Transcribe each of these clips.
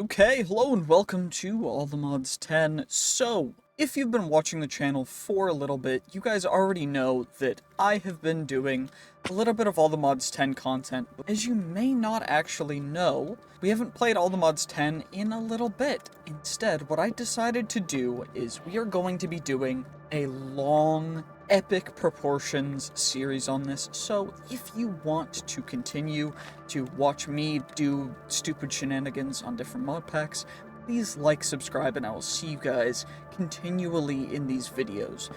Okay, hello and welcome to AllTheMods 10. So, if you've been watching the channel for a little bit, you guys already know that I have been doing a little bit of AllTheMods 10 content. As you may not actually know, we haven't played AllTheMods 10 in a little bit. Instead, what I decided to do is we are going to be doing a long, epic proportions series on this. So if you want to continue to watch me do stupid shenanigans on different mod packs, please like, subscribe, and I will see you guys continually in these videos.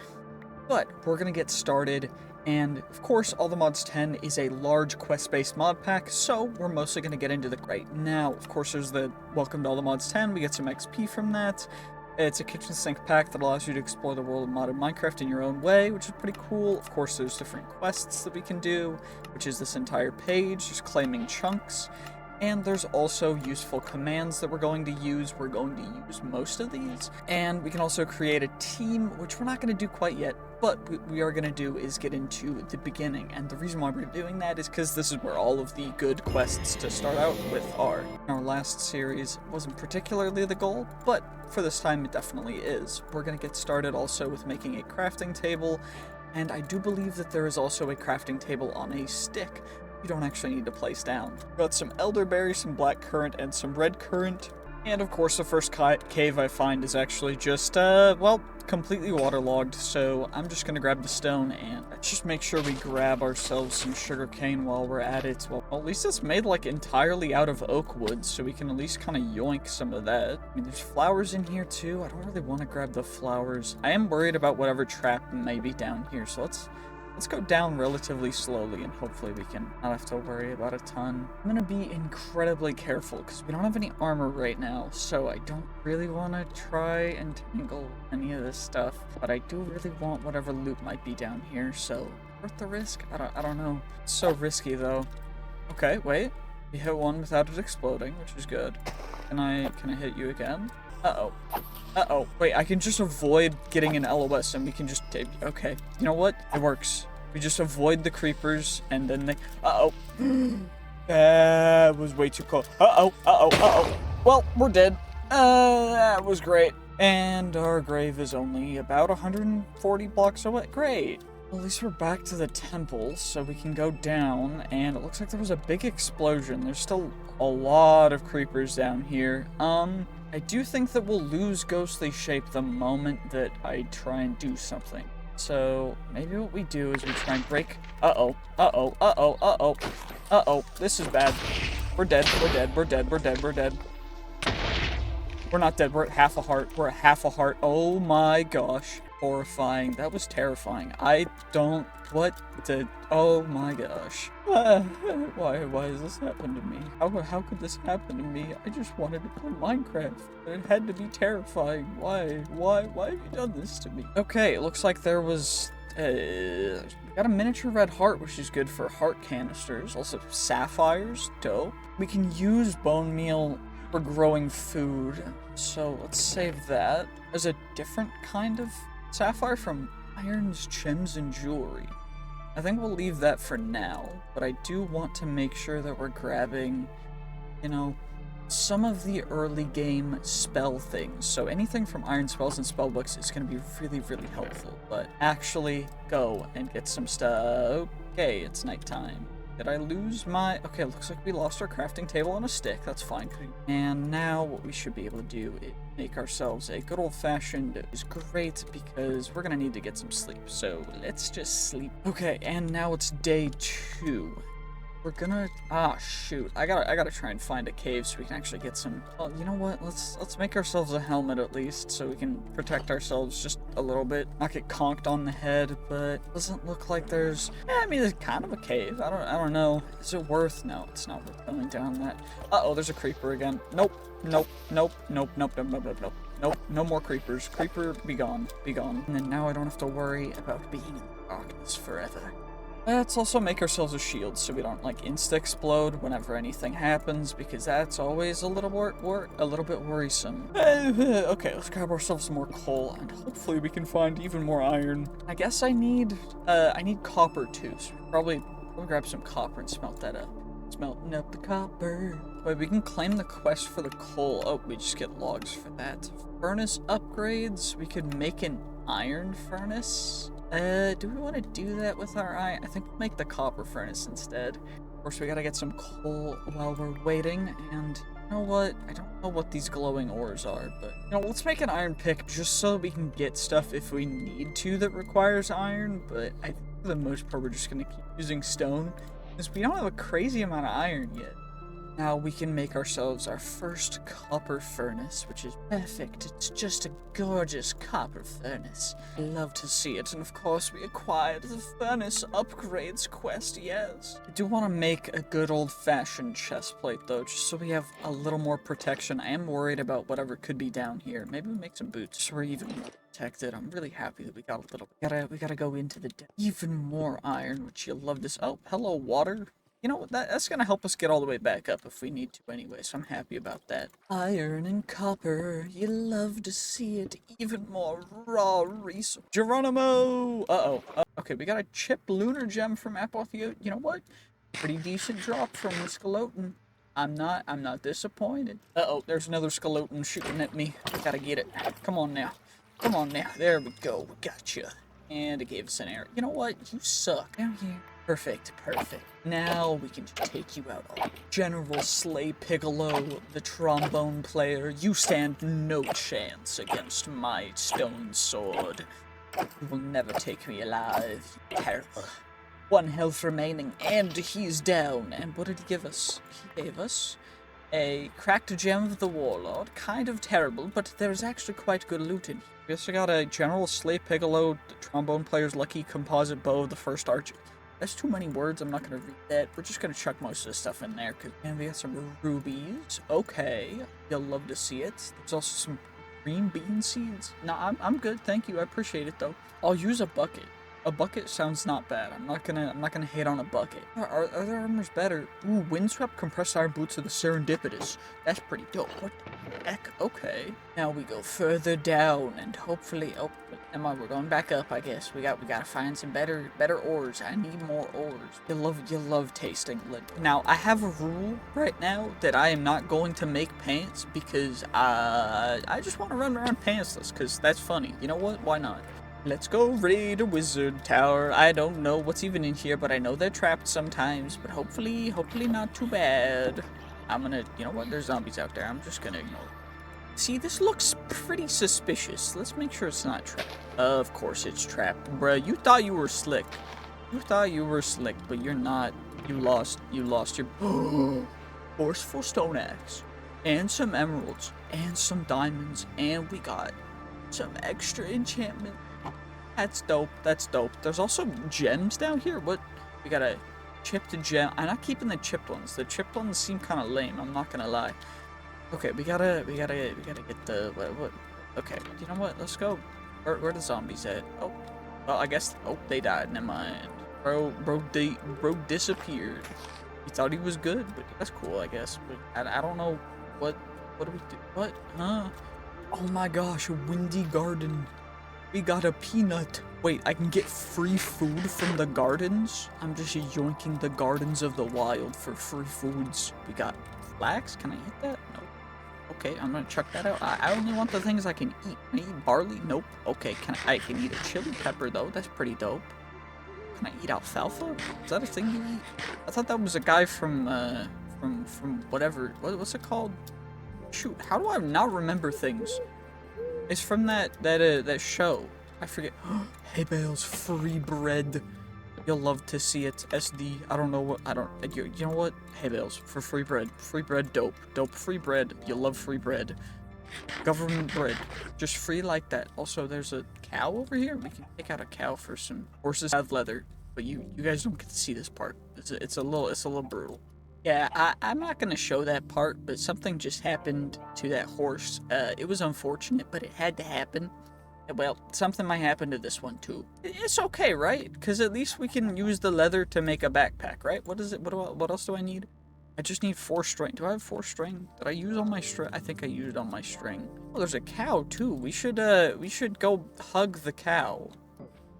But we're gonna get started, and of course AllTheMods 10 is a large quest-based mod pack, so we're mostly gonna get into the right now. Of course, there's the Welcome to AllTheMods 10, we get some XP from that. It's a kitchen sink pack that allows you to explore the world of modded Minecraft in your own way, which is pretty cool. Of course, there's different quests that we can do, which is this entire page, just claiming chunks. And there's also useful commands that we're going to use. We're going to use most of these. And we can also create a team, which we're not going to do quite yet, but what we are going to do is get into the beginning. And the reason why we're doing that is because this is where all of the good quests to start out with are. In our last series wasn't particularly the goal, but for this time it definitely is. We're going to get started also with making a crafting table, and I do believe that there is also a crafting table on a stick you don't actually need to place down. We've got some elderberry, some black currant, and some red currant. And of course the first cave I find is actually just, well, completely waterlogged, so I'm just gonna grab the stone and let's just make sure we grab ourselves some sugarcane while we're at it. Well, at least it's made like entirely out of oak wood, so we can at least kind of yoink some of that. I mean, there's flowers in here too. I don't really want to grab the flowers. I am worried about whatever trap may be down here, so let's go down relatively slowly, and hopefully we can not have to worry about a ton. I'm gonna be incredibly careful, because we don't have any armor right now, so I don't really want to try and tangle any of this stuff, but I do really want whatever loot might be down here, so worth the risk? I don't know. It's so risky, though. Okay, wait. We hit one without it exploding, which is good. Can I hit you again? Uh-oh. Uh-oh. Wait, I can just avoid getting an LOS and we can just... Okay. You know what? It works. We just avoid the creepers and then they... Uh-oh. That was way too close. Uh-oh. Uh-oh. Uh-oh. Well, we're dead. That was great. And our grave is only about 140 blocks away. Great. Well, at least we're back to the temple, so we can go down, and it looks like there was a big explosion. There's still a lot of creepers down here. I do think that we'll lose ghostly shape the moment that I try and do something. So maybe what we do is we try and break... Uh-oh. Uh-oh. Uh-oh. Uh-oh. Uh-oh. This is bad. We're dead. We're dead. We're dead. We're dead. We're dead. We're not dead. We're at half a heart. We're at half a heart. Oh my gosh. Horrifying. That was terrifying. I don't... What the... Oh my gosh. Why has this happened to me? How could this happen to me? I just wanted to play Minecraft. It had to be terrifying. Why have you done this to me? Okay, it looks like there was... we got a miniature red heart, which is good for heart canisters. Also, sapphires. Dope. We can use bone meal for growing food. So, let's save that. There's a different kind of sapphire from irons, gems, and jewelry. I think we'll leave that for now, but I do want to make sure that we're grabbing, you know, some of the early game spell things. So anything from iron spells and spell books is going to be really, really helpful. But actually go and get some stuff. Okay, it's nighttime. Did I lose my... Okay, looks like we lost our crafting table on a stick. That's fine. And now what we should be able to do is make ourselves a good old-fashioned... It's great because we're going to need to get some sleep. So let's just sleep. Okay, and now it's day 2. We're gonna... Ah, shoot. I gotta try and find a cave so we can actually get some... Well, you know what? Let's make ourselves a helmet at least so we can protect ourselves just a little bit. Not get conked on the head, but doesn't look like there's... I mean, there's kind of a cave. I don't know. Is it worth... No, it's not worth going down that. Uh-oh, there's a creeper again. Nope. Nope. Nope. Nope. Nope. Nope. Nope. Nope. Nope. Nope. No more creepers. Creeper, be gone. Be gone. And then now I don't have to worry about being in the darkness forever. Let's also make ourselves a shield so we don't, like, insta-explode whenever anything happens, because that's always a little bit worrisome. Okay, let's grab ourselves some more coal, and hopefully we can find even more iron. I guess I need copper too, so probably grab some copper and smelt that up. Smelting up the copper. Wait, we can claim the quest for the coal. Oh, we just get logs for that. Furnace upgrades. We could make an iron furnace. Do we want to do that with our iron? I think we'll make the copper furnace instead. Of course, we gotta get some coal while we're waiting, and you know what? I don't know what these glowing ores are, but you know, let's make an iron pick just so we can get stuff if we need to that requires iron, but I think for the most part we're just gonna keep using stone, because we don't have a crazy amount of iron yet. Now we can make ourselves our first copper furnace, which is perfect. It's just a gorgeous copper furnace. Love to see it. And of course we acquired the furnace upgrades quest, yes. I do want to make a good old-fashioned chest plate though, just so we have a little more protection. I am worried about whatever could be down here. Maybe we make some boots so we're even more protected. I'm really happy that we got a little. We gotta go into the even more iron, which you'll love this. Oh, hello water. You know, that's gonna help us get all the way back up if we need to anyway, so I'm happy about that. Iron and copper, you love to see it. Even more raw resource. Geronimo! Okay, we got a chip lunar gem from Apotheosis. You know what? Pretty decent drop from the skeleton. I'm not disappointed. There's another skeleton shooting at me. Gotta get it. Come on now. Come on now. There we go. We got you. And it gave us an error. You know what? You suck. Down here. Perfect. Now we can just take you out. Oh, General Slay Piccolo, the trombone player. You stand no chance against my stone sword. You will never take me alive. Terrible. 1 health remaining, and he's down. And what did he give us? He gave us a cracked gem of the warlord. Kind of terrible, but there's actually quite good loot in here. Guess I got a General Slay Piccolo, the trombone player's lucky composite bow of the first archer. That's too many words, I'm not gonna read that. We're just gonna chuck most of this stuff in there, and we got some rubies. Okay, you'll love to see it. There's also some green bean seeds. No, I'm good, thank you, I appreciate it though. I'll use a bucket. A bucket sounds not bad. I'm not gonna hate on a bucket. Are there armors better? Ooh, windswept compressed iron boots of the serendipitous. That's pretty dope. What the heck? Okay. Now we go further down and hopefully we're going back up, I guess. We gotta find some better ores. I need more ores. You love tasting lead. Now I have a rule right now that I am not going to make pants because I just want to run around pantsless because that's funny. You know what? Why not? Let's go raid a wizard tower. I don't know what's even in here, but I know they're trapped sometimes, but hopefully not too bad. You know what? There's zombies out there. I'm just gonna ignore it. See, this looks pretty suspicious. Let's make sure it's not trapped. Of course it's trapped. Bruh, you thought you were slick. But you're not. You lost your forceful stone axe, and some emeralds, and some diamonds, and we got some extra enchantment. That's dope. There's also gems down here. What? We got a chipped gem. I'm not keeping the chipped ones. The chipped ones seem kind of lame. I'm not gonna lie. Okay, we gotta get the what? Okay, you know what? Let's go. Where the zombies at? Oh, well, I guess. Oh, they died. Never mind. Bro disappeared. He thought he was good, but that's cool, I guess. But I don't know what do we do? What? Huh? Oh my gosh, a windy garden. We got a peanut. Wait, I can get free food from the gardens? I'm just yoinking the gardens of the wild for free foods. We got flax. Can I eat that? No. Okay, I'm gonna check that out. I only want the things I can eat. Can I eat barley? Nope. Okay, I can eat a chili pepper though. That's pretty dope. Can I eat alfalfa? Is that a thing you eat? I thought that was a guy from whatever. What's it called? Shoot, how do I not remember things? It's from that show. I forget. Hay bales, free bread. You'll love to see it. SD. I don't know what. You know what? Hay bales for free bread. Free bread, dope. Free bread. You'll love free bread. Government bread. Just free like that. Also, there's a cow over here. We can pick out a cow for some horses. Have leather, but you guys don't get to see this part. It's a little brutal. Yeah, I'm not gonna show that part, but something just happened to that horse. It was unfortunate, but it had to happen. Well, something might happen to this one too. It's okay, right? Because at least we can use the leather to make a backpack, right? What is it? What else do I need? I just need 4 string. Do I have 4 string? Did I use all my string? I think I used all my string. Oh, there's a cow too. We should go hug the cow.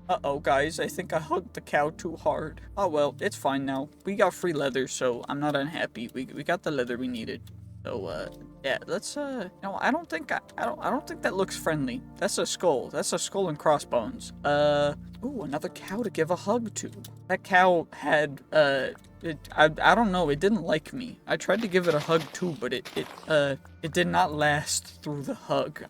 Uh-oh, guys, I think I hugged the cow too hard. Oh, well, it's fine now. We got free leather, so I'm not unhappy. We got the leather we needed. So, yeah, let's, no, I don't think that looks friendly. That's a skull. That's a skull and crossbones. Ooh, another cow to give a hug to. That cow had, I don't know, it didn't like me. I tried to give it a hug too, but it did not last through the hug.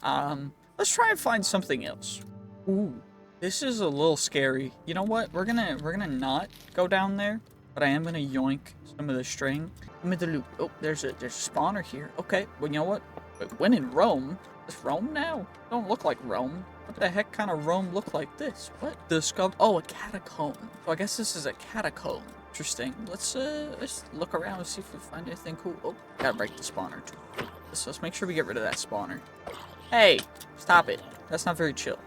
Let's try and find something else. Ooh. This is a little scary. You know what? We're gonna not go down there, but I am gonna yoink some of the string. Give me the loot. Oh, there's a spawner here. Okay, well, you know what? Wait, when in Rome? Is Rome now? Don't look like Rome. What the heck kind of Rome look like this? What? The sculpt? Oh, a catacomb. So I guess this is a catacomb. Interesting. Let's look around and see if we find anything cool. Oh, gotta break the spawner too. Let's make sure we get rid of that spawner. Hey, stop it. That's not very chill.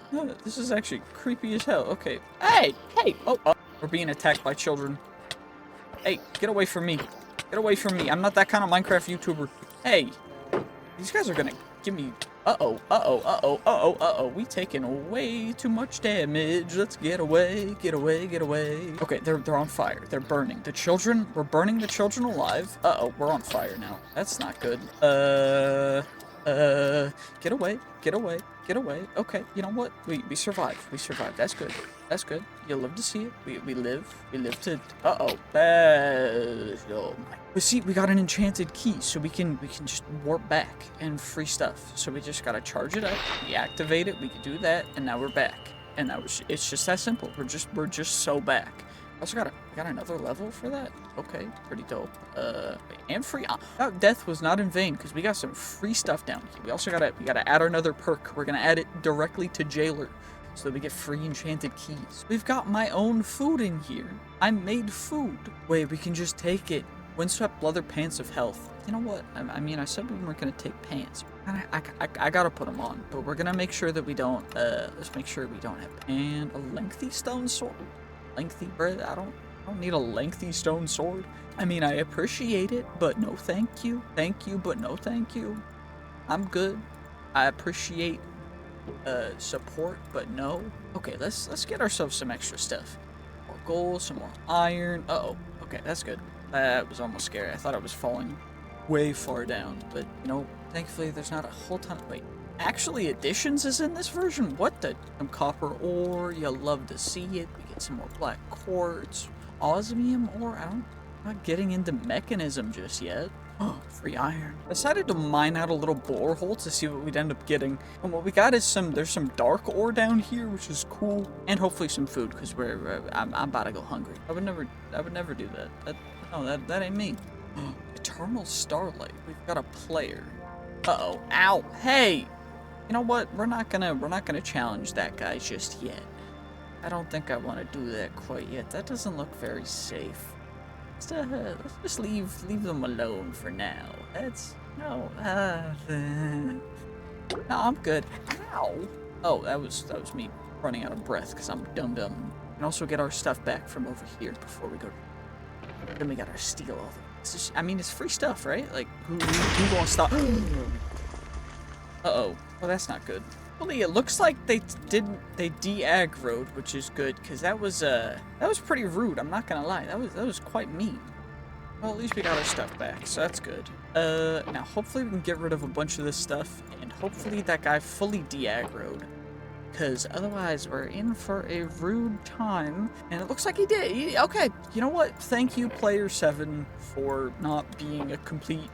This is actually creepy as hell. Okay. Hey! Oh, we're being attacked by children. Hey, get away from me. Get away from me. I'm not that kind of Minecraft YouTuber. Hey! These guys are gonna give me... Uh-oh. We taking way too much damage. Let's get away. Okay, they're on fire. They're burning. The children... We're burning the children alive. Uh-oh, we're on fire now. That's not good. Get away. Okay, you know what? We survived. That's good. You'll live to see it. We live to... Uh-oh. Oh my... But see, we got an enchanted key, so we can just warp back and free stuff. So we just gotta charge it up, we activate it, we can do that, and now we're back. And it's just that simple. We're just so back. Also got another level for that? Okay, pretty dope. Wait, and free death was not in vain, because we got some free stuff down here. We also gotta add another perk. We're gonna add it directly to Jailer, so that we get free enchanted keys. We've got my own food in here. I made food. Wait, we can just take it. Windswept leather pants of health. You know what? I mean, I said we weren't gonna take pants. I gotta put them on, but we're gonna make sure that we don't, let's make sure we don't have, and a lengthy stone sword. Lengthy bread? I don't need a lengthy stone sword. I mean, I appreciate it, but no thank you. Thank you, but no thank you. I'm good. I appreciate support, but no. Okay, let's get ourselves some extra stuff. More gold, some more iron. Uh-oh. Okay, that's good. That was almost scary. I thought I was falling way far down, but you know, thankfully there's not a whole ton. Wait. Actually, additions is in this version? What the? Some copper ore, you'll love to see it. We get some more black quartz. Osmium ore? I'm not getting into mechanism just yet. Oh, free iron. I decided to mine out a little borehole to see what we'd end up getting. And what we got is there's some dark ore down here, which is cool. And hopefully some food, because I'm about to go hungry. I would never do that. That ain't me. Eternal Starlight. We've got a player. Uh-oh. Ow. Hey! You know what? We're not gonna challenge that guy just yet. I don't think I want to do that quite yet. That doesn't look very safe. Let's just leave them alone for now. No, I'm good. Ow! Oh, that was me running out of breath because I'm dumb. And also get our stuff back from over here before we go. Then we gotta steal all of it. I mean, it's free stuff, right? Like, who won't stop? Uh-oh. Well, that's not good. Well, it looks like they de-aggroed, which is good, because that was pretty rude, I'm not gonna lie. That was quite mean. Well, at least we got our stuff back, so that's good. Now, hopefully we can get rid of a bunch of this stuff, and hopefully that guy fully de-aggroed. Because otherwise, we're in for a rude time. And it looks like he did. Okay, you know what? Thank you, Player 7, for not being a complete,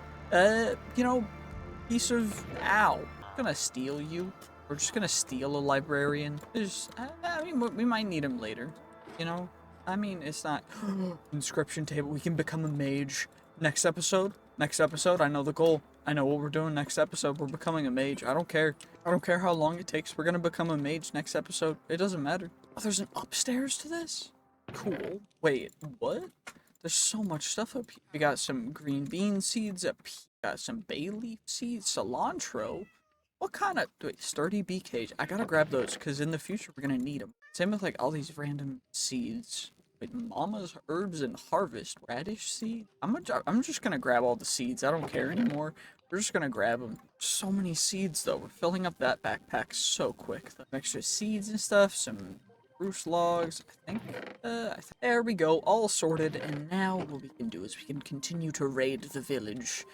piece of... Ow. I'm gonna steal you. We're just gonna steal a librarian. I mean, we might need him later, you know? I mean, it's not... Inscription table. We can become a mage. Next episode, I know the goal. I know what we're doing next episode. We're becoming a mage. I don't care. I don't care how long it takes. We're gonna become a mage next episode. It doesn't matter. Oh, there's an upstairs to this? Cool. Wait, what? There's so much stuff up here. We got some green bean seeds up here. Got some bay leaf seeds, cilantro. What kind of... Wait, sturdy bee cage. I gotta grab those, because in the future we're gonna need them. Same with, like, all these random seeds. Wait, Mama's Herbs and Harvest. Radish seed? I'm just gonna grab all the seeds. I don't care anymore. We're just gonna grab them. So many seeds, though. We're filling up that backpack so quick. Extra seeds and stuff. Some spruce logs, I think. There we go, all sorted, and now what we can do is we can continue to raid the village.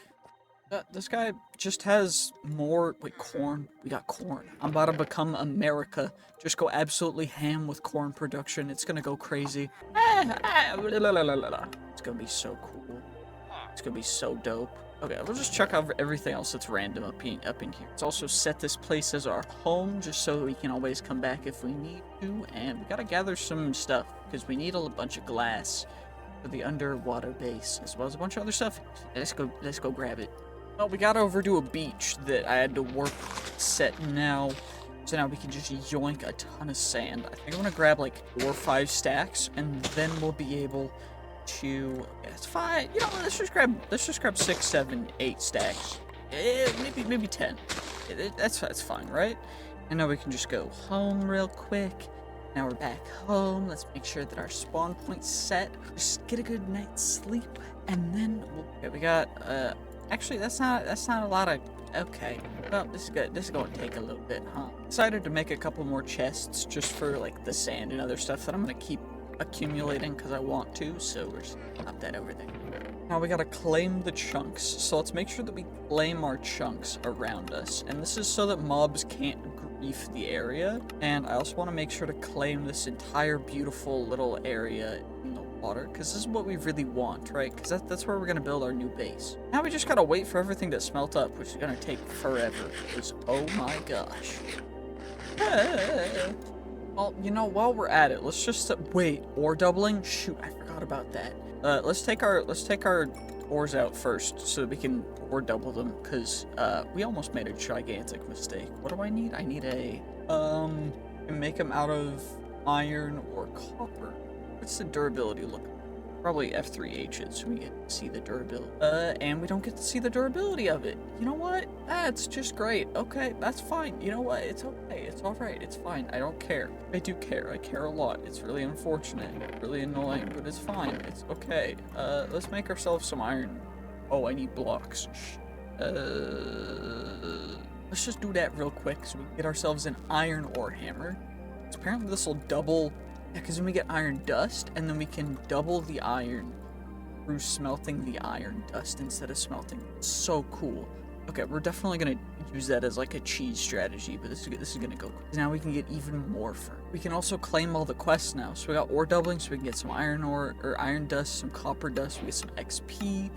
This guy just has more, wait, corn? We got corn. I'm about to become America. Just go absolutely ham with corn production. It's gonna go crazy. It's gonna be so cool. It's gonna be so dope. Okay, we'll just check out everything else that's random up in here. Let's also set this place as our home, just so we can always come back if we need to. And we gotta gather some stuff, because we need a bunch of glass for the underwater base, as well as a bunch of other stuff. Let's go grab it. Well, we got over to a beach that I had to work set now. So now we can just yoink a ton of sand. I think I'm gonna grab like 4 or 5 stacks, and then we'll be able to, it's fine. You know, let's just grab 6, 7, 8 stacks. Maybe 10. That's fine, right? And now we can just go home real quick. Now we're back home. Let's make sure that our spawn point's set. Just get a good night's sleep, and then we got actually, that's not a lot of. Okay, well, this is good. This is going to take a little bit, huh? Decided to make a couple more chests just for like the sand and other stuff that I'm gonna keep accumulating because I want to. So we're just gonna pop that over there. Now we gotta claim the chunks. So let's make sure that we claim our chunks around us, and this is so that mobs can't grief the area. And I also want to make sure to claim this entire beautiful little area in the water, because this is what we really want, right? Because that's where we're going to build our new base. Now we just got to wait for everything to smelt up, which is going to take forever, because oh my gosh. Well, you know, while we're at it, let's just wait, ore doubling? Shoot, I forgot about that. Let's take our ores out first so that we can ore double them, because we almost made a gigantic mistake. What do I need? I need a make them out of iron or copper. What's the durability look? Probably F3H's so we get to see the durability. And we don't get to see the durability of it. You know what? That's just great. Okay, that's fine. You know what? It's okay. It's alright. It's fine. I don't care. I do care. I care a lot. It's really unfortunate. Really annoying, but it's fine. It's okay. Let's make ourselves some iron. Oh, I need blocks. Let's just do that real quick so we can get ourselves an iron ore hammer. So apparently this will double. Yeah, because then we get iron dust, and then we can double the iron through smelting the iron dust instead of smelting. It's so cool. Okay, we're definitely going to use that as like a cheese strategy, but this is going to go quick. Now we can get even more fur. We can also claim all the quests now. So we got ore doubling, so we can get some iron ore, or iron dust, some copper dust, we get some XP. We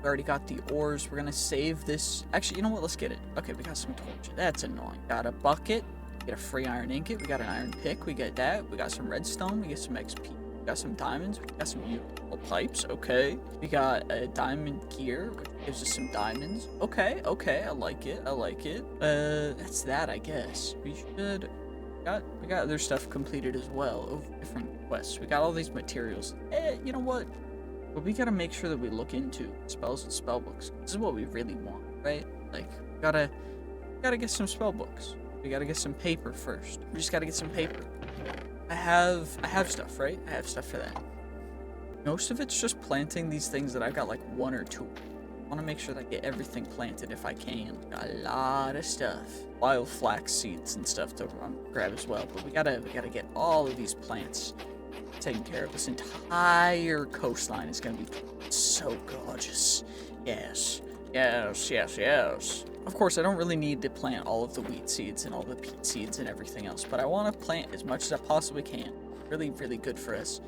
already got the ores. We're going to save this. Actually, you know what? Let's get it. Okay, we got some torches. That's annoying. Got a bucket. We get a free iron ingot, we got an iron pick, we get that, we got some redstone, we get some XP, we got some diamonds, we got some beautiful pipes, okay. We got a diamond gear, which gives us some diamonds. Okay, I like it, that's that, I guess. We should, we got other stuff completed as well, over different quests. We got all these materials. You know what? But we gotta make sure that we look into spells and spellbooks. This is what we really want, right? Like, we gotta get some spellbooks. We gotta get some paper first. We just gotta get some paper. I have stuff, right? I have stuff for that. Most of it's just planting these things that I've got like 1 or 2. I want to make sure that I get everything planted if I can. Got a lot of stuff. Wild flax seeds and stuff to grab as well. But we gotta get all of these plants taken care of. This entire coastline is gonna be so gorgeous. Yes. Of course, I don't really need to plant all of the wheat seeds and all the peat seeds and everything else, but I want to plant as much as I possibly can. Really, really good for us.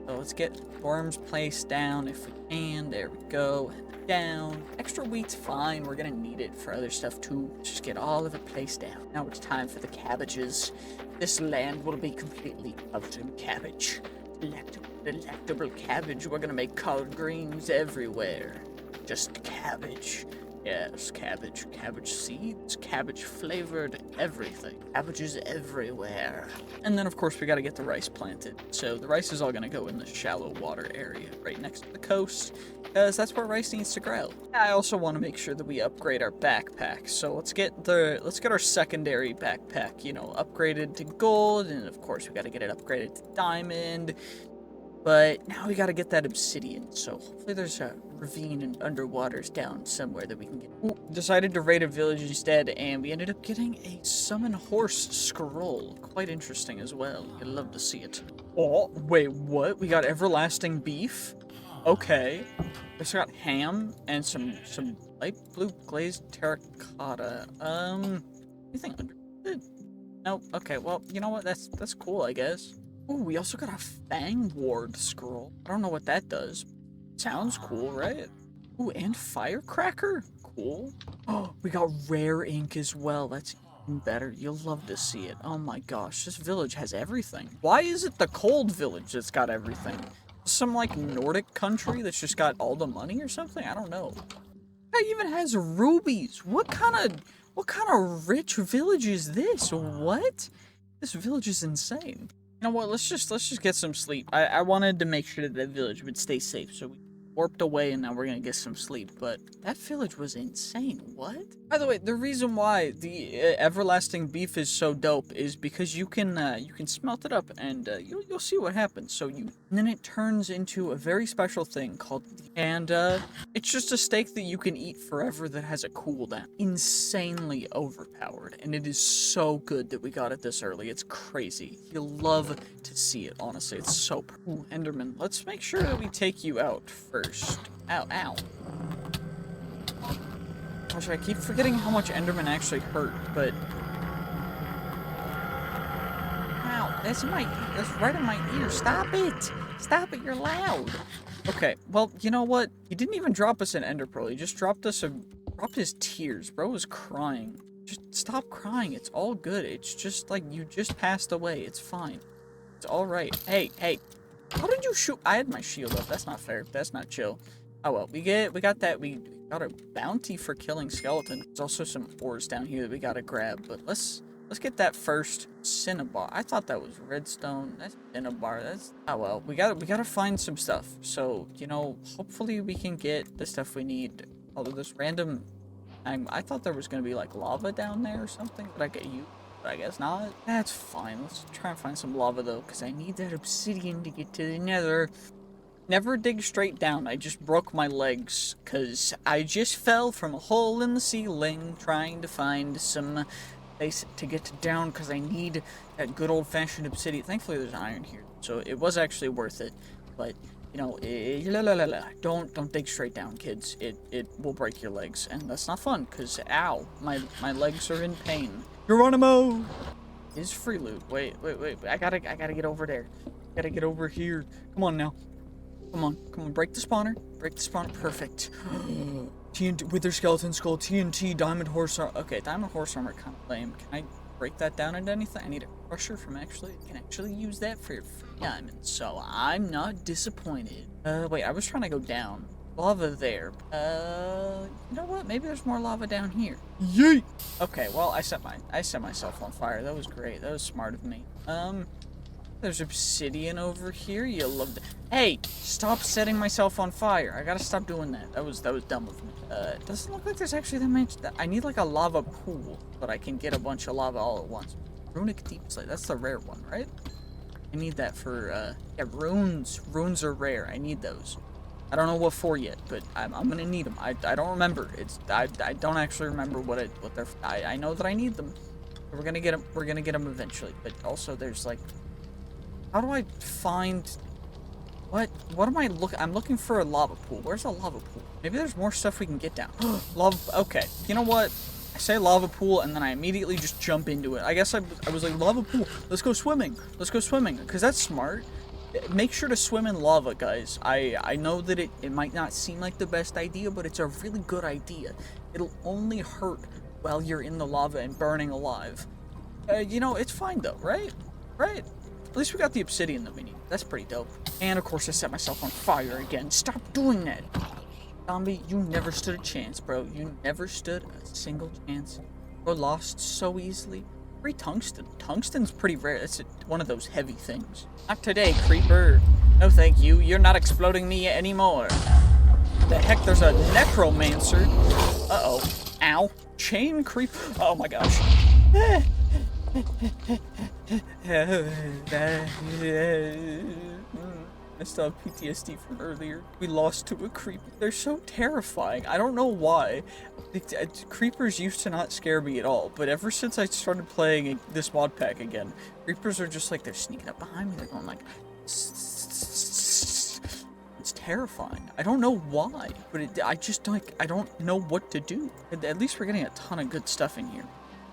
So let's get worms placed down if we can. There we go. Down. Extra wheat's fine. We're going to need it for other stuff too. Let's just get all of it placed down. Now it's time for the cabbages. This land will be completely covered in cabbage. Delectable cabbage. We're going to make collard greens everywhere. Just cabbage. Yes, cabbage seeds, cabbage flavored everything. Cabbages everywhere. And then of course we gotta get the rice planted. So the rice is all gonna go in the shallow water area right next to the coast, because that's where rice needs to grow. I also want to make sure that we upgrade our backpack. So let's get our secondary backpack, you know, upgraded to gold, and of course we gotta get it upgraded to diamond. But now we gotta get that obsidian, so hopefully there's a ravine and underwaters down somewhere that we can get. Ooh, decided to raid a village instead, and we ended up getting a summon horse scroll. Quite interesting as well. You'd love to see it. Oh, wait, what? We got everlasting beef? Okay. We also got ham and some light blue glazed terracotta. Anything under it? Nope. Okay, well, you know what? That's cool, I guess. Ooh, we also got a Fang Ward scroll. I don't know what that does. Sounds cool, right? Ooh, and Firecracker? Cool. Oh, we got rare ink as well. That's even better. You'll love to see it. Oh my gosh, this village has everything. Why is it the cold village that's got everything? Some, like, Nordic country that's just got all the money or something? I don't know. It even has rubies. What kind of rich village is this? What? This village is insane. You know what, let's just get some sleep. I wanted to make sure that that village would stay safe, so we warped away and now we're gonna get some sleep, but that village was insane. What? By the way, the reason why the everlasting beef is so dope is because you can smelt it up and you'll see what happens. So and then it turns into a very special thing called it's just a steak that you can eat forever that has a cooldown. Insanely overpowered, and it is so good that we got it this early. It's crazy. You'll love to see it, honestly. It's so Ooh, Enderman. Let's make sure that we take you out first. Ow, ow. Gosh, I keep forgetting how much Enderman actually hurt, but... Ow, that's right in my ear. Stop it! Stop it, you're loud! Okay, well, you know what? He didn't even drop us an ender pearl. He just dropped his tears. Bro was crying. Just stop crying. It's all good. It's just like you just passed away. It's fine. It's alright. Hey, hey. How did you shoot? I had my shield up. That's not fair. That's not chill. Oh well, we got a bounty for killing skeletons. There's also some ores down here that we gotta grab, but let's get that first. Cinnabar. I thought that was redstone. That's cinnabar. That's oh well. We gotta find some stuff. So, you know, hopefully we can get the stuff we need. Although this random I thought there was gonna be like lava down there or something that I could use. But I guess not. That's fine. Let's try and find some lava though, because I need that obsidian to get to the nether. Never dig straight down. I just broke my legs because I just fell from a hole in the ceiling trying to find some place to get down because I need that good old-fashioned obsidian. Thankfully, there's iron here, so it was actually worth it. But you know, don't dig straight down, kids. It will break your legs, and that's not fun. Cause ow, my legs are in pain. Geronimo is free loot. Wait. I gotta get over there. Gotta get over here. Come on now. Come on, break the spawner. Perfect. TNT, Wither Skeleton Skull, TNT, Diamond Horse Armor. Okay, Diamond Horse Armor kind of lame. Can I break that down into anything? I need a crusher from can actually use that for free diamonds, so I'm not disappointed. Wait, I was trying to go down. Lava there. You know what? Maybe there's more lava down here. Yeet! Okay, well, I set myself on fire. That was great. That was smart of me. There's obsidian over here. You'll love that. Hey, stop setting myself on fire. I gotta stop doing that. That was dumb of me. It doesn't look like there's actually that much. I need like a lava pool, but I can get a bunch of lava all at once. Runic Deep Slate. That's the rare one, right? I need that for, yeah, runes. Runes are rare. I need those. I don't know what for yet, but I'm gonna need them. I don't remember. I don't actually remember what they're. I know that I need them. We're gonna get them. We're gonna get them eventually. But also, there's like. How do I find... What am I looking... I'm looking for a lava pool. Where's a lava pool? Maybe there's more stuff we can get down. Lava... Okay. You know what? I say lava pool, and then I immediately just jump into it. I guess I was like, lava pool. Let's go swimming. Let's go swimming. Because that's smart. Make sure to swim in lava, guys. I know that it might not seem like the best idea, but it's a really good idea. It'll only hurt while you're in the lava and burning alive. You know, it's fine, though, right? Right? At least we got the obsidian that we need. That's pretty dope. And of course I set myself on fire again. Stop doing that. Zombie, you never stood a chance, bro. You never stood a single chance. Or lost so easily. Free tungsten. Tungsten's pretty rare. It's one of those heavy things. Not today, creeper. No thank you. You're not exploding me anymore. The heck, there's a necromancer. Uh-oh. Ow. Chain creep. Oh my gosh. I still have PTSD from earlier. We lost to a creeper. They're so terrifying. I don't know why. Creepers used to not scare me at all, but ever since I started playing this mod pack again, creepers are just like, they're sneaking up behind me. They're going like, it's terrifying. I don't know why, but I just like, I don't know what to do. At least we're getting a ton of good stuff in here.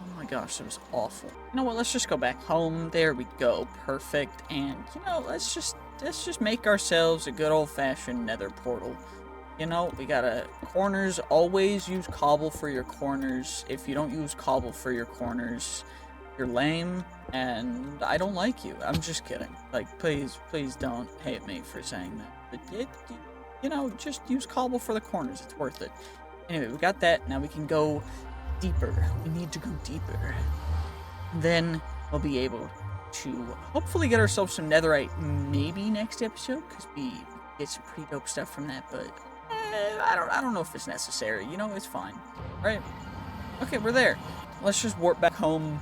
Oh my gosh, that was awful. You know what, let's just go back home. There we go, perfect. And you know, let's just make ourselves a good old-fashioned nether portal. You know, we gotta, corners, always use cobble for your corners. If you don't use cobble for your corners, you're lame, and I don't like you. I'm just kidding. Like, please don't hate me for saying that. But, you know, just use cobble for the corners. It's worth it. Anyway, we got that. Now we can go deeper. We need to go deeper. Then we'll be able to hopefully get ourselves some netherite maybe next episode, because we get some pretty dope stuff from that, but I don't know if it's necessary. You know, it's fine, right? Okay, we're there. Let's just warp back home,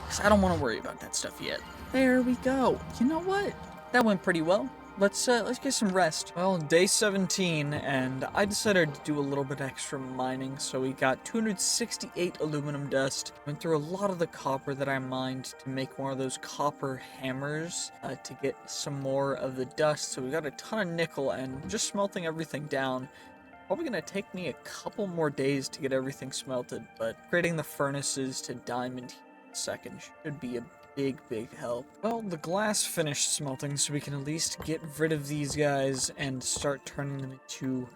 because I don't want to worry about that stuff yet. There we go. You know what? That went pretty well. Let's get some rest. Well, day 17, and I decided to do a little bit extra mining, so we got 268 aluminum dust. Went through a lot of the copper that I mined to make one of those copper hammers to get some more of the dust. So we got a ton of nickel, and just smelting everything down. Probably gonna take me a couple more days to get everything smelted, but creating the furnaces to diamond in a second should be a big help. Well, the glass finished smelting, so we can at least get rid of these guys and start turning them into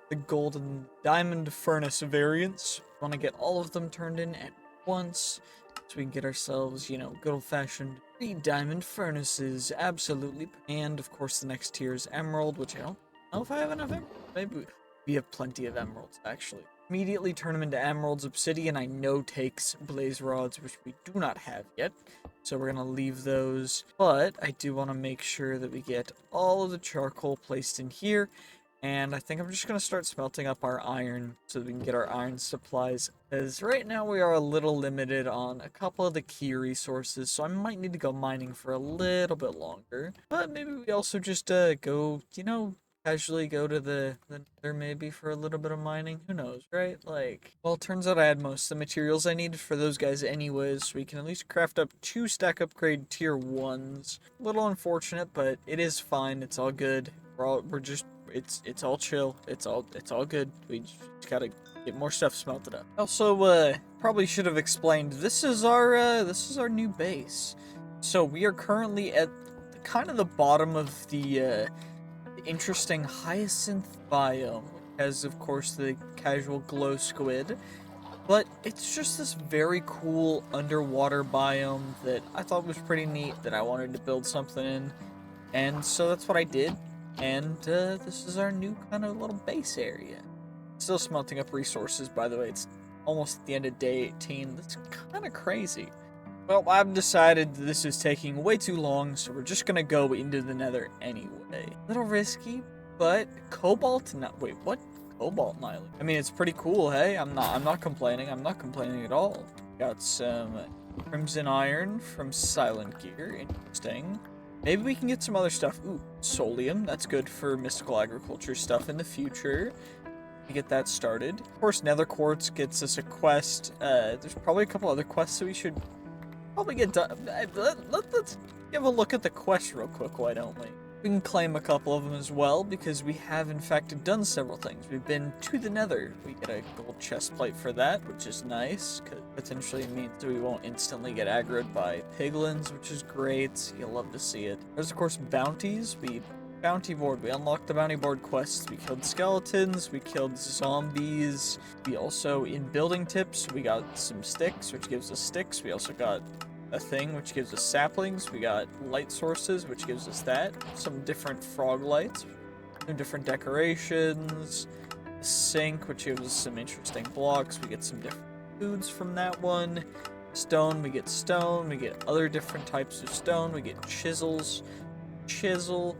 the golden diamond furnace variants. Want to get all of them turned in at once, so we can get ourselves, you know, good old-fashioned 3 diamond furnaces. Absolutely. And of course the next tier is emerald, which I don't know if I have enough emerald. Maybe we have plenty of emeralds, actually. Immediately turn them into emeralds. Obsidian I know takes blaze rods, which we do not have yet, so we're gonna leave those. But I do want to make sure that we get all of the charcoal placed in here, and I think I'm just gonna start smelting up our iron so that we can get our iron supplies, as right now we are a little limited on a couple of the key resources, so I might need to go mining for a little bit longer. But maybe we also just go, you know, casually go to the Nether maybe for a little bit of mining. Who knows, right? Like, well, it turns out I had most of the materials I needed for those guys anyways, so we can at least craft up 2 stack upgrade tier 1s. A little unfortunate, but it is fine. It's all good. It's all chill. It's all good. We just gotta get more stuff smelted up. Also, probably should have explained, this is our new base. So we are currently at kind of the bottom of the interesting hyacinth biome, as of course the casual glow squid, but it's just this very cool underwater biome that I thought was pretty neat, that I wanted to build something in, and so that's what I did. And this is our new kind of little base area. Still smelting up resources, by the way. It's almost at the end of day 18. That's kind of crazy. Well, I've decided this is taking way too long, so we're just gonna go into the Nether anyway. A little risky, but cobalt? Wait, what? Cobalt Nyland? I mean, it's pretty cool. Hey, I'm not complaining. I'm not complaining at all. Got some crimson iron from Silent Gear. Interesting. Maybe we can get some other stuff. Ooh, solium. That's good for mystical agriculture stuff in the future. We get that started. Of course, nether quartz gets us a quest. There's probably a couple other quests that we should probably get done. Let's give a look at the quest real quick, why don't we? We can claim a couple of them as well, because we have in fact done several things. We've been to the Nether. We get a gold chest plate for that, which is nice, because potentially means that we won't instantly get aggroed by piglins, which is great. You'll love to see it. There's of course bounties. Bounty board. We unlocked the bounty board quests. We killed skeletons. We killed zombies. We also, in building tips, we got some sticks, which gives us sticks. We also got a thing, which gives us saplings. We got light sources, which gives us that. Some different frog lights. Some different decorations. A sink, which gives us some interesting blocks. We get some different foods from that one. Stone, we get stone. We get other different types of stone. We get chisels. Chisel.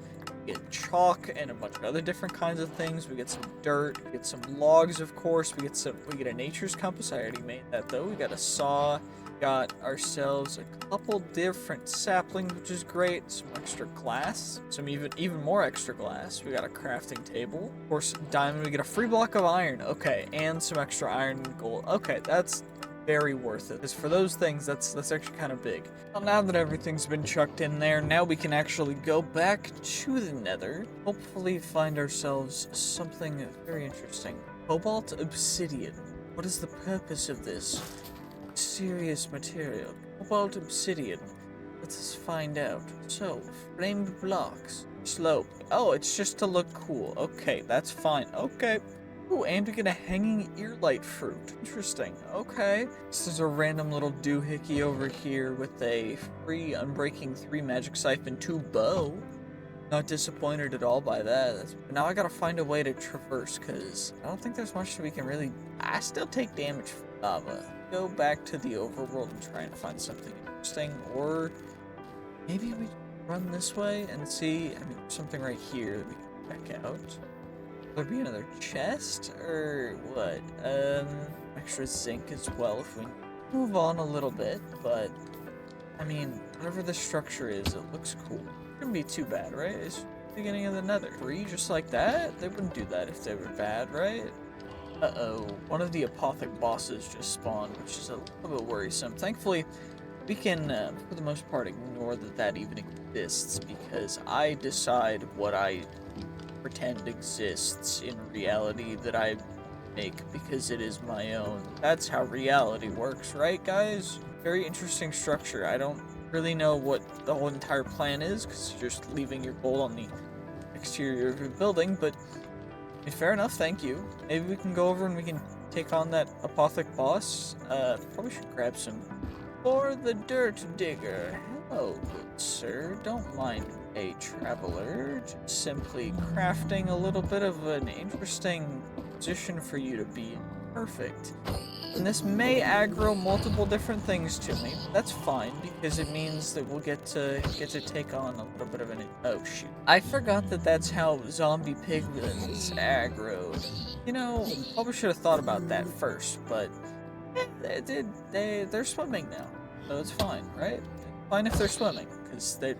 We get chalk and a bunch of other different kinds of things. We get some dirt, we get some logs, of course. We get a nature's compass. I already made that though. We got a saw. Got ourselves a couple different saplings, which is great. Some extra glass, some even more extra glass. We got a crafting table, of course, diamond. We get a free block of iron, okay, and some extra iron and gold. Okay, that's very worth it. Because for those things, that's actually kind of big. Well, now that everything's been chucked in there, now we can actually go back to the Nether. Hopefully, find ourselves something very interesting. Cobalt obsidian. What is the purpose of this? Serious material. Cobalt obsidian. Let's find out. So, framed blocks. Slope. Oh, it's just to look cool. Okay, that's fine. Okay. Ooh, and we get a hanging earlight fruit. Interesting. Okay. This is a random little doohickey over here with a free Unbreaking 3 magic siphon 2 bow. Not disappointed at all by that. But now I gotta find a way to traverse, because I don't think there's much that we can really... I still take damage from lava. Go back to the overworld and try and find something interesting, or maybe we run this way and see. I mean, there's something right here that we can check out. Will there be another chest or what? Extra zinc as well if we move on a little bit, but I mean, whatever the structure is, it looks cool. It shouldn't be too bad, right? It's the beginning of the Nether. Free just like that? They wouldn't do that if they were bad, right? Uh-oh, one of the Apothic bosses just spawned, which is a little bit worrisome. Thankfully, we can, for the most part, ignore that that even exists, because I decide what I pretend exists in reality that I make, because it is my own. That's how reality works, right, guys? Very interesting structure. I don't really know what the whole entire plan is, because you're just leaving your gold on the exterior of your building, but... fair enough, thank you. Maybe we can go over and we can take on that Apothic boss. Probably should grab some for the dirt digger. Hello, good sir. Don't mind a traveler. Just simply crafting a little bit of an interesting position for you to be in. Perfect. And this may aggro multiple different things to me. That's fine, because it means that we'll get to take on a little bit of an... Oh, shoot. I forgot that that's how zombie piglins aggroed. You know, probably should have thought about that first, but... They're swimming now, so it's fine, right? Fine if they're swimming, because they're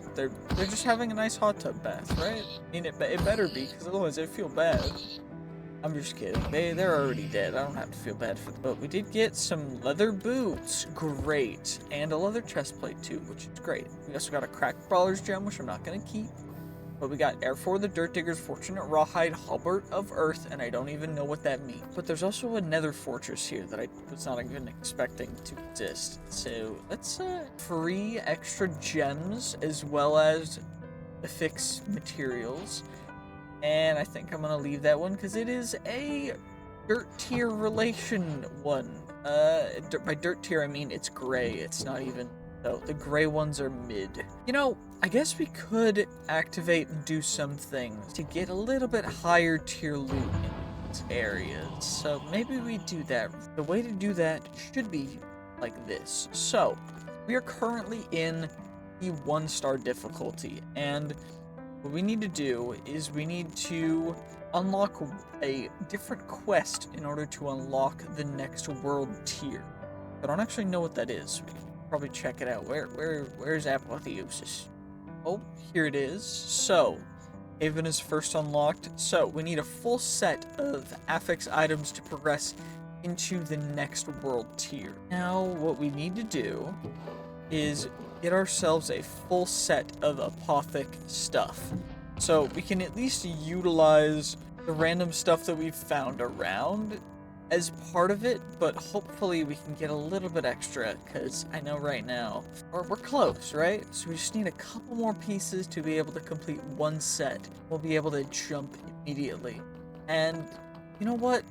just having a nice hot tub bath, right? I mean, it better be, because otherwise they feel bad. I'm just kidding. They're already dead. I don't have to feel bad for them. But we did get some leather boots. Great. And a leather chest plate too, which is great. We also got a cracked brawler's gem, which I'm not going to keep. But we got Air for the Dirt Digger's Fortunate Rawhide Halbert of Earth, and I don't even know what that means. But there's also a nether fortress here that I was not even expecting to exist. So let's free extra gems as well as affix materials. And I think I'm gonna leave that one because it is a dirt tier relation one. By dirt tier I mean it's gray. It's not even... So the gray ones are mid. You know, I guess we could activate and do some things to get a little bit higher tier loot in these areas. So maybe we do that. The way to do that should be like this. So we are currently in the 1-star difficulty, and what we need to do is we need to unlock a different quest in order to unlock the next world tier. I don't actually know what that is. We can probably check it out. Where's Apotheosis? Oh, here it is. So, Haven is first unlocked. So, we need a full set of affix items to progress into the next world tier. Now, what we need to do is get ourselves a full set of Apothic stuff. So we can at least utilize the random stuff that we've found around as part of it, but hopefully we can get a little bit extra, because I know right now, or we're close, right? So we just need a couple more pieces to be able to complete one set. We'll be able to jump immediately. And you know what?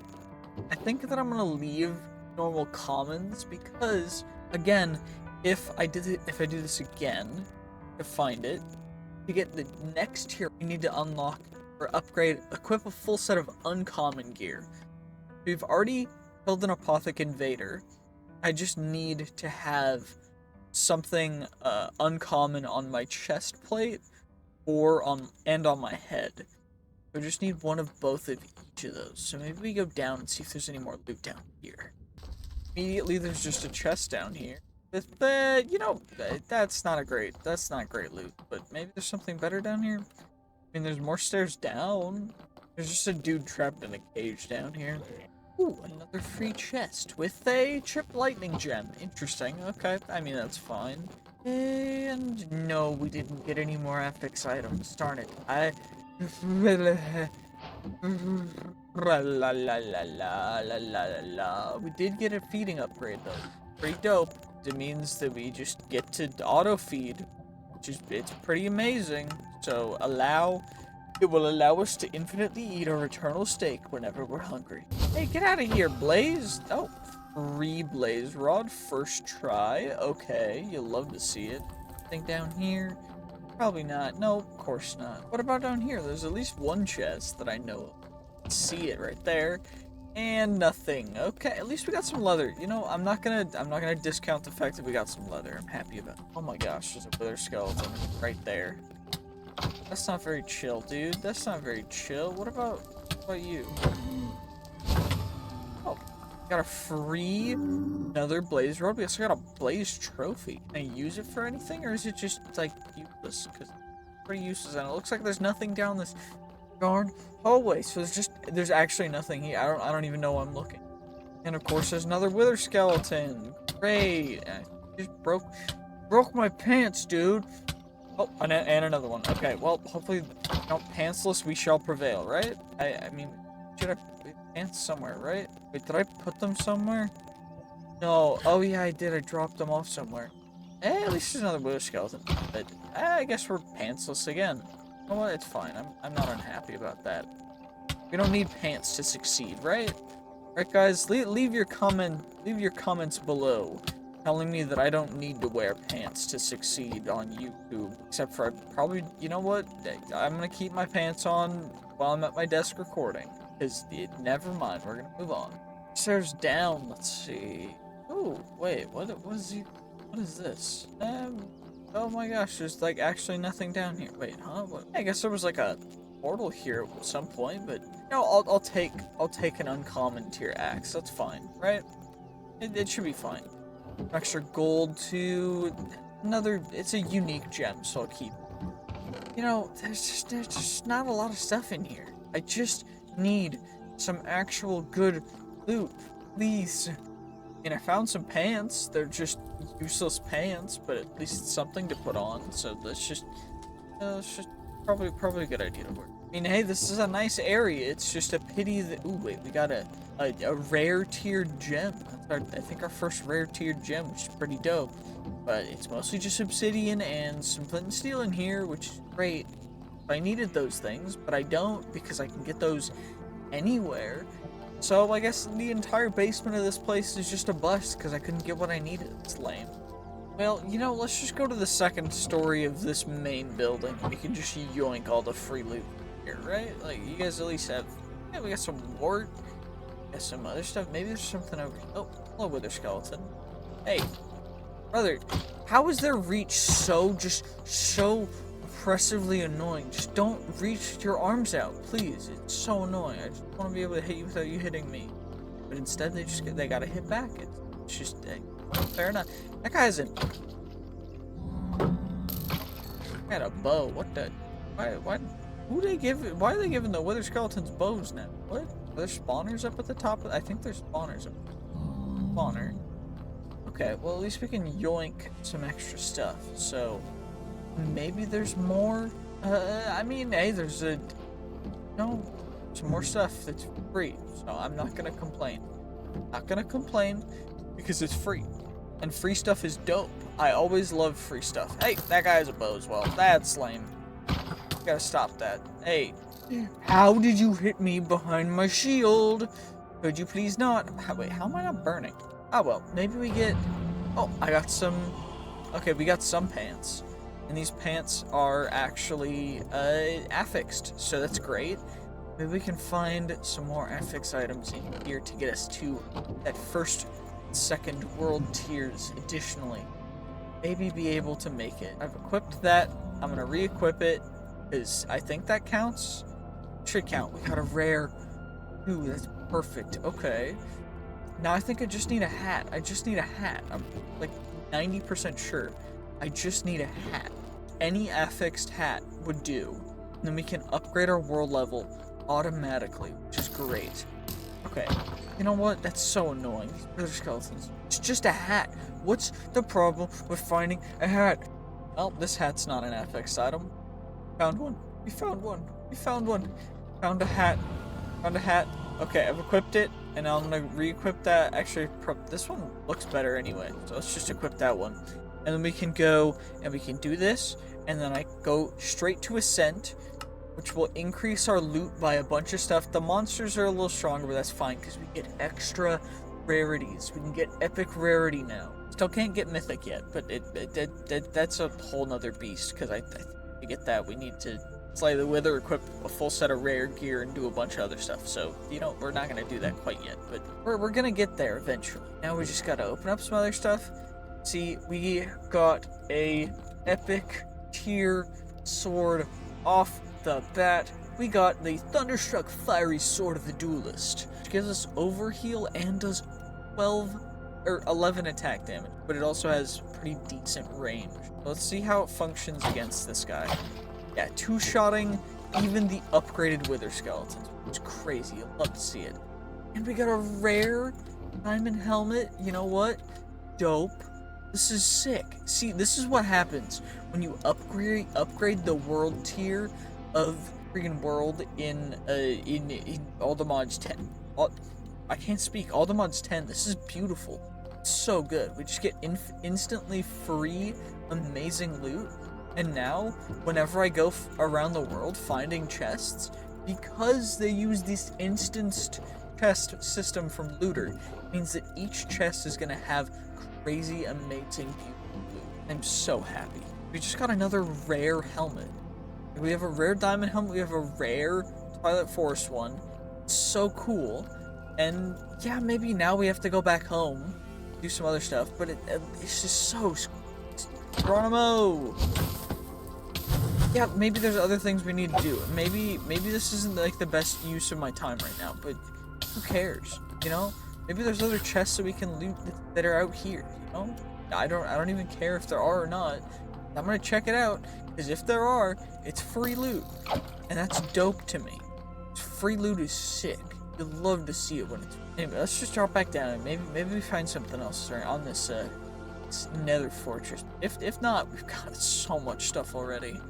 I think that I'm gonna leave normal commons, because again, if I do this again to find it, to get the next tier, we need to unlock or equip a full set of uncommon gear. We've already killed an Apothic invader. I just need to have something uncommon on my chest plate and on my head. I just need one of both of each of those. So maybe we go down and see if there's any more loot down here. Immediately, there's just a chest down here. With you know, that's not great loot. But maybe there's something better down here. I mean, there's more stairs down. There's just a dude trapped in a cage down here. Ooh, another free chest with a trip lightning gem. Interesting. Okay, I mean, that's fine. And no, we didn't get any more FX items. Darn it. We did get a feeding upgrade though. Pretty dope. It means that we just get to auto feed, which is it's pretty amazing. So it will allow us to infinitely eat our eternal steak whenever we're hungry. Hey, get out of here, Blaze! Oh, free Blaze Rod, first try. Okay, you'll love to see it. Think down here? Probably not. No, of course not. What about down here? There's at least one chest that I know of. See it right there. And nothing. Okay, at least we got some leather. You know, I'm not gonna discount the fact that we got some leather. I'm happy about it. Oh my gosh, there's a wither skeleton right there. That's not very chill, dude. That's not very chill. What about you? Oh, got a free another blaze rod. We also got a blaze trophy. Can I use it for anything, or is it just like useless? Because it's pretty useless, and it looks like there's nothing down this darn hallway. So there's actually nothing here. I don't even know I'm looking. And of course, there's another wither skeleton. Great. I just broke my pants, dude. Oh, and another one. Okay, well, hopefully, you know, pantsless we shall prevail, right? I mean, should I put pants somewhere, right? Wait, did I put them somewhere? No. Oh, yeah, I did. I dropped them off somewhere. At least there's another wither skeleton. But I guess we're pantsless again. You know what? It's fine. I'm not unhappy about that. We don't need pants to succeed, right? Right, guys? Leave your comments below, telling me that I don't need to wear pants to succeed on YouTube. Except for you know what? I'm gonna keep my pants on while I'm at my desk recording. Because, never mind, we're gonna move on. Stairs down, let's see. Oh, wait, what is this? Oh my gosh, there's like actually nothing down here. Wait, huh? What? I guess there was like a portal here at some point, but, you know, I'll take an uncommon tier axe. That's fine, right? It should be fine. Extra gold to it's a unique gem, so I'll keep it. You know, there's just not a lot of stuff in here. I just need some actual good loot, please. I mean, I found some pants. They're just useless pants, but at least it's something to put on. So that's just probably a good idea to work. I mean, hey, this is a nice area. It's just a pity that. Ooh, wait, we got a rare tiered gem. That's I think our first rare tiered gem, which is pretty dope. But it's mostly just obsidian and some flint and steel in here, which is great. I needed those things, but I don't because I can get those anywhere. So I guess the entire basement of this place is just a bust because I couldn't get what I needed. It's lame. Well, you know, let's just go to the second story of this main building. We can just yoink all the free loot here, right? Like, you guys at least have... Yeah, we got some wart. We got some other stuff. Maybe there's something over here. Oh, hello, wither skeleton. Hey, brother, how is their reach so oppressively annoying? Just don't reach your arms out, please. It's so annoying. I just want to be able to hit you without you hitting me. But instead, they gotta hit back. It's just... fair enough. That guy's in. Got a bow. What the? Why? Why are they giving the wither skeletons bows now? What? Are there spawners up at the top? I think there's spawners up. Spawner. Okay. Well, at least we can yoink some extra stuff. So maybe there's more. I mean, hey, there's some more stuff that's free. So I'm not gonna complain. Not gonna complain because it's free. And free stuff is dope. I always love free stuff. Hey, that guy has a bow as well. That's lame. Gotta stop that. Hey, how did you hit me behind my shield? Could you please not? Wait, how am I not burning? Oh, well, maybe we get... Oh, I got some... Okay, we got some pants. And these pants are actually affixed, so that's great. Maybe we can find some more affix items in here to get us to that first... second world tiers additionally. Maybe be able to make it. I've equipped that. I'm gonna re-equip it. Because I think that counts. Should count. We got a rare. Ooh, that's perfect. Okay. Now I think I just need a hat. I just need a hat. I'm like 90% sure. I just need a hat. Any affixed hat would do. And then we can upgrade our world level automatically, which is great. Okay. You know what? That's so annoying. These wither skeletons. It's just a hat. What's the problem with finding a hat? Well, this hat's not an affixed item. Found one. We found one. We found one. Found a hat. Found a hat. Okay, I've equipped it, and now I'm gonna re-equip that. Actually, this one looks better anyway, so let's just equip that one. And then we can go, and we can do this, and then I go straight to Ascent, which will increase our loot by a bunch of stuff. The monsters are a little stronger, but that's fine, because we get extra rarities. We can get epic rarity now. Still can't get mythic yet, but that's a whole nother beast, because to get that, we need to slay the wither, equip a full set of rare gear, and do a bunch of other stuff. So, you know, we're not going to do that quite yet, but we're going to get there eventually. Now we just got to open up some other stuff. See, we got a epic tier sword off the bat. We got the Thunderstruck Fiery Sword of the Duelist, which gives us overheal and does 11 attack damage, but it also has pretty decent range. Let's see how it functions against this guy. Yeah, two-shotting even the upgraded wither skeletons. It's crazy. I'd love to see it. And we got a rare diamond helmet. You know what? Dope. This is sick. See, this is what happens when you upgrade the world tier of freaking world in AllTheModium 10. I can't speak. AllTheModium 10. This is beautiful. It's so good. We just get instantly free, amazing loot. And now, whenever I go around the world finding chests, because they use this instanced chest system from Looter, means that each chest is going to have crazy, amazing, beautiful loot. I'm so happy. We just got another rare helmet. We have a rare diamond helmet, we have a rare Twilight Forest one. It's so cool. And yeah, maybe now we have to go back home, do some other stuff, but it's just so... Geronimo! Yeah, maybe there's other things we need to do. Maybe this isn't like the best use of my time right now, but who cares? You know? Maybe there's other chests that we can loot that are out here, you know? I don't even care if there are or not. I'm gonna check it out, because if there are, it's free loot. And that's dope to me. Free loot is sick. You'd love to see it when it's... Anyway, let's just drop back down and maybe we find something else on this Nether fortress. If not, we've got so much stuff already.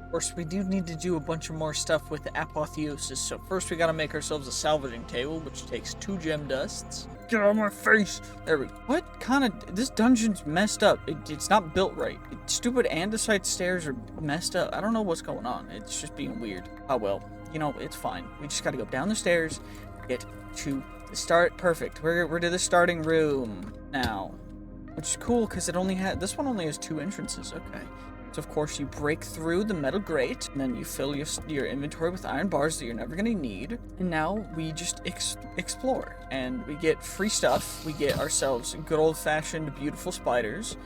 Of course, we do need to do a bunch of more stuff with the Apotheosis, so first we gotta make ourselves a salvaging table, which takes 2 gem dusts. Get out of my face! There we go. What kind of... This dungeon's messed up. It's not built right. Stupid andesite stairs are messed up. I don't know what's going on. It's just being weird. Oh well. You know, it's fine. We just gotta go down the stairs, get to the start. Perfect. We're to the starting room now. Which is cool, because it only had... This one only has 2 entrances. Okay. So, of course, you break through the metal grate, and then you fill your inventory with iron bars that you're never going to need. And now we just explore, and we get free stuff. We get ourselves good old-fashioned beautiful spiders,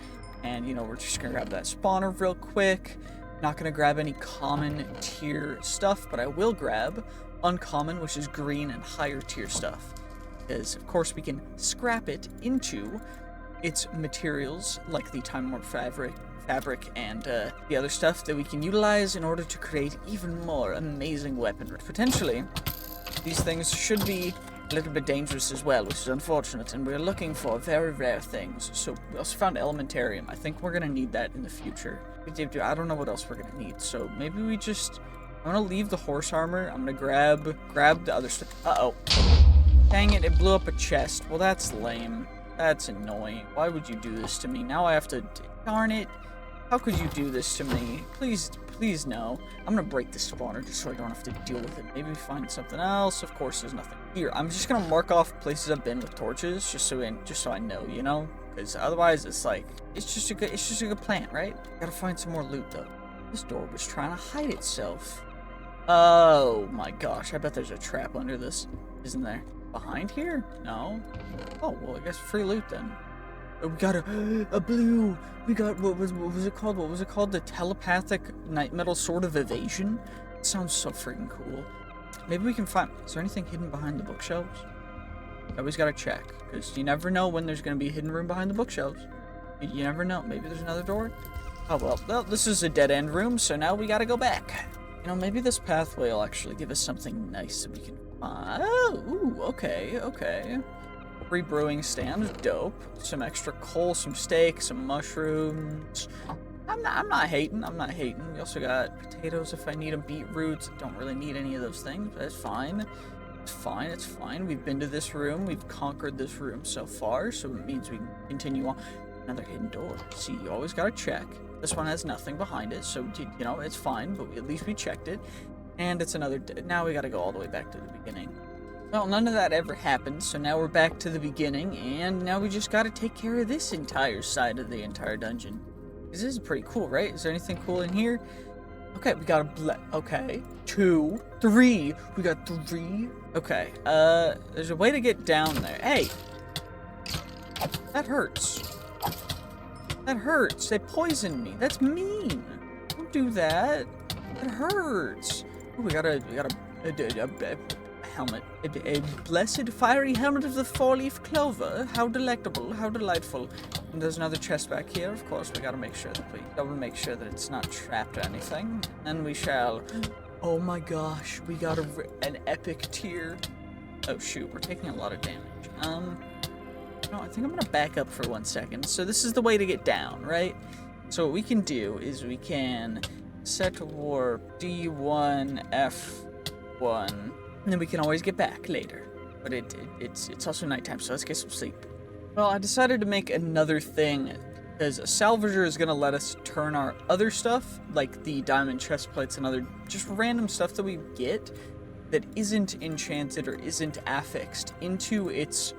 and, you know, we're just going to grab that spawner real quick. Not going to grab any common tier stuff, but I will grab uncommon, which is green and higher tier stuff. Because, of course, we can scrap it into its materials, like the time-worn fabric and the other stuff that we can utilize in order to create even more amazing weaponry. Potentially, these things should be a little bit dangerous as well, which is unfortunate, and we're looking for very rare things. So we also found Elementarium. I think we're going to need that in the future. I don't know what else we're going to need, so maybe we just... I'm going to leave the horse armor. I'm going to grab the other stuff. Uh-oh. Dang it, it blew up a chest. Well, that's lame. That's annoying. Why would you do this to me? Now I have to... Darn it. How could you do this to me? Please no. I'm gonna break the spawner just so I don't have to deal with it. Maybe find something else. Of course, there's nothing here. I'm just gonna mark off places I've been with torches, just so I know, you know? Because otherwise, it's like it's just a good plan, right? Gotta find some more loot though. This door was trying to hide itself. Oh my gosh! I bet there's a trap under this, isn't there? Behind here? No. Oh well, I guess free loot then. We got a blue. We got, what was it called? What was it called? The telepathic night metal sword of evasion? It sounds so freaking cool. Maybe we can find, is there anything hidden behind the bookshelves? Always gotta check, because you never know when there's gonna be a hidden room behind the bookshelves. You never know. Maybe there's another door? Oh, well, this is a dead-end room, so now we gotta go back. You know, maybe this pathway will actually give us something nice that we can find. Oh, ooh, okay. Free brewing stand, dope. Some extra coal, some steak, some mushrooms. I'm not hating. We also got potatoes if I need them, beetroots. I don't really need any of those things, but that's fine. It's fine. We've been to this room. We've conquered this room so far, so it means we can continue on. Another hidden door. See, you always gotta check. This one has nothing behind it, so, you know, it's fine, but at least we checked it. And it's another... Now we gotta go all the way back to the beginning. Well, none of that ever happened, so now we're back to the beginning, and now we just gotta take care of this entire side of the entire dungeon. This is pretty cool, right? Is there anything cool in here? Okay, we got okay. 2, 3. We got 3. Okay, there's a way to get down there. Hey! That hurts. That hurts. They poisoned me. That's mean. Don't do that. It hurts. Ooh, we got a helmet. A blessed fiery helmet of the four-leaf clover. How delectable. How delightful. And there's another chest back here. Of course, we gotta make sure that we double make sure that it's not trapped or anything. And we shall... Oh my gosh, we got an epic tier. Oh shoot, we're taking a lot of damage. No, I think I'm gonna back up for 1 second. So this is the way to get down, right? So what we can do is we can set warp D1, F1, and then we can always get back later. But it's also nighttime, so let's get some sleep. Well, I decided to make another thing, because a salvager is gonna let us turn our other stuff, like the diamond chest plates and other just random stuff that we get that isn't enchanted or isn't affixed, into its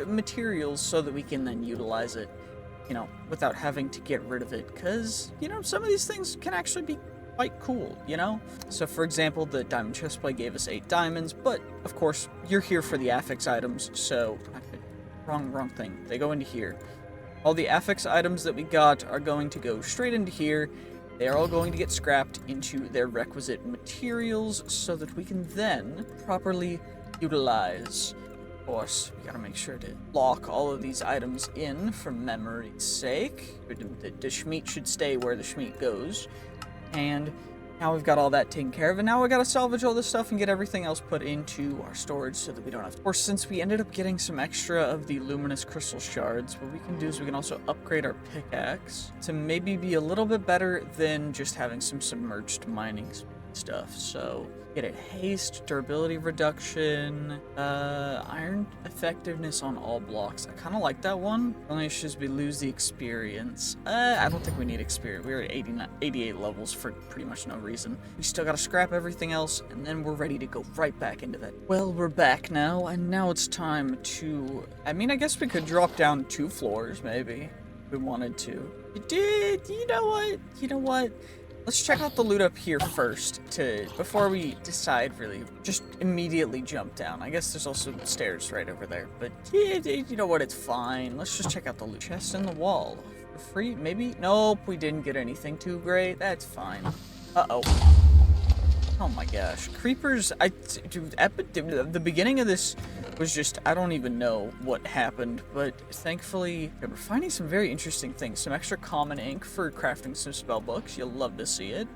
materials so that we can then utilize it, you know, without having to get rid of it, because, you know, some of these things can actually be quite cool, you know? So, for example, the diamond chestplate gave us 8 diamonds, but, of course, you're here for the affix items, so... Wrong thing. They go into here. All the affix items that we got are going to go straight into here. They are all going to get scrapped into their requisite materials so that we can then properly utilize. Of course, we gotta make sure to lock all of these items in for memory's sake. The Schmeat should stay where the Schmeat goes. And now we've got all that taken care of, and now we gotta salvage all this stuff and get everything else put into our storage so that we don't have to. Of course, since we ended up getting some extra of the luminous crystal shards, what we can do is we can also upgrade our pickaxe to maybe be a little bit better than just having some submerged mining stuff. So get a haste, durability reduction, iron effectiveness on all blocks. I kind of like that one. Only issue is we lose the experience. I don't think we need experience. We're at 88 levels for pretty much no reason. We still gotta scrap everything else, and then we're ready to go right back into that. Well, we're back now, and now it's time to... I mean, I guess we could drop down 2 floors, maybe, if we wanted to. You know what? Let's check out the loot up here first, before we decide, really. Just immediately jump down. I guess there's also stairs right over there, but yeah, you know what, it's fine. Let's just check out the loot. Chest in the wall. For free, maybe? Nope, we didn't get anything too great. That's fine. Uh-oh. Oh my gosh. Creepers, dude, the beginning of this was just, I don't even know what happened, but thankfully, we're finding some very interesting things. Some extra common ink for crafting some spell books. You'll love to see it.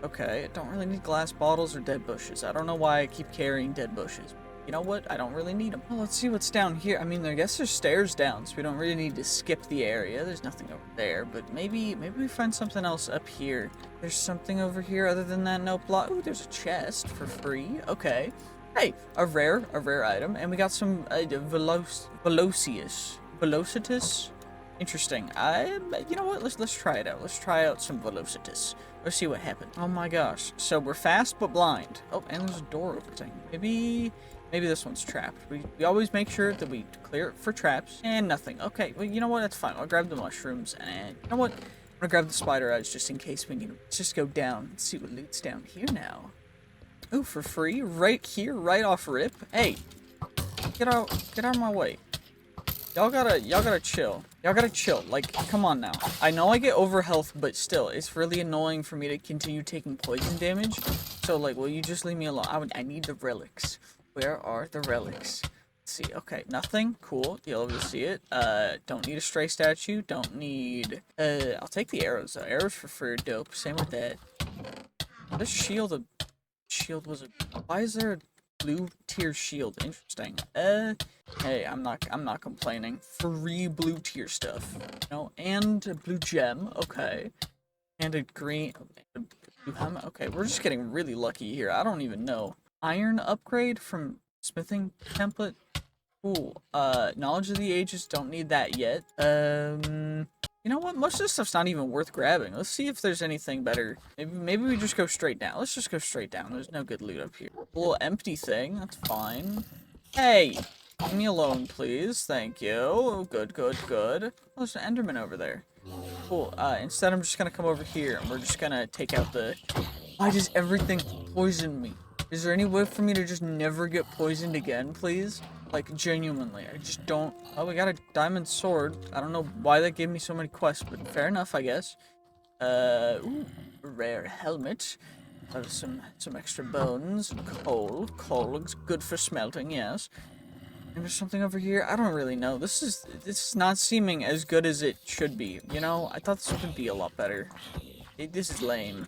Okay, I don't really need glass bottles or dead bushes. I don't know why I keep carrying dead bushes. You know what? I don't really need them. Well, let's see what's down here. I mean, I guess there's stairs down, so we don't really need to skip the area. There's nothing over there, but maybe we find something else up here. There's something over here other than that note block. Ooh, there's a chest for free. Okay. Hey, a rare item, and we got some velocitus. Interesting. You know what? Let's try it out. Let's try out some velocitus. Let's see what happens. Oh my gosh. So we're fast but blind. Oh, and there's a door over there. Maybe this one's trapped. We always make sure that we clear it for traps, and nothing. Okay, well, you know what? That's fine. I'll grab the mushrooms, and you know what? I'm gonna grab the spider eyes just in case we need them. Let's just go down and see what loot's down here now. Ooh, for free, right here, right off rip. Hey, get out of my way. Y'all gotta chill. Y'all gotta chill. Like, come on now. I know I get over health, but still, it's really annoying for me to continue taking poison damage. So, like, will you just leave me alone? I need the relics. Where are the relics? Let's see. Okay, nothing. Cool. You'll be able to see it. Don't need a stray statue. Don't need... I'll take the arrows, though. Arrows for free are dope. Same with that. This shield... Shield was a... Why is there a blue tier shield? Interesting. Hey, I'm not complaining. Free blue tier stuff. You know, and a blue gem. Okay. And a green... A blue helmet. Okay, we're just getting really lucky here. I don't even know. Iron upgrade from smithing template. Cool. Knowledge of the ages, don't need that yet. You know what? Most of this stuff's not even worth grabbing. Let's see if there's anything better. Maybe we just go straight down. Let's just go straight down. There's no good loot up here. A little empty thing. That's fine. Hey! Leave me alone, please. Thank you. Good, good, good. Oh, there's an Enderman over there. Cool. Instead, I'm just gonna come over here, and we're just gonna take out the... Why does everything poison me? Is there any way for me to just never get poisoned again, please? Like, genuinely, I just don't... Oh, we got a diamond sword. I don't know why that gave me so many quests, but fair enough, I guess. Ooh, rare helmet. Some extra bones. Coal. Coal looks good for smelting, yes. And there's something over here. I don't really know. This is not seeming as good as it should be. You know, I thought this would be a lot better. This is lame.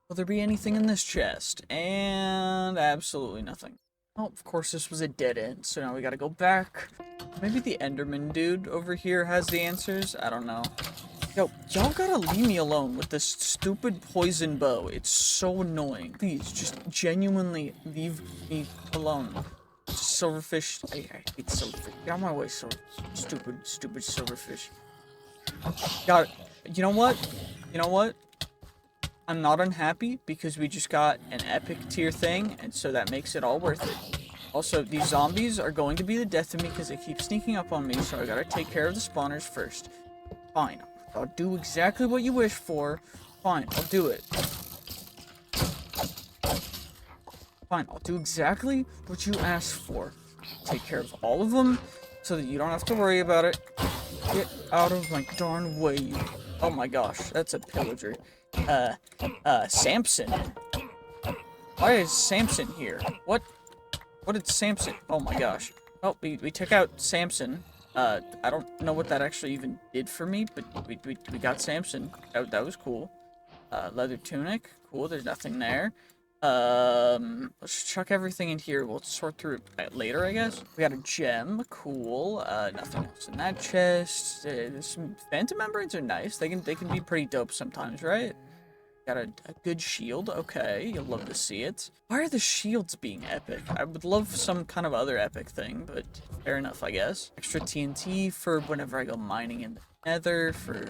Will there be anything in this chest? And absolutely nothing. Oh, of course this was a dead end, so now we gotta go back. Maybe the Enderman dude over here has the answers? I don't know. Yo, y'all gotta leave me alone with this stupid poison bow. It's so annoying. Please, just genuinely leave me alone. Silverfish. I hate silverfish. Get out of my way, stupid silverfish. Got it. You know what? You know what? I'm not unhappy because we just got an epic tier thing, and so that makes it all worth it. Also, these zombies are going to be the death of me because they keep sneaking up on me, so I gotta take care of the spawners first. Fine. I'll do exactly what you wish for. Fine, I'll do it. Fine, I'll do exactly what you asked for. Take care of all of them so that you don't have to worry about it. Get out of my darn way, you... Oh my gosh, that's a pillager. Samson. Why is Samson here? What did Samson... Oh my gosh. Oh, we took out Samson. I don't know what that actually even did for me, but we got Samson. That was cool. Leather tunic. Cool, there's nothing there. Let's chuck everything in here. We'll sort through it later, I guess. We got a gem. Cool. Nothing else in that chest. There's some phantom membranes are nice. They can be pretty dope sometimes, right? Got a good shield. Okay, you'll love to see it. Why are the shields being epic? I would love some kind of other epic thing, but fair enough, I guess. Extra TNT for whenever I go mining in the Nether, for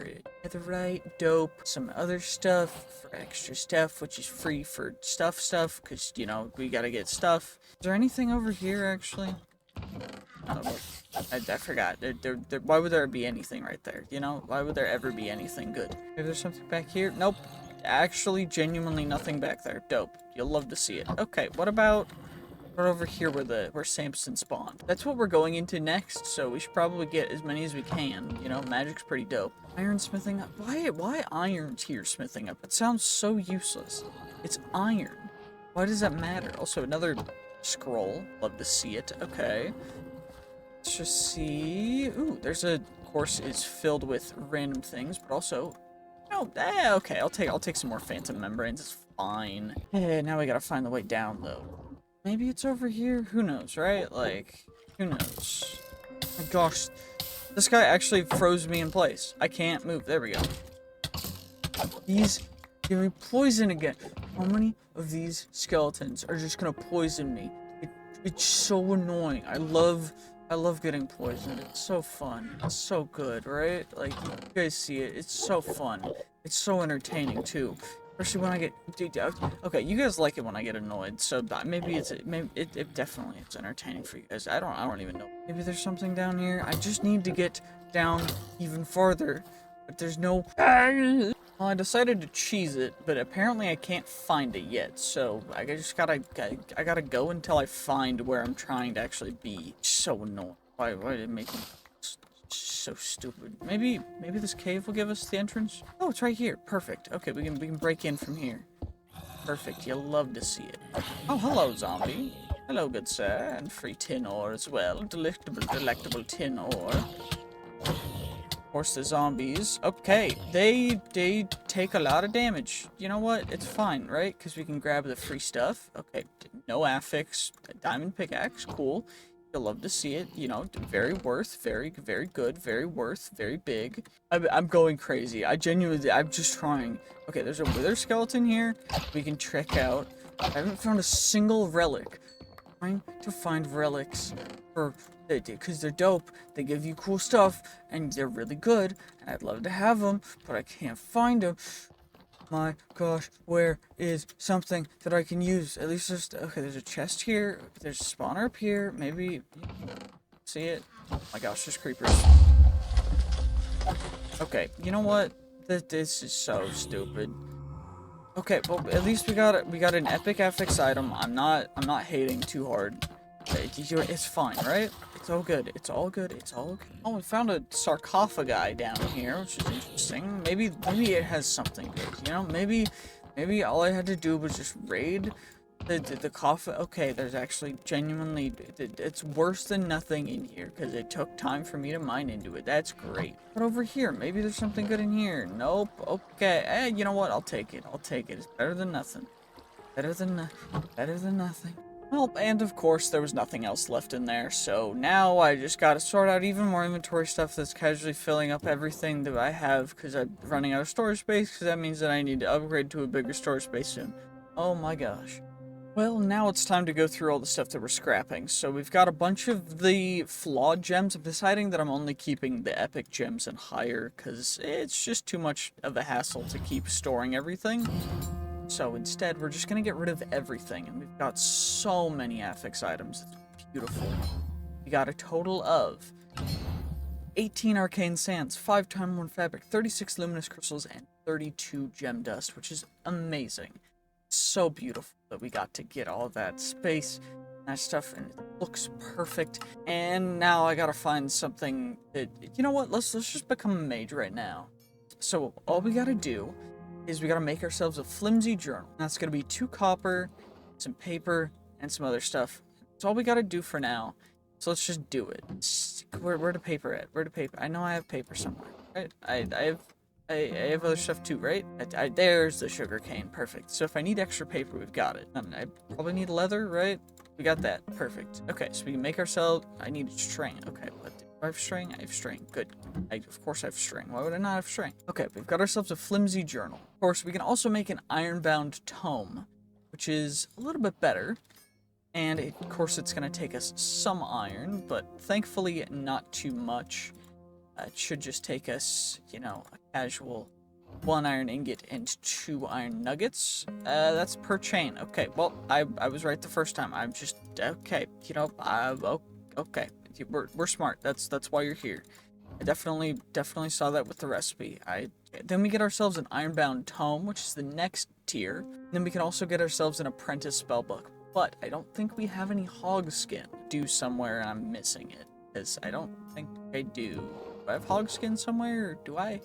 Witherite, dope. Some other stuff for extra stuff, which is free for stuff, because, you know, we gotta get stuff. Is there anything over here, actually? I forgot. Why would there be anything right there? You know, why would there ever be anything good? Maybe there's something back here? Nope. Actually, genuinely nothing back there. Dope. You'll love to see it. Okay, what about over here where Samson spawned? That's what we're going into next, so we should probably get as many as we can. You know, magic's pretty dope. Iron smithing up. Why iron tier smithing up? It sounds so useless. It's iron. Why does that matter? Also, another scroll. Love to see it. Okay. Let's just see. Ooh, there's a course is filled with random things, but also... Oh, okay, I'll take some more phantom membranes, it's fine. Hey, now we gotta find the way down, though. Maybe it's over here? Who knows, right? Like, who knows? Oh my gosh, this guy actually froze me in place. I can't move, there we go. He's giving me poison again. How many of these skeletons are just gonna poison me? It's so annoying. I love getting poisoned. It's so fun. It's so good, right? Like, you guys see it. It's so fun. It's so entertaining, too. Especially when I get... Okay, you guys like it when I get annoyed, so maybe it definitely is entertaining for you guys. I don't even know. Maybe there's something down here. I just need to get down even farther. But there's no... Well, I decided to cheese it, but apparently I can't find it yet, so I just gotta go until I find where I'm trying to actually be. It's so annoying. Why did it make me so stupid. Maybe this cave will give us the entrance? Oh, it's right here. Perfect. Okay, we can break in from here. Perfect. You'll love to see it. Oh, hello, zombie. Hello, good sir. And free tin ore as well. Delectable tin ore. Of course, the zombies. Okay, they take a lot of damage. You know what? It's fine, right? Because we can grab the free stuff. Okay, no affix. Diamond pickaxe. Cool. You'll love to see it. You know, very worth. Very good. Very worth. Very big. I'm going crazy. I'm just trying. Okay, there's a wither skeleton here. We can check out. I haven't found a single relic. I'm trying to find relics for... because they're dope, they give you cool stuff, and they're really good, and I'd love to have them, but I can't find them. My gosh, where is something that I can use? At least there's, okay, there's a chest here, there's a spawner up here, maybe, see it? Oh my gosh, there's creepers. Okay, you know what? This is so stupid. Okay, well, at least we got an epic FX item. I'm not hating too hard. It's fine, right? It's all good. It's all good. It's all good. Oh, we found a sarcophagi down here, which is interesting. Maybe it has something good. You know, maybe all I had to do was just raid the coffin. Okay, there's actually genuinely, it's worse than nothing in here because it took time for me to mine into it. That's great. But over here, maybe there's something good in here. Nope. Okay. You know what? I'll take it. I'll take it. It's better than nothing. Better than nothing. Well, and of course, there was nothing else left in there, so now I just gotta sort out even more inventory stuff that's casually filling up everything that I have, because I'm running out of storage space, because that means that I need to upgrade to a bigger storage space soon. Oh my gosh. Well, now it's time to go through all the stuff that we're scrapping. So we've got a bunch of the flawed gems. I'm deciding that I'm only keeping the epic gems and higher, because it's just too much of a hassle to keep storing everything. So instead, we're just going to get rid of everything, and we've got so many affix items. It's beautiful. We got a total of 18 arcane sands, 5 time worn fabric, 36 luminous crystals, and 32 gem dust, which is amazing. It's so beautiful that we got to get all that space, that stuff, and it looks perfect. And now I gotta find something that, you know what, let's just become a mage right now. So all we gotta do is we gotta make ourselves a flimsy journal. That's gonna be 2 copper, some paper, and some other stuff. That's all we gotta do for now. So let's just do it. Where the paper at? Where the paper? I know I have paper somewhere, right? I have other stuff too, right? There's the sugar cane. Perfect. So if I need extra paper, we've got it. I probably need leather, right? We got that. Perfect. Okay, so we can make ourselves... I need string. Okay, what do I have string? I have string. Good. Of course I have string. Why would I not have string? Okay, we've got ourselves a flimsy journal. Of course, we can also make an ironbound tome, which is a little bit better. And of course, it's going to take us some iron, but thankfully not too much. It should just take us, you know, a casual 1 iron ingot and 2 iron nuggets. That's per chain. Okay, well, I was right the first time. I'm just, okay, you know, okay. We're smart. That's why you're here. I definitely saw that with the recipe. Then we get ourselves an ironbound tome, which is the next tier. Then we can also get ourselves an apprentice spellbook. But I don't think we have any hog skin. Do somewhere and I'm missing it, because I don't think I do. Do I have hog skin somewhere, or do I?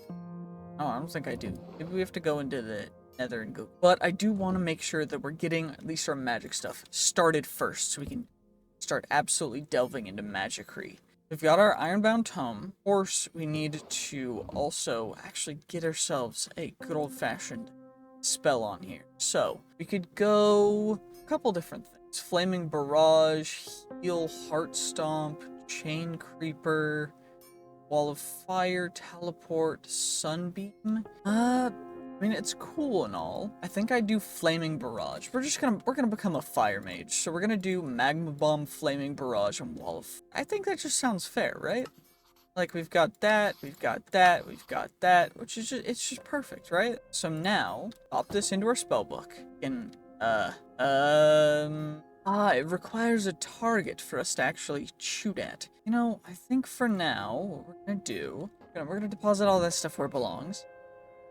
Oh, I don't think I do. Maybe we have to go into the Nether and go. But I do want to make sure that we're getting at least our magic stuff started first, so we can start absolutely delving into magicry. We've got our ironbound tome. Of course, we need to also actually get ourselves a good old-fashioned spell on here. So we could go a couple different things. Flaming Barrage, Heal, Heart Stomp, Chain Creeper, Wall of Fire, Teleport, Sunbeam. I mean, it's cool and all. I think I do Flaming Barrage. We're gonna become a fire mage. So we're gonna do Magma Bomb, Flaming Barrage, and Wall of... I think that just sounds fair, right? Like, we've got that, we've got that, we've got that, which is just, it's just perfect, right? So now, pop this into our spellbook. And, it requires a target for us to actually shoot at. You know, I think for now, what we're gonna do, we're gonna deposit all that stuff where it belongs.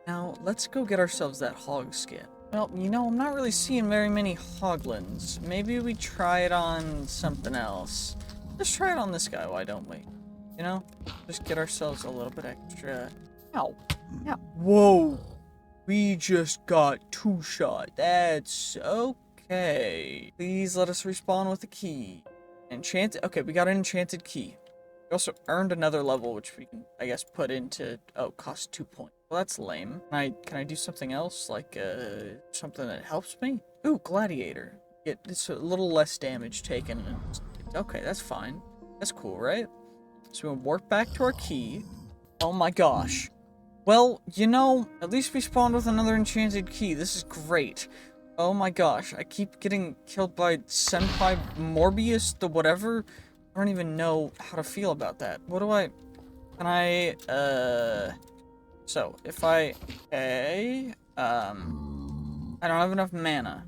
Now, let's go get ourselves that hog skin. Well, you know, I'm not really seeing very many hoglins. Maybe we try it on something else. Let's try it on this guy, why don't we? You know? Just get ourselves a little bit extra. Ow. Ow. Whoa. We just got 2-shot. That's okay. Please let us respawn with a key. Enchanted. Okay, we got an enchanted key. We also earned another level, which we can, I guess, put into. Oh, cost 2 points. Well, that's lame. Can I do something else, like something that helps me? Ooh, gladiator. It's a little less damage taken. Okay, that's fine. That's cool, right? So we'll warp back to our key. Oh my gosh. Well, you know, at least we spawned with another enchanted key. This is great. Oh my gosh, I keep getting killed by Senpai Morbius, the whatever. I don't even know how to feel about that. What do I... Can I, So, if I... Okay... I don't have enough mana.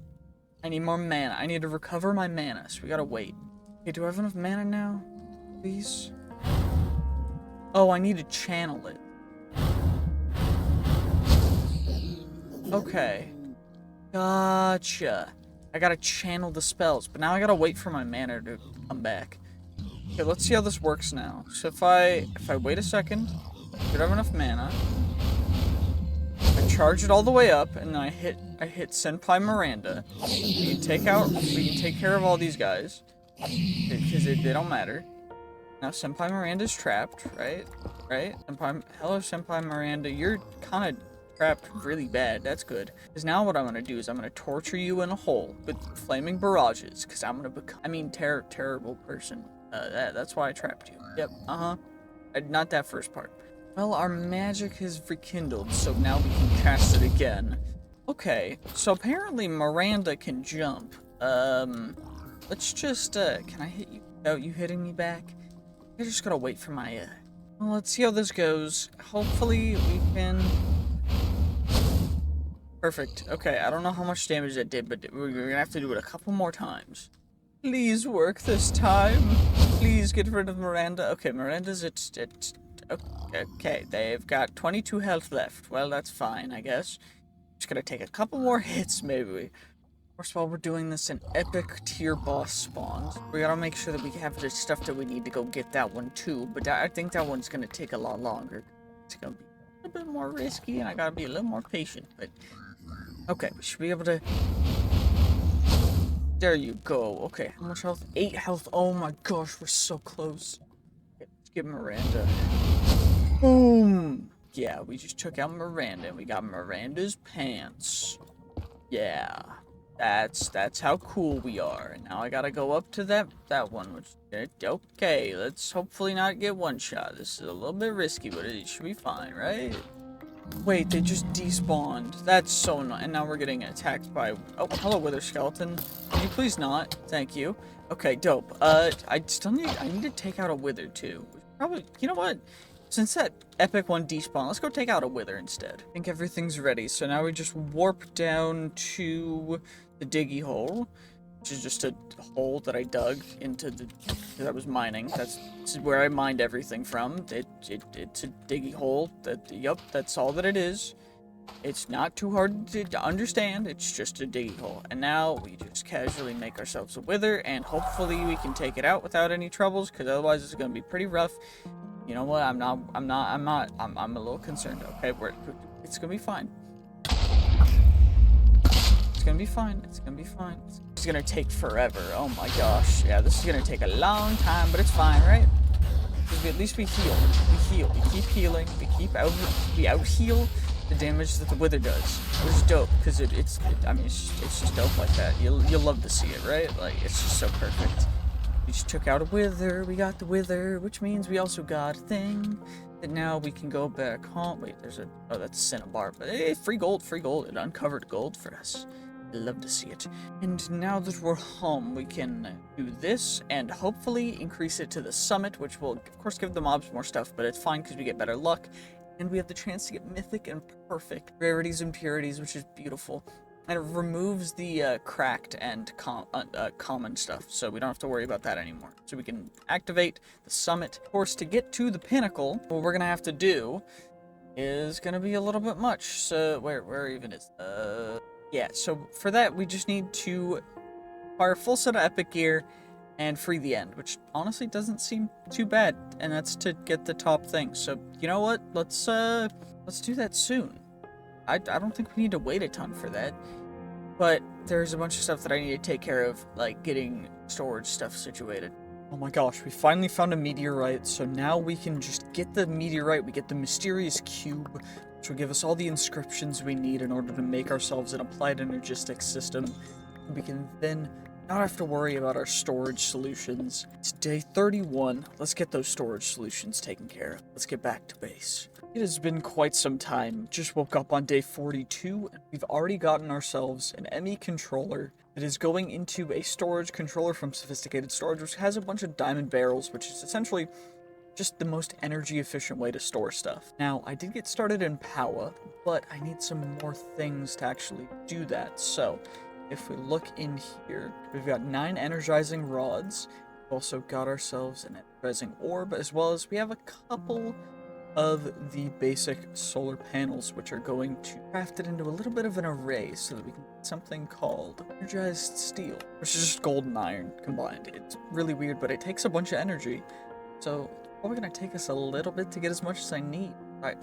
I need more mana. I need to recover my mana, so we gotta wait. Okay, do I have enough mana now? Please? Oh, I need to channel it. Okay. Gotcha. I gotta channel the spells, but now I gotta wait for my mana to come back. Okay, let's see how this works now. So if I wait a second, I have enough mana. I charge it all the way up, and then I hit Senpai Miranda. We can take care of all these guys. Because they don't matter. Now Senpai Miranda's trapped, right? Right? Hello Senpai Miranda, you're kinda trapped really bad. That's good. Because now what I'm gonna do is I'm gonna torture you in a hole with flaming barrages. Because I'm gonna become, terrible person. That's why I trapped you. Yep, not that first part. Well, our magic has rekindled, so now we can cast it again. Okay, so apparently Miranda can jump. Let's just, can I hit you without you hitting me back? I just gotta wait for my, Well, let's see how this goes. Hopefully we can... Perfect. Okay, I don't know how much damage that did, but we're gonna have to do it a couple more times. Please work this time. Please get rid of Miranda. Okay, Miranda's okay, they've got 22 health left. Well, that's fine, I guess. Just gonna take a couple more hits, maybe. Of course, while we're doing this, an epic tier boss spawns. We gotta make sure that we have the stuff that we need to go get that one too, but I think that one's gonna take a lot longer. It's gonna be a little bit more risky, and I gotta be a little more patient, but... Okay, we should be able to... There you go. Okay, how much health? 8 health. Oh my gosh, we're so close. Okay, let's get Miranda. Boom! Yeah, we just took out Miranda, and we got Miranda's pants. Yeah. That's how cool we are. And now I gotta go up to that one, which... Okay, let's hopefully not get one shot. This is a little bit risky, but it should be fine, right? Wait, they just despawned. That's so annoying. And now we're getting attacked by... Oh, hello, Wither Skeleton. Can you please not? Thank you. Okay, dope. I need to take out a Wither, too. Probably... You know what? Since that epic one despawned, let's go take out a Wither instead. I think everything's ready. So now we just warp down to the diggy hole, which is just a hole that I dug into the... Because I was mining. This is where I mined everything from. It's a diggy hole. Yup, that's all that it is. It's not too hard to understand. It's just a diggy hole. And now we just casually make ourselves a Wither, and hopefully we can take it out without any troubles, because otherwise it's going to be pretty rough. You know what? I'm a little concerned. Okay, it's going to be fine. It's gonna be fine. It's gonna be fine. It's gonna take forever. Oh my gosh. Yeah, this is gonna take a long time, but it's fine, right? Because at least we heal. We heal. We keep healing. We out heal the damage that the Wither does. Which is dope, because it's just dope like that. You'll love to see it, right? Like, it's just so perfect. We just took out a Wither. We got the Wither, which means we also got a thing. And now we can go back home. Wait, oh, that's Cinnabar. But hey, free gold, free gold. It uncovered gold for us. Love to see it. And now that we're home, we can do this and hopefully increase it to the summit, which will of course give the mobs more stuff, but it's fine because we get better luck and we have the chance to get mythic and perfect rarities and purities, which is beautiful. And it removes the cracked and common stuff, so we don't have to worry about that anymore. So we can activate the summit. Of course, to get to the pinnacle, what we're gonna have to do is gonna be a little bit much. So where even is yeah, so for that, we just need to acquire a full set of epic gear and free the end, which honestly doesn't seem too bad, and that's to get the top thing. So, you know what? Let's do that soon. I don't think we need to wait a ton for that, but there's a bunch of stuff that I need to take care of, like getting storage stuff situated. Oh my gosh, we finally found a meteorite, so now we can just get the meteorite, we get the mysterious cube, which will give us all the inscriptions we need in order to make ourselves an applied energistic system. We can then not have to worry about our storage solutions. It's day 31. Let's get those storage solutions taken care of. Let's get back to base. It has been quite some time. Just woke up on day 42, and we've already gotten ourselves an ME controller that is going into a storage controller from Sophisticated Storage, which has a bunch of diamond barrels, which is essentially just the most energy efficient way to store stuff. Now, I did get started in Power, but I need some more things to actually do that. So, if we look in here, we've got 9 energizing rods. We've also got ourselves an energizing orb, as well as we have a couple of the basic solar panels, which are going to craft it into a little bit of an array so that we can get something called energized steel, which is just gold and iron combined. It's really weird, but it takes a bunch of energy, so it's probably going to take us a little bit to get as much as I need.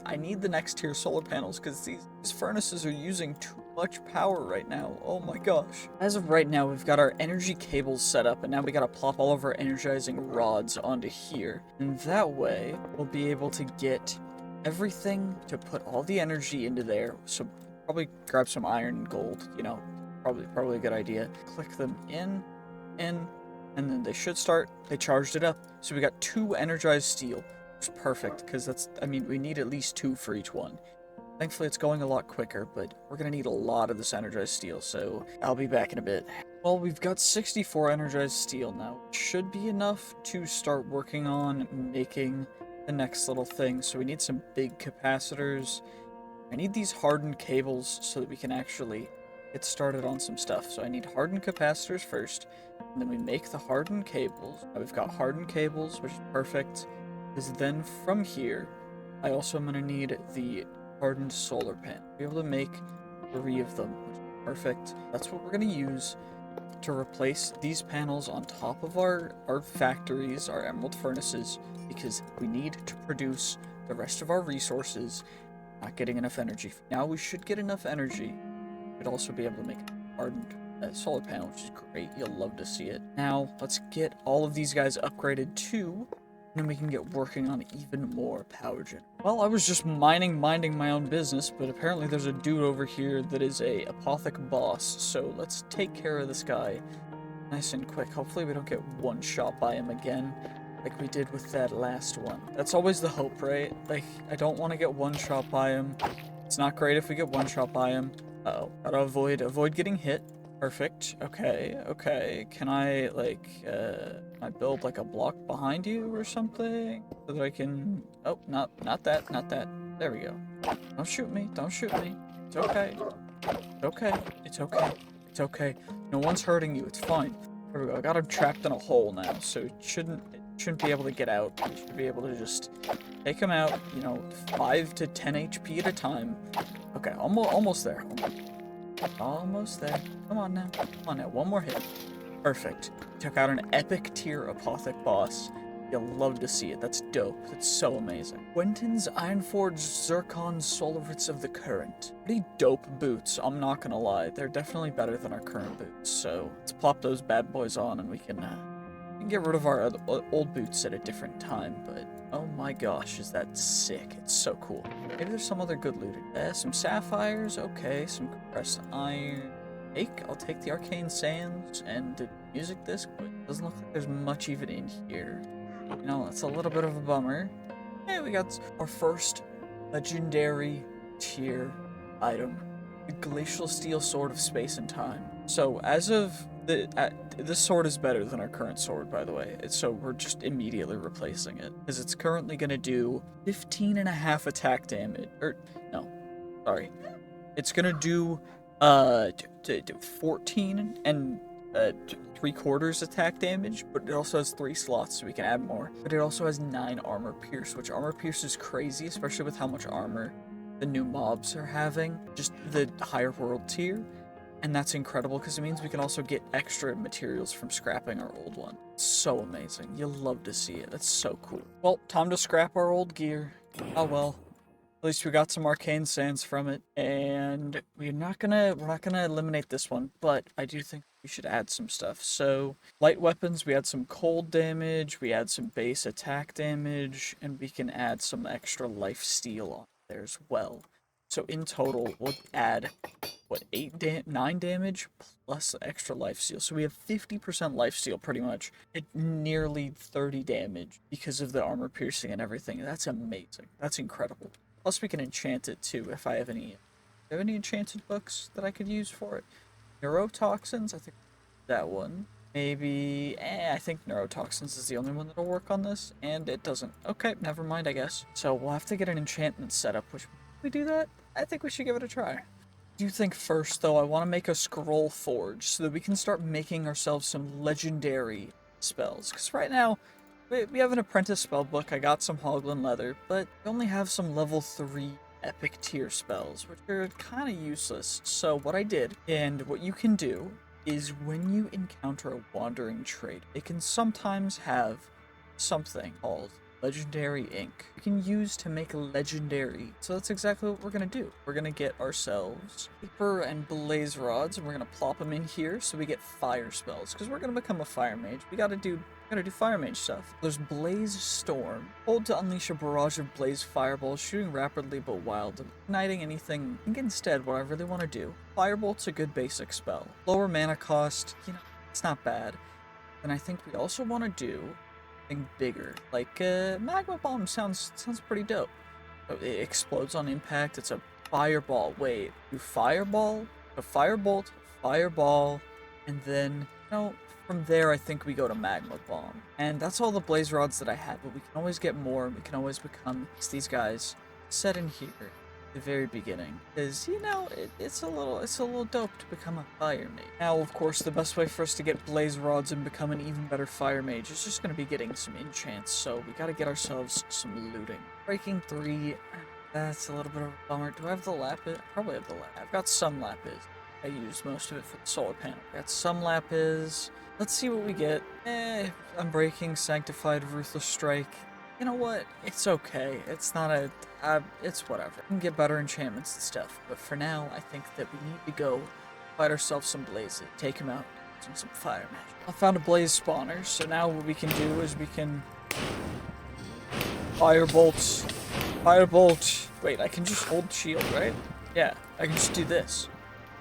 I need the next tier solar panels because these furnaces are using too much power right now. Oh my gosh. As of right now, we've got our energy cables set up, and now we gotta plop all of our energizing rods onto here. And that way, we'll be able to get everything to put all the energy into there. So probably grab some iron and gold, you know, probably a good idea. Click them in, and then they should start. They charged it up. So we got 2 energized steel. It's perfect, because we need at least 2 for each one. Thankfully, it's going a lot quicker, but we're going to need a lot of this energized steel, so I'll be back in a bit. Well, we've got 64 energized steel now. It should be enough to start working on making the next little thing. So we need some big capacitors. I need these hardened cables so that we can actually get started on some stuff. So I need hardened capacitors first, and then we make the hardened cables. Now we've got hardened cables, which is perfect. Because then from here, I also am going to need the hardened solar panel. Be able to make 3 of them, which is perfect. That's what we're going to use to replace these panels on top of our factories, our emerald furnaces, because we need to produce the rest of our resources. Not getting enough energy. Now we should get enough energy. We'd also be able to make a hardened solar panel, which is great. You'll love to see it. Now, let's get all of these guys upgraded too. And then we can get working on even more power gen. Well, I was just minding my own business, but apparently there's a dude over here that is a Apothec boss, so let's take care of this guy nice and quick. Hopefully we don't get one shot by him again, like we did with that last one. That's always the hope, right? Like, I don't want to get one shot by him. It's not great if we get one shot by him. Uh-oh. Gotta avoid getting hit. Perfect. Okay. Can I, like, can I build, like, a block behind you or something? So that I can... Oh, not that. There we go. Don't shoot me. It's okay. It's okay. No one's hurting you. It's fine. There we go. I got him trapped in a hole now, so it shouldn't be able to get out. We should be able to just take him out, 5 to 10 HP at a time. Okay, almost there. Almost there. Come on now. One more hit. Perfect. Took out an epic tier Apothec boss. You'll love to see it. That's dope. That's so amazing. Quentin's Ironforged Zircon Solarites of the Current. Pretty dope boots, I'm not gonna lie. They're definitely better than our current boots. So let's plop those bad boys on and we can get rid of our old boots at a different time. But oh my gosh, is that sick. It's so cool. Maybe there's some other good loot. Some sapphires, okay. Some compressed iron. I'll take the arcane sands and the music disc, but it doesn't look like there's much even in here. That's a little bit of a bummer. Hey, we got our first legendary tier item. The Glacial Steel Sword of Space and Time. So, as of this sword is better than our current sword, by the way. So we're just immediately replacing it. Because it's currently going to do 15.5 attack damage. It's going to do 14 and 3/4 attack damage, but it also has 3 slots, so we can add more. But it also has 9 armor pierce, which armor pierce is crazy, especially with how much armor the new mobs are having. Just the higher world tier. And that's incredible because it means we can also get extra materials from scrapping our old one. It's so amazing. You'll love to see it. It's so cool. Well, time to scrap our old gear. Oh well. At least we got some arcane sands from it. And we're not gonna eliminate this one, but I do think we should add some stuff. So light weapons, we add some cold damage, we add some base attack damage, and we can add some extra life steal on there as well. So in total, we'll add, what, 9 damage plus extra life steal. So we have 50% life steal pretty much at nearly 30 damage because of the armor piercing and everything. That's amazing. That's incredible. Plus we can enchant it too if I have any. Do you have any enchanted books that I could use for it? Neurotoxins, I think that one. Maybe, I think neurotoxins is the only one that'll work on this, and it doesn't. Okay, never mind, I guess. So we'll have to get an enchantment set up, which, we do that? I think we should give it a try. I do think first, though, I want to make a scroll forge so that we can start making ourselves some legendary spells. Because right now, we have an apprentice spellbook, I got some Hoglin leather, but we only have some level 3 epic tier spells, which are kind of useless. So what I did, and what you can do, is when you encounter a wandering trait, it can sometimes have something called legendary ink we can use to make legendary. So that's exactly what we're gonna do. We're gonna get ourselves paper and blaze rods, and we're gonna plop them in here so we get fire spells. Because we're gonna become a fire mage, we gotta do fire mage stuff. There's Blaze Storm. Hold to unleash a barrage of blaze fireballs, shooting rapidly but wild, igniting anything. I think instead, what I really want to do, Firebolt's a good basic spell. Lower mana cost, you know, it's not bad. And I think we also want to do something bigger. Like, Magma Bomb sounds pretty dope. It explodes on impact, it's a fireball. Wait, you fireball? A firebolt, fireball, and then, you know, from there, I think we go to Magma Bomb. And that's all the blaze rods that I have, but we can always get more. We can always become these guys set in here at the very beginning. Because, you know, it's a little dope to become a fire mage. Now, of course, the best way for us to get blaze rods and become an even better fire mage is just going to be getting some enchants. So we got to get ourselves some looting. Breaking 3, that's a little bit of a bummer. Do I have the lapis? I probably have the lapis. I've got some lapis. I used most of it for the solar panel. Got some lapis. Let's see what we get. Unbreaking, Sanctified, Ruthless Strike. You know what? It's okay. It's not a... it's whatever. We can get better enchantments and stuff. But for now, I think that we need to go fight ourselves some blazes. Take them out. Do some fire magic. I found a blaze spawner, so now what we can do is we can... Firebolt. Firebolt. Wait, I can just hold shield, right? Yeah, I can just do this.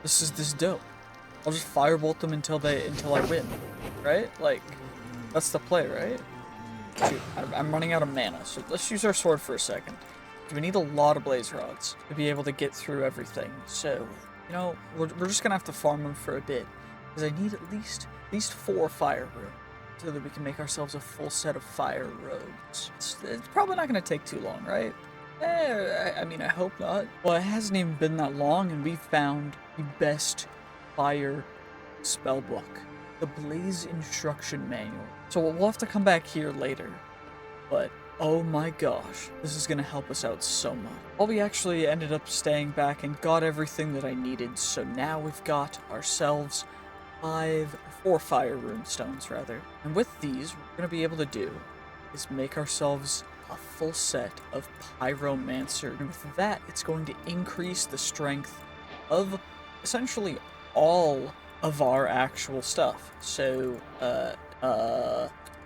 This is dope. I'll just firebolt them until I win, right? Like, that's the play, right? Shoot, I'm running out of mana, so let's use our sword for a second. We need a lot of blaze rods to be able to get through everything. So, you know, we're just gonna have to farm them for a bit, because I need at least 4 fire rooms so that we can make ourselves a full set of fire robes. It's probably not gonna take too long, right? I mean, I hope not. Well, it hasn't even been that long, and we found the best fire spellbook, the Blaze Instruction Manual. So we'll have to come back here later, but oh my gosh, this is gonna help us out so much. Well, we actually ended up staying back and got everything that I needed, so now we've got ourselves 4 fire rune stones, rather. And with these, what we're gonna be able to do is make ourselves a full set of Pyromancer, and with that, it's going to increase the strength of essentially all of our actual stuff. So,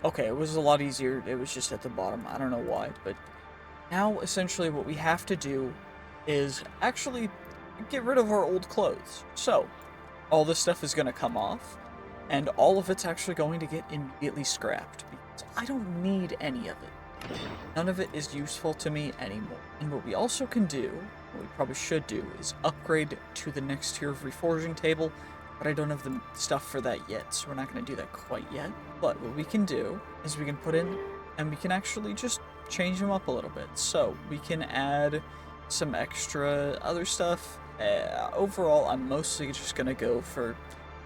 okay, it was a lot easier. It was just at the bottom. I don't know why, but now essentially what we have to do is actually get rid of our old clothes. So, all this stuff is going to come off, and all of it's actually going to get immediately scrapped, because I don't need any of it. None of it is useful to me anymore. And what we also can do, what we probably should do, is upgrade to the next tier of reforging table, but I don't have the stuff for that yet, so we're not going to do that quite yet. But what we can do is we can put in, and we can actually just change them up a little bit. So we can add some extra other stuff. Overall, I'm mostly just going to go for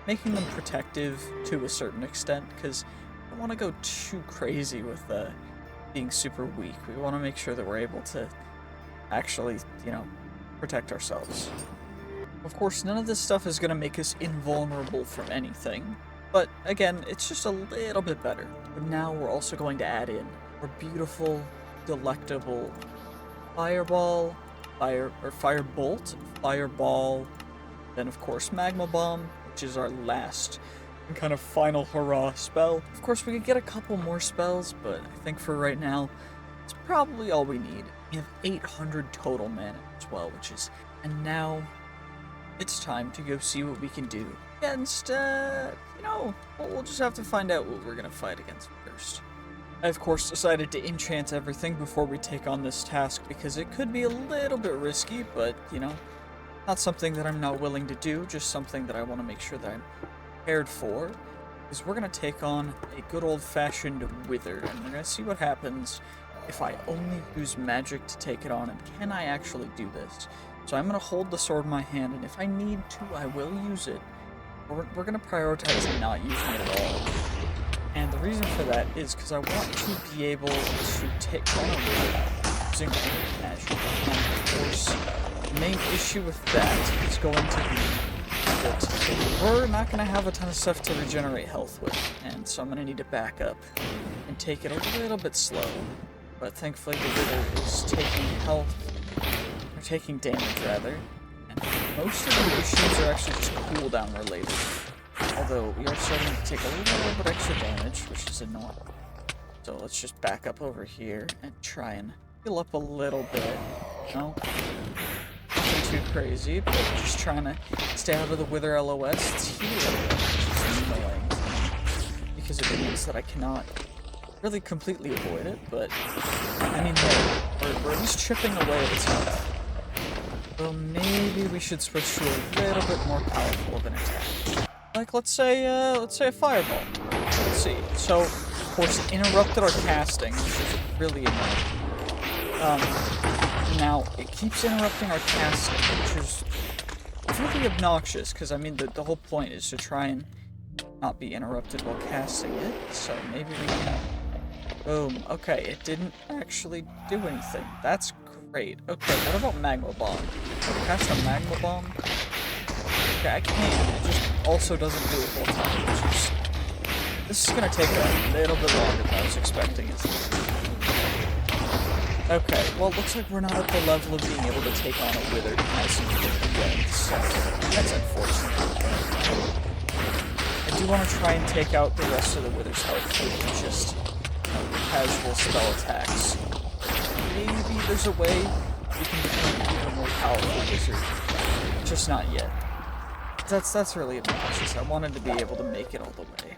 making them protective to a certain extent, because I don't want to go too crazy with being super weak. We want to make sure that we're able to actually, you know, protect ourselves. Of course, none of this stuff is going to make us invulnerable from anything, but again, it's just a little bit better. But now we're also going to add in our beautiful, delectable fireball, firebolt, fireball, then of course magma bomb, which is our last and kind of final hurrah spell. Of course, we could get a couple more spells, but I think for right now, it's probably all we need. We have 800 total mana as well, which is, and now it's time to go see what we can do against, we'll just have to find out what we're gonna fight against first. I, of course, decided to enchant everything before we take on this task because it could be a little bit risky, but, not something that I'm not willing to do, just something that I want to make sure that I'm prepared for, because we're going to take on a good old-fashioned Wither, and we're going to see what happens if I only use magic to take it on, and can I actually do this? So I'm going to hold the sword in my hand, and if I need to, I will use it. We're going to prioritize not using it at all. And the reason for that is because I want to be able to take on a Wither using magic. And of course, the main issue with that is going to be that we're not going to have a ton of stuff to regenerate health with, and so I'm going to need to back up and take it a little bit slow. But thankfully the Wither is taking health, or taking damage rather, and most of the issues are actually just cooldown related. Although we are starting to take a little bit extra damage, which is annoying. So let's just back up over here and try and heal up a little bit. No, nothing too crazy, but just trying to stay out of the Wither LOS. It's healing, which is annoying, because it means that I cannot really completely avoid it, but I mean, we're at least chipping away at its health. Well, maybe we should switch to a little bit more powerful of an attack. Like, let's say a fireball. Let's see. So, of course, it interrupted our casting, which is really annoying. Now, it keeps interrupting our casting, which is really obnoxious, because, I mean, the whole point is to try and not be interrupted while casting it, so maybe we can... Boom. Okay, it didn't actually do anything. That's great. Okay, what about Magma Bomb? Can I cast a Magma Bomb? Okay, I can. It just also doesn't do it all the time, which is... This is gonna take a little bit longer than I was expecting, isn't it? Okay, well, it looks like we're not at the level of being able to take on a Wither nice and quickly yet, so that's unfortunate. I do want to try and take out the rest of the Wither's health with just casual spell attacks. Maybe there's a way we can become an even more powerful wizard. Just not yet. That's really obnoxious. I wanted to be able to make it all the way.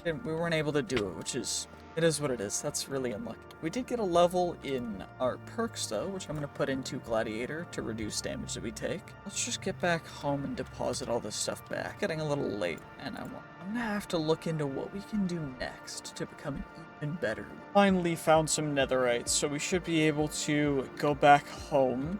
And we weren't able to do it, which is... It is what it is. That's really unlucky. We did get a level in our perks, though, which I'm going to put into Gladiator to reduce damage that we take. Let's just get back home and deposit all this stuff back. Getting a little late, and I'm going to have to look into what we can do next to become even better. Finally found some Netherites, so we should be able to go back home.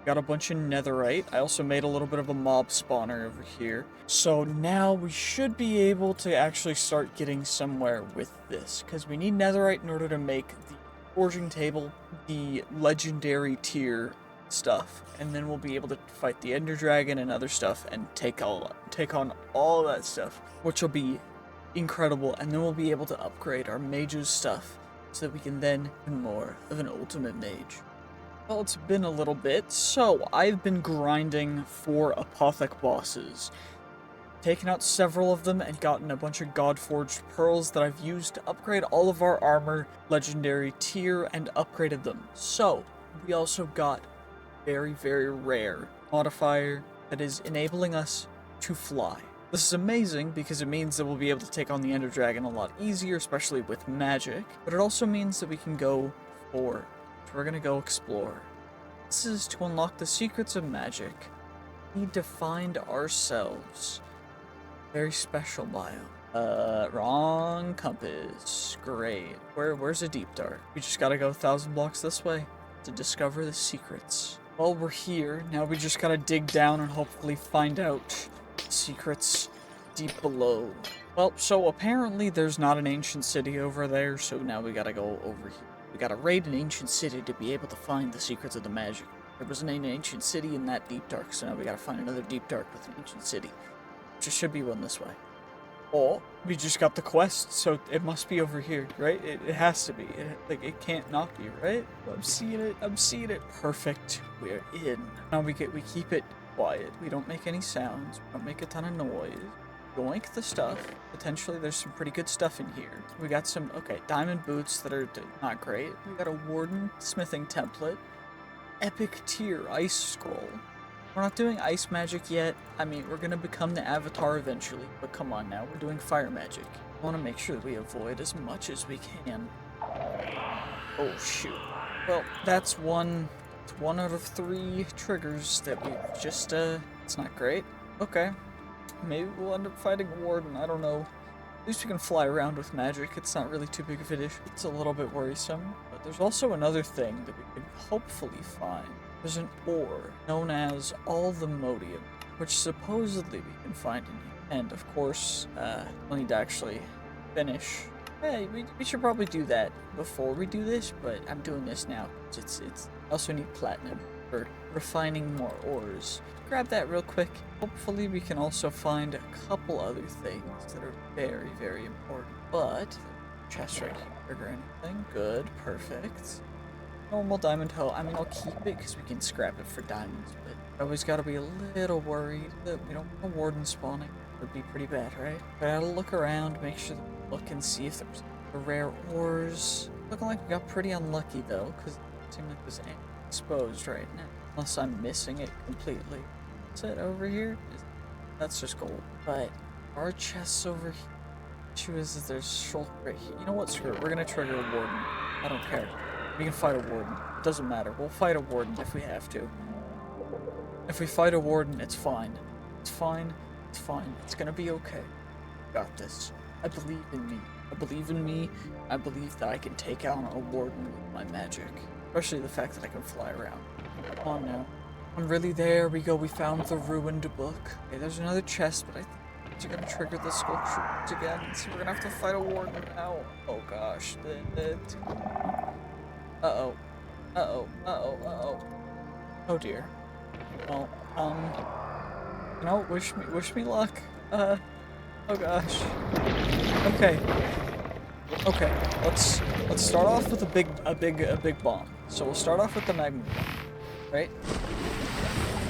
Got a bunch of Netherite. I also made a little bit of a mob spawner over here. So now we should be able to actually start getting somewhere with this, because we need Netherite in order to make the forging table, the legendary tier stuff, and then we'll be able to fight the Ender Dragon and other stuff and take on all that stuff, which will be incredible, and then we'll be able to upgrade our mage's stuff so that we can then be more of an ultimate mage. Well, it's been a little bit, so I've been grinding for Apothec bosses. Taken out several of them and gotten a bunch of Godforged pearls that I've used to upgrade all of our armor, legendary tier, and upgraded them. So, we also got very, very rare modifier that is enabling us to fly. This is amazing because it means that we'll be able to take on the Ender Dragon a lot easier, especially with magic, but it also means that we can go for... We're gonna go explore. This is to unlock the secrets of magic. We need to find ourselves very special biome. Wrong compass. Great. Where's a deep dark? We just gotta go 1,000 blocks this way to discover the secrets. Well, we're here. Now we just gotta dig down and hopefully find out the secrets deep below. Well, so apparently there's not an ancient city over there, so now we gotta go over here. We gotta raid an ancient city to be able to find the secrets of the magic. There was an ancient city in that deep dark, so now we gotta find another deep dark with an ancient city. Which should be one this way. Oh, we just got the quest, so it must be over here, right? It has to be. It can't not be, right? I'm seeing it. Perfect. We're in. Now we keep it quiet. We don't make any sounds. We don't make a ton of noise. Yoink the stuff. Potentially there's some pretty good stuff in here. We got some, okay, diamond boots that are not great. We got a Warden smithing template. Epic tier ice scroll. We're not doing ice magic yet. I mean, we're gonna become the avatar eventually, but come on now, we're doing fire magic. I wanna make sure that we avoid as much as we can. Oh shoot. Well, that's one out of 3 triggers that we just, it's not great. Okay. Maybe we'll end up fighting a Warden, I don't know. At least we can fly around with magic, it's not really too big of an issue. It's a little bit worrisome, but there's also another thing that we could hopefully find. There's an ore known as AllTheModium, which supposedly we can find in here. And of course, we'll need to actually finish. Hey, we should probably do that before we do this, but I'm doing this now. It's I also need platinum for refining more ores. Grab that real quick. Hopefully we can also find a couple other things that are very, very important. But, chest right here or anything. Good, perfect. Normal diamond hoe. I mean, I'll keep it because we can scrap it for diamonds, but I always gotta be a little worried that we don't have a Warden spawning. It would be pretty bad, right? Gotta look around, make sure that we look and see if there's rare ores. Looking like we got pretty unlucky though, because it seemed like this ain't exposed right now. Unless I'm missing it completely. Is it over here? That's just gold. But our chests over here. Issue is that there's shoulder right here. You know what? Screw it. We're gonna trigger a Warden. I don't care. We can fight a Warden. It doesn't matter. We'll fight a Warden if we have to. If we fight a Warden, it's fine. It's fine. It's fine. It's gonna be okay. Got this. I believe in me. I believe in me. I believe that I can take out a Warden with my magic. Especially the fact that I can fly around. Come on now. I'm really there. We go. We found the ruined book. Okay, there's another chest, but I think you're gonna trigger the sculpture again. So we're gonna have to fight a Warden now. Oh gosh. Uh-oh. Uh-oh. Uh-oh. Uh-oh. Oh dear. Well, you know, wish me luck. Oh gosh. Okay. Okay. Let's start off with a big bomb. So we'll start off with the magma bomb, right?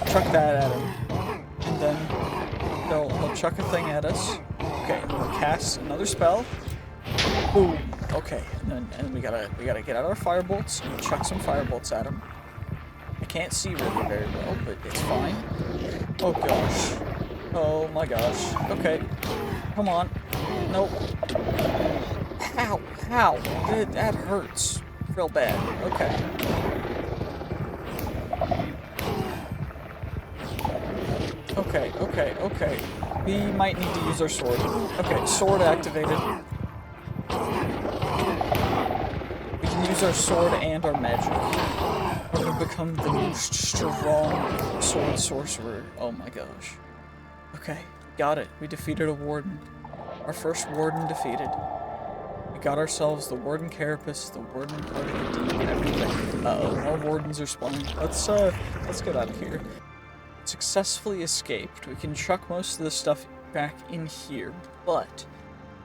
Chuck that at him, and then he'll chuck a thing at us. Okay, we'll cast another spell. Boom. Okay, and we gotta get out our firebolts and chuck some firebolts at him. I can't see really very well, but it's fine. Oh gosh. Oh my gosh. Okay. Come on. Nope. Ow. Ow. That hurts. Real bad. Okay. Okay. We might need to use our sword. Okay, sword activated. We can use our sword and our magic. We're gonna become the most strong sword sorcerer. Oh my gosh. Okay, got it. We defeated a Warden. Our first Warden defeated. We got ourselves the Warden Carapace, the Warden part of the deep, everything. Uh-oh, more Wardens are spawning. Let's get out of here. Successfully escaped. We can chuck most of the stuff back in here, but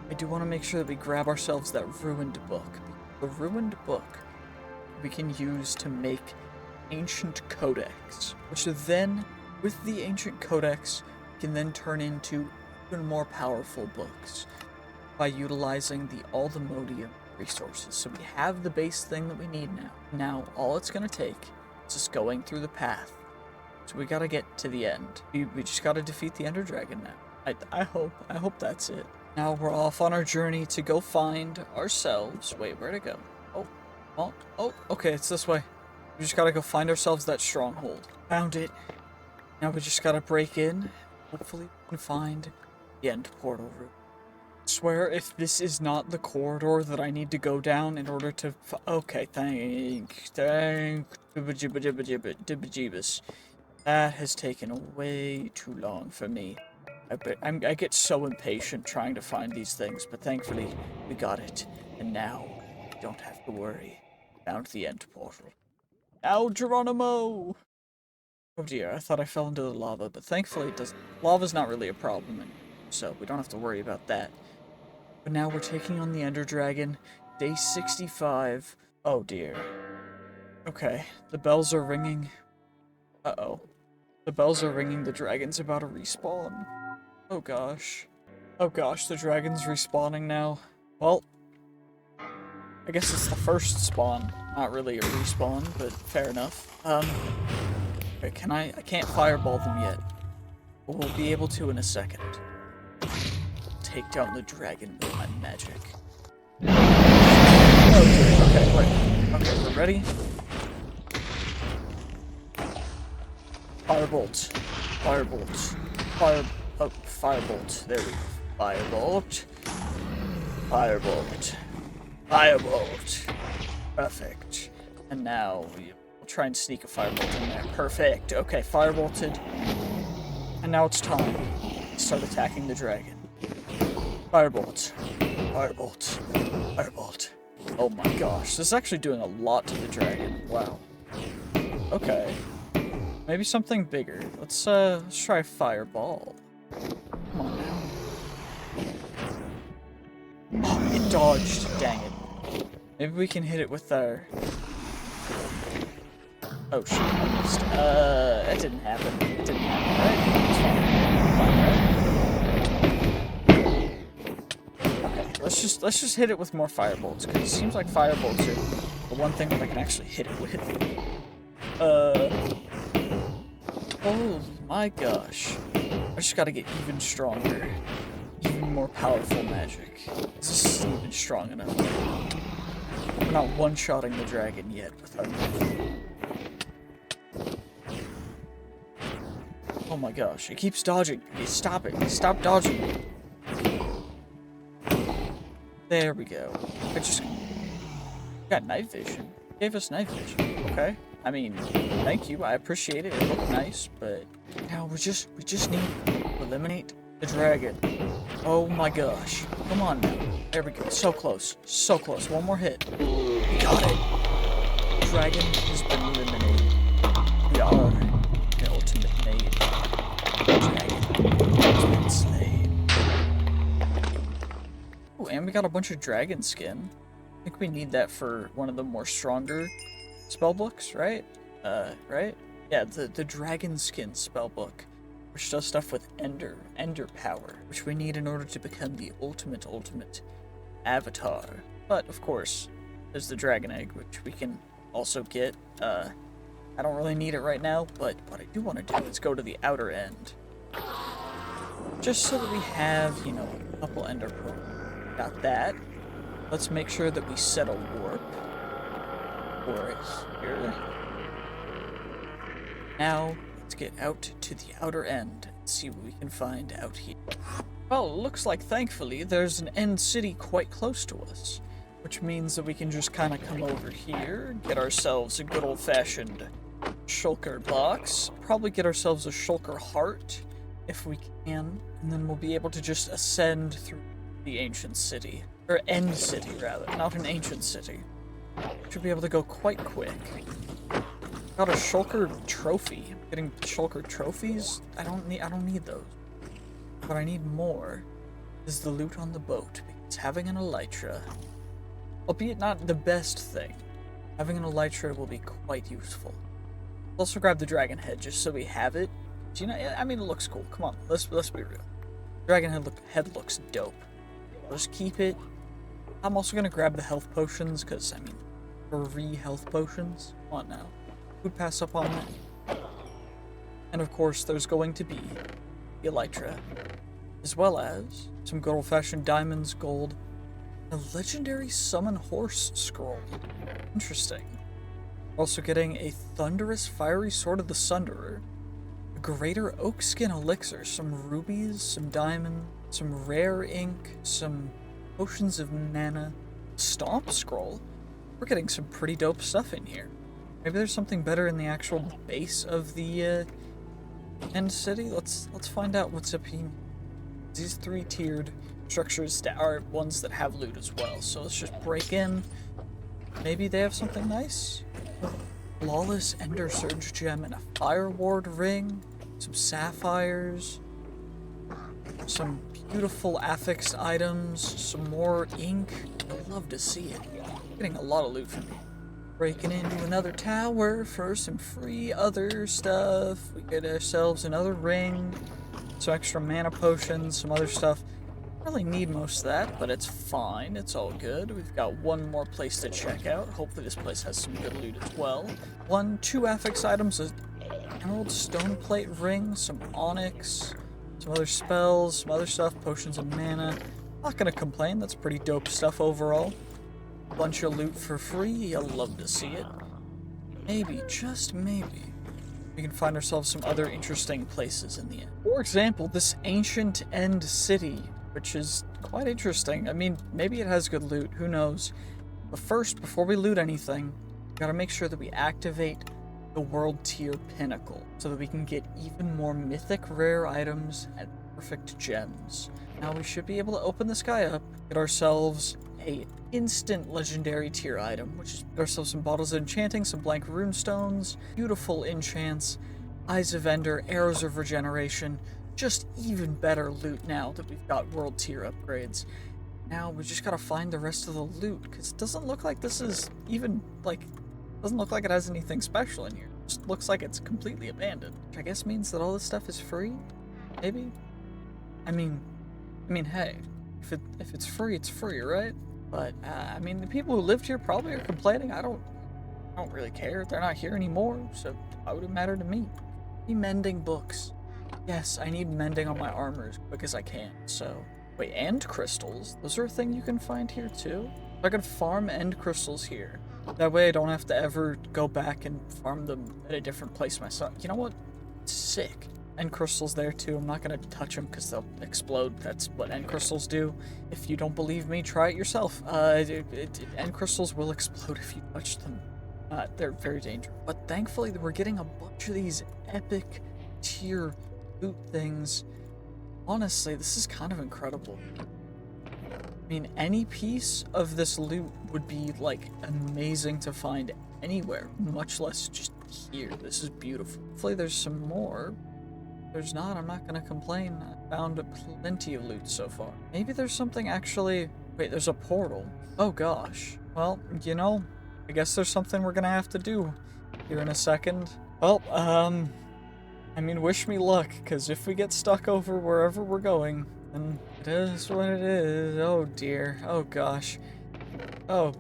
I do want to make sure that we grab ourselves that ruined book. The ruined book we can use to make ancient codex, which then, with the ancient codex, can then turn into even more powerful books by utilizing the AllTheModium resources. So we have the base thing that we need now. Now, all it's going to take is just going through the path. So we gotta get to the end. We just gotta defeat the Ender Dragon now. I hope that's it. Now we're off on our journey to go find ourselves. Wait, where'd it go? Oh, okay, it's this way. We just gotta go find ourselves that stronghold. Found it. Now we just gotta break in. Hopefully we can find the end portal route. I swear if this is not the corridor that I need to go down in order to okay, thank Jeebus. That has taken way too long for me. I get so impatient trying to find these things, but thankfully we got it. And now we don't have to worry. Found the end portal. Now, Geronimo! Oh dear, I thought I fell into the lava, but thankfully it doesn't. Lava's not really a problem, so we don't have to worry about that. But now we're taking on the Ender Dragon, day 65. Oh dear. Okay, the bells are ringing. Uh-oh. The bells are ringing, the dragon's about to respawn. Oh gosh. Oh gosh, the dragon's respawning now. Well, I guess it's the first spawn. Not really a respawn, but fair enough. Okay, I can't fireball them yet. But we'll be able to in a second. Take down the dragon with my magic. Okay, wait. Okay, we're ready. Firebolt. Firebolt. Firebolt. There we go. Firebolt. Firebolt. Firebolt. Perfect. And now we'll try and sneak a firebolt in there. Perfect. Okay, firebolted. And now it's time to start attacking the dragon. Firebolt. Firebolt. Firebolt. Oh my gosh. This is actually doing a lot to the dragon. Wow. Okay. Maybe something bigger. Let's try fireball. Come on now. Oh, it dodged. Dang it. Maybe we can hit it with our... Oh shit, I missed. That didn't happen. It didn't happen, right? It's fine. Okay, let's just hit it with more firebolts, because it seems like firebolts are the one thing that I can actually hit it with. Oh my gosh. I just gotta get even stronger. Even more powerful magic. This isn't even strong enough. We're not one-shotting the dragon yet with our magic. Oh my gosh, it keeps dodging. Stop it. Stop dodging. There we go. I just got night vision. Gave us night vision. Okay. I mean, thank you. I appreciate it. It looked nice, but now we just need to eliminate the dragon. Oh my gosh. Come on now. There we go. So close. So close. One more hit. We got it. Dragon has been eliminated. We are the ultimate mage. Dragon has been slain. Oh, and we got a bunch of dragon skin. I think we need that for one of the more stronger spellbooks, right? Right? Yeah, the dragon skin spellbook, which does stuff with ender power, which we need in order to become the ultimate avatar. But of course, there's the dragon egg, which we can also get. I don't really need it right now, but what I do want to do is go to the outer end, just so that we have, you know, a couple ender pearls. Got that. Let's make sure that we set a warp for it here. Now, let's get out to the outer end and see what we can find out here. Well, it looks like, thankfully, there's an end city quite close to us, which means that we can just kind of come over here, get ourselves a good old-fashioned shulker box, probably get ourselves a shulker heart, if we can, and then we'll be able to just ascend through the ancient city. Or end city, rather, not an ancient city. Should be able to go quite quick. Got a shulker trophy. Getting shulker trophies? I don't need those. What I need more is the loot on the boat, because having an elytra, albeit not the best thing, having an elytra will be quite useful. I'll also grab the dragon head just so we have it. You know, I mean, it looks cool. Come on, let's be real. Dragon head looks dope. Let's keep it. I'm also gonna grab the health potions, because, I mean, 3 health potions? Come on now. Who'd pass up on that? And of course, there's going to be the elytra, as well as some good old-fashioned diamonds, gold, a legendary summon horse scroll. Interesting. We're also getting a thunderous fiery sword of the Sunderer, a greater oak skin elixir, some rubies, some diamond, some rare ink, some potions of mana, stomp scroll. We're getting some pretty dope stuff in here. Maybe there's something better in the actual base of the end city. Let's find out what's up here. These 3-tiered structures are ones that have loot as well. So let's just break in. Maybe they have something nice. flawless ender surge gem and a fire ward ring, some sapphires, some beautiful affixed items, some more ink. I'd love to see it. Getting a lot of loot from me. Breaking into another tower for some free other stuff. We get ourselves another ring, some extra mana potions, some other stuff. Really need most of that, but it's fine. It's all good. We've got one more place to check out. Hopefully this place has some good loot as well. Two affix items, an emerald stone plate ring, some onyx, some other spells, some other stuff, potions of mana. Not gonna complain, that's pretty dope stuff overall. Bunch of loot for free, you'll love to see it. Maybe, just maybe, we can find ourselves some other interesting places in the end. For example, this ancient end city, which is quite interesting. I mean, maybe it has good loot, who knows. But first, before we loot anything, we gotta make sure that we activate the world tier pinnacle so that we can get even more mythic rare items and perfect gems. Now we should be able to open this guy up, get ourselves a instant legendary tier item, which is get ourselves some bottles of enchanting, some blank runestones, beautiful enchants, eyes of ender, arrows of regeneration, just even better loot now that we've got world tier upgrades. Now we just gotta find the rest of the loot, because it doesn't look like this is even, doesn't look like it has anything special in here. It just looks like it's completely abandoned, which I guess means that all this stuff is free? Maybe? I mean, hey, if it's free, it's free, right? But, I mean, the people who lived here probably are complaining. I don't really care. They're not here anymore, so why would it matter to me? Be mending books. Yes, I need mending on my armor as quick as I can, so... Wait, end crystals? Those are a thing you can find here, too? I can farm end crystals here. That way I don't have to ever go back and farm them at a different place myself. You know what? Sick. End crystals there, too. I'm not gonna touch them because they'll explode. That's what end crystals do. If you don't believe me, try it yourself. End crystals will explode if you touch them. They're very dangerous. But thankfully, we're getting a bunch of these epic tier loot things. Honestly, this is kind of incredible. I mean, any piece of this loot would be, amazing to find anywhere, much less just here. This is beautiful. Hopefully there's some more. If there's not, I'm not gonna complain. I found plenty of loot so far. Maybe there's something actually... Wait, there's a portal. Oh gosh. Well, you know, I guess there's something we're gonna have to do here in a second. Well, I mean, wish me luck, because if we get stuck over wherever we're going, then it is what it is. Oh dear. Oh gosh. Oh,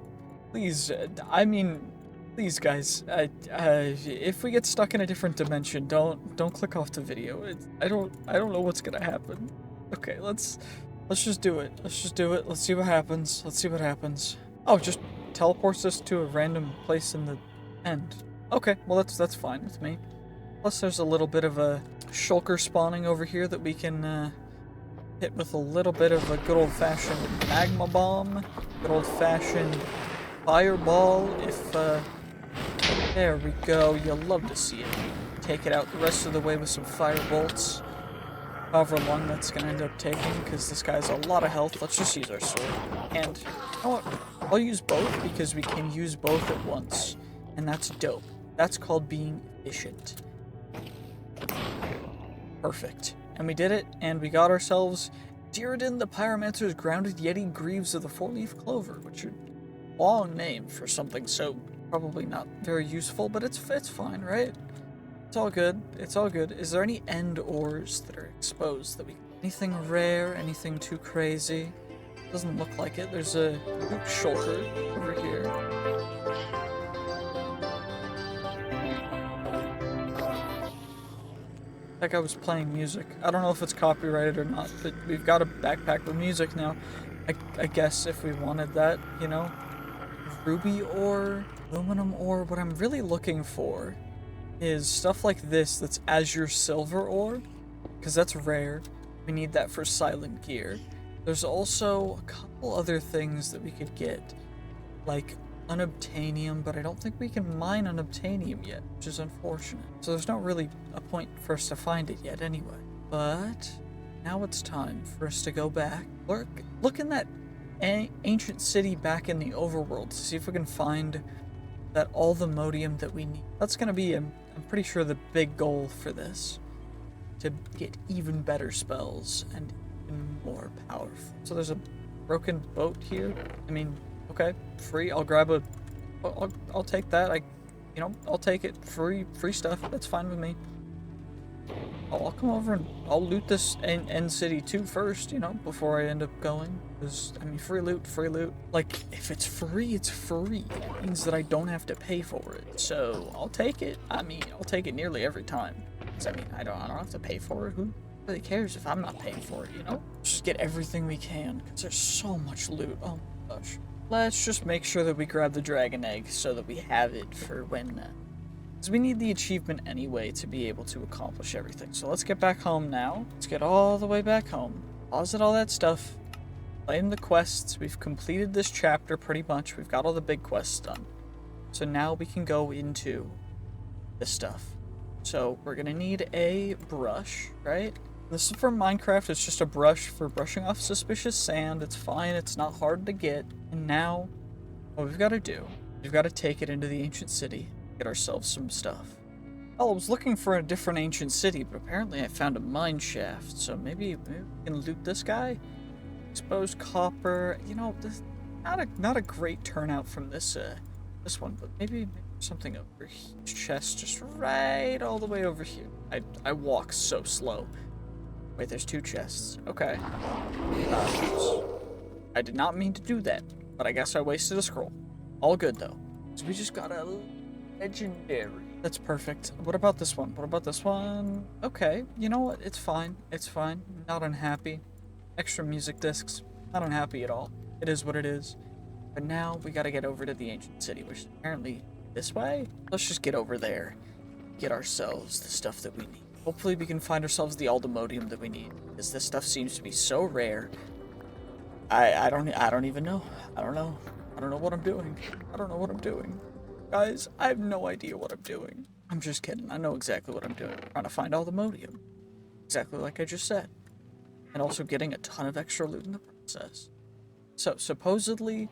please. I mean, please, guys. If we get stuck in a different dimension, don't click off the video. I don't know what's gonna happen. Okay, let's just do it. Let's just do it. Let's see what happens. Let's see what happens. Oh, just teleports us to a random place in the end. Okay, well that's fine with me. Plus, there's a little bit of a shulker spawning over here that we can hit with a little bit of a good old-fashioned magma bomb, good old-fashioned fireball. If there we go. You'll love to see it. Take it out the rest of the way with some fire bolts. However long that's gonna end up taking, because this guy's a lot of health. Let's just use our sword. And you know what? I'll use both because we can use both at once, and that's dope. That's called being efficient. Perfect. And we did it, and we got ourselves Warden the Pyromancer's Grounded Yeti Greaves of the Four-Leaf Clover, which are a long name for something so probably not very useful, but it's fine, right? It's all good. It's all good. Is there any end ores that are exposed that we... Anything rare? Anything too crazy? Doesn't look like it. There's a loot shulker over here. Like I was playing music. I don't know if it's copyrighted or not, but we've got a backpack with music now. I guess if we wanted that, you know? Ruby ore, aluminum ore. What I'm really looking for is stuff like this that's azure silver ore, because that's rare. We need that for silent gear. There's also a couple other things that we could get, like Unobtainium, but I don't think we can mine Unobtainium yet, which is unfortunate. So there's not really a point for us to find it yet anyway. But now it's time for us to go back. Look in that ancient city back in the overworld to see if we can find that AllTheModium that we need. That's gonna be, I'm pretty sure, the big goal for this. To get even better spells and even more powerful. So there's a broken boat here. I mean, okay, free. I'll grab a. I'll take that. I'll take it. Free stuff. That's fine with me. I'll come over and I'll loot this end city too first, before I end up going. Because, I mean, free loot. Like, if it's free, it's free. It means that I don't have to pay for it. So, I'll take it. I mean, I'll take it nearly every time. Because, I mean, I don't have to pay for it. Who really cares if I'm not paying for it, Just get everything we can. Because there's so much loot. Oh my gosh. Let's just make sure that we grab the dragon egg so that we have it for when... Because we need the achievement anyway to be able to accomplish everything. So let's get back home now. Let's get all the way back home. Deposit all that stuff. Claim the quests. We've completed this chapter pretty much. We've got all the big quests done. So now we can go into this stuff. So we're going to need a brush, right? This is from Minecraft. It's just a brush for brushing off suspicious sand. It's fine. It's not hard to get. And now what we've got to do, we've got to take it into the ancient city. Get ourselves some stuff. Oh, I was looking for a different ancient city, but apparently I found a mine shaft. So maybe we can loot this guy. Exposed copper. This not a great turnout from this one, but maybe something over here. Chest just right all the way over here. I walk so slow. Wait, there's 2 chests. Okay. I did not mean to do that, but I guess I wasted a scroll. All good though. So we just got a legendary. That's perfect. What about this one? Okay, you know what? It's fine. Not unhappy. Extra music discs. Not unhappy at all. It is what it is. But now we gotta get over to the ancient city, which is apparently this way. Let's just get over there. Get ourselves the stuff that we need. Hopefully we can find ourselves the AllTheModium that we need, because this stuff seems to be so rare. I don't even know. I don't know what I'm doing. Guys, I have no idea what I'm doing. I'm just kidding. I know exactly what I'm doing. I'm trying to find AllTheModium. Exactly like I just said. And also getting a ton of extra loot in the process. So, supposedly,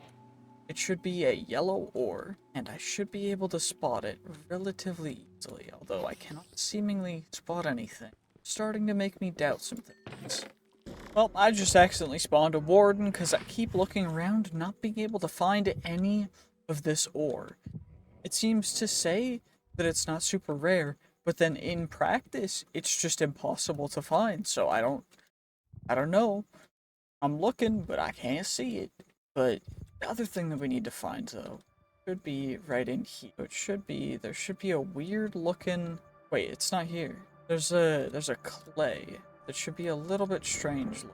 it should be a yellow ore, and I should be able to spot it relatively easily, although I cannot seemingly spot anything. Starting to make me doubt some things. Well, I just accidentally spawned a Warden because I keep looking around, not being able to find any of this ore. It seems to say that it's not super rare, but then in practice, it's just impossible to find, so I don't know. I'm looking, but I can't see it. But the other thing that we need to find, though, should be right in here. There should be a weird looking... Wait, it's not here. There's a clay that should be a little bit strange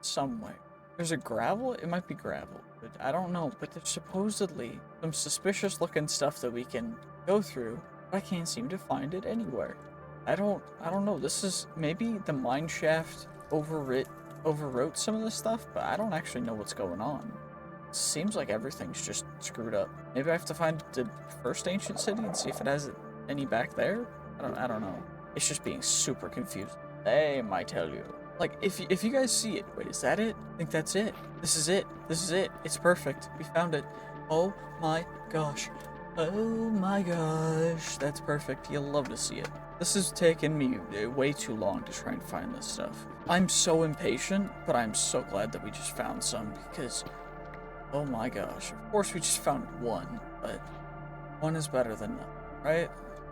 somewhere. There's a gravel? It might be gravel, but I don't know. But there's supposedly some suspicious looking stuff that we can go through, but I can't seem to find it anywhere. I don't know. This is maybe the mine shaft overwrote some of this stuff, but I don't actually know what's going on. It seems like everything's just screwed up. Maybe I have to find the first ancient city and see if it has any back there? I don't know. It's just being super confusing. They might tell you. Like, if you guys see it, wait, is that it? I think that's it. This is it. It's perfect. We found it. Oh my gosh. Oh my gosh. That's perfect. You'll love to see it. This has taken me way too long to try and find this stuff. I'm so impatient, but I'm so glad that we just found some, because, oh my gosh. Of course we just found one, but one is better than none, right?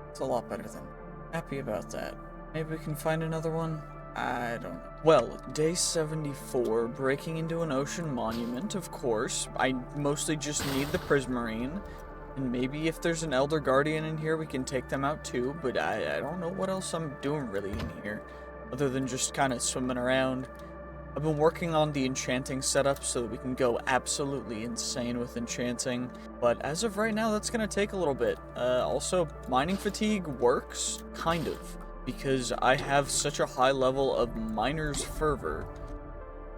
It's a lot better than none. Happy about that. Maybe we can find another one? I don't know. Well, day 74, breaking into an ocean monument, of course. I mostly just need the Prismarine. And maybe if there's an Elder Guardian in here, we can take them out too, but I don't know what else I'm doing really in here, other than just kind of swimming around. I've been working on the enchanting setup so that we can go absolutely insane with enchanting, but as of right now, that's going to take a little bit. Also, mining fatigue works, kind of, because I have such a high level of miner's fervor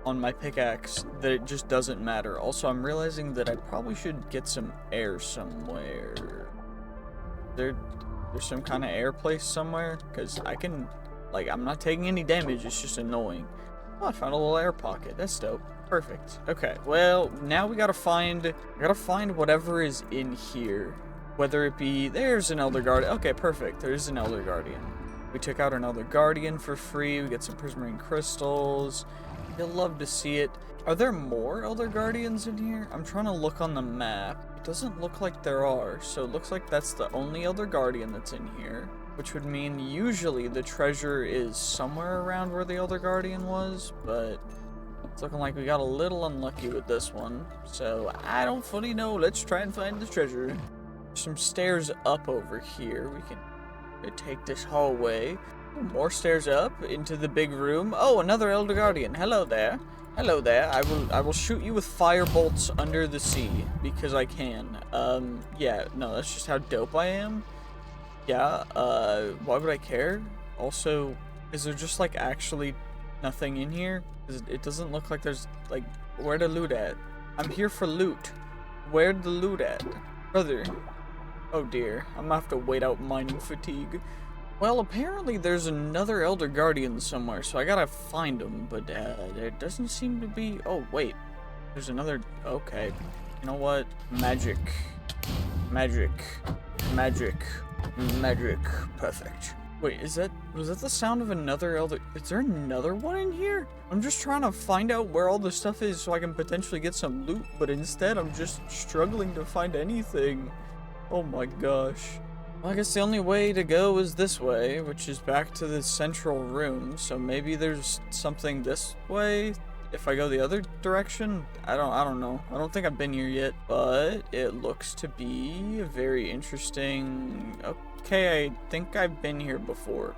on my pickaxe that it just doesn't matter. Also, I'm realizing that I probably should get some air somewhere. There's some kind of air place somewhere, because I can, like, I'm not taking any damage, it's just annoying. Oh, I found a little air pocket. That's dope. Perfect. Okay, well, now we gotta find whatever is in here Whether it be, there's an Elder Guardian. Okay, perfect. There's an Elder Guardian. We took out an Elder Guardian for free. We get some Prismarine Crystals. You'll love to see it. Are there more Elder Guardians in here? I'm trying to look on the map. It doesn't look like there are, so it looks like that's the only Elder Guardian that's in here, which would mean usually the treasure is somewhere around where the Elder Guardian was, but it's looking like we got a little unlucky with this one, so I don't fully know. Let's try and find the treasure. Some stairs up over here. We can take this hallway. More stairs up into the big room. Oh, another Elder Guardian. Hello there. Hello there. I will shoot you with fire bolts under the sea because I can. Yeah, no, that's just how dope I am. Yeah, why would I care? Also, is there just like actually nothing in here? It doesn't look like there's like, where the loot at? I'm here for loot. Where'd the loot at? Brother. Oh dear, I'm gonna have to wait out mining fatigue. Well, apparently there's another Elder Guardian somewhere, so I gotta find him, but there doesn't seem to be... Oh, wait. There's another... Okay. You know what? Magic. Magic. Magic. Magic. Perfect. Wait, was that the sound of another Elder... Is there another one in here? I'm just trying to find out where all the stuff is so I can potentially get some loot, but instead I'm just struggling to find anything. Oh my gosh. Well, I guess the only way to go is this way, which is back to the central room, so maybe there's something this way if I go the other direction? I don't know. I don't think I've been here yet, but it looks to be a very interesting... Okay, I think I've been here before.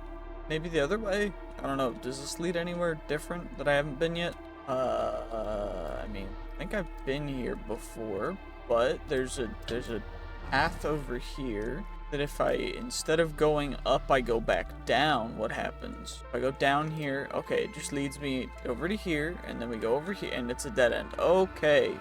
Maybe the other way? I don't know. Does this lead anywhere different that I haven't been yet? I mean, I think I've been here before, but there's a path over here that if I, instead of going up, I go back down, what happens? If I go down here, okay, it just leads me over to here, and then we go over here, and it's a dead end. Okay.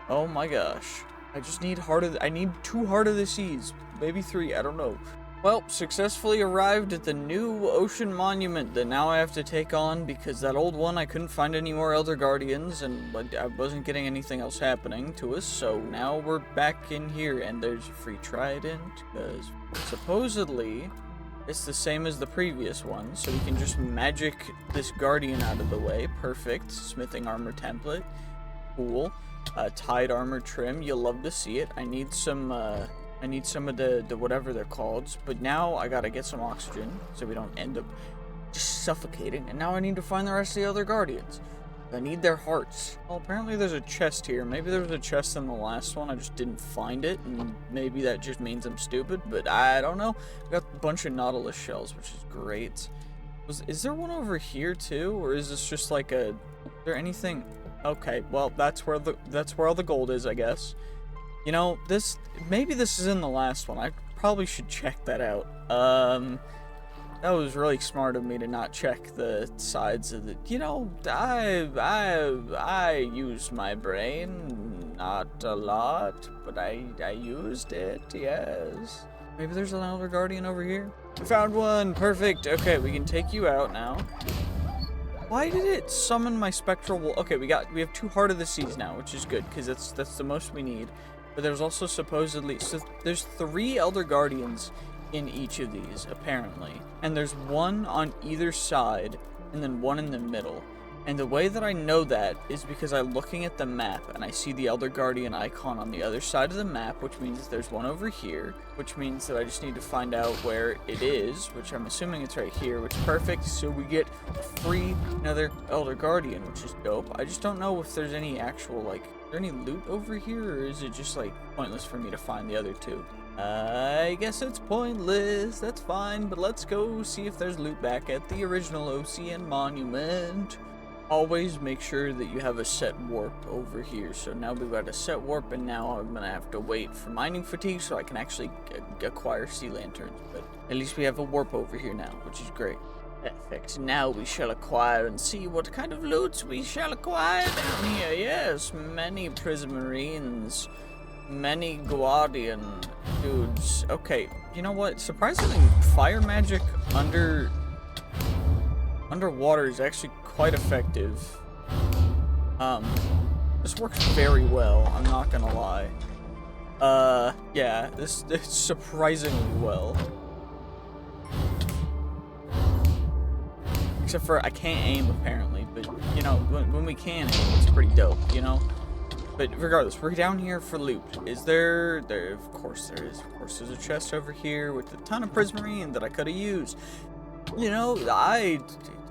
Oh my gosh. I just need I need 2 Heart of the Seas. Maybe 3, I don't know. Well, successfully arrived at the new ocean monument that now I have to take on because that old one I couldn't find any more Elder Guardians and I wasn't getting anything else happening to us, so now we're back in here and there's a free trident because supposedly it's the same as the previous one, so we can just magic this guardian out of the way. Perfect. Smithing armor template. Cool. Tied armor trim. You'll love to see it. I need some of the whatever they're called, but now I gotta get some oxygen so we don't end up just suffocating, and now I need to find the rest of the other guardians. I need their hearts. Well, apparently there's a chest here. Maybe there was a chest in the last one, I just didn't find it, and maybe that just means I'm stupid, but I don't know. We got a bunch of Nautilus shells, which is great. Is there one over here too, or is this just like is there anything? Okay, well, that's where all the gold is, I guess. You know, maybe this is in the last one. I probably should check that out. That was really smart of me to not check the sides of the... You know, I used my brain, not a lot, but I used it, yes. Maybe there's an Elder Guardian over here? We found one, perfect. Okay, we can take you out now. Why did it summon my spectral wolf? Okay, we have 2 Heart of the Seas now, which is good, because that's the most we need. But there's also supposedly... So there's 3 Elder Guardians in each of these, apparently. And there's 1 on either side, and then 1 in the middle. And the way that I know that is because I'm looking at the map, and I see the Elder Guardian icon on the other side of the map, which means there's 1 over here, which means that I just need to find out where it is, which I'm assuming it's right here, which is perfect, so we get a free another Elder Guardian, which is dope. I just don't know if there's any actual, like, is there any loot over here, or is it just, like, pointless for me to find the other 2? I guess it's pointless, that's fine, but let's go see if there's loot back at the original OCN monument. Always make sure that you have a set warp over here. So now we've got a set warp, and now I'm gonna have to wait for mining fatigue so I can actually acquire sea lanterns. But at least we have a warp over here now, which is great. Perfect. Now we shall acquire and see what kind of loot we shall acquire down here. Yes, many prismarines, many guardian dudes. Okay, you know what? Surprisingly, fire magic underwater is actually quite effective. This works very well, I'm not gonna lie. Yeah, this surprisingly well. Except for I can't aim, apparently, but, you know, when we can aim, it's pretty dope, you know? But regardless, we're down here for loot. Is there? Of course there is. Of course there's a chest over here with a ton of prismarine that I could have used. You know,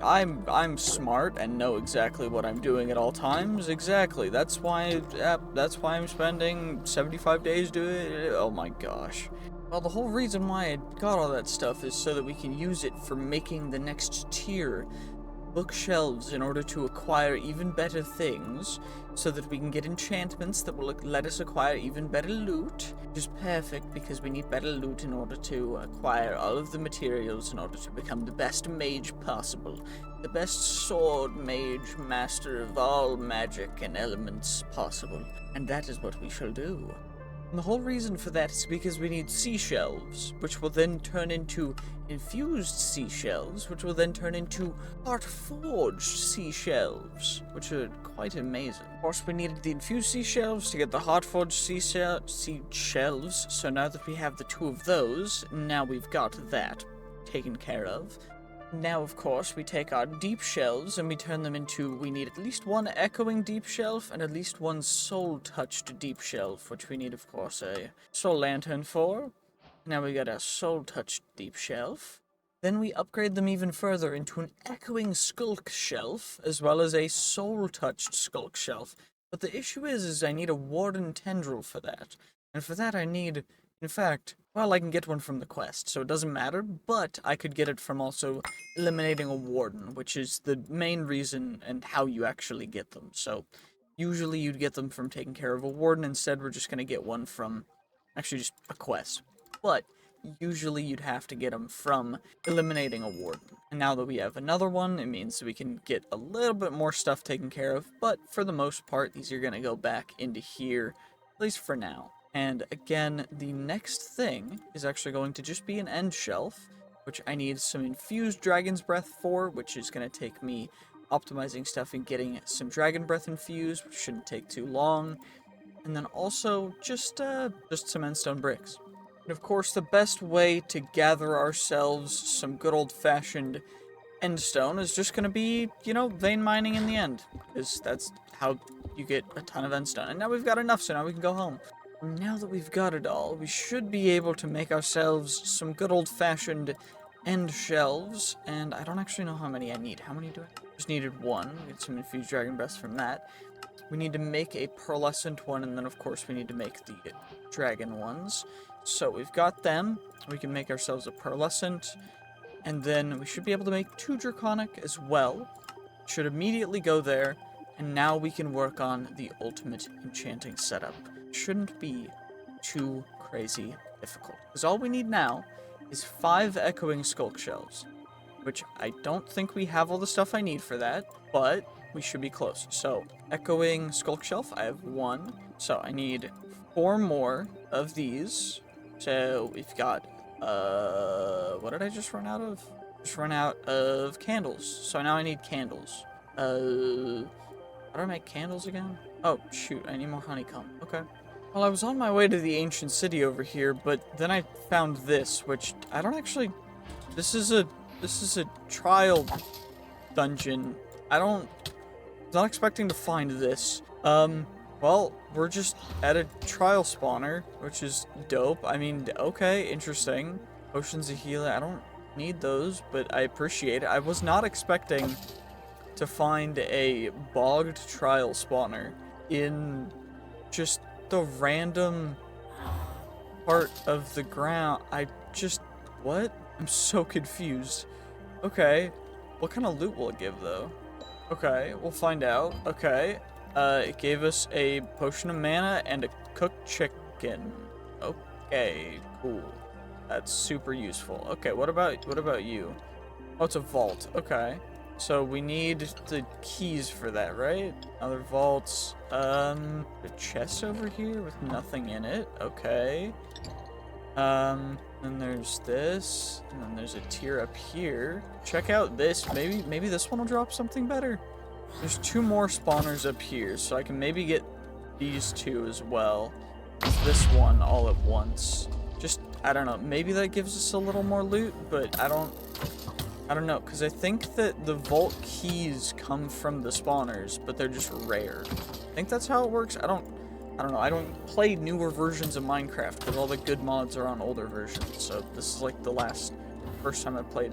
I'm smart and know exactly what I'm doing at all times. Exactly. That's why I'm spending 75 days doing it. Oh my gosh. Well, the whole reason why I got all that stuff is so that we can use it for making the next tier bookshelves in order to acquire even better things, so that we can get enchantments that will let us acquire even better loot, which is perfect because we need better loot in order to acquire all of the materials in order to become the best mage possible, the best sword mage master of all magic and elements possible, and that is what we shall do. And the whole reason for that is because we need seashells, which will then turn into infused seashells, which will then turn into heart-forged seashells, which are quite amazing. Of course, we needed the infused seashells to get the heart-forged seashells, so now that we have the two of those, now we've got that taken care of. Now, of course, we take our deep shelves and we turn them into, we need at least one echoing deep shelf and at least one soul-touched deep shelf, which we need, of course, a soul lantern for. Now we got a soul-touched deep shelf. Then we upgrade them even further into an echoing skulk shelf, as well as a soul-touched skulk shelf. But the issue is I need a Warden tendril for that. And for that I need, in fact, well, I can get one from the quest, so it doesn't matter, but I could get it from also eliminating a Warden, which is the main reason and how you actually get them. So, usually you'd get them from taking care of a Warden. Instead, we're just going to get one from, actually just a quest. But, usually you'd have to get them from eliminating a Warden. And now that we have another one, it means we can get a little bit more stuff taken care of, but for the most part, these are going to go back into here, at least for now. And again, the next thing is actually going to just be an end shelf, which I need some infused Dragon's Breath for, which is going to take me optimizing stuff and getting some Dragon Breath infused, which shouldn't take too long. And then also just some endstone bricks. And of course, the best way to gather ourselves some good old-fashioned endstone is just going to be, you know, vein mining in the end, because that's how you get a ton of endstone. And now we've got enough, so now we can go home. Now that we've got it all, we should be able to make ourselves some good old-fashioned end shelves, and I don't actually know how many I need. How many do I? Just needed one. Get some infused dragon breath from that. We need to make a pearlescent one, and then of course we need to make the dragon ones. So we've got them. We can make ourselves a pearlescent, and then we should be able to make 2 draconic as well. Should immediately go there, and now we can work on the ultimate enchanting setup. Shouldn't be too crazy difficult, because all we need now is 5 echoing skulk shells, which I don't think we have all the stuff I need for that, but we should be close. So echoing skulk shelf, I have 1, so I need 4 more of these. So we've got what did I just run out of? Just run out of candles, so now I need candles. How do I make candles again? Oh shoot, I need more honeycomb. Okay. Well, I was on my way to the ancient city over here, but then I found this, which I don't actually... This is a trial dungeon. I'm not expecting to find this. Well, we're just at a trial spawner, which is dope. I mean, okay, interesting. Potions of healing, I don't need those, but I appreciate it. I was not expecting to find a bogged trial spawner in just the random part of the ground. What? I'm so confused. Okay, what kind of loot will it give, though? Okay, we'll find out. Okay, it gave us a potion of mana and a cooked chicken. Okay, cool. That's super useful. Okay, what about you? Oh, it's a vault. Okay. So we need the keys for that, right? Other vaults. A chest over here with nothing in it. Okay. Then there's this, and then there's a tier up here. Check out this. Maybe this one will drop something better. There's 2 more spawners up here, so I can maybe get these 2 as well. is this one all at once. Just, I don't know, maybe that gives us a little more loot, but I don't know, because I think that the vault keys come from the spawners, but they're just rare. I think that's how it works. I don't know. I don't play newer versions of Minecraft, because all the good mods are on older versions, so this is like the first time I played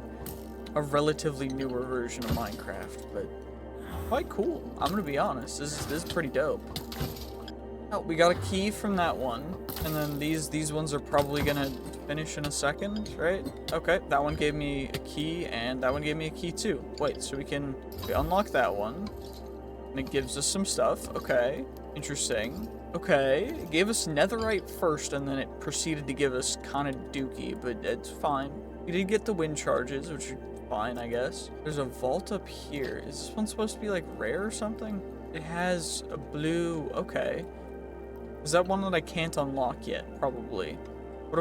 a relatively newer version of Minecraft, but quite cool. I'm gonna be honest, this is pretty dope. Oh, we got a key from that one, and then these ones are probably gonna finish in a second, right? Okay, that one gave me a key, and that one gave me a key too. Wait, so we unlock that one, and it gives us some stuff. Okay, interesting. Okay, it gave us netherite first, and then it proceeded to give us kind of dookie, but it's fine. We did get the wind charges, which are fine, I guess. There's a vault up here. Is this one supposed to be like rare or something? It has a blue, okay. Is that one that I can't unlock yet? Probably. What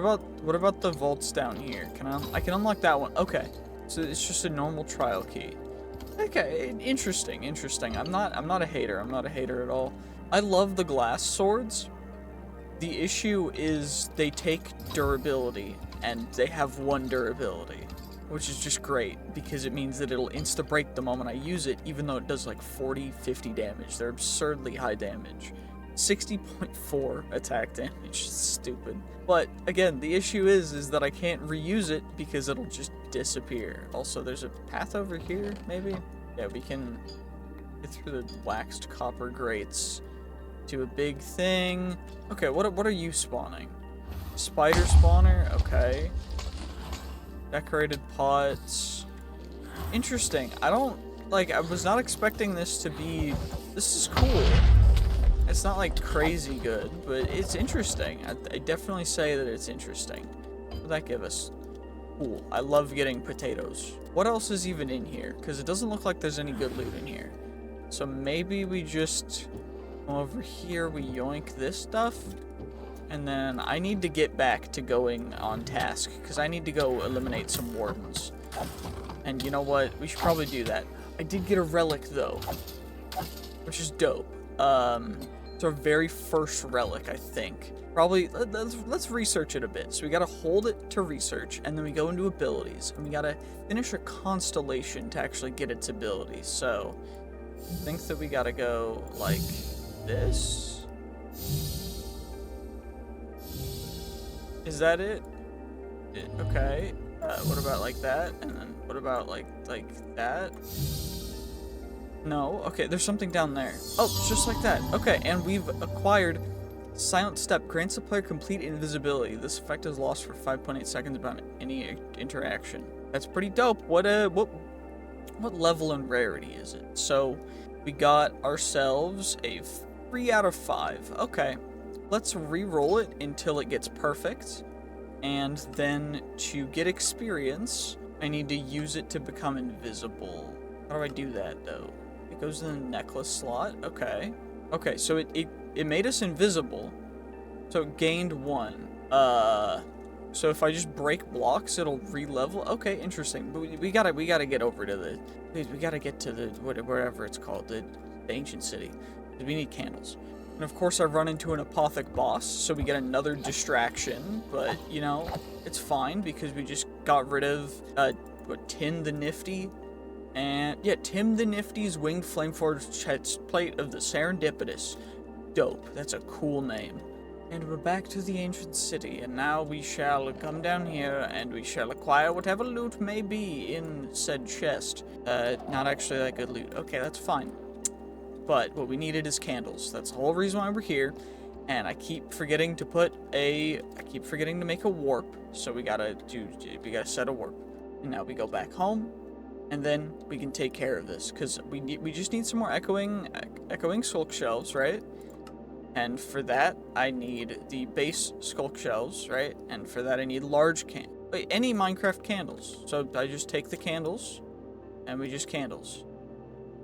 about the vaults down here? I can unlock that one. Okay. So it's just a normal trial key. Okay, interesting. I'm not a hater. I'm not a hater at all. I love the glass swords. The issue is they take durability, and they have 1 durability, which is just great because it means that it'll insta break the moment I use it, even though it does like 40-50 damage. They're absurdly high damage. 60.4 attack damage. Stupid. But again, the issue is that I can't reuse it because it'll just disappear. Also, there's a path over here, maybe? Yeah, we can get through the waxed copper grates to a big thing. Okay, what are you spawning? Spider spawner? Okay. Decorated pots. Interesting. I was not expecting this to be... This is cool. It's not like crazy good, but it's interesting. I definitely say that it's interesting. What would that give us? Cool. I love getting potatoes. What else is even in here? Because it doesn't look like there's any good loot in here. So maybe we just go over here, we yoink this stuff, and then I need to get back to going on task, because I need to go eliminate some wardens. And you know what? We should probably do that. I did get a relic, though, which is dope. It's our very first relic, I think. Probably, let's research it a bit. So we gotta hold it to research, and then we go into abilities, and we gotta finish a constellation to actually get its abilities. So, I think that we gotta go like this. Is that it? Okay. What about like that? And then what about like that? No. Okay, there's something down there. Oh, it's just like that. Okay, and we've acquired Silent Step. Grants the player complete invisibility. This effect is lost for 5.8 seconds upon any interaction. That's pretty dope. What level and rarity is it? So, we got ourselves a 3 out of 5. Okay. Let's re-roll it until it gets perfect. And then to get experience, I need to use it to become invisible. How do I do that, though? It goes in the necklace slot. Okay. Okay, so it made us invisible. So it gained 1. So if I just break blocks, it'll re-level. Okay, interesting. But we gotta get over to the... We gotta get to the... wherever it's called. The ancient city. We need candles. And of course I run into an Apothec boss, so we get another distraction, but, you know, it's fine, because we just got rid of, Tim the Nifty, and, yeah, Tim the Nifty's Winged Flameforged Chestplate of the Serendipitous. Dope, that's a cool name. And we're back to the ancient city, and now we shall come down here, and we shall acquire whatever loot may be in said chest. Not actually that good loot. Okay, that's fine. But what we needed is candles. That's the whole reason why we're here. And I keep forgetting to make a warp. So we gotta set a warp. And now we go back home. And then we can take care of this. Because we just need some more echoing sculk shelves, right? And for that, I need the base sculk shelves, right? And for that, I need large any Minecraft candles. So I just take the candles, and we just candles.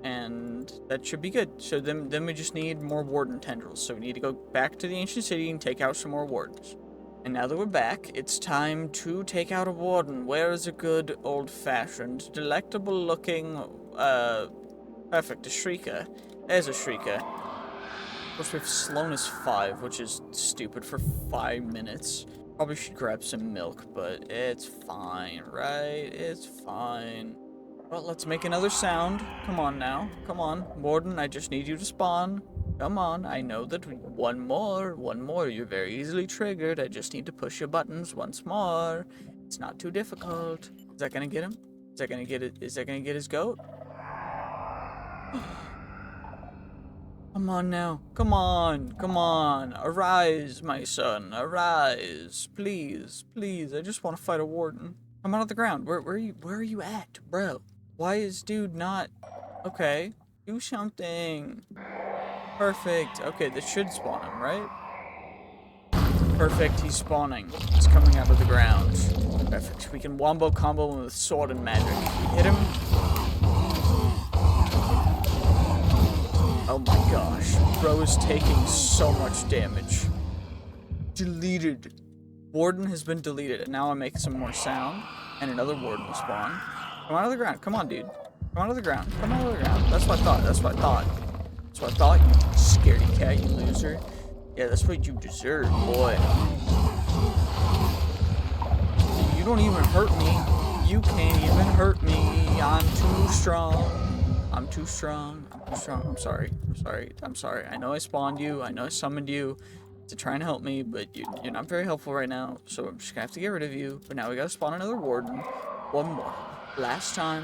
And that should be good. So then we just need more warden tendrils. So we need to go back to the ancient city and take out some more wardens. And now that we're back, it's time to take out a warden. Where is a good old-fashioned, delectable-looking, perfect, a shrieker. There's a shrieker. course, we have slowness 5, which is stupid for 5 minutes. Probably should grab some milk, but it's fine, right? It's fine. Well, let's make another sound. Come on now. Come on. Warden, I just need you to spawn. Come on. I know that one more. You're very easily triggered. I just need to push your buttons once more. It's not too difficult. Is that gonna get him? Is that gonna get it? Is that gonna get his goat? Come on now. Come on. Come on. Arise, my son. Arise. Please. Please. I just want to fight a warden. Come out of the ground. Where are you at, bro? Why is dude not... Okay. Do something. Perfect. Okay, this should spawn him, right? Perfect. He's spawning. He's coming out of the ground. Perfect. We can wombo combo him with sword and magic. We hit him. Oh my gosh. Bro is taking so much damage. Deleted. Warden has been deleted. And now I make some more sound. And another warden will spawn. Come out of the ground. Come on, dude. Come out of the ground. Come out of the ground. That's what I thought. That's what I thought. That's what I thought, you scaredy cat, you loser. Yeah, that's what you deserve, boy. You don't even hurt me. You can't even hurt me. I'm too strong. I'm too strong. I'm too strong. I'm sorry. I'm sorry. I'm sorry. I know I spawned you. I know I summoned you to try and help me, but you're not very helpful right now, so I'm just gonna have to get rid of you. But now we gotta spawn another warden. One more. Last time,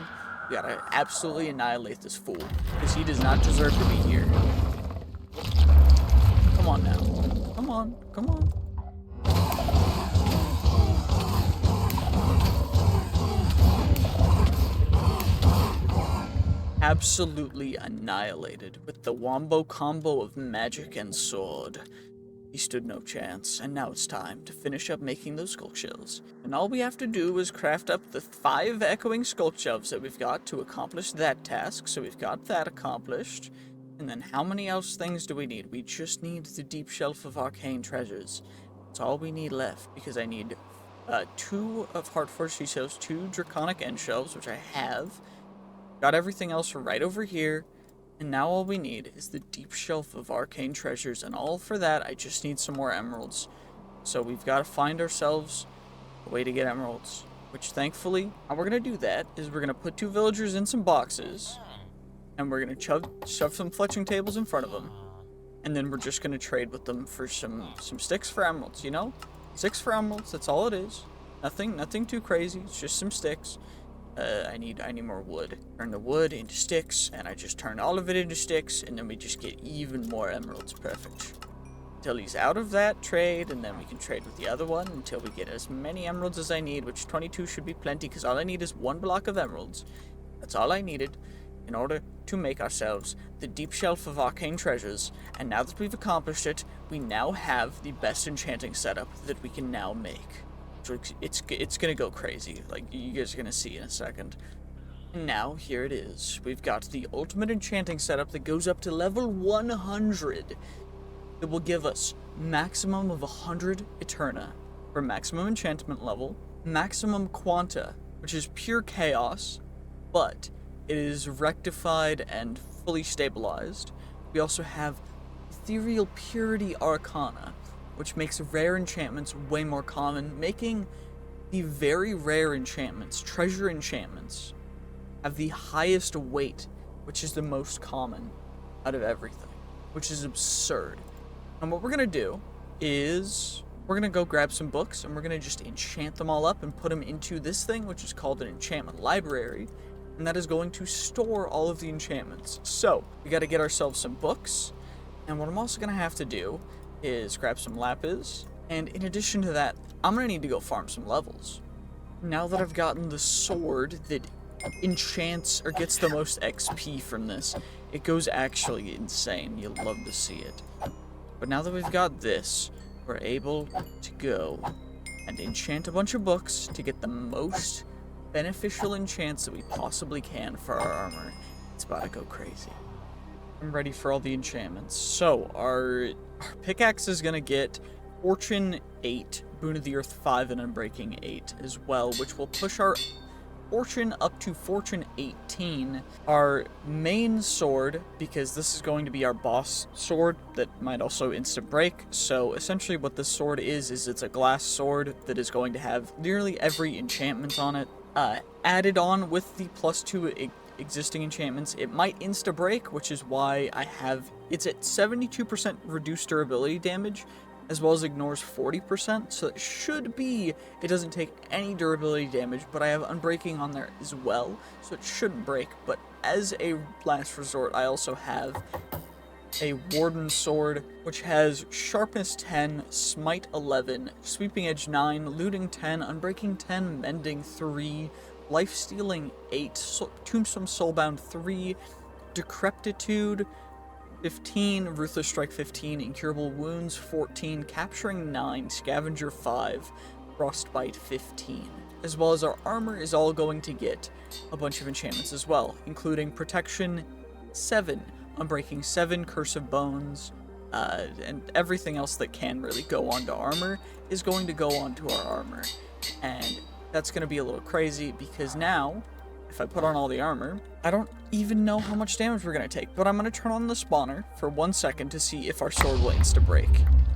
we gotta absolutely annihilate this fool, because he does not deserve to be here. Come on now. Come on. Come on. Absolutely annihilated with the wombo combo of magic and sword. He stood no chance, and now it's time to finish up making those sculk shells. And all we have to do is craft up the 5 echoing sculk shells that we've got to accomplish that task, so we've got that accomplished. And then how many else things do we need? We just need the deep shelf of arcane treasures. That's all we need left, because I need 2 of Heartforged sea shells, 2 draconic end shells, which I have. Got everything else right over here. And now all we need is the deep shelf of arcane treasures, and all for that I just need some more emeralds. So we've got to find ourselves a way to get emeralds, which thankfully, how we're going to do that is we're going to put 2 villagers in some boxes, and we're going to shove some fletching tables in front of them, and then we're just going to trade with them for some sticks for emeralds, you know? 6 for emeralds, that's all it is. Nothing too crazy, it's just some sticks. I need more wood. Turn the wood into sticks, and I just turn all of it into sticks, and then we just get even more emeralds. Perfect. Until he's out of that trade, and then we can trade with the other one until we get as many emeralds as I need, which 22 should be plenty, because all I need is 1 block of emeralds. That's all I needed in order to make ourselves the deep shelf of arcane treasures, and now that we've accomplished it, we now have the best enchanting setup that we can now make. It's gonna go crazy, like you guys are gonna see in a second. And now here it is. We've got the ultimate enchanting setup that goes up to level 100. It will give us maximum of 100 Eterna for maximum enchantment level, maximum Quanta, which is pure chaos, but it is rectified and fully stabilized. We also have Ethereal Purity Arcana, which makes rare enchantments way more common, making the very rare enchantments, treasure enchantments, have the highest weight, which is the most common out of everything, which is absurd. And what we're going to do is we're going to go grab some books, and we're going to just enchant them all up and put them into this thing, which is called an enchantment library, and that is going to store all of the enchantments. So we got to get ourselves some books, and what I'm also going to have to do is grab some lapis, and in addition to that, I'm gonna need to go farm some levels. Now that I've gotten the sword that enchants or gets the most XP from this, it goes actually insane. You'll love to see it. But now that we've got this, we're able to go and enchant a bunch of books to get the most beneficial enchants that we possibly can for our armor. It's about to go crazy. I'm ready for all the enchantments. So, our pickaxe is going to get Fortune 8, Boon of the Earth 5, and Unbreaking 8 as well, which will push our Fortune up to Fortune 18. Our main sword, because this is going to be our boss sword that might also instant break. So essentially what this sword is it's a glass sword that is going to have nearly every enchantment on it. Added on with the +2 existing enchantments, it might insta-break, which is why it's at 72% reduced durability damage, as well as ignores 40%, so it doesn't take any durability damage, but I have Unbreaking on there as well, so it shouldn't break. But as a last resort, I also have a Warden sword, which has Sharpness 10, Smite 11, Sweeping Edge 9, Looting 10, Unbreaking 10, Mending 3, Lifestealing 8, Tombstone Soulbound 3, Decrepitude 15, Ruthless Strike 15, Incurable Wounds 14, Capturing 9, Scavenger 5, Frostbite 15. As well as our armor is all going to get a bunch of enchantments as well, including Protection 7, Unbreaking 7, Curse of Bones, and everything else that can really go onto armor is going to go onto our armor. And that's going to be a little crazy because now, if I put on all the armor, I don't even know how much damage we're going to take, but I'm going to turn on the spawner for 1 second to see if our sword will insta-break.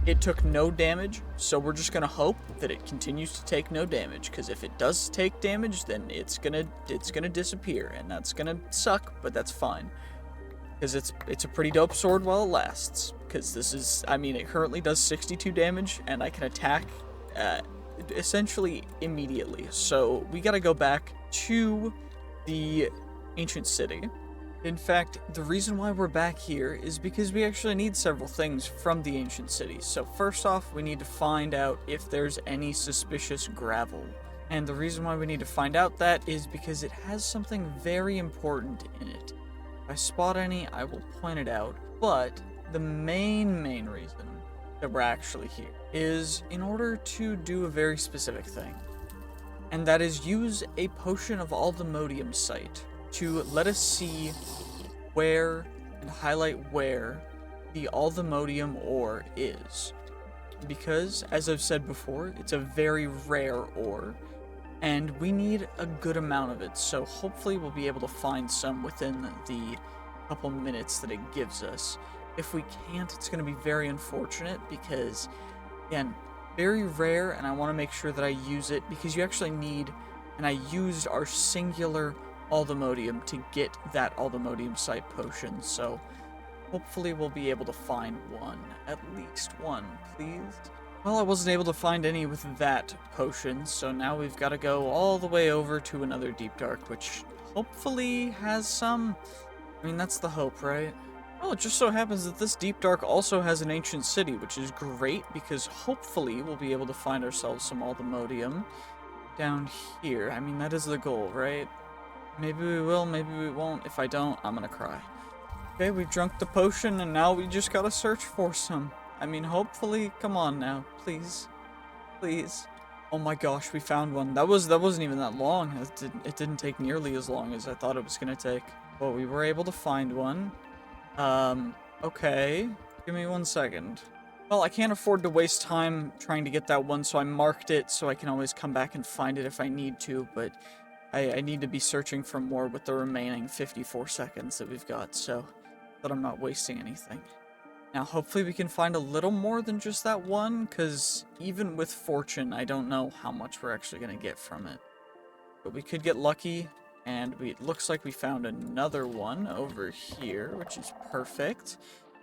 It took no damage, so we're just going to hope that it continues to take no damage, because if it does take damage, then it's gonna disappear, and that's going to suck, but that's fine. Because it's a pretty dope sword while it lasts, because it currently does 62 damage, and I can attack essentially immediately. So we got to go back to the ancient city. In fact, the reason why we're back here is because we actually need several things from the ancient city. So first off, we need to find out if there's any suspicious gravel. And the reason why we need to find out that is because it has something very important in it. If I spot any, I will point it out. But the main reason that we're actually here is in order to do a very specific thing. And that is use a potion of AllTheModium site to let us see where and highlight where the AllTheModium ore is. Because, as I've said before, it's a very rare ore, and we need a good amount of it, so hopefully we'll be able to find some within the couple minutes that it gives us. If we can't, it's going to be very unfortunate because, again, very rare, and I want to make sure that I use it because you actually need, and I used our singular AllTheModium to get that AllTheModium site potion, so hopefully we'll be able to find one, at least one, please. Well, I wasn't able to find any with that potion, so now we've got to go all the way over to another Deep Dark, which hopefully has some. I mean, that's the hope, right? Well, it just so happens that this Deep Dark also has an ancient city, which is great because hopefully we'll be able to find ourselves some AllTheModium down here. I mean, that is the goal, right? Maybe we will, maybe we won't. If I don't, I'm gonna cry. Okay, we've drunk the potion, and now we just gotta search for some. I mean, hopefully, come on now, please. Please. Oh my gosh, we found one. That wasn't even that long. It didn't take nearly as long as I thought it was gonna take. But we were able to find one. Okay. Give me 1 second. Well, I can't afford to waste time trying to get that one, so I marked it so I can always come back and find it if I need to, but I need to be searching for more with the remaining 54 seconds that we've got, so that I'm not wasting anything. Now, hopefully we can find a little more than just that one, because even with fortune, I don't know how much we're actually going to get from it. But we could get lucky, and it looks like we found another one over here, which is perfect.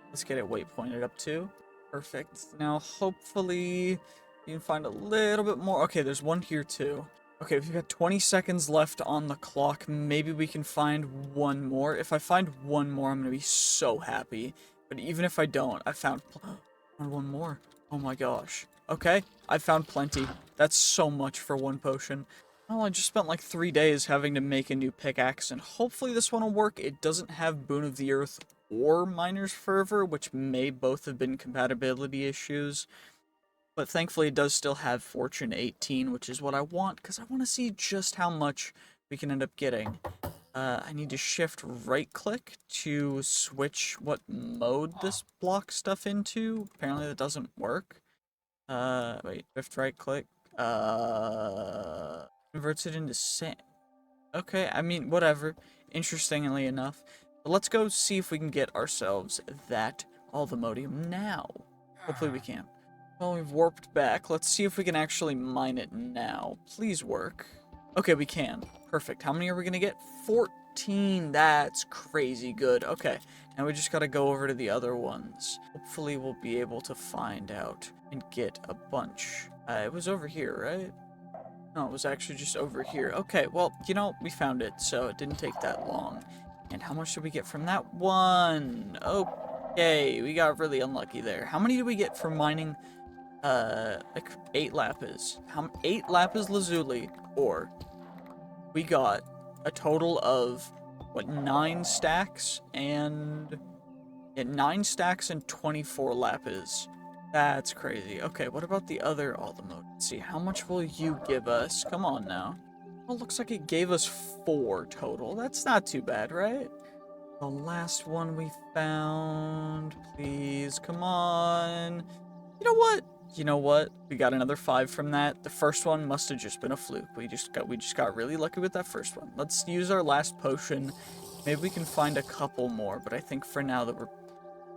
Let's get it waypointed up to. Perfect. Now, hopefully, you can find a little bit more. Okay, there's one here too. Okay, we've got 20 seconds left on the clock. Maybe we can find one more. If I find one more, I'm going to be so happy. But even if I don't, I found one more. Oh my gosh. Okay, I found plenty. That's so much for one potion. Well, I just spent like 3 days having to make a new pickaxe, and hopefully this one will work. It doesn't have Boon of the Earth or Miner's Fervor, which may both have been compatibility issues. But thankfully it does still have Fortune 18, which is what I want, because I want to see just how much we can end up getting. I need to shift right-click to switch what mode this block stuff into. Apparently that doesn't work. Wait, shift right-click. Converts it into sand. Okay, I mean, whatever. Interestingly enough. But let's go see if we can get ourselves that AllTheModium now. Hopefully we can. Well, we've warped back. Let's see if we can actually mine it now. Please work. Okay, we can. Perfect. How many are we gonna get? 14. That's crazy good. Okay, now we just gotta go over to the other ones. Hopefully we'll be able to find out and get a bunch. It was over here, right? No, it was actually just over here. Okay, well, you know, we found it, so it didn't take that long. And how much did we get from that one? Okay, we got really unlucky there. How many did we get from mining, like 8 lapis? 8 lapis lazuli, or we got a total of, what, 9 stacks and... yeah, 9 stacks and 24 lapis. That's crazy. Okay, what about the other AllTheModium? Let's see, how much will you give us? Come on now. Well, looks like it gave us 4 total. That's not too bad, right? The last one we found. Please, come on. You know what? You know what? We got another 5 from that. The first one must have just been a fluke. We just got really lucky with that first one. Let's use our last potion. Maybe we can find a couple more, but I think for now that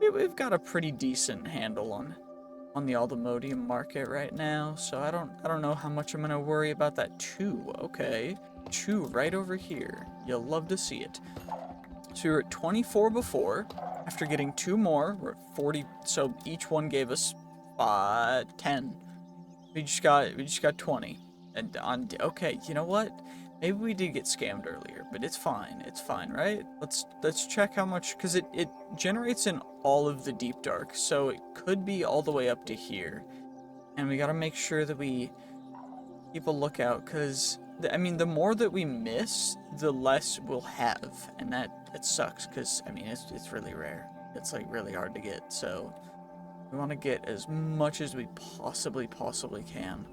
we've got a pretty decent handle on the AllTheModium market right now, so I don't know how much I'm gonna worry about that. 2, okay. 2 right over here. You'll love to see it. So we were at 24 before. After getting 2 more, we're at 40, so each one gave us 10. We just got 20. And okay, you know what? Maybe we did get scammed earlier, but it's fine. It's fine, right? Let's check how much, because it generates in all of the deep dark, so it could be all the way up to here. And we gotta make sure that we keep a lookout, because, I mean, the more that we miss, the less we'll have. And that sucks, because, I mean, it's really rare. It's, like, really hard to get, so we want to get as much as we possibly can.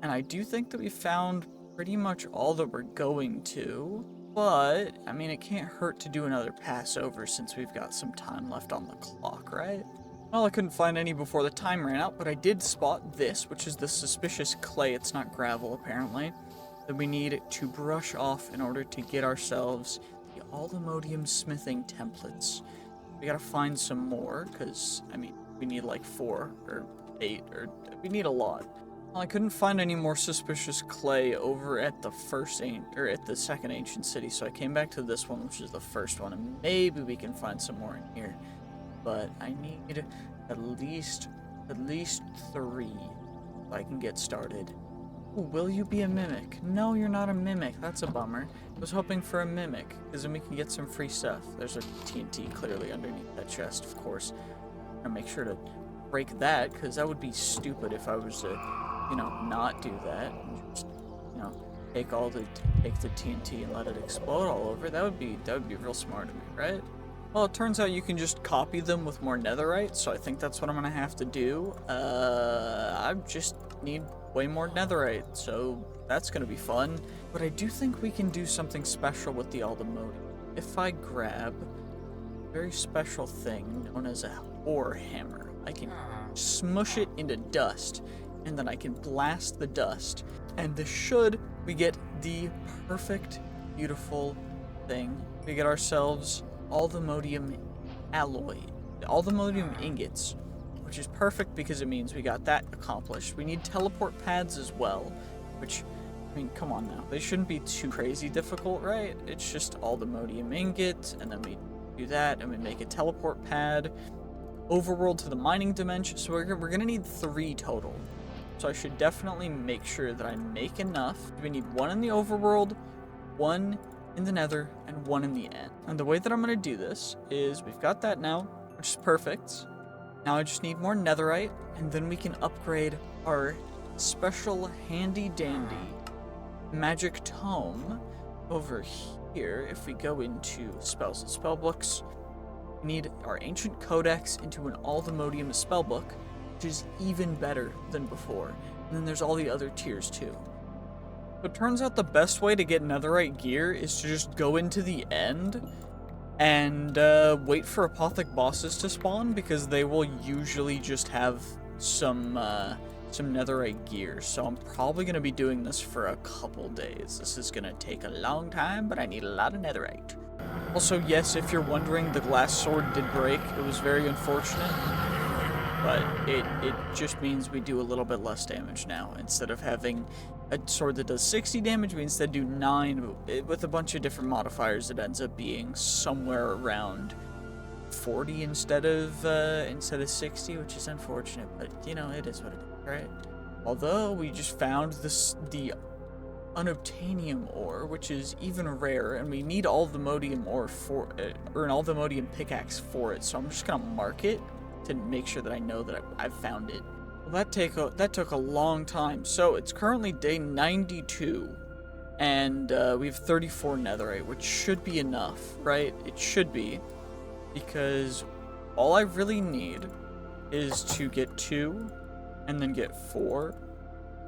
And I do think that we found pretty much all that we're going to, but, I mean, it can't hurt to do another pass over since we've got some time left on the clock, right? Well, I couldn't find any before the time ran out, but I did spot this, which is the suspicious clay. It's not gravel, apparently, that we need to brush off in order to get ourselves the AllTheModium smithing templates. We gotta find some more, because, I mean, we need like 4 or 8, or we need a lot. Well, I couldn't find any more suspicious clay over at the second ancient city, so I came back to this one, which is the first one, and maybe we can find some more in here. But I need at least 3 if I can get started. Ooh, will you be a mimic? No, you're not a mimic. That's a bummer. I was hoping for a mimic, because then we can get some free stuff. There's a TNT clearly underneath that chest, of course. I'm gonna make sure to break that, because that would be stupid if I was to, you know, not do that. And just, you know, take the TNT and let it explode all over. That would be real smart of me, right? Well, it turns out you can just copy them with more netherite, so I think that's what I'm gonna have to do. I just need way more netherite, so that's gonna be fun. But I do think we can do something special with the AllTheModium. If I grab a very special thing known as a ore hammer, I can smush it into dust, and then I can blast the dust. And we get the perfect, beautiful thing. We get ourselves AllTheModium alloy, the AllTheModium ingots, which is perfect because it means we got that accomplished. We need teleport pads as well, which, I mean, come on now. They shouldn't be too crazy difficult, right? It's just AllTheModium ingot, and then we do that, and we make a teleport pad. Overworld to the mining dimension, so we're gonna need 3 total. So I should definitely make sure that I make enough. We need 1 in the overworld, 1 in the nether, and 1 in the end. And the way that I'm gonna do this is we've got that now, which is perfect. Now I just need more netherite, and then we can upgrade our special handy dandy magic tome over here. If we go into spells and spellbooks, we need our ancient codex into an AllTheModium spellbook, which is even better than before. And then there's all the other tiers too. So it turns out the best way to get netherite gear is to just go into the end and wait for apothic bosses to spawn, because they will usually just have some some netherite gear. So I'm probably going to be doing this for a couple days. This is going to take a long time, but I need a lot of netherite. Also, yes, if you're wondering, the glass sword did break. It was very unfortunate, but it just means we do a little bit less damage now. Instead of having a sword that does 60 damage, we instead do 9. With a bunch of different modifiers, it ends up being somewhere around 40 instead of 60, which is unfortunate, but you know, it is what it is, right? Although we just found the Unobtainium ore, which is even rarer, and we need AllTheModium ore for or an AllTheModium pickaxe for it. So I'm just gonna mark it to make sure that I know that I've found it. Well, that took a long time. So it's currently day 92, and we have 34 netherite, which should be enough, right? It should be, because all I really need is to get 2, and then get 4,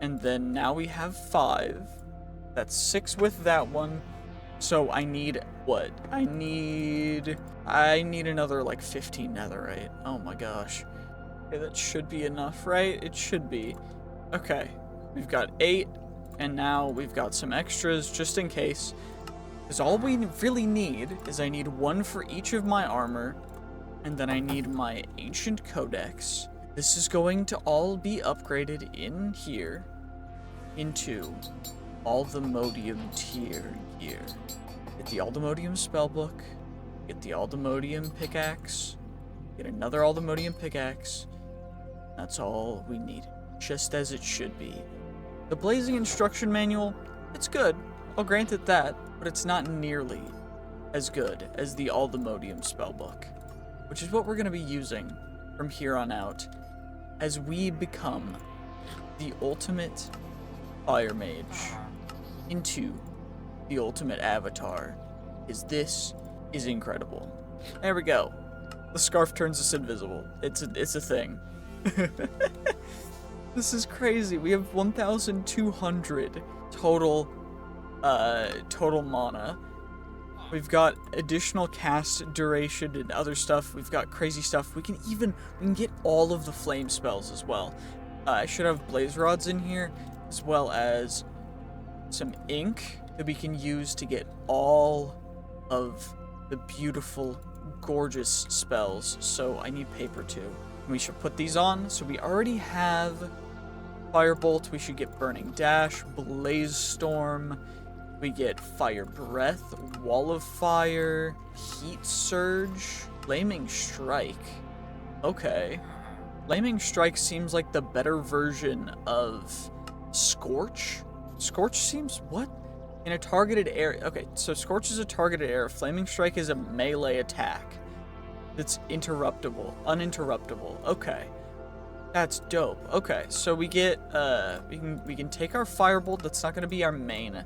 and then now we have 5. That's 6 with that one. So I need what? I need another like 15 netherite. Oh my gosh. Okay, that should be enough, right? It should be. Okay. We've got 8, and now we've got some extras just in case. Because all we really need is I need 1 for each of my armor, and then I need my ancient codex. This is going to all be upgraded in here into AllTheModium tier gear. Get the AllTheModium spellbook, get the AllTheModium pickaxe, get another AllTheModium pickaxe. That's all we need, just as it should be. The Blazing Instruction Manual, it's good, I'll grant it that, but it's not nearly as good as the AllTheModium spellbook, which is what we're going to be using from here on out as we become the ultimate fire mage into the ultimate avatar, because this is incredible. There we go. The scarf turns us invisible. It's a thing. This is crazy. We have 1,200 total mana. We've got additional cast duration and other stuff. We've got crazy stuff. We can get all of the flame spells as well. I should have blaze rods in here, as well as some ink that we can use to get all of the beautiful, gorgeous spells. So I need paper too. We should put these on. So we already have Firebolt. We should get Burning Dash, Blaze Storm. We get Fire Breath, Wall of Fire, Heat Surge, Flaming Strike. Okay. Flaming Strike seems like the better version of Scorch. Scorch seems, what? In a targeted area. Okay, so Scorch is a targeted area. Flaming Strike is a melee attack that's uninterruptible. Okay. That's dope. Okay, so we get, we can take our Firebolt. That's not going to be our main.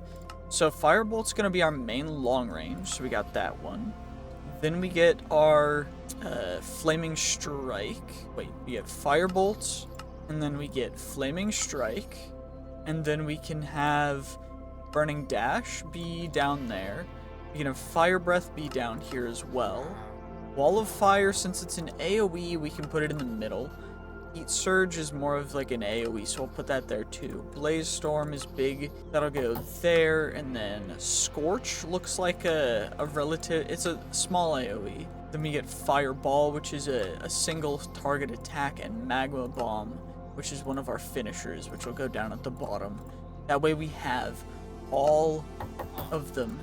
So Firebolt's going to be our main long range. So we got that one. Then we get our Flaming Strike. Wait, we get Firebolt. And then we get Flaming Strike. And then we can have Burning Dash be down there. We can have Fire Breath be down here as well. Wall of Fire, since it's an AoE, we can put it in the middle. Heat Surge is more of like an AoE, so we'll put that there too. Blaze Storm is big. That'll go there. And then Scorch looks like a relative. It's a small AoE. Then we get Fireball, which is a single target attack, and Magma Bomb, which is one of our finishers, which will go down at the bottom. That way we have all of them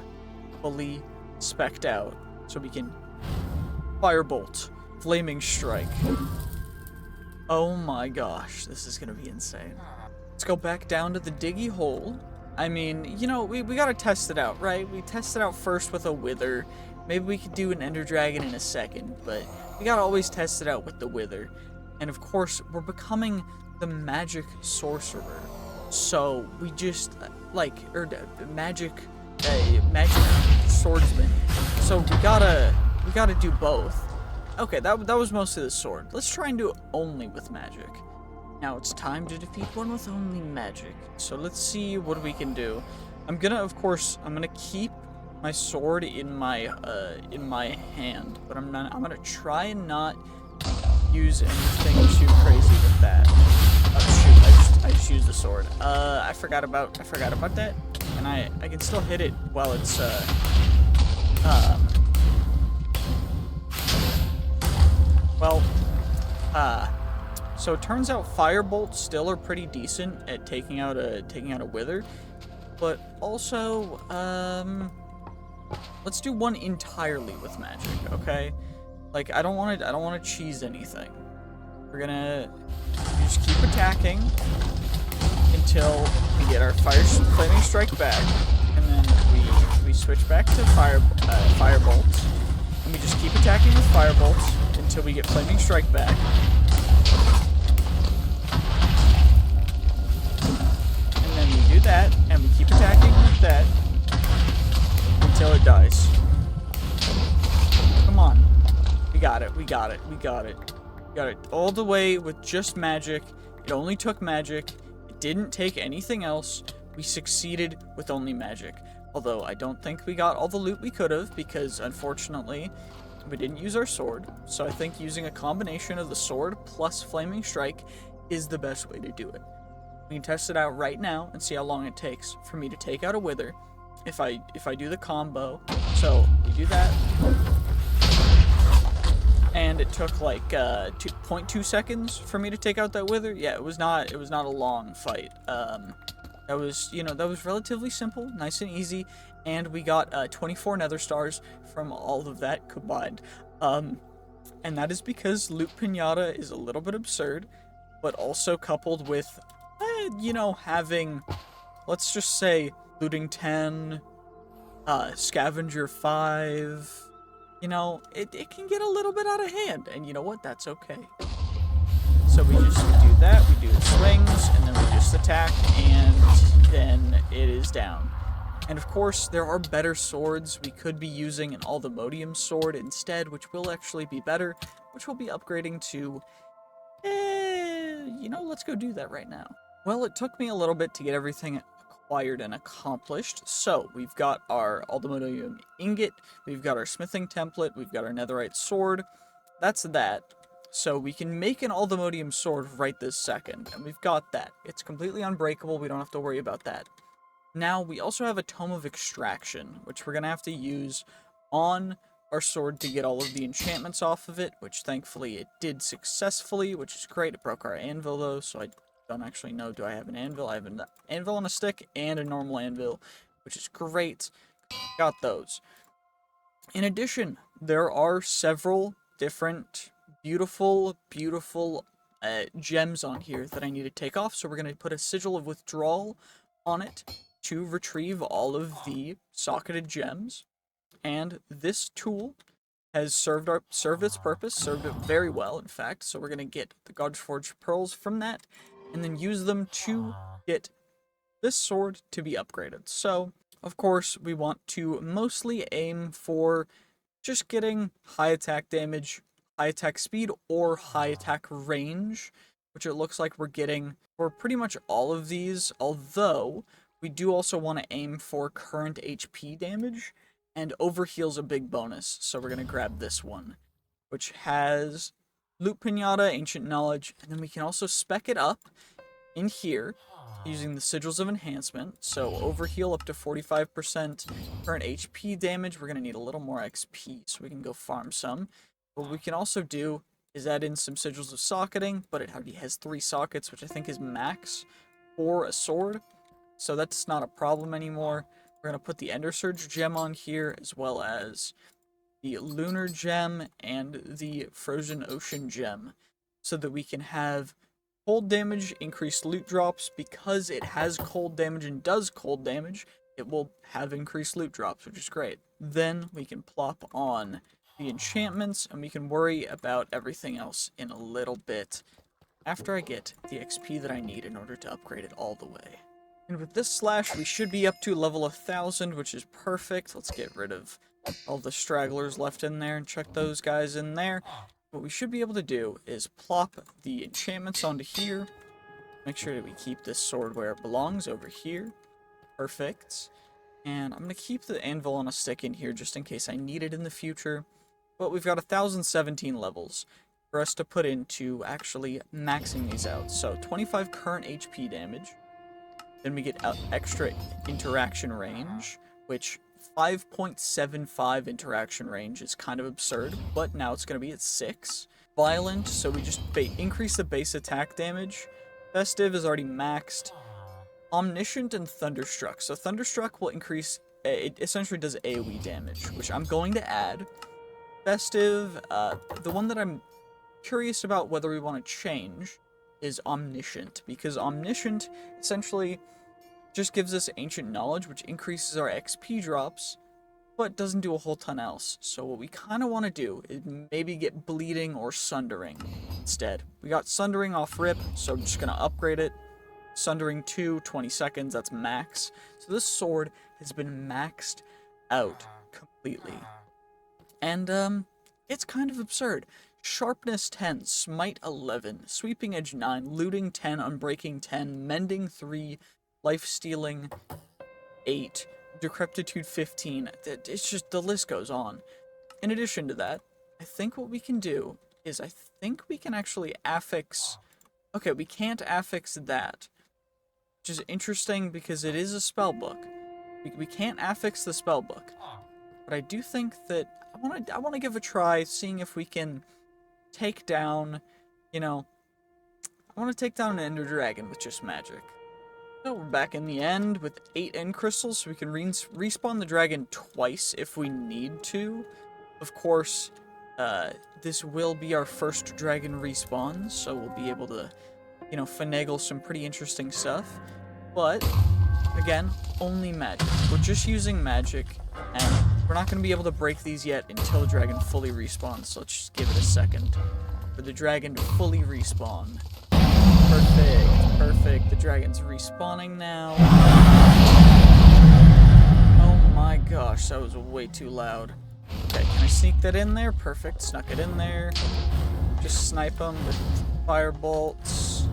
fully spec'd out. So we can Firebolt, Flaming Strike. Oh my gosh, this is gonna be insane. Let's go back down to the diggy hole. I mean, you know, we gotta test it out, right? We test it out first with a Wither. Maybe we could do an Ender Dragon in a second, but we gotta always test it out with the Wither. And of course, we're becoming the magic sorcerer. So we just, magic swordsman. So we gotta do both. Okay, that was mostly the sword. Let's try and do it only with magic. Now it's time to defeat one with only magic. So let's see what we can do. I'm gonna keep my sword in my hand, but I'm gonna try and not use anything too crazy with that. Oh shoot, I just I just used the sword. I forgot about that. And I can still hit it while it's, so it turns out firebolts still are pretty decent at taking out a wither, but also, let's do one entirely with magic, okay? Like, I don't want to cheese anything. We're gonna just keep attacking until we get our flaming strike back, and then we switch back to firebolts, and we just keep attacking with firebolts until we get flaming strike back. And then we do that, and we keep attacking with that until it dies. Come on. We got it, we got it, we got it. We got it all the way with just magic. It only took magic. It didn't take anything else. We succeeded with only magic. Although I don't think we got all the loot we could have, because unfortunately we didn't use our sword. So I think using a combination of the sword plus flaming strike is the best way to do it. We can test it out right now and see how long it takes for me to take out a wither if I do the combo. So we do that, and it took like 2.2 seconds for me to take out that wither. Yeah, it was not a long fight. That was relatively simple, nice and easy, and we got 24 nether stars from all of that combined. And that is because Loot Pinata is a little bit absurd, but also coupled with, having, let's just say, looting 10, scavenger 5, it can get a little bit out of hand, and you know what, that's okay. So we do that, we do the swings, and then we just attack, and then it is down. And of course, there are better swords. We could be using an AllTheModium sword instead, which will actually be better, which we'll be upgrading to, let's go do that right now. Well, it took me a little bit to get everything acquired and accomplished. So we've got our AllTheModium ingot, we've got our smithing template, we've got our netherite sword. That's that. So we can make an AllTheModium sword right this second, and we've got that. It's completely unbreakable, we don't have to worry about that. Now, we also have a Tome of Extraction, which we're going to have to use on our sword to get all of the enchantments off of it, which thankfully it did successfully, which is great. It broke our anvil, though, so I don't actually know. Do I have an anvil? I have an anvil on a stick and a normal anvil, which is great. Got those. In addition, there are several different beautiful gems on here that I need to take off, so we're going to put a sigil of withdrawal on it to retrieve all of the socketed gems. And this tool has served its purpose, served it very well, in fact. So we're going to get the Godforged pearls from that, and then use them to get this sword to be upgraded. So, of course, we want to mostly aim for just getting high attack damage, high attack speed, or high attack range, which it looks like we're getting for pretty much all of these, although we do also want to aim for current HP damage, and Overheal's a big bonus, so we're going to grab this one, which has Loot Pinata, Ancient Knowledge, and then we can also spec it up in here using the Sigils of Enhancement. So Overheal up to 45% current HP damage. We're going to need a little more XP so we can go farm some. What we can also do is add in some Sigils of Socketing, but it already has 3 sockets, which I think is max for a sword. So that's not a problem anymore. We're going to put the Ender Surge gem on here, as well as the Lunar gem and the Frozen Ocean gem, so that we can have cold damage, increased loot drops. Because it has cold damage and does cold damage, it will have increased loot drops, which is great. Then we can plop on the enchantments, and we can worry about everything else in a little bit after I get the XP that I need in order to upgrade it all the way. And with this slash, we should be up to level 1000, which is perfect. Let's get rid of all the stragglers left in there and chuck those guys in there. What we should be able to do is plop the enchantments onto here. Make sure that we keep this sword where it belongs, over here. Perfect. And I'm going to keep the anvil on a stick in here just in case I need it in the future. But we've got 1017 levels. for us to put into actually maxing these out. So 25 current HP damage. Then we get extra interaction range, which 5.75 interaction range is kind of absurd, but now it's going to be at 6. Violent, so we just increase the base attack damage. Festive is already maxed. Omniscient and Thunderstruck. So Thunderstruck will increase, it essentially does AoE damage, which I'm going to add. Festive, the one that I'm curious about whether we want to change is Omniscient, because Omniscient essentially just gives us Ancient Knowledge, which increases our XP drops, but doesn't do a whole ton else. So what we kind of want to do is maybe get Bleeding or Sundering instead. We got Sundering off rip, so I'm just going to upgrade it. Sundering 2, 20 seconds, that's max. So this sword has been maxed out completely. And, it's kind of absurd. Sharpness 10, Smite 11, Sweeping Edge 9, Looting 10, Unbreaking 10, Mending 3, Life-Stealing 8, Decrepitude 15. It's just, the list goes on. In addition to that, I think what we can do is I think we can actually affix... Okay, we can't affix that, which is interesting because it is a spell book. We can't affix the spell book, but I do think that I want to give a try, seeing if we can take down, you know, I want to take down an Ender Dragon with just magic. So we're back in the end with 8 end crystals, so we can respawn the dragon twice if we need to. Of course, this will be our first dragon respawn, so we'll be able to, you know, finagle some pretty interesting stuff. But, again, only magic. We're just using magic, and we're not going to be able to break these yet until the dragon fully respawns, so let's just give it a second for the dragon to fully respawn. Perfect, perfect. The dragon's respawning now. Oh my gosh, that was way too loud. Okay, can I sneak that in there? Perfect, snuck it in there. Just snipe them with fire bolts.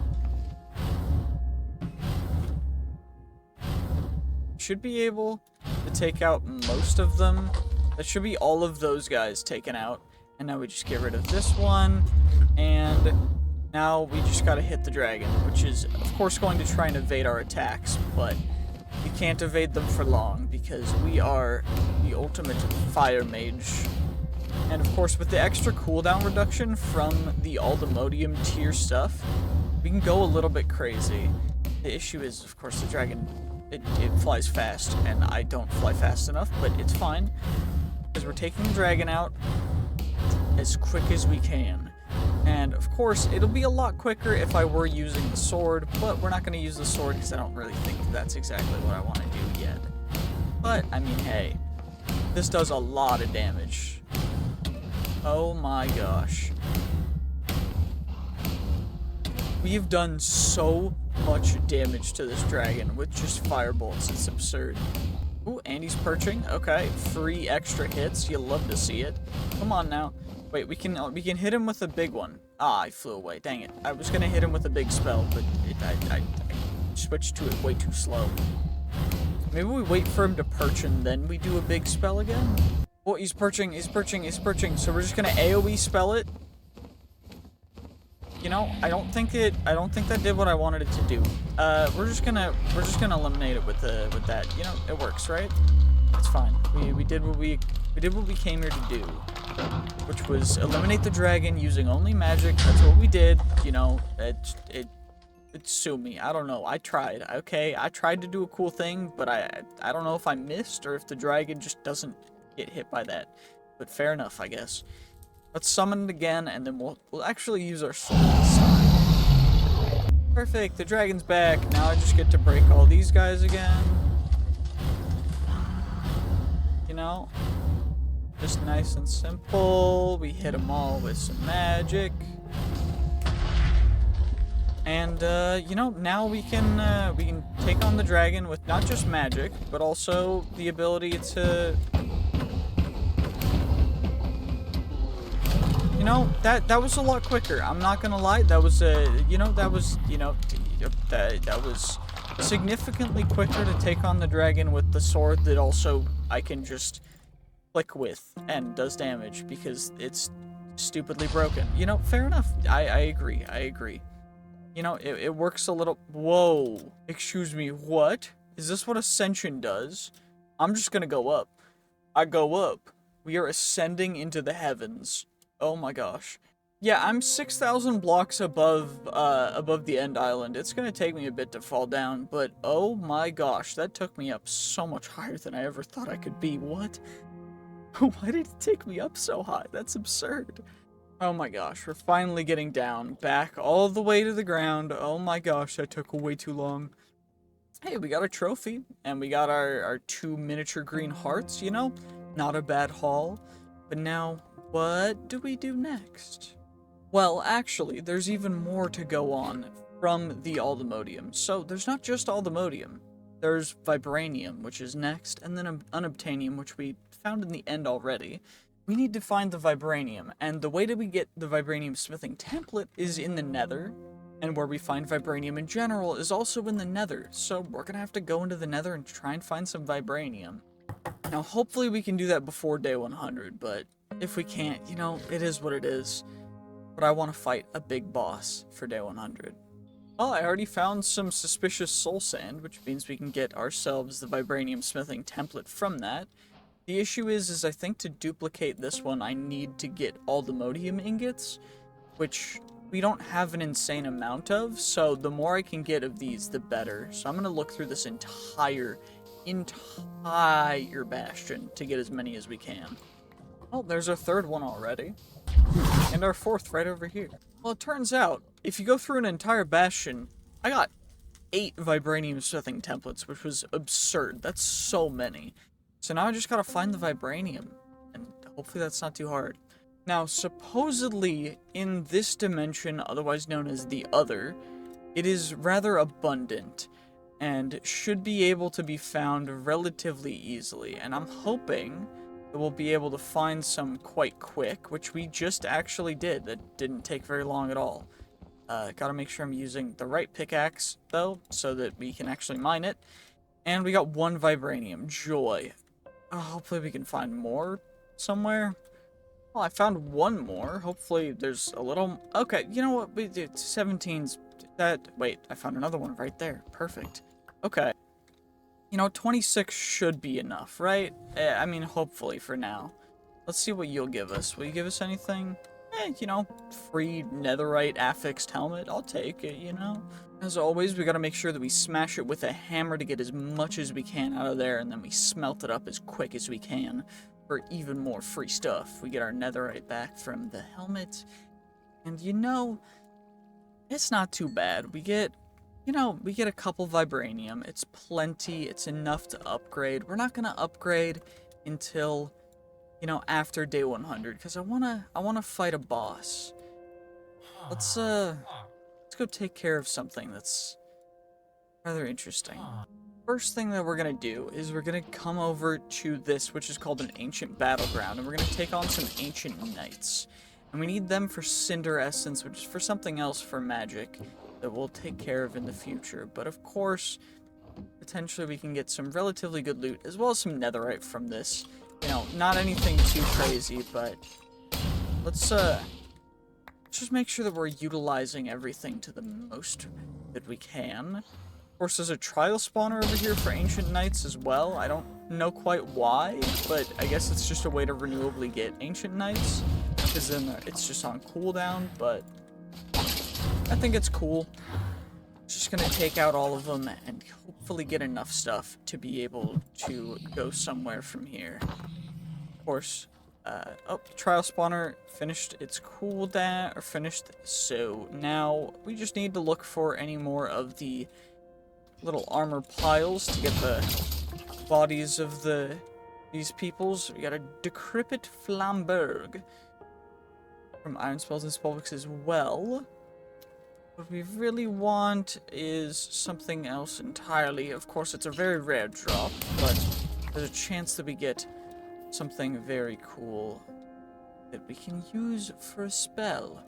Should be able to take out most of them. That should be all of those guys taken out. And now we just get rid of this one. And now we just gotta hit the dragon, which is, of course, going to try and evade our attacks, but we can't evade them for long because we are the ultimate fire mage. And of course, with the extra cooldown reduction from the AllTheModium tier stuff, we can go a little bit crazy. The issue is, of course, the dragon, it flies fast, and I don't fly fast enough, but it's fine, because we're taking the dragon out as quick as we can. And, of course, it'll be a lot quicker if I were using the sword, but we're not going to use the sword because I don't really think that's exactly what I want to do yet. But, I mean, hey, this does a lot of damage. Oh my gosh. We've done so much damage to this dragon with just firebolts. It's absurd. Ooh, and he's perching. Okay, 3 extra hits. You'll love to see it. Come on now. Wait, we can hit him with a big one. Ah, I flew away. Dang it. I was gonna hit him with a big spell, but I switched to it way too slow. Maybe we wait for him to perch and then we do a big spell again? Oh, he's perching, he's perching, he's perching. So we're just gonna AoE spell it. You know, I don't think that did what I wanted it to do. We're just gonna eliminate it with that. You know, it works, right? It's fine. We did what we came here to do, which was eliminate the dragon using only magic. That's what we did. You know, it sue me. I don't know. I tried. Okay, I tried to do a cool thing, but I don't know if I missed or if the dragon just doesn't get hit by that. But fair enough, I guess. Let's summon it again, and then we'll actually use our sword this time. Perfect. The dragon's back. Now I just get to break all these guys again. You know, just nice and simple. We hit them all with some magic. And, you know, now we can take on the dragon with not just magic, but also the ability to... You know, that was a lot quicker. I'm not gonna lie. That was, that was significantly quicker to take on the dragon with the sword that also I can just flick with and does damage, because it's stupidly broken. You know, fair enough. I agree. I agree. You know, it works a little... Whoa. Excuse me, what? Is this what Ascension does? I'm just gonna go up. I go up. We are ascending into the heavens. Oh my gosh. Yeah, I'm 6,000 blocks above the end island. It's gonna take me a bit to fall down, but oh my gosh, that took me up so much higher than I ever thought I could be. What? Why did it take me up so high? That's absurd. Oh my gosh, we're finally getting down, back all the way to the ground. Oh my gosh, that took way too long. Hey, we got a trophy, and we got our 2 miniature green hearts, you know? Not a bad haul. But now, what do we do next? Well, actually, there's even more to go on from the AllTheModium. So, there's not just AllTheModium. There's Vibranium, which is next, and then Unobtainium, which we found in the end already. We need to find the Vibranium, and the way that we get the Vibranium smithing template is in the Nether, and where we find Vibranium in general is also in the Nether, so we're gonna have to go into the Nether and try and find some Vibranium. Now, hopefully we can do that before day 100, but if we can't, you know, it is what it is. But I want to fight a big boss for day 100. Well, I already found some suspicious soul sand, which means we can get ourselves the Vibranium smithing template from that. The issue is I think to duplicate this one, I need to get AllTheModium ingots, which we don't have an insane amount of, so the more I can get of these, the better. So I'm going to look through this entire Bastion to get as many as we can. Oh, there's our 3rd one already. And our 4th right over here. Well, it turns out, if you go through an entire Bastion, I got 8 Vibranium smithing templates, which was absurd. That's so many. So now I just gotta find the Vibranium, and hopefully that's not too hard. Now, supposedly, in this dimension, otherwise known as the Other, it is rather abundant, and should be able to be found relatively easily, and I'm hoping that we'll be able to find some quite quick, which we just actually did. That didn't take very long at all. Gotta make sure I'm using the right pickaxe, though, so that we can actually mine it. And we got 1 Vibranium. Joy. Hopefully we can find more somewhere. Well, I found 1 more. Hopefully there's a little... Okay, you know what? We did 17's... That... Wait, I found another one right there. Perfect. Okay. You know, 26 should be enough, right? I mean, hopefully for now. Let's see what you'll give us. Will you give us anything? You know, free netherite affixed helmet. I'll take it, you know? As always, we gotta make sure that we smash it with a hammer to get as much as we can out of there, and then we smelt it up as quick as we can for even more free stuff. We get our netherite back from the helmet, and you know, it's not too bad. We get... You know, we get a couple Vibranium. It's plenty. It's enough to upgrade. We're not gonna upgrade until, you know, after day 100, because I wanna fight a boss. Let's go take care of something that's rather interesting. First thing that we're gonna do is we're gonna come over to this, which is called an ancient battleground, and we're gonna take on some ancient knights. And we need them for Cinder Essence, which is for something else for magic that we'll take care of in the future. But of course, potentially we can get some relatively good loot, as well as some netherite from this. You know, not anything too crazy, but let's just make sure that we're utilizing everything to the most that we can. Of course, there's a trial spawner over here for Ancient Knights as well. I don't know quite why, but I guess it's just a way to renewably get Ancient Knights, because then it's just on cooldown, but I think it's cool. Just gonna take out all of them and hopefully get enough stuff to be able to go somewhere from here. Of course, oh, trial spawner finished its cooldown, or finished, so now we just need to look for any more of the little armor piles to get the bodies of these peoples. We got a decrepit Flamberg from Iron Spells and Spellbooks as well. What we really want is something else entirely. Of course, it's a very rare drop, but there's a chance that we get something very cool that we can use for a spell.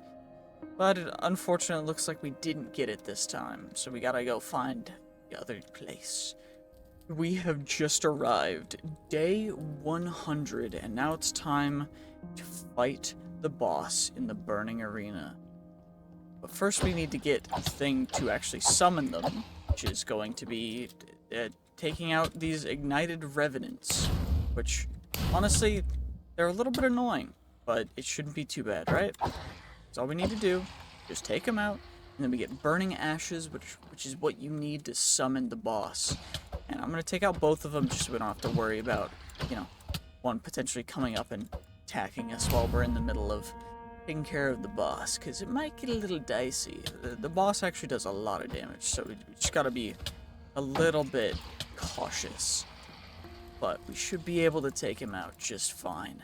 But it unfortunately looks like we didn't get it this time, so we gotta go find the other place. We have just arrived, day 100, and now it's time to fight the boss in the burning arena. But first we need to get a thing to actually summon them, which is going to be taking out these ignited revenants, which, honestly, they're a little bit annoying, but it shouldn't be too bad, right? That's all we need to do. Just take them out, and then we get burning ashes, which is what you need to summon the boss. And I'm going to take out both of them just so we don't have to worry about, you know, one potentially coming up and attacking us while we're in the middle of taking care of the boss, because it might get a little dicey. The boss actually does a lot of damage, so we just got to be a little bit cautious. But we should be able to take him out just fine.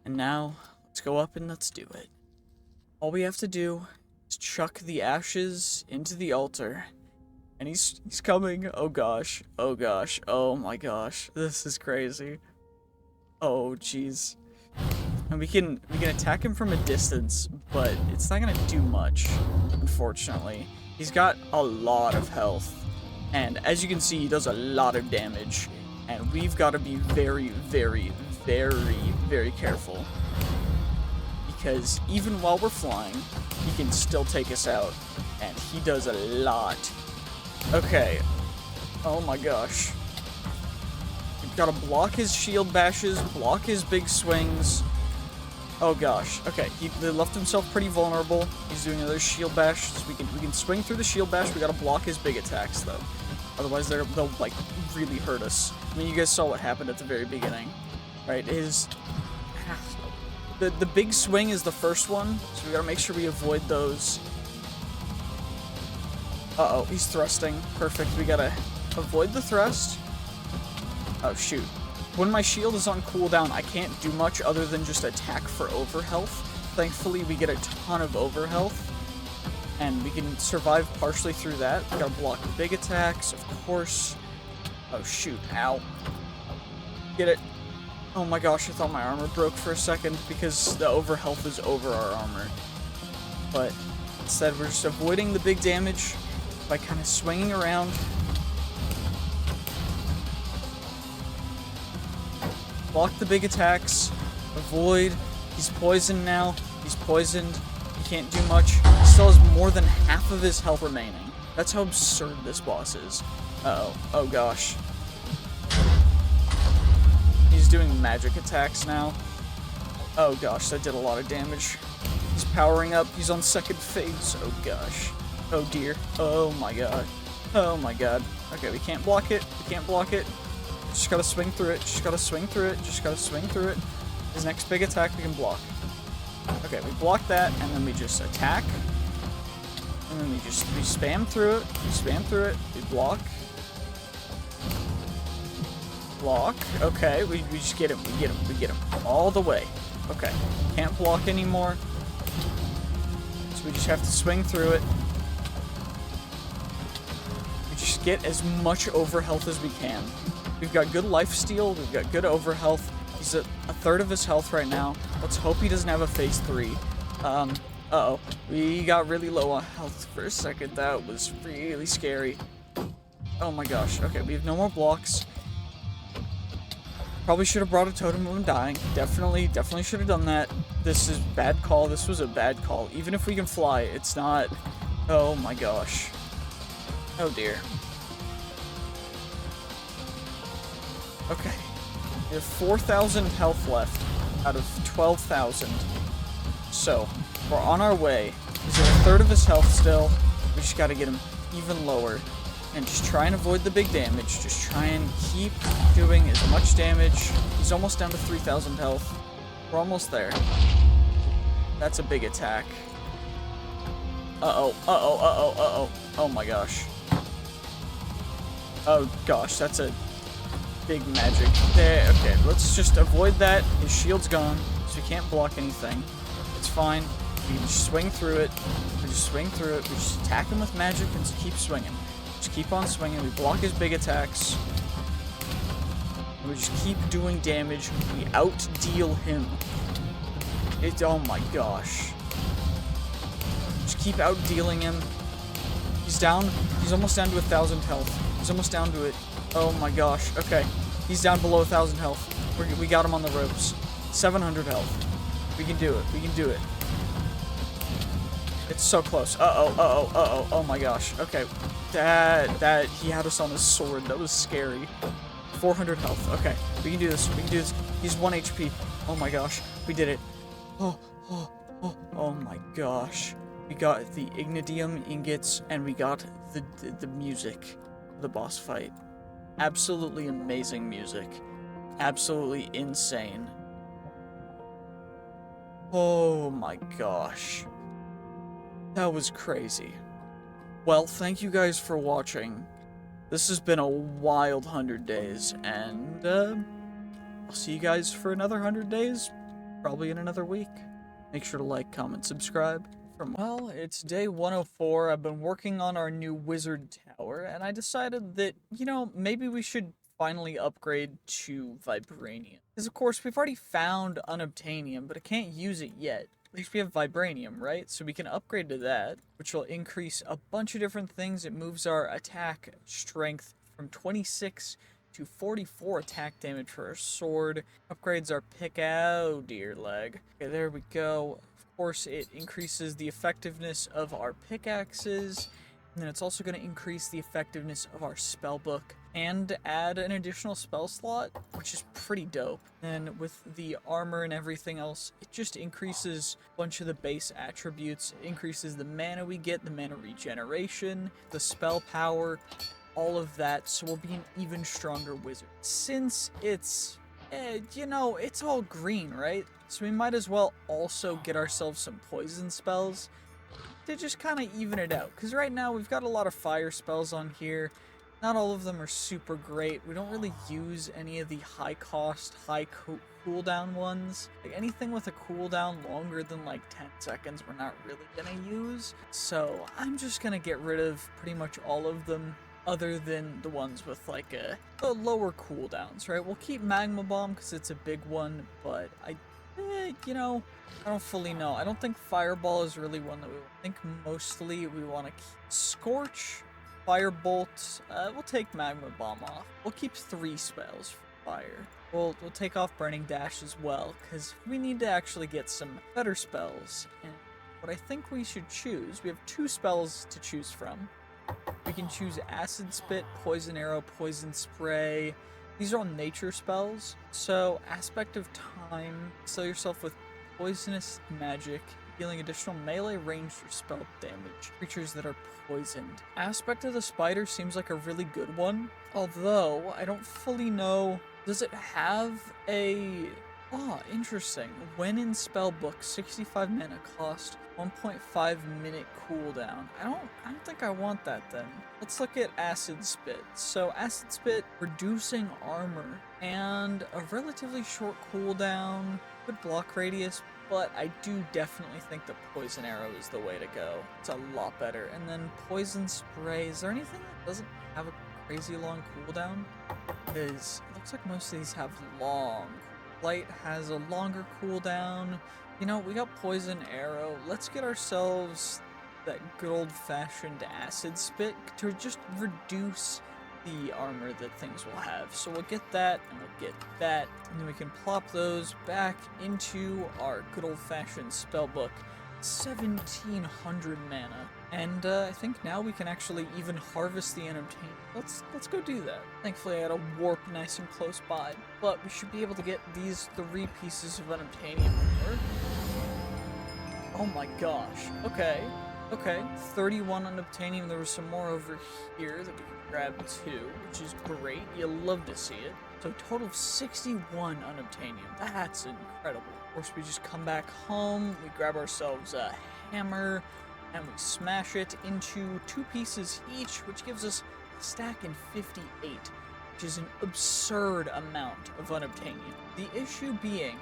And now, let's go up and let's do it. All we have to do is chuck the ashes into the altar. And he's coming. Oh gosh. Oh gosh. Oh my gosh. This is crazy. Oh jeez. And we can attack him from a distance, but it's not gonna do much, unfortunately. He's got a lot of health. And as you can see, he does a lot of damage. And we've got to be very, very, very, very careful. Because even while we're flying, he can still take us out. And he does a lot. Okay. Oh my gosh. We've got to block his shield bashes, block his big swings. Oh gosh. Okay, he left himself pretty vulnerable. He's doing another shield bash. So we can swing through the shield bash. We got to block his big attacks though. Otherwise they'll like really hurt us. I mean, you guys saw what happened at the very beginning, right? The big swing is the first one, so we gotta make sure we avoid those. Uh-oh, he's thrusting. Perfect, we gotta avoid the thrust. Oh, shoot. When my shield is on cooldown, I can't do much other than just attack for overhealth. Thankfully, we get a ton of overhealth, and we can survive partially through that. We gotta block big attacks, of course. Oh, shoot. Ow. Get it. Oh my gosh, I thought my armor broke for a second because the overhealth is over our armor. But instead, we're just avoiding the big damage by kind of swinging around. Block the big attacks. Avoid. He's poisoned now. He's poisoned. He can't do much. He still has more than half of his health remaining. That's how absurd this boss is. Uh-oh. Oh gosh. He's doing magic attacks now. Oh gosh, that did a lot of damage. He's powering up. He's on second phase. Oh gosh. Oh dear. Oh my god. Oh my god. Okay, we can't block it. We can't block it. Just gotta swing through it. Just gotta swing through it. Just gotta swing through it. His next big attack we can block. Okay, we block that, and then we just attack. And then we spam through it. We spam through it. We block. Block. Okay, we just get him. We get him. We get him. All the way. Okay. Can't block anymore. So we just have to swing through it. We just get as much overhealth as we can. We've got good lifesteal. We've got good overhealth. He's at a third of his health right now. Let's hope he doesn't have a phase 3. Uh-oh. We got really low on health for a second. That was really scary. Oh my gosh. Okay, we have no more blocks. Probably should have brought a totem when I'm dying. Definitely should have done that. This is bad call. This was a bad call. Even if we can fly, it's not... Oh my gosh. Oh dear. Okay. We have 4,000 health left out of 12,000. So, we're on our way. He's at a third of his health still. We just gotta get him even lower. And just try and avoid the big damage. Just try and keep doing as much damage. He's almost down to 3,000 health. We're almost there. That's a big attack. Uh-oh, uh-oh, uh-oh, uh-oh. Oh my gosh. Oh gosh, that's a big magic. There, okay, let's just avoid that. His shield's gone, so we can't block anything. It's fine. We can just swing through it. We just swing through it. We just attack him with magic and just keep swinging. Just keep on swinging. We block his big attacks. And we just keep doing damage. We out-deal him. Oh my gosh. Just keep out-dealing him. He's down. He's almost down to 1,000 health. He's almost down to it. Oh my gosh. Okay. He's down below 1,000 health. We got him on the ropes. 700 health. We can do it. We can do it. It's so close. Uh-oh. Oh my gosh. Okay. That, he had us on his sword. That was scary. 400 health. Okay. We can do this. We can do this. He's 1 HP. Oh my gosh. We did it. Oh my gosh. We got the Ignadium ingots, and we got the music of the boss fight. Absolutely amazing music. Absolutely insane. Oh my gosh. That was crazy. Well, thank you guys for watching. This has been a wild 100 days, and I'll see you guys for another 100 days, probably in another week. Make sure to like, comment, subscribe. Well, it's day 104. I've been working on our new wizard tower, and I decided that, you know, maybe we should finally upgrade to Vibranium. Because, of course, we've already found Unobtainium, but I can't use it yet. At least we have Vibranium, right? So we can upgrade to that, which will increase a bunch of different things. It moves our attack strength from 26 to 44 attack damage for our sword. Upgrades our pick. Oh, dear leg. Okay, there we go. Of course, it increases the effectiveness of our pickaxes. And then it's also going to increase the effectiveness of our spellbook and add an additional spell slot, which is pretty dope. And with the armor and everything else, it just increases a bunch of the base attributes. It increases the mana we get, the mana regeneration, the spell power, all of that. So we'll be an even stronger wizard. Since it's, you know, it's all green, right? So we might as well also get ourselves some poison spells to just kind of even it out. Because right now we've got a lot of fire spells on here. Not all of them are super great. We don't really use any of the high cost, high cooldown ones. Like anything with a cooldown longer than like 10 seconds we're not really gonna use. So I'm just gonna get rid of pretty much all of them other than the ones with like a lower cooldowns, right? We'll keep Magma Bomb because it's a big one, but you know, I don't fully know. I don't think Fireball is really one that we want. I think mostly we want to keep Scorch, Firebolt. We'll take Magma Bomb off. We'll keep 3 spells for fire. We'll take off Burning Dash as well, because we need to actually get some better spells. And what I think we should choose, we have 2 spells to choose from. We can choose Acid Spit, Poison Arrow, Poison Spray. These are all nature spells. So, Aspect of Time, fill yourself with poisonous magic, dealing additional melee ranged or spell damage. Creatures that are poisoned. Aspect of the Spider seems like a really good one, although I don't fully know. Does it have a... Oh, interesting. When in spellbook, 65 mana cost, 1.5 minute cooldown. I don't think I want that then. Let's look at Acid Spit. So Acid Spit, reducing armor and a relatively short cooldown, good block radius, but I do definitely think the Poison Arrow is the way to go. It's a lot better. And then Poison Spray, is there anything that doesn't have a crazy long cooldown? Because it looks like most of these have long. Light has a longer cooldown. You know, we got Poison Arrow. Let's get ourselves that good old-fashioned Acid Spit to just reduce the armor that things will have. So we'll get that, and we'll get that, and then we can plop those back into our good old-fashioned spellbook. 1700 mana. And I think now we can actually even harvest the Unobtainium. Let's go do that. Thankfully I had a warp nice and close by, but we should be able to get these 3 pieces of Unobtainium ore. Oh my gosh. Okay. 31 Unobtainium. There was some more over here that we can grab too, which is great. You'll love to see it. So a total of 61 Unobtainium. That's incredible. Of course, we just come back home, we grab ourselves a hammer, and we smash it into 2 pieces each, which gives us a stack in 58, which is an absurd amount of Unobtainium. The issue being,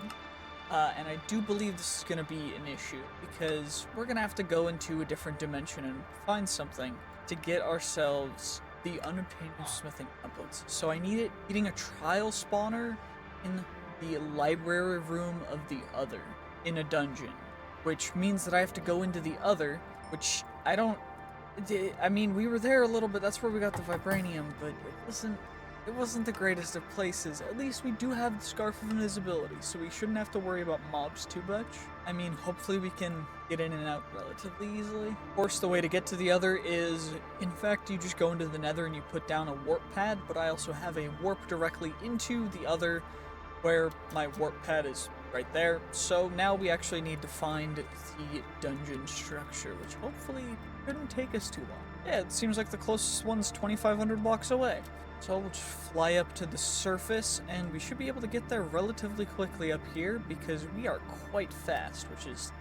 and I do believe this is going to be an issue, because we're going to have to go into a different dimension and find something to get ourselves the Unobtainium smithing templates. So I need it getting a trial spawner in the library room of the Other in a dungeon, which means that I have to go into the Other, which I mean, we were there a little bit, that's where we got the Vibranium, but it wasn't it wasn't the greatest of places. At least we do have the Scarf of Invisibility, so we shouldn't have to worry about mobs too much. I mean, hopefully we can get in and out relatively easily. Of course, the way to get to the other is, in fact, you just go into the Nether and you put down a warp pad, but I also have a warp directly into the other where my warp pad is right there. So now we actually need to find the dungeon structure, which hopefully shouldn't take us too long. Yeah, it seems like the closest one's 2,500 blocks away. So we'll just fly up to the surface, and we should be able to get there relatively quickly up here because we are quite fast, which is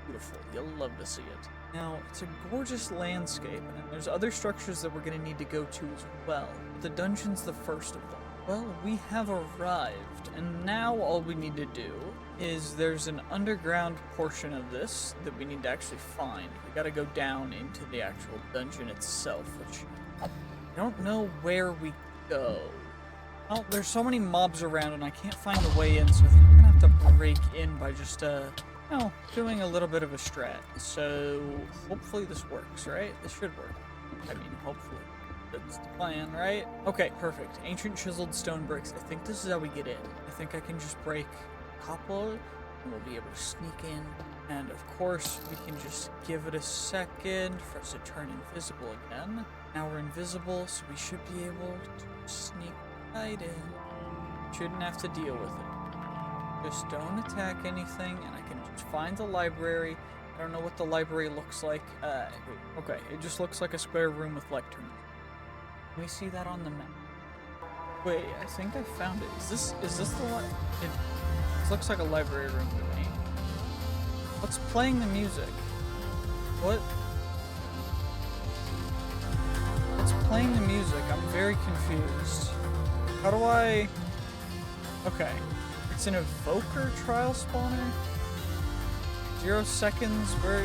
beautiful. You'll love to see it. Now, it's a gorgeous landscape, and there's other structures that we're going to need to go to as well. The dungeon's the first of them. Well, we have arrived, and now all we need to do is there's an underground portion of this that we need to actually find. We gotta go down into the actual dungeon itself, which I don't know where we go. Well, there's so many mobs around and I can't find a way in, so I think we're gonna have to break in by just, doing a little bit of a strat. So, hopefully this works, right? This should work. I mean, hopefully. That's the plan, right? Okay, perfect. Ancient chiseled stone bricks. I think this is how we get in. I think I can just break a couple, and we'll be able to sneak in. And of course, we can just give it a second for us to turn invisible again. Now we're invisible, so we should be able to sneak right in. Shouldn't have to deal with it. Just don't attack anything, and I can just find the library. I don't know what the library looks like. Okay, it just looks like a square room with lecterns. Can we see that on the map? Wait, I think I found it. Is this the one? It looks like a library room to me. What's playing the music? What? What's playing the music? I'm very confused. How do I... Okay. It's an evoker trial spawner? 0 seconds, where...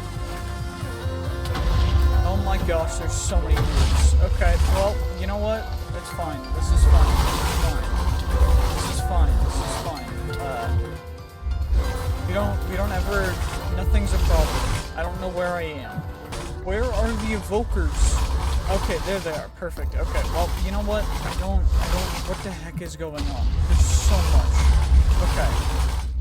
Oh my gosh, there's so many moves. Okay, well, you know what? It's fine. This is fine. This is fine. This is fine. We don't ever... Nothing's a problem. I don't know where I am. Where are the evokers? Okay, there they are. Perfect. Okay, well, you know what? I don't... What the heck is going on? There's so much. Okay.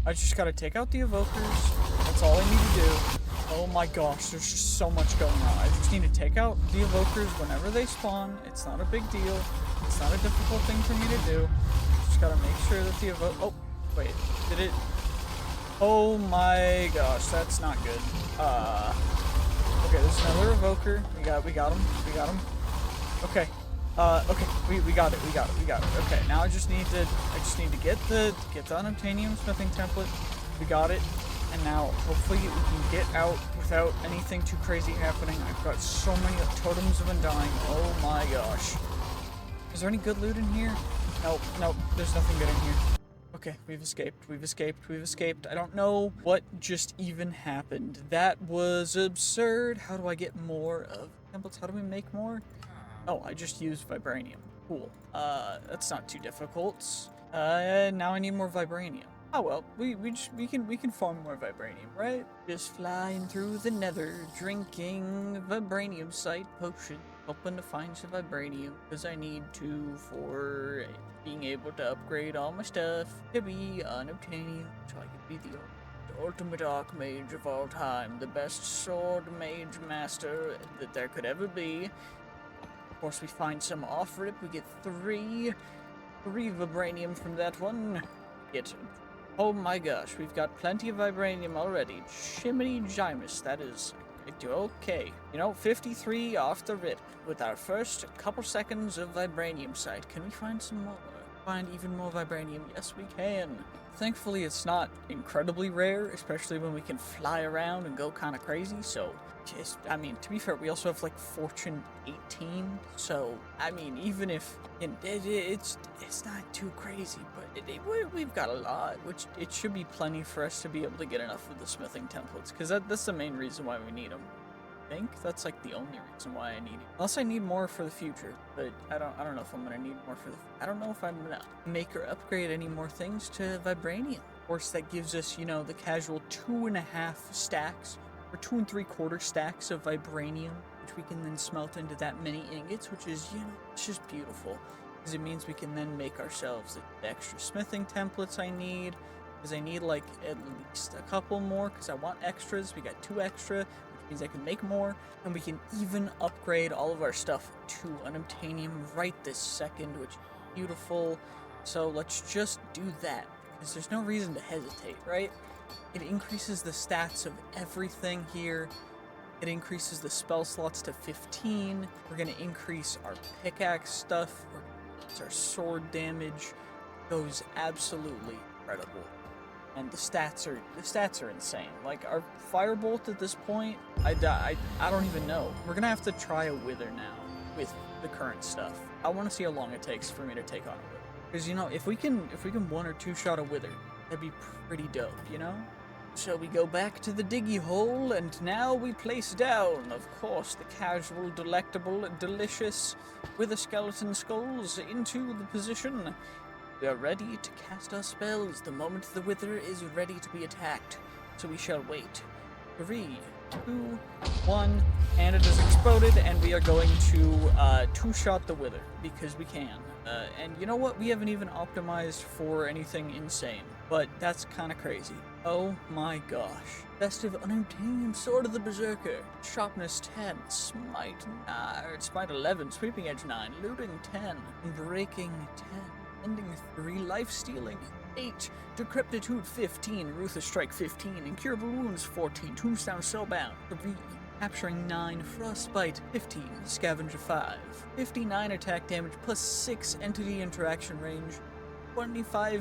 I just gotta take out the evokers. That's all I need to do. Oh my gosh, there's just so much going on. I just need to take out the evokers whenever they spawn. It's not a big deal. It's not a difficult thing for me to do. Just gotta make sure that the Oh, wait. Did it... Oh my gosh, that's not good. Okay, there's another evoker. We got him. Okay. Okay, we got it. Okay, now I just need to get the Unobtainium smithing template. We got it. And now, hopefully, we can get out without anything too crazy happening. I've got so many totems of undying. Oh my gosh. Is there any good loot in here? Nope, there's nothing good in here. Okay, we've escaped. I don't know what just even happened. That was absurd. How do I get more of templates? How do we make more? Oh, I just used vibranium. Cool. That's not too difficult. Now I need more vibranium. Oh well, we can farm more vibranium, right? Just flying through the Nether, drinking vibranium site potion, hoping to find some vibranium, because I need to for being able to upgrade all my stuff to be Unobtainium, so I can be the ultimate archmage of all time, the best sword mage master that there could ever be. Of course, we find some off-rip. We get three vibranium from that one. Oh my gosh, we've got plenty of vibranium already. Shiminy Jimus, that is... Okay. 53 off the rip with our first couple seconds of vibranium sight. Can we find some more? Find even more vibranium? Yes, we can. Thankfully, it's not incredibly rare, especially when we can fly around and go kind of crazy, so... I mean, to be fair, we also have, like, Fortune 18, so, I mean, even if it's not too crazy, but we've got a lot, which it should be plenty for us to be able to get enough of the smithing templates, because that's the main reason why we need them. I think that's, like, the only reason why I need it. Unless I need more for the future, but I don't know if I'm gonna need more for I don't know if I'm gonna make or upgrade any more things to vibranium. Of course, that gives us, the casual 2.5 stacks, or 2 3/4 stacks of vibranium, which we can then smelt into that many ingots, which is, it's just beautiful. because it means we can then make ourselves the extra smithing templates I need, because I need like at least a couple more, because I want extras. We got 2 extra, which means I can make more, and we can even upgrade all of our stuff to Unobtainium right this second, which is beautiful. So let's just do that, because there's no reason to hesitate, right? It increases the stats of everything here. It increases the spell slots to 15. We're going to increase our pickaxe stuff. Our sword damage goes absolutely incredible. And the stats are insane. Like, our firebolt at this point, I don't even know. We're going to have to try a wither now with the current stuff. I want to see how long it takes for me to take on a wither. Because, you know, if we can 1 or 2 shot a wither, that'd be pretty dope, you know? So we go back to the diggy hole, and now we place down, of course, the casual, delectable, delicious wither skeleton skulls into the position. We are ready to cast our spells the moment the wither is ready to be attacked. So we shall wait. 3, 2, 1, and it has exploded, and we are going to 2-shot the wither, because we can. And you know what? We haven't even optimized for anything insane, but that's kind of crazy. Oh my gosh. Festive Unobtainium Sword of the Berserker. Sharpness 10, Smite 11, Sweeping Edge 9, Looting 10, Breaking 10, Ending 3, Life Stealing 8, Decrepitude 15, Ruthless Strike 15, Incurable Wounds 14, Tombstone Spellbound 3, Capturing 9, Frostbite 15, Scavenger 5, 59 attack damage plus 6 entity interaction range, 25%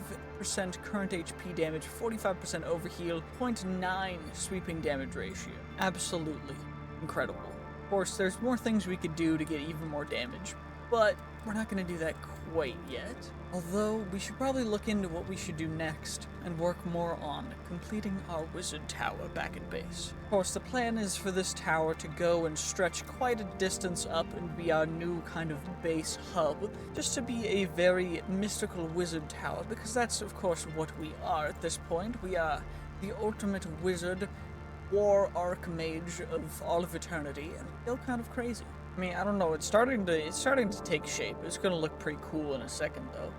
current HP damage, 45% overheal, 0.9 sweeping damage ratio. Absolutely incredible. Of course, there's more things we could do to get even more damage, but we're not going to do that quite yet. Although, we should probably look into what we should do next and work more on completing our wizard tower back at base. Of course, the plan is for this tower to go and stretch quite a distance up and be our new kind of base hub, just to be a very mystical wizard tower, because that's, of course, what we are at this point. We are the ultimate wizard, war archmage of all of eternity, and we feel kind of crazy. I mean, I don't know, it's starting to take shape. It's gonna look pretty cool in a second, though.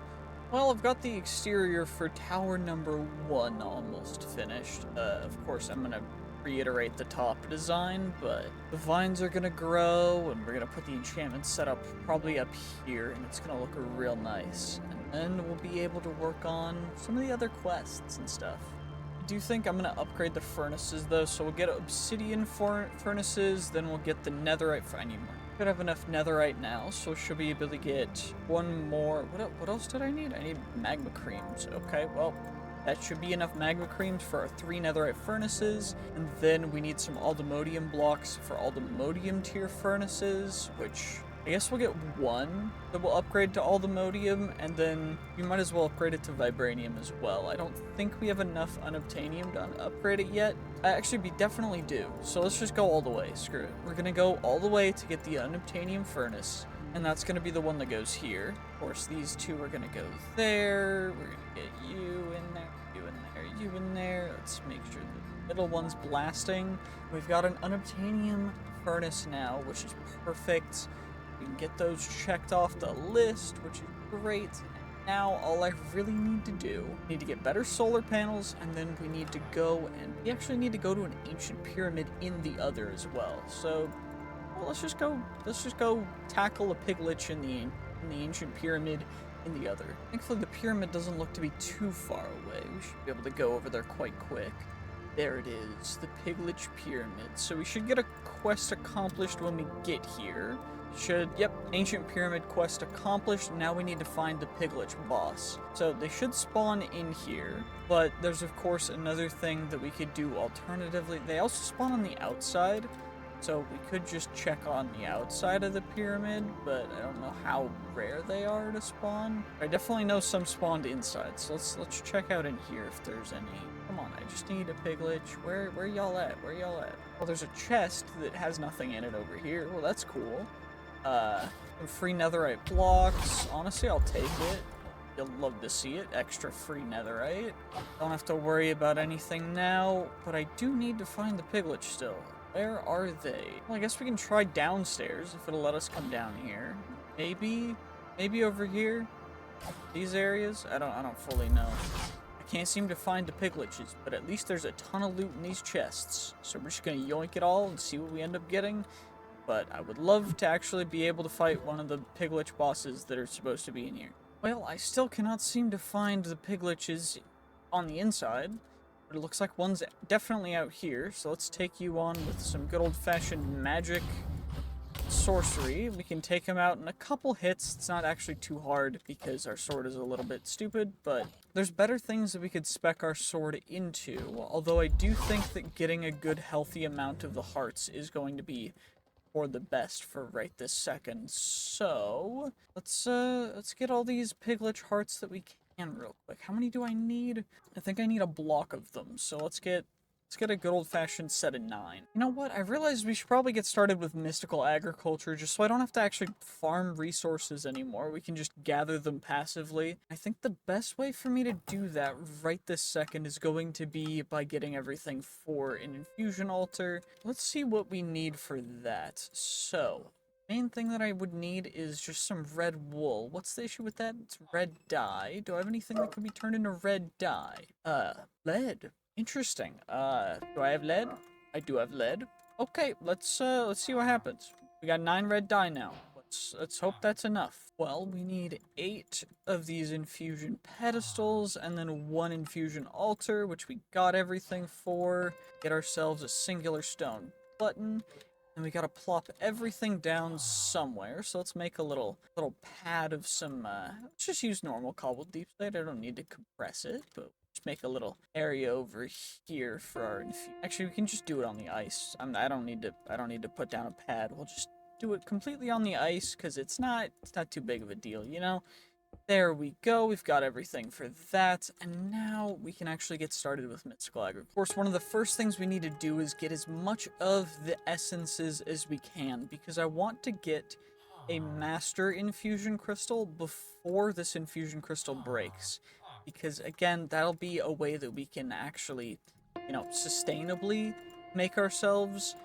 Well, I've got the exterior for tower number 1 almost finished. Of course, I'm gonna reiterate the top design, but the vines are gonna grow, and we're gonna put the enchantment setup probably up here, and it's gonna look real nice. And then we'll be able to work on some of the other quests and stuff. I do think I'm gonna upgrade the furnaces, though, so we'll get obsidian furnaces, then we'll get the netherite. I need more. Could have enough netherite now, so should be able to get 1 more. What else did I need? I need magma creams. Okay, well, that should be enough magma creams for our 3 netherite furnaces, and then we need some AllTheModium blocks for AllTheModium tier furnaces, which I guess we'll get 1 that will upgrade to AllTheModium, and then we might as well upgrade it to Vibranium as well. I don't think we have enough Unobtainium to upgrade it yet. Actually, we definitely do. So let's just go all the way. Screw it. We're going to go all the way to get the Unobtainium furnace, and that's going to be the one that goes here. Of course, these 2 are going to go there. We're going to get you in there, you in there, you in there. Let's make sure the middle one's blasting. We've got an Unobtainium furnace now, which is perfect. We can get those checked off the list, which is great. Now, all I really need to do, I need to get better solar panels, and then we need to go, and we actually need to go to an ancient pyramid in the other as well. So, well, let's just go tackle a piglich in the ancient pyramid in the other. Thankfully, the pyramid doesn't look to be too far away. We should be able to go over there quite quick. There it is, the Piglich Pyramid. So we should get a quest accomplished when we get here. Yep, Ancient Pyramid quest accomplished. Now we need to find the Piglich boss. So they should spawn in here, but there's of course another thing that we could do alternatively. They also spawn on the outside, so we could just check on the outside of the pyramid, but I don't know how rare they are to spawn. I definitely know some spawned inside, so let's check out in here if there's any. Come on, I just need a Piglich. Where y'all at? Where y'all at? Well, there's a chest that has nothing in it over here. Well, that's cool. Some free netherite blocks. Honestly, I'll take it. You'll love to see it. Extra free netherite. Don't have to worry about anything now, but I do need to find the Piglich still. Where are they? Well, I guess we can try downstairs if it'll let us come down here. Maybe. Maybe over here? These areas? I don't fully know. I can't seem to find the piglitches, but at least there's a ton of loot in these chests. So we're just gonna yoink it all and see what we end up getting. But I would love to actually be able to fight one of the piglich bosses that are supposed to be in here. Well, I still cannot seem to find the piglitches on the inside, but it looks like one's definitely out here. So let's take you on with some good old-fashioned magic sorcery. We can take him out in a couple hits. It's not actually too hard because our sword is a little bit stupid, but there's better things that we could spec our sword into. Although I do think that getting a good healthy amount of the hearts is going to be for the best for right this second. So let's get all these piglich hearts that we can real quick. How many do I need? I think I need a block of them. So let's get a good old-fashioned set of 9. You know what? I realized we should probably get started with mystical agriculture just so I don't have to actually farm resources anymore. We can just gather them passively. I think the best way for me to do that right this second is going to be by getting everything for an infusion altar. Let's see what we need for that. So, main thing that I would need is just some red wool. What's the issue with that? It's red dye. Do I have anything that can be turned into red dye? Lead. Interesting. Do I have lead? I do have lead. Okay, let's see what happens. We got 9 red dye now. Let's hope that's enough. Well, we need 8 of these infusion pedestals and then 1 infusion altar, which we got everything for. Get ourselves a singular stone button. And we gotta plop everything down somewhere. So let's make a little pad of some, let's just use normal cobbled deep slate. I don't need to compress it, but just make a little area over here for our actually, we can just do it on the ice. I don't need to put down a pad. We'll just do it completely on the ice because it's not too big of a deal, you know? There we go. We've got everything for that. And now we can actually get started with mystical agriculture. Of course, one of the first things we need to do is get as much of the essences as we can because I want to get a master infusion crystal before this infusion crystal breaks. Because again, that'll be a way that we can actually, you know, sustainably make ourselves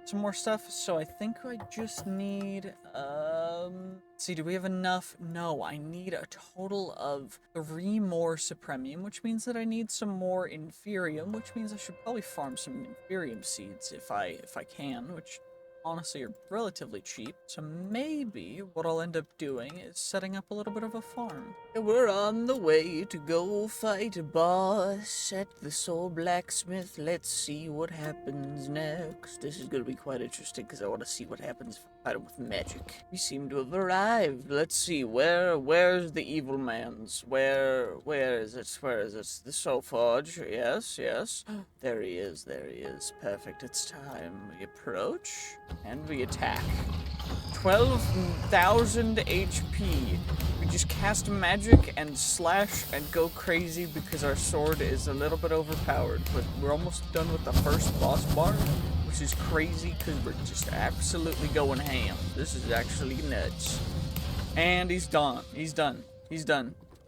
some more stuff. So I think I just need, let's see, do we have enough? No, I need a total of 3 more Supremium, which means that I need some more Inferium, which means I should probably farm some Inferium seeds if I can, which honestly are relatively cheap. So maybe what I'll end up doing is setting up a little bit of a farm. We're on the way to go fight a boss at the Soul Blacksmith. Let's see what happens next. This is going to be quite interesting because I want to see what happens if I fight him with magic. We seem to have arrived. Let's see, where's the evil man's? Where is it? Where is it? The Soul Forge. Yes. There he is. Perfect. It's time. We approach. And we attack. 12,000 HP. We just cast magic and slash and go crazy because our sword is a little bit overpowered. But we're almost done with the first boss bar, which is crazy because we're just absolutely going ham. This is actually nuts. And he's done. He's done.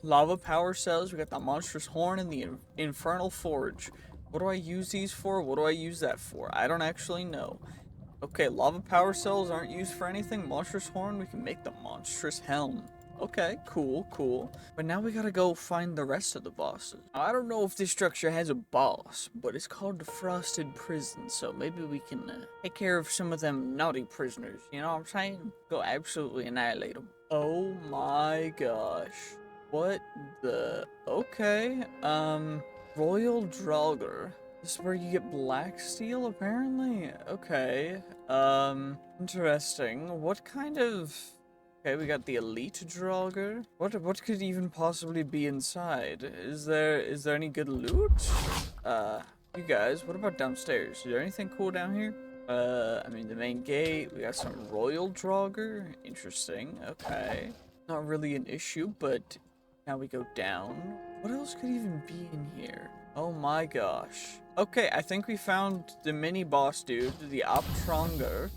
Lava power cells. We got the monstrous horn and the infernal forge. What do I use these for? What do I use that for? I don't actually know. Okay, lava power cells aren't used for anything. Monstrous horn, we can make the monstrous helm. Okay, cool. But now we gotta go find the rest of the bosses. Now, I don't know if this structure has a boss, but it's called the Frosted Prison, so maybe we can take care of some of them naughty prisoners. You know what I'm saying? Go absolutely annihilate them. Oh my gosh. What the... Okay, Royal Draugr. This is where you get black steel, apparently? Okay. Interesting. What kind of... Okay, we got the Elite Draugr. What could even possibly be inside? Is there any good loot? You guys, what about downstairs? Is there anything cool down here? I mean, the main gate, we got some Royal Draugr. Interesting, okay. Not really an issue, but now we go down. What else could even be in here? Oh my gosh. Okay, I think we found the mini boss dude, the Optranger.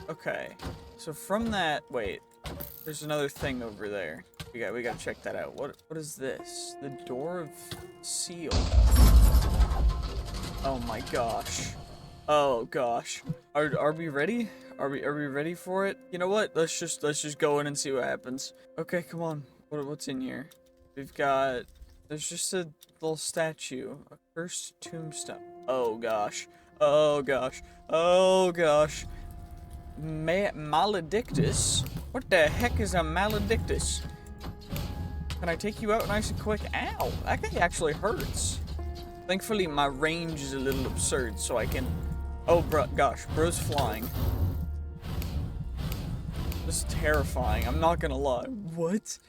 Okay. So from that, wait. There's another thing over there. We gotta check that out. What is this? The Door of Seal. Oh my gosh. Oh gosh. Are we ready? Are we ready for it? You know what? Let's just go in and see what happens. Okay, come on. What's in here? We've got, there's just a little statue, a cursed tombstone. Oh gosh. Oh gosh. Oh gosh. Maledictus? What the heck is a maledictus? Can I take you out nice and quick? Ow, that guy actually hurts. Thankfully, my range is a little absurd, so I can... Oh, gosh, bro's flying. This is terrifying, I'm not gonna lie. What?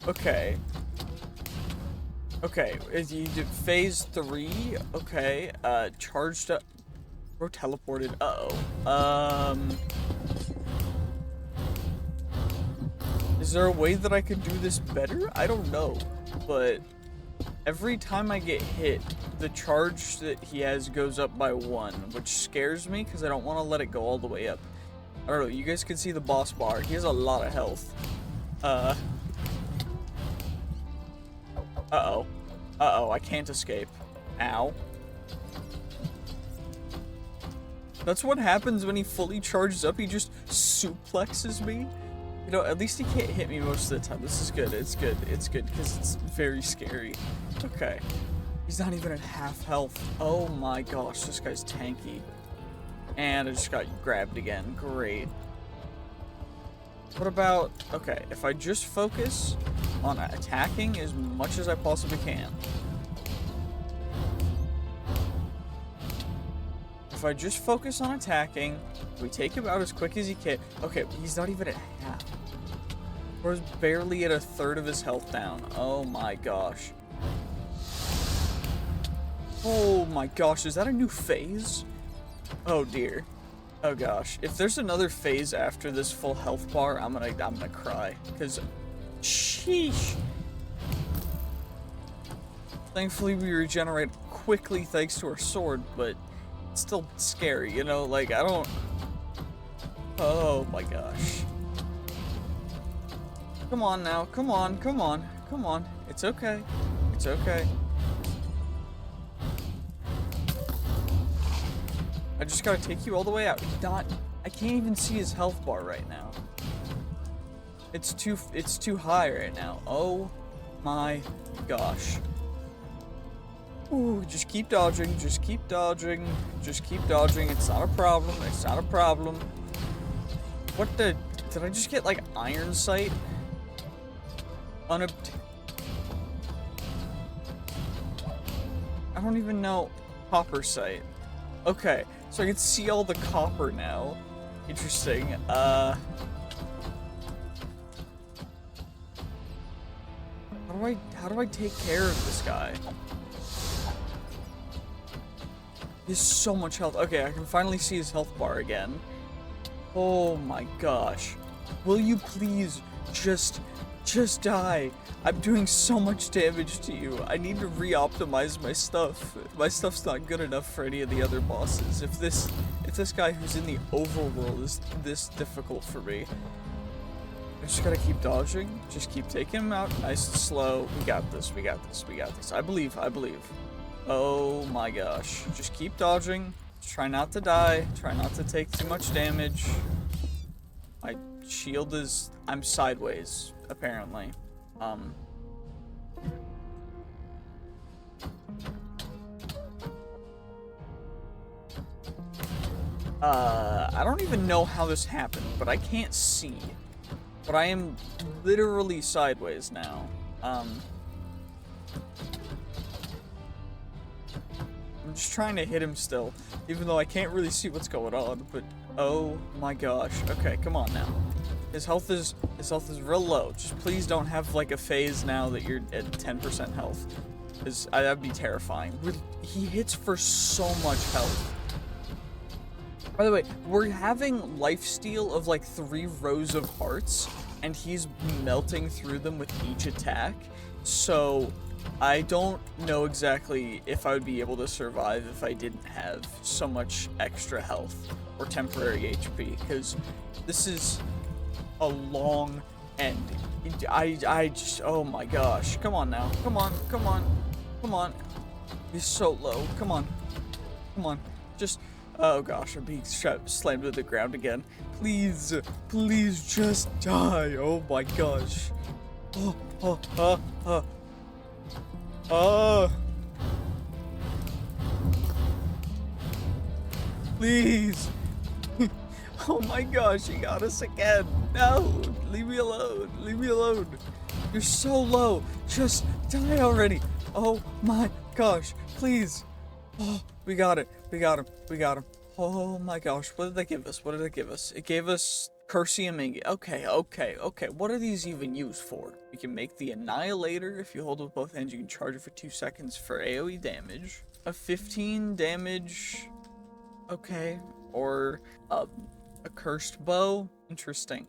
Okay. Okay, you did phase 3, okay, charged up... Bro teleported, uh-oh. Is there a way that I could do this better? I don't know, but every time I get hit, the charge that he has goes up by 1, which scares me because I don't want to let it go all the way up. I don't know, you guys can see the boss bar. He has a lot of health. Uh-oh. Uh-oh, I can't escape. Ow. That's what happens when he fully charges up, he just suplexes me. You know, at least he can't hit me most of the time. This is good, it's good, because it's very scary. Okay. He's not even at half health. Oh my gosh, this guy's tanky. And I just got grabbed again, great. What about, okay, if I just focus on attacking as much as I possibly can. If I just focus on attacking, we take him out as quick as he can. Okay, he's not even at half. Or barely at a third of his health down. Oh my gosh. Oh my gosh, is that a new phase? Oh dear. Oh gosh. If there's another phase after this full health bar, I'm gonna cry. Cause sheesh. Thankfully we regenerate quickly thanks to our sword, but it's still scary, you know, like I don't... Oh my gosh. Come on now, come on, come on, come on. It's okay. It's okay. I just gotta take you all the way out. I can't even see his health bar right now. It's too high right now. Oh my gosh. Ooh, just keep dodging, just keep dodging, just keep dodging. It's not a problem, it's not a problem. What the... Did I just get, like, iron sight? I don't even know. Copper sight. Okay, so I can see all the copper now. Interesting. How do I take care of this guy? He has so much health. Okay, I can finally see his health bar again. Oh my gosh. Will you please just die? I'm doing so much damage to you. I need to re-optimize my stuff. My stuff's not good enough for any of the other bosses. If this guy who's in the overworld is this difficult for me. I just gotta keep dodging. Just keep taking him out nice and slow. We got this, we got this, we got this. I believe, I believe. Oh my gosh. Just keep dodging. Try not to die. Try not to take too much damage. My shield is... I'm sideways, apparently. I don't even know how this happened, but I can't see. But I am literally sideways now. I'm just trying to hit him still, even though I can't really see what's going on, but oh my gosh. Okay, come on now. His health is real low. Just please don't have like a phase now that you're at 10% health. Because that'd be terrifying. He hits for so much health. By the way, we're having lifesteal of like 3 rows of hearts, and he's melting through them with each attack. So I don't know exactly if I would be able to survive if I didn't have so much extra health or temporary HP, because this is a long end. I just, oh my gosh. Come on now. Come on, come on, come on. He's so low. Come on. Come on. Just Oh gosh, I'm being slammed to the ground again. Please, please just die. Oh my gosh. Oh, oh, oh. Please. Oh my gosh, he got us again. No, leave me alone. Leave me alone. You're so low. Just die already. Oh my gosh, please. Oh, we got it. We got him. We got him. Oh my gosh, what did they give us? What did it give us? It gave us Cursium Ingot. Okay. What are these even used for? We can make the Annihilator. If you hold with both hands, you can charge it for 2 seconds for AoE damage. A 15 damage. Okay. Or a cursed bow. Interesting.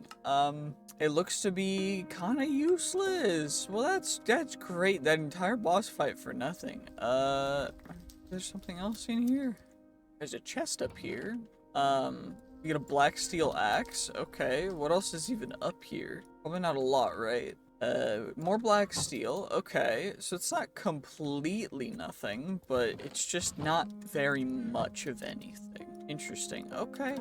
It looks to be kind of useless. Well, that's great. That entire boss fight for nothing. There's something else in here. There's a chest up here. You get a black steel axe. Okay, what else is even up here? Probably not a lot, right? More black steel. Okay, so it's not completely nothing, but it's just not very much of anything. Interesting. Okay.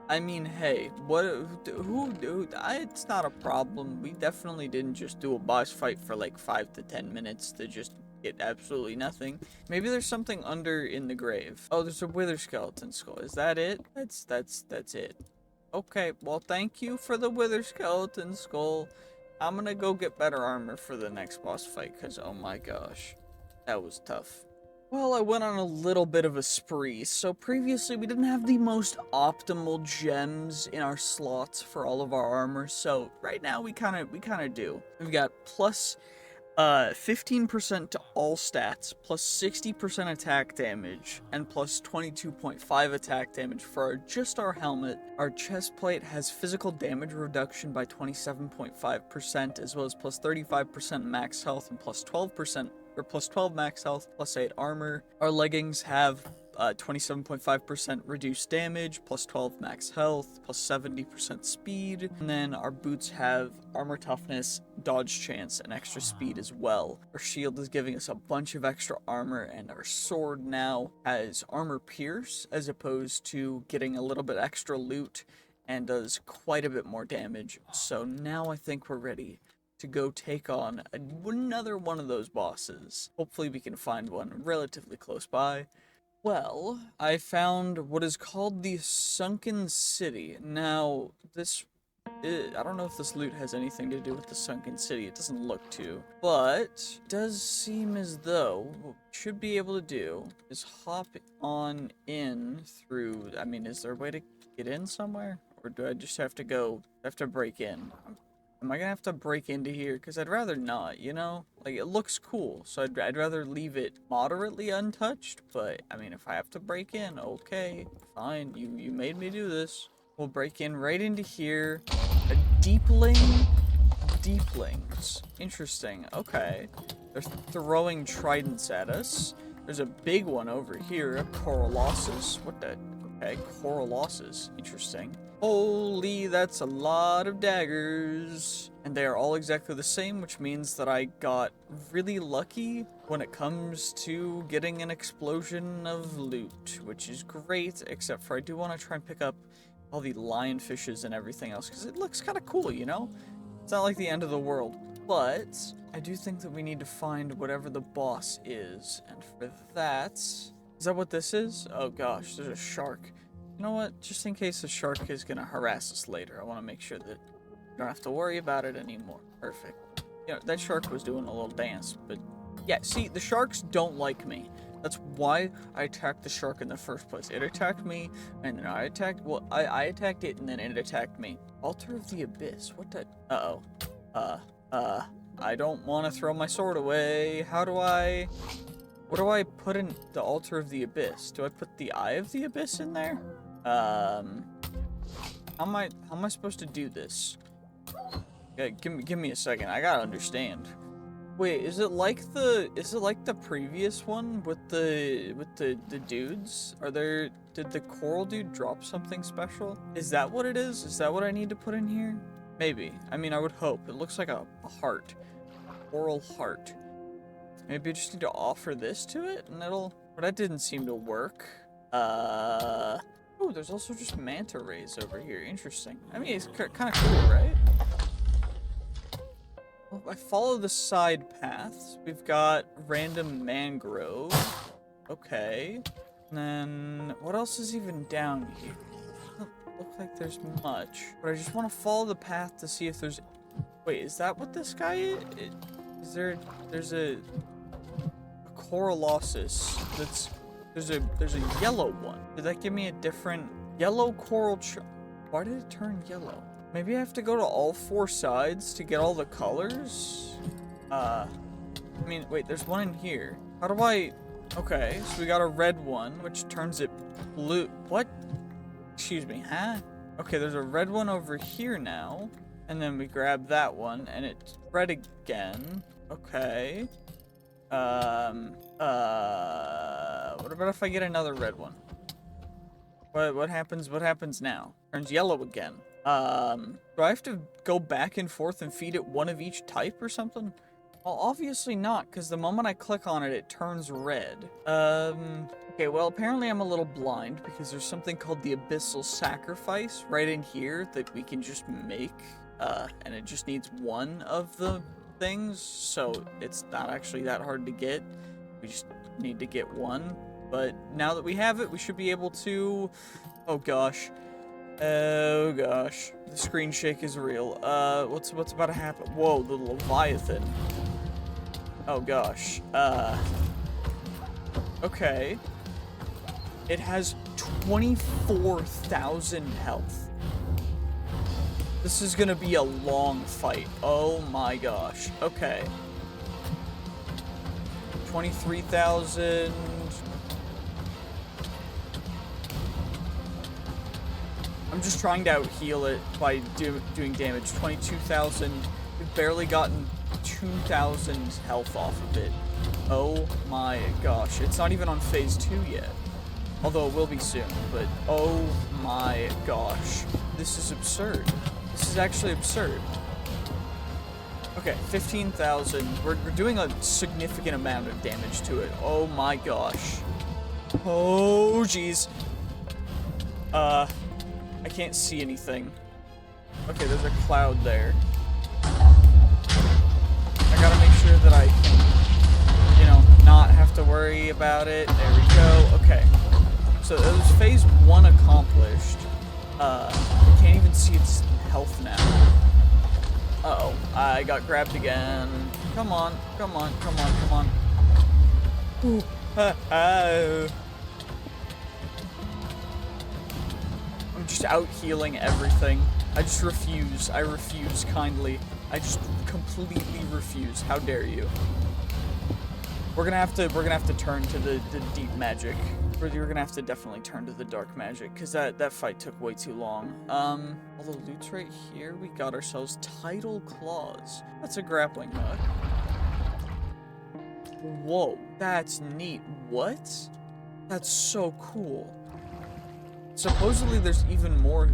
I mean, hey, it's not a problem. We definitely didn't just do a boss fight for like 5 to 10 minutes to just get absolutely nothing. Maybe there's something under in the grave. Oh, there's a wither skeleton skull. Is that it? That's it. Okay, well, thank you for the wither skeleton skull. I'm gonna go get better armor for the next boss fight, because oh my gosh, that was tough. Well, I went on a little bit of a spree. So previously we didn't have the most optimal gems in our slots for all of our armor. So right now we kind of do. We've got plus 15% to all stats, plus 60% attack damage, and plus 22.5 attack damage for just our helmet. Our chest plate has physical damage reduction by 27.5%, as well as plus 35% max health and plus 12% or plus 12 max health, plus 8 armor. Our leggings have 27.5% reduced damage, plus 12 max health, plus 70% speed. And then our boots have armor toughness, dodge chance, and extra speed as well. Our shield is giving us a bunch of extra armor, and our sword now has armor pierce, as opposed to getting a little bit extra loot, and does quite a bit more damage. So now I think we're ready to go take on another one of those bosses. Hopefully we can find one relatively close by. Well, I found what is called the Sunken City. Now, I don't know if this loot has anything to do with the Sunken City. It doesn't look to. But it does seem as though what we should be able to do is hop on in through... I mean, is there a way to get in somewhere? Or do I just have to break in? Am I gonna have to break into here? Because I'd rather not, you know? Like, it looks cool, so I'd rather leave it moderately untouched, but, I mean, if I have to break in, okay, fine, you made me do this. We'll break in right into here. A deepling? Deeplings. Interesting, okay. They're throwing tridents at us. There's a big one over here, a Corolossus. What the? Okay, Corolossus. Interesting. Holy, that's a lot of daggers. And they are all exactly the same, which means that I got really lucky when it comes to getting an explosion of loot, which is great, except for I do want to try and pick up all the lionfishes and everything else, because it looks kind of cool, you know? It's not like the end of the world. But I do think that we need to find whatever the boss is, and for that... Is that what this is? Oh gosh, there's a shark. You know what? Just in case the shark is gonna harass us later, I want to make sure that we don't have to worry about it anymore. Perfect. You know, that shark was doing a little dance, but yeah, see, the sharks don't like me. That's why I attacked the shark in the first place. It attacked me, and then I attacked it, and then it attacked me. Altar of the Abyss. What the? I don't want to throw my sword away. How do I? What do I put in the Altar of the Abyss? Do I put the Eye of the Abyss in there? How am I supposed to do this? Okay, give me a second. I gotta understand. Wait, is it like the previous one with the dudes? Did the coral dude drop something special? Is that what it is? Is that what I need to put in here? Maybe. I mean, I would hope. It looks like a heart. Coral heart. Maybe I just need to offer this to it and it'll... But that didn't seem to work. Oh, there's also just manta rays over here. Interesting. I mean, it's kind of cool, right? Well, if I follow the side paths, we've got random mangrove. Okay. And then, what else is even down here? Doesn't look like there's much. But I just want to follow the path to see if there's... Wait, is that what this guy is? Is there... There's a Coralosis that's... There's a yellow one. Did that give me a different... Yellow coral... Why did it turn yellow? Maybe I have to go to all 4 sides to get all the colors? I mean, wait, there's one in here. How do I... Okay, so we got a red one, which turns it blue. What? Excuse me, huh? Okay, there's a red one over here now. And then we grab that one, and it's red again. Okay. What about if I get another red one? What happens now? Turns yellow again. Do I have to go back and forth and feed it one of each type or something? Well, obviously not, because the moment I click on it, it turns red. Okay, well, apparently I'm a little blind, because there's something called the Abyssal Sacrifice right in here that we can just make, and it just needs one of the things, so it's not actually that hard to get. We just need to get one, but now that we have it, we should be able to... Oh, gosh. Oh, gosh. The screen shake is real. What's about to happen? Whoa, the Leviathan. Oh gosh. Okay. It has 24,000 health. This is gonna be a long fight. Oh my gosh. Okay. 23,000. I'm just trying to out-heal it by doing damage. 22,000. We've barely gotten 2,000 health off of it. Oh my gosh. It's not even on phase 2 yet. Although it will be soon, but oh my gosh. This is absurd. This is actually absurd. Okay, 15,000. We're doing a significant amount of damage to it. Oh my gosh. Oh jeez. I can't see anything. Okay, there's a cloud there. I gotta make sure that I can, you know, not have to worry about it. There we go. Okay. So that was phase 1 accomplished. I can't even see its health now. Uh-oh. I got grabbed again. Come on. Come on. Come on. Come on. Ooh. I'm just out healing everything. I just refuse. I refuse kindly. I just completely refuse. How dare you? We're gonna have to turn to the deep magic. We're gonna have to definitely turn to the dark magic, because that fight took way too long. Although loot's right here, we got ourselves Tidal Claws. That's a grappling hook. Whoa, that's neat. What? That's so cool. Supposedly there's even more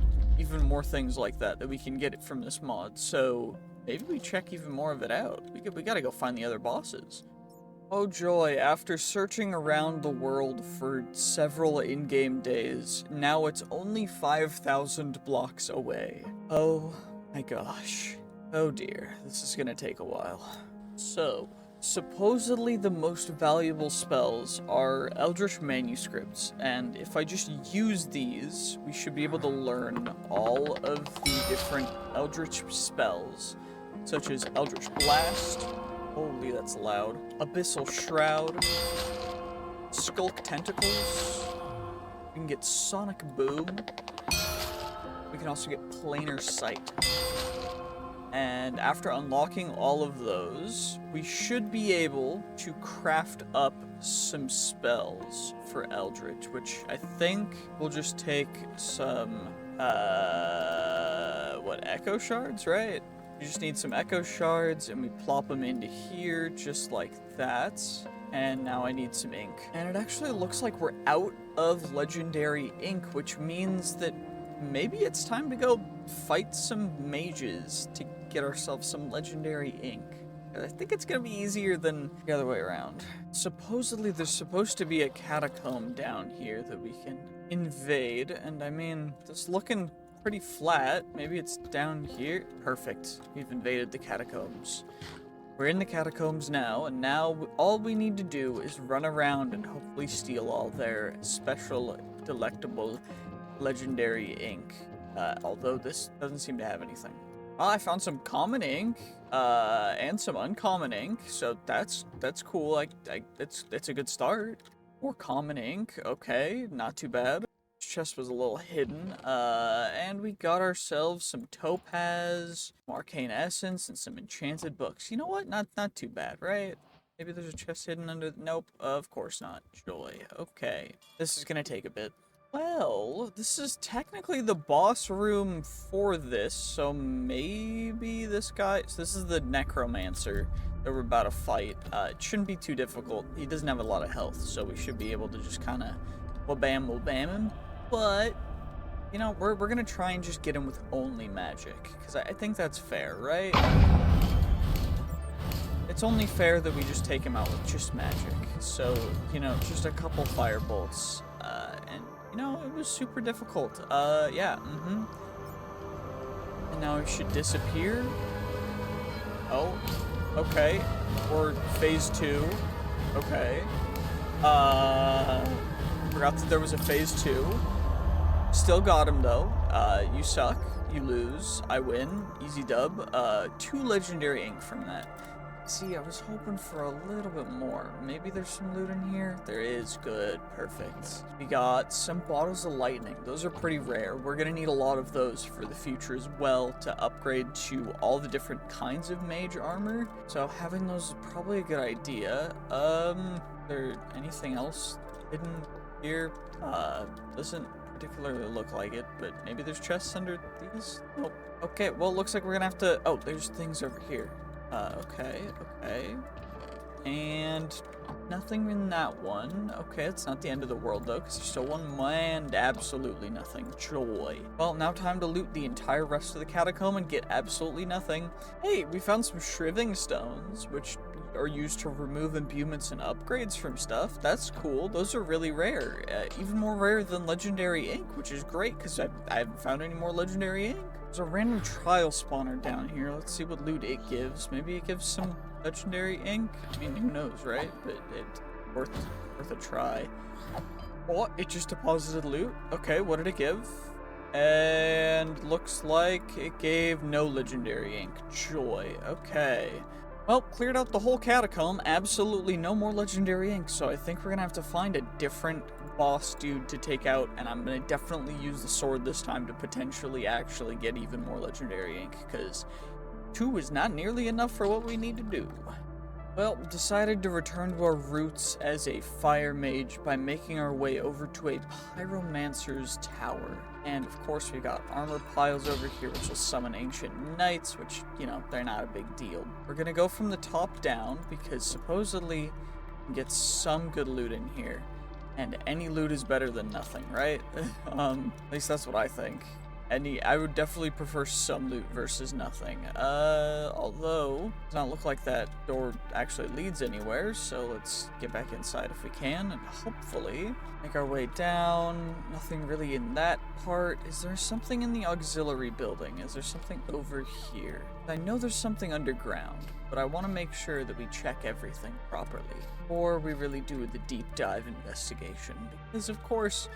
things like that we can get from this mod, so maybe we check even more of it out. We gotta go find the other bosses. Oh joy, after searching around the world for several in-game days, now it's only 5,000 blocks away. Oh my gosh. Oh dear, this is gonna take a while. So, supposedly the most valuable spells are Eldritch Manuscripts, and if I just use these, we should be able to learn all of the different Eldritch spells, such as Eldritch Blast, holy that's loud, Abyssal Shroud, Skulk Tentacles, we can get Sonic Boom, we can also get Planar Sight. And after unlocking all of those, we should be able to craft up some spells for Eldritch, which I think will just take some, Echo Shards, right? We just need some Echo Shards, and we plop them into here, just like that. And now I need some ink. And it actually looks like we're out of Legendary Ink, which means that maybe it's time to go fight some mages to get ourselves some Legendary Ink. I think it's gonna be easier than the other way around. Supposedly there's supposed to be a catacomb down here that we can invade, and I mean, it's looking pretty flat. Maybe it's down here. Perfect. We've invaded the catacombs. We're in the catacombs now, and now all we need to do is run around and hopefully steal all their special, delectable, legendary ink. Although this doesn't seem to have anything. Well, I found some common ink, and some uncommon ink, so that's cool. It's a good start. More common ink, okay, not too bad. This chest was a little hidden, and we got ourselves some topaz, some arcane essence, and some enchanted books. You know what? Not too bad, right? Maybe there's a chest hidden under. Nope, of course not. Joy. Okay, this is gonna take a bit. Well, this is technically the boss room for this, so maybe this guy... So this is the necromancer that we're about to fight. It shouldn't be too difficult. He doesn't have a lot of health, so we should be able to just kind of wabam him. But, you know, we're gonna try and just get him with only magic, because I think that's fair, right? It's only fair that we just take him out with just magic. So, you know, just a couple fire bolts, and... No, it was super difficult. Yeah, And now it should disappear. Oh, okay. Or phase 2. Okay. Forgot that there was a phase 2. Still got him, though. You suck. You lose. I win. Easy dub. 2 legendary ink from that. See, I was hoping for a little bit more. Maybe there's some loot in here? There is. Good. Perfect. We got some bottles of lightning. Those are pretty rare. We're gonna need a lot of those for the future as well to upgrade to all the different kinds of mage armor. So having those is probably a good idea. There anything else hidden here? Doesn't particularly look like it, but maybe there's chests under these? Nope. Okay, well, looks like we're gonna have to... Oh, there's things over here. Okay. And nothing in that one. Okay, it's not the end of the world, though, because there's still one and absolutely nothing. Joy. Well, now time to loot the entire rest of the catacomb and get absolutely nothing. Hey, we found some shriving stones, which are used to remove imbuements and upgrades from stuff. That's cool. Those are really rare. Even more rare than legendary ink, which is great, because I haven't found any more legendary ink. There's a random trial spawner down here. Let's see what loot it gives. Maybe it gives some legendary ink? I mean, who knows, right? But it's worth a try. Oh, it just deposited loot. Okay, what did it give? And looks like it gave no legendary ink. Joy. Okay. Well, cleared out the whole catacomb. Absolutely no more legendary ink, so I think we're gonna have to find a different boss dude to take out, and I'm gonna definitely use the sword this time to potentially actually get even more legendary ink, because 2 is not nearly enough for what we need to do. Well, decided to return to our roots as a fire mage by making our way over to a Pyromancer's tower. And of course we got armor piles over here which will summon ancient knights, which, you know, they're not a big deal. We're gonna go from the top down because supposedly we can get some good loot in here. And any loot is better than nothing, right? At least that's what I think. I would definitely prefer some loot versus nothing. Although, does not look like that door actually leads anywhere, so let's get back inside if we can, and hopefully make our way down. Nothing really in that part. Is there something in the auxiliary building? Is there something over here? I know there's something underground, but I want to make sure that we check everything properly before we really do the deep dive investigation. Because of course,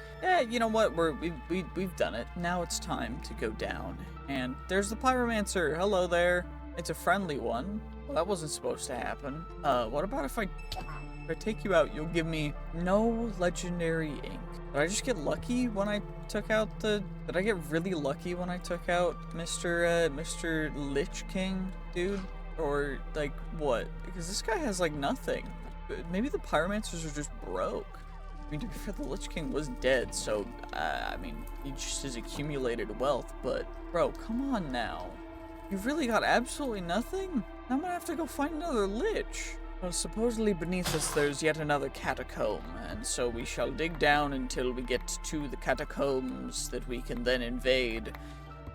you know what? We've done it. Now it's time to go down. And there's the Pyromancer. Hello there. It's a friendly one. Well, that wasn't supposed to happen. What about if I take you out, you'll give me no legendary ink. Did I just get lucky when I took out the... Did I get really lucky when I took out Mr. Lich King, dude? Or, like, what? Because this guy has, like, nothing. Maybe the Pyromancers are just broke. I mean, to be fair, the Lich King was dead, so, I mean, he just has accumulated wealth, but, bro, come on now. You've really got absolutely nothing? I'm gonna have to go find another Lich. Well, supposedly beneath us there's yet another catacomb, and so we shall dig down until we get to the catacombs that we can then invade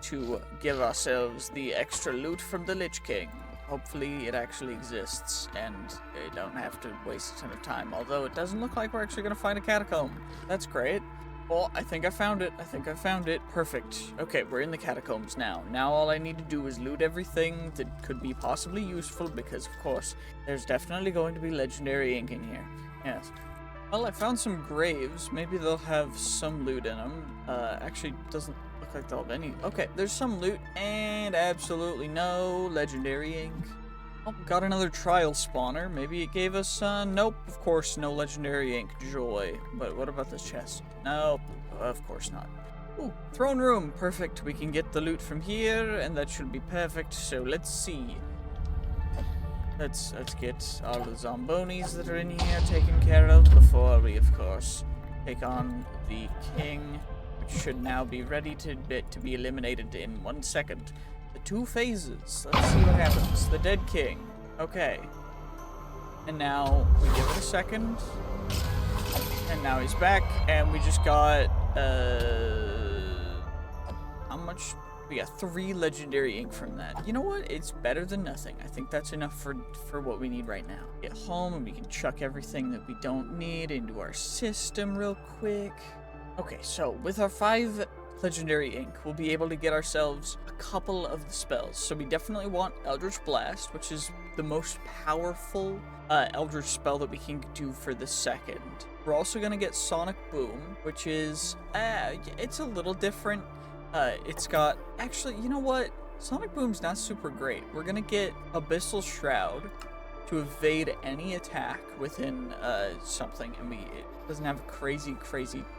to give ourselves the extra loot from the Lich King. hopefully it actually exists, and I don't have to waste a ton of time. Although it doesn't look like we're actually gonna find a catacomb. That's great. Well, I think I found it. I think I found it. Perfect. Okay, we're in the catacombs now. Now all I need to do is loot everything that could be possibly useful, because, of course, there's definitely going to be legendary ink in here. Yes. Well, I found some graves. Maybe they'll have some loot in them. Actually, doesn't look like they'll have any. Okay, there's some loot, and absolutely no legendary ink. Oh, got another trial spawner. Maybe it gave us, nope, of course, no legendary ink. Joy. But what about this chest? Nope, of course not. Ooh, throne room. Perfect. We can get the loot from here, and that should be perfect. So let's see. Let's get all the zombonis that are in here taken care of before we, of course, take on the king, which should now be ready to be eliminated in 1 second. The 2 phases. Let's see what happens. The dead king. Okay. And now we give it a second. And now he's back, and we just got, how much? We got 3 legendary ink from that. You know what? It's better than nothing. I think that's enough for what we need right now. Get home, and we can chuck everything that we don't need into our system real quick. Okay, so with our 5 legendary ink, we'll be able to get ourselves a couple of the spells. So we definitely want Eldritch Blast, which is the most powerful Eldritch spell that we can do for the second. We're also going to get Sonic Boom, which is, it's a little different. It's got, actually, you know what? Sonic Boom's not super great. We're going to get Abyssal Shroud to evade any attack within something, and it doesn't have a crazy.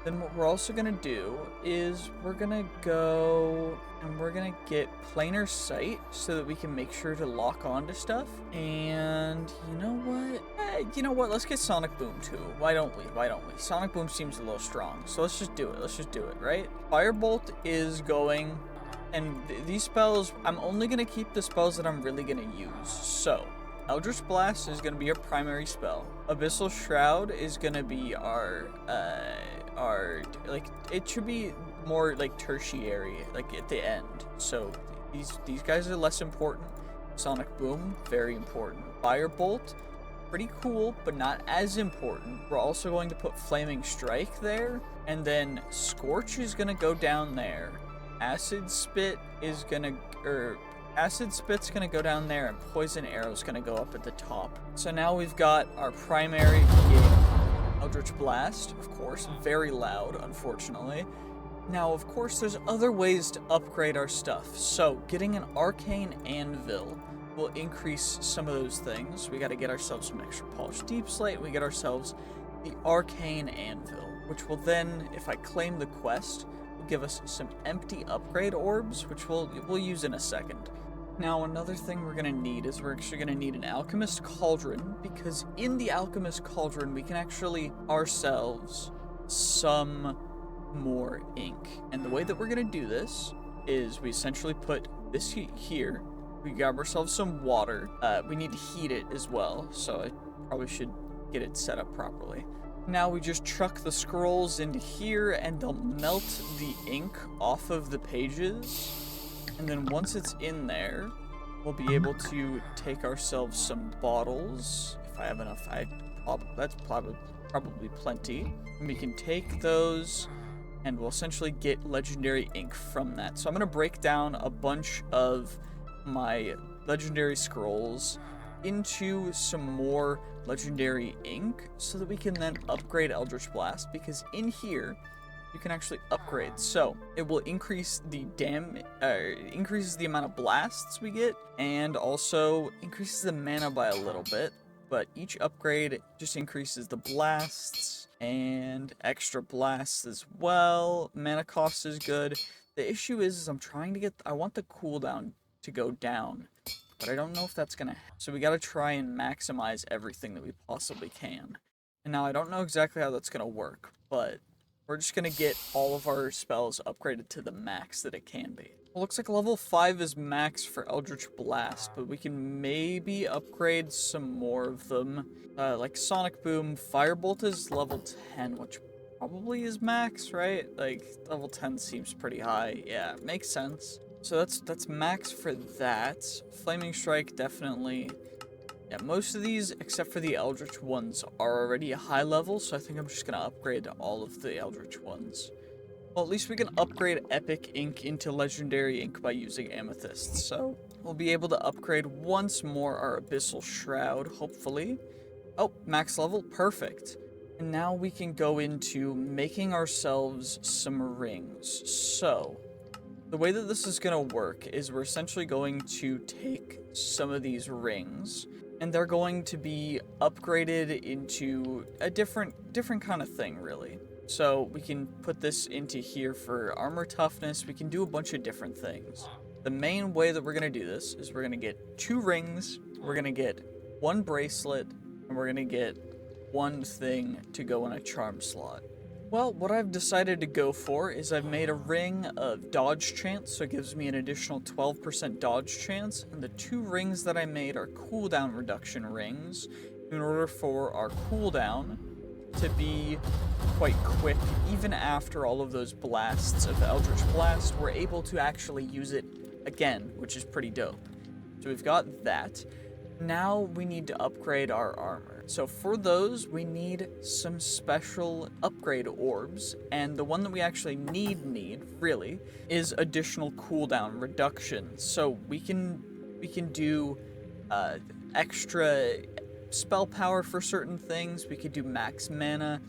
Then what we're also gonna do is we're gonna go and we're gonna get Planar Sight so that we can make sure to lock on to stuff. And you know what? Let's get Sonic Boom too. Why don't we? Sonic Boom seems a little strong, so let's just do it. Right? Firebolt is going, and these spells, I'm only gonna keep the spells that I'm really gonna use. So Eldritch Blast is going to be our primary spell. Abyssal Shroud is going to be our, like, it should be more, like, tertiary, like, at the end. So, these guys are less important. Sonic Boom, very important. Firebolt, pretty cool, but not as important. We're also going to put Flaming Strike there, and then Scorch is going to go down there. Acid Spit is going to, Acid Spit's gonna go down there, and Poison Arrow's gonna go up at the top. So now we've got our primary Eldritch Blast, of course, very loud, unfortunately. Now, of course, there's other ways to upgrade our stuff. So getting an Arcane Anvil will increase some of those things. We gotta get ourselves some extra Polished Deep Slate, we get ourselves the Arcane Anvil, which will then, if I claim the quest, will give us some empty upgrade orbs, which we'll use in a second. Now, another thing we're going to need is we're actually going to need an Alchemist Cauldron, because in the Alchemist Cauldron, we can actually ourselves some more ink. And the way that we're going to do this is we essentially put this here, we grab ourselves some water, we need to heat it as well, so I probably should get it set up properly. Now we just chuck the scrolls into here, and they'll melt the ink off of the pages. And then once it's in there, we'll be able to take ourselves some bottles. If I have enough, that's probably plenty. And we can take those, and we'll essentially get legendary ink from that. So I'm going to break down a bunch of my legendary scrolls into some more legendary ink so that we can then upgrade Eldritch Blast, because in here you can actually upgrade. So it will increase the increases the amount of blasts we get, and also increases the mana by a little bit. But each upgrade just increases the blasts and extra blasts as well. Mana cost is good. The issue is I want the cooldown to go down, but I don't know if that's gonna happen. So we gotta try and maximize everything that we possibly can. And now I don't know exactly how that's gonna work, but we're just gonna get all of our spells upgraded to the max that it can be. Well, looks like level 5 is max for Eldritch Blast, but we can maybe upgrade some more of them. Like Sonic Boom. Firebolt is level 10, which probably is max, right? Like, level 10 seems pretty high. Yeah, makes sense. So that's max for that. Flaming Strike, definitely. Yeah, most of these, except for the Eldritch ones, are already a high level, so I think I'm just gonna upgrade all of the Eldritch ones. Well, at least we can upgrade Epic Ink into Legendary Ink by using Amethyst, so we'll be able to upgrade once more our Abyssal Shroud, hopefully. Oh, max level, perfect. And now we can go into making ourselves some rings. So, the way that this is gonna work is we're essentially going to take some of these rings, and they're going to be upgraded into a different kind of thing, really. So we can put this into here for armor toughness. We can do a bunch of different things. The main way that we're gonna do this is we're gonna get 2 rings, we're gonna get 1 bracelet, and we're gonna get 1 thing to go in a charm slot. Well, what I've decided to go for is I've made a ring of dodge chance, so it gives me an additional 12% dodge chance, and the 2 rings that I made are cooldown reduction rings, in order for our cooldown to be quite quick. Even after all of those blasts of Eldritch Blast, we're able to actually use it again, which is pretty dope. So we've got that. Now we need to upgrade our armor. So for those, we need some special upgrade orbs, and the one that we actually need really is additional cooldown reduction. So we can do extra spell power for certain things. We could do max mana.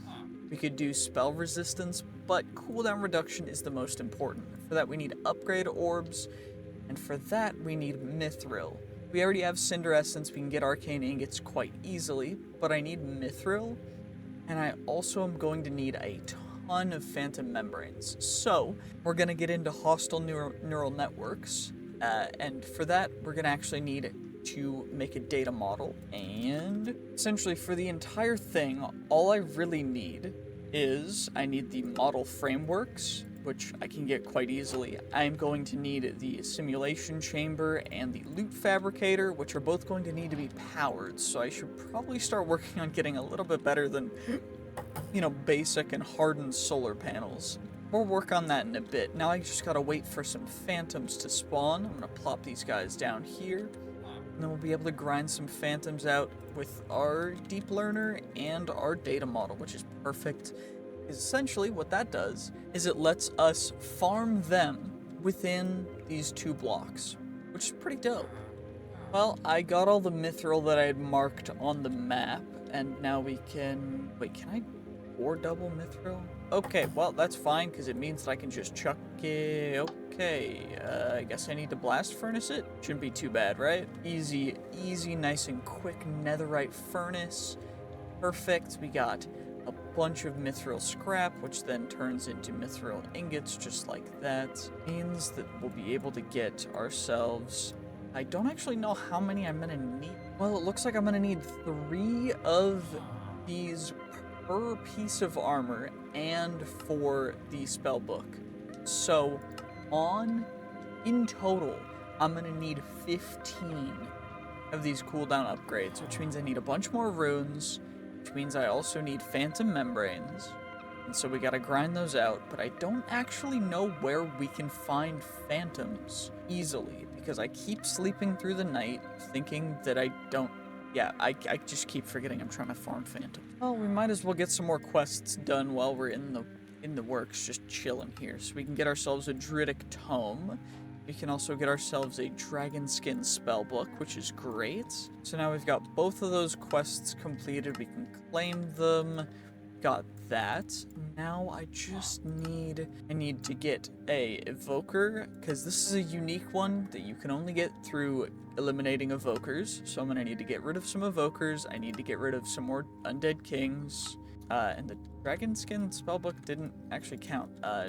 We could do spell resistance, but cooldown reduction is the most important. For that, we need upgrade orbs, and for that, we need Mithril. We already have Cinder Essence, we can get Arcane Ingots quite easily, but I need Mithril, and I also am going to need a ton of Phantom Membranes. So, we're going to get into hostile neural networks, and for that, we're going to actually need to make a data model. And essentially, for the entire thing, all I really need is I need the model frameworks, which I can get quite easily. I'm going to need the simulation chamber and the loot fabricator, which are both going to need to be powered, so I should probably start working on getting a little bit better than, you know, basic and hardened solar panels. We'll work on that in a bit. Now I just gotta wait for some phantoms to spawn. I'm gonna plop these guys down here, and then we'll be able to grind some phantoms out with our deep learner and our data model, which is perfect. Essentially, what that does is it lets us farm them within these 2 blocks, which is pretty dope. Well, I got all the mithril that I had marked on the map, and now we can... Wait, can I 4 double mithril? Okay, well, that's fine, because it means that I can just chuck it. Okay, I guess I need to blast furnace it? Shouldn't be too bad, right? Easy, nice and quick netherite furnace. Perfect, we got a bunch of mithril scrap, which then turns into mithril ingots, just like that. Means that we'll be able to get ourselves... I don't actually know how many I'm gonna need. Well, it looks like I'm gonna need 3 of these per piece of armor and for the spell book. So, in total, I'm gonna need 15 of these cooldown upgrades, which means I need a bunch more runes, which means I also need phantom membranes, and so we gotta grind those out, but I don't actually know where we can find phantoms easily, because I keep sleeping through the night thinking that I don't... Yeah, I just keep forgetting I'm trying to farm phantom. Well, we might as well get some more quests done while we're in the works, just chilling here. So we can get ourselves a Druidic Tome. We can also get ourselves a Dragon Skin Spellbook, which is great. So now we've got both of those quests completed. We can claim them. Got that. Now I just need to get a Evoker, because this is a unique one that you can only get through eliminating Evokers. So I'm gonna need to get rid of some Evokers. I need to get rid of some more Undead Kings. And the Dragon Skin Spellbook didn't actually count.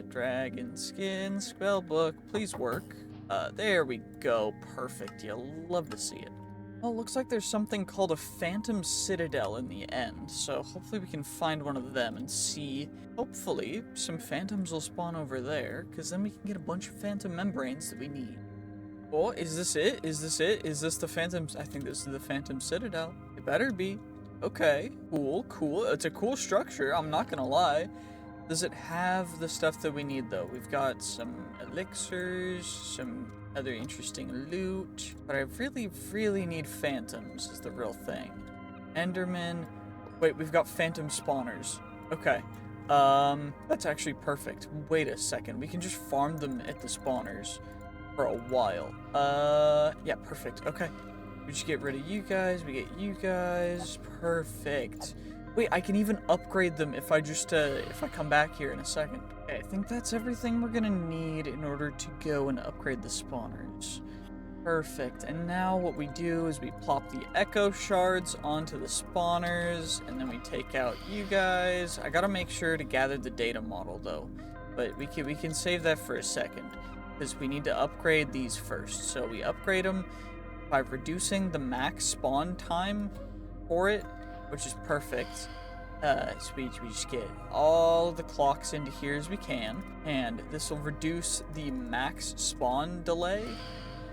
Dragon Skin Spellbook, please work. There we go. Perfect. You'll love to see it. Well, it looks like there's something called a Phantom Citadel in the end, so hopefully we can find one of them and see, hopefully, some phantoms will spawn over there, because then we can get a bunch of phantom membranes that we need. Oh, is this it? Is this it? Is this the Phantom... I think this is the Phantom Citadel. It better be. Okay, cool. It's a cool structure, I'm not gonna lie. Does it have the stuff that we need, though? We've got some elixirs, some other interesting loot, but I really need phantoms is the real thing. Enderman. Wait, we've got phantom spawners. Okay. That's actually perfect. Wait a second. We can just farm them at the spawners for a while. Yeah, perfect. Okay. We just get rid of you guys. We get you guys. Perfect. Wait, I can even upgrade them if I just, if I come back here in a second. Okay, I think that's everything we're gonna need in order to go and upgrade the spawners. Perfect. And now what we do is we plop the echo shards onto the spawners, and then we take out you guys. I gotta make sure to gather the data model, though. But we can save that for a second, because we need to upgrade these first. So we upgrade them by reducing the max spawn time for it, which is perfect. So we just get all the clocks into here as we can, and this will reduce the max spawn delay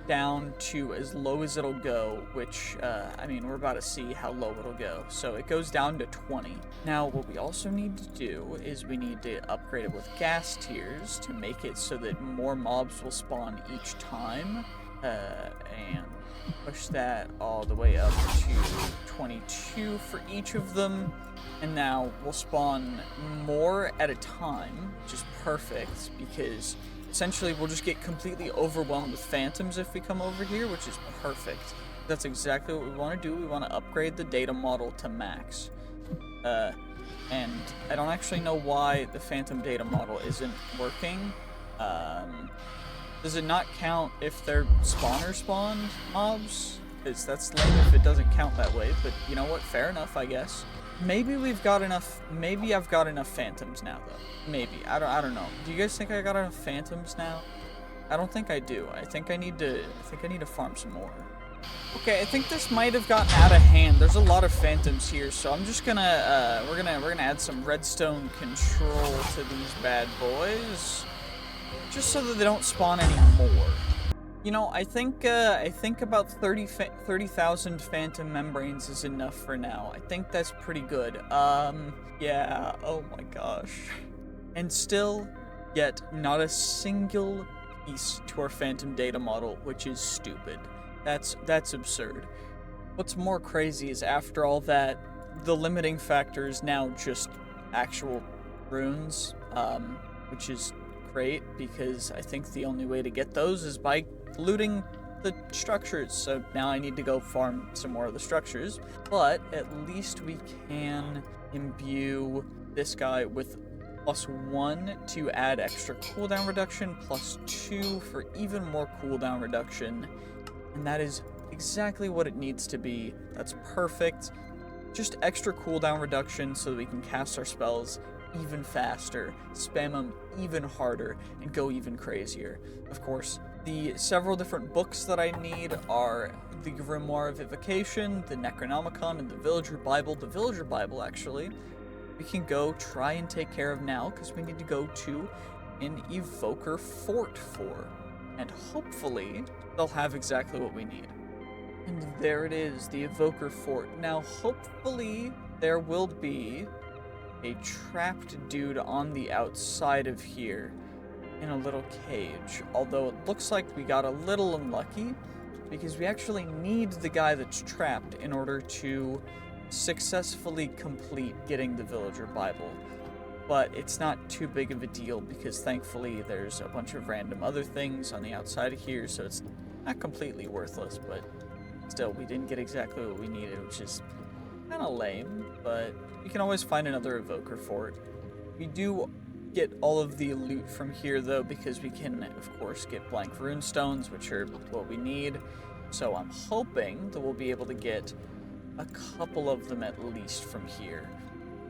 down to as low as it'll go, which, I mean, we're about to see how low it'll go. So it goes down to 20. Now, what we also need to do is we need to upgrade it with gas tiers to make it so that more mobs will spawn each time, and push that all the way up to 22 for each of them. And now we'll spawn more at a time, which is perfect, because essentially we'll just get completely overwhelmed with phantoms if we come over here, which is perfect. That's exactly what we want to do. We want to upgrade the data model to max. And I don't actually know why the phantom data model isn't working. Does it not count if they're spawner spawned mobs? Because that's lame if it doesn't count that way, but you know what? Fair enough, I guess. Maybe we've got enough, maybe I've got enough phantoms now, though. Maybe. I don't know. Do you guys think I got enough phantoms now? I don't think I do. I think I need to farm some more. Okay, I think this might have gotten out of hand. There's a lot of phantoms here, so I'm just gonna, we're gonna add some redstone control to these bad boys, just so that they don't spawn anymore. You know, I think about 30,000 phantom membranes is enough for now. I think that's pretty good. Yeah, oh my gosh. And still, yet not a single piece to our phantom data model, which is stupid. That's absurd. What's more crazy is after all that, the limiting factor is now just actual runes, which is great, because I think the only way to get those is by looting the structures. So now I need to go farm some more of the structures, but at least we can imbue this guy with +1 to add extra cooldown reduction, +2 for even more cooldown reduction, and that is exactly what it needs to be. That's perfect. Just extra cooldown reduction so that we can cast our spells even faster, spam them even harder, and go even crazier. Of course, the several different books that I need are the Grimoire of Evocation, the Necronomicon, and the Villager Bible. The Villager Bible, actually, we can go try and take care of now, because we need to go to an Evoker Fort for. And hopefully, they'll have exactly what we need. And there it is, the Evoker Fort. Now, hopefully, there will be a trapped dude on the outside of here in a little cage, although it looks like we got a little unlucky, because we actually need the guy that's trapped in order to successfully complete getting the Villager Bible. But it's not too big of a deal, because thankfully there's a bunch of random other things on the outside of here, so it's not completely worthless, but still, we didn't get exactly what we needed, which is kind of lame, but we can always find another Evoker Fort. We do get all of the loot from here, though, because we can, of course, get blank runestones, which are what we need. So I'm hoping that we'll be able to get a couple of them at least from here,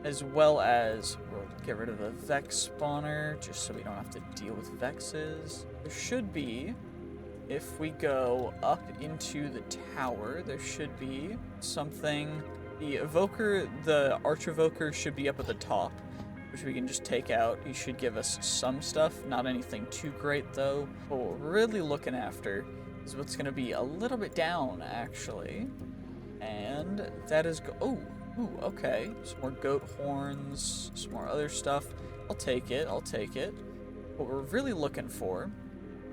as well as we'll get rid of the Vex spawner, just so we don't have to deal with Vexes. There should be, if we go up into the tower, there should be something. The Evoker, the Arch Evoker should be up at the top, which we can just take out. He should give us some stuff, not anything too great though. What we're really looking after is what's going to be a little bit down, actually. And that is, ooh, okay. Some more goat horns, some more other stuff. I'll take it, I'll take it. What we're really looking for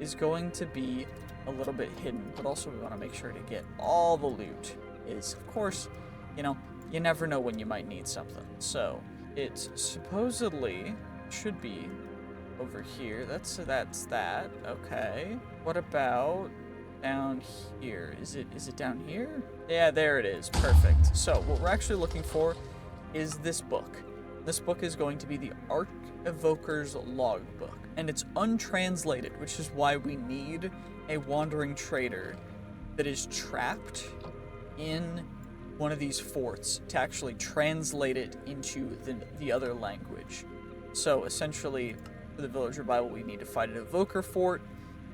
is going to be a little bit hidden, but also we want to make sure to get all the loot. Is, of course, you know, you never know when you might need something. So, it supposedly should be over here. That's that. Okay. What about down here? Is it down here? Yeah, there it is. Perfect. So, what we're actually looking for is this book. This book is going to be the Arc Evoker's Logbook, and it's untranslated, which is why we need a wandering trader that is trapped in one of these forts to actually translate it into the other language. So essentially, for the Villager Bible, we need to fight an Evoker fort,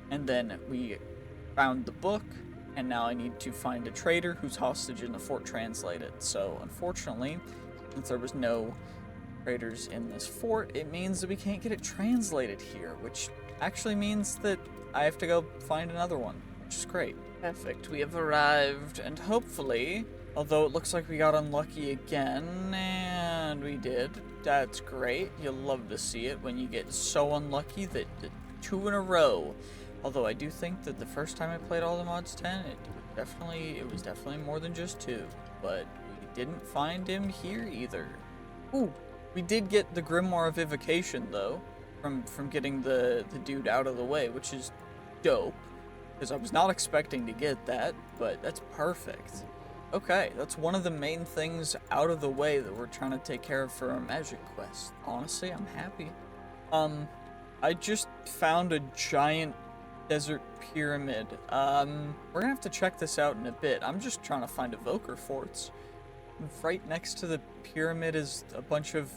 and then we found the book, and now I need to find a trader who's hostage in the fort translated. So unfortunately, since there was no traders in this fort, it means that we can't get it translated here, which actually means that I have to go find another one, which is great. Perfect, we have arrived, and hopefully, although it looks like we got unlucky again, and we did, that's great. You'll love to see it when you get so unlucky that 2 in a row. Although I do think that the first time I played AllTheMods 10, it was definitely more than just 2, but we didn't find him here either. Ooh, we did get the Grimoire of Evocation though, from getting the dude out of the way, which is dope, because I was not expecting to get that, but that's perfect. Okay, that's one of the main things out of the way that we're trying to take care of for our magic quest. Honestly, I'm happy. I just found a giant desert pyramid. We're gonna have to check this out in a bit. I'm just trying to find evoker forts. Right next to the pyramid is a bunch of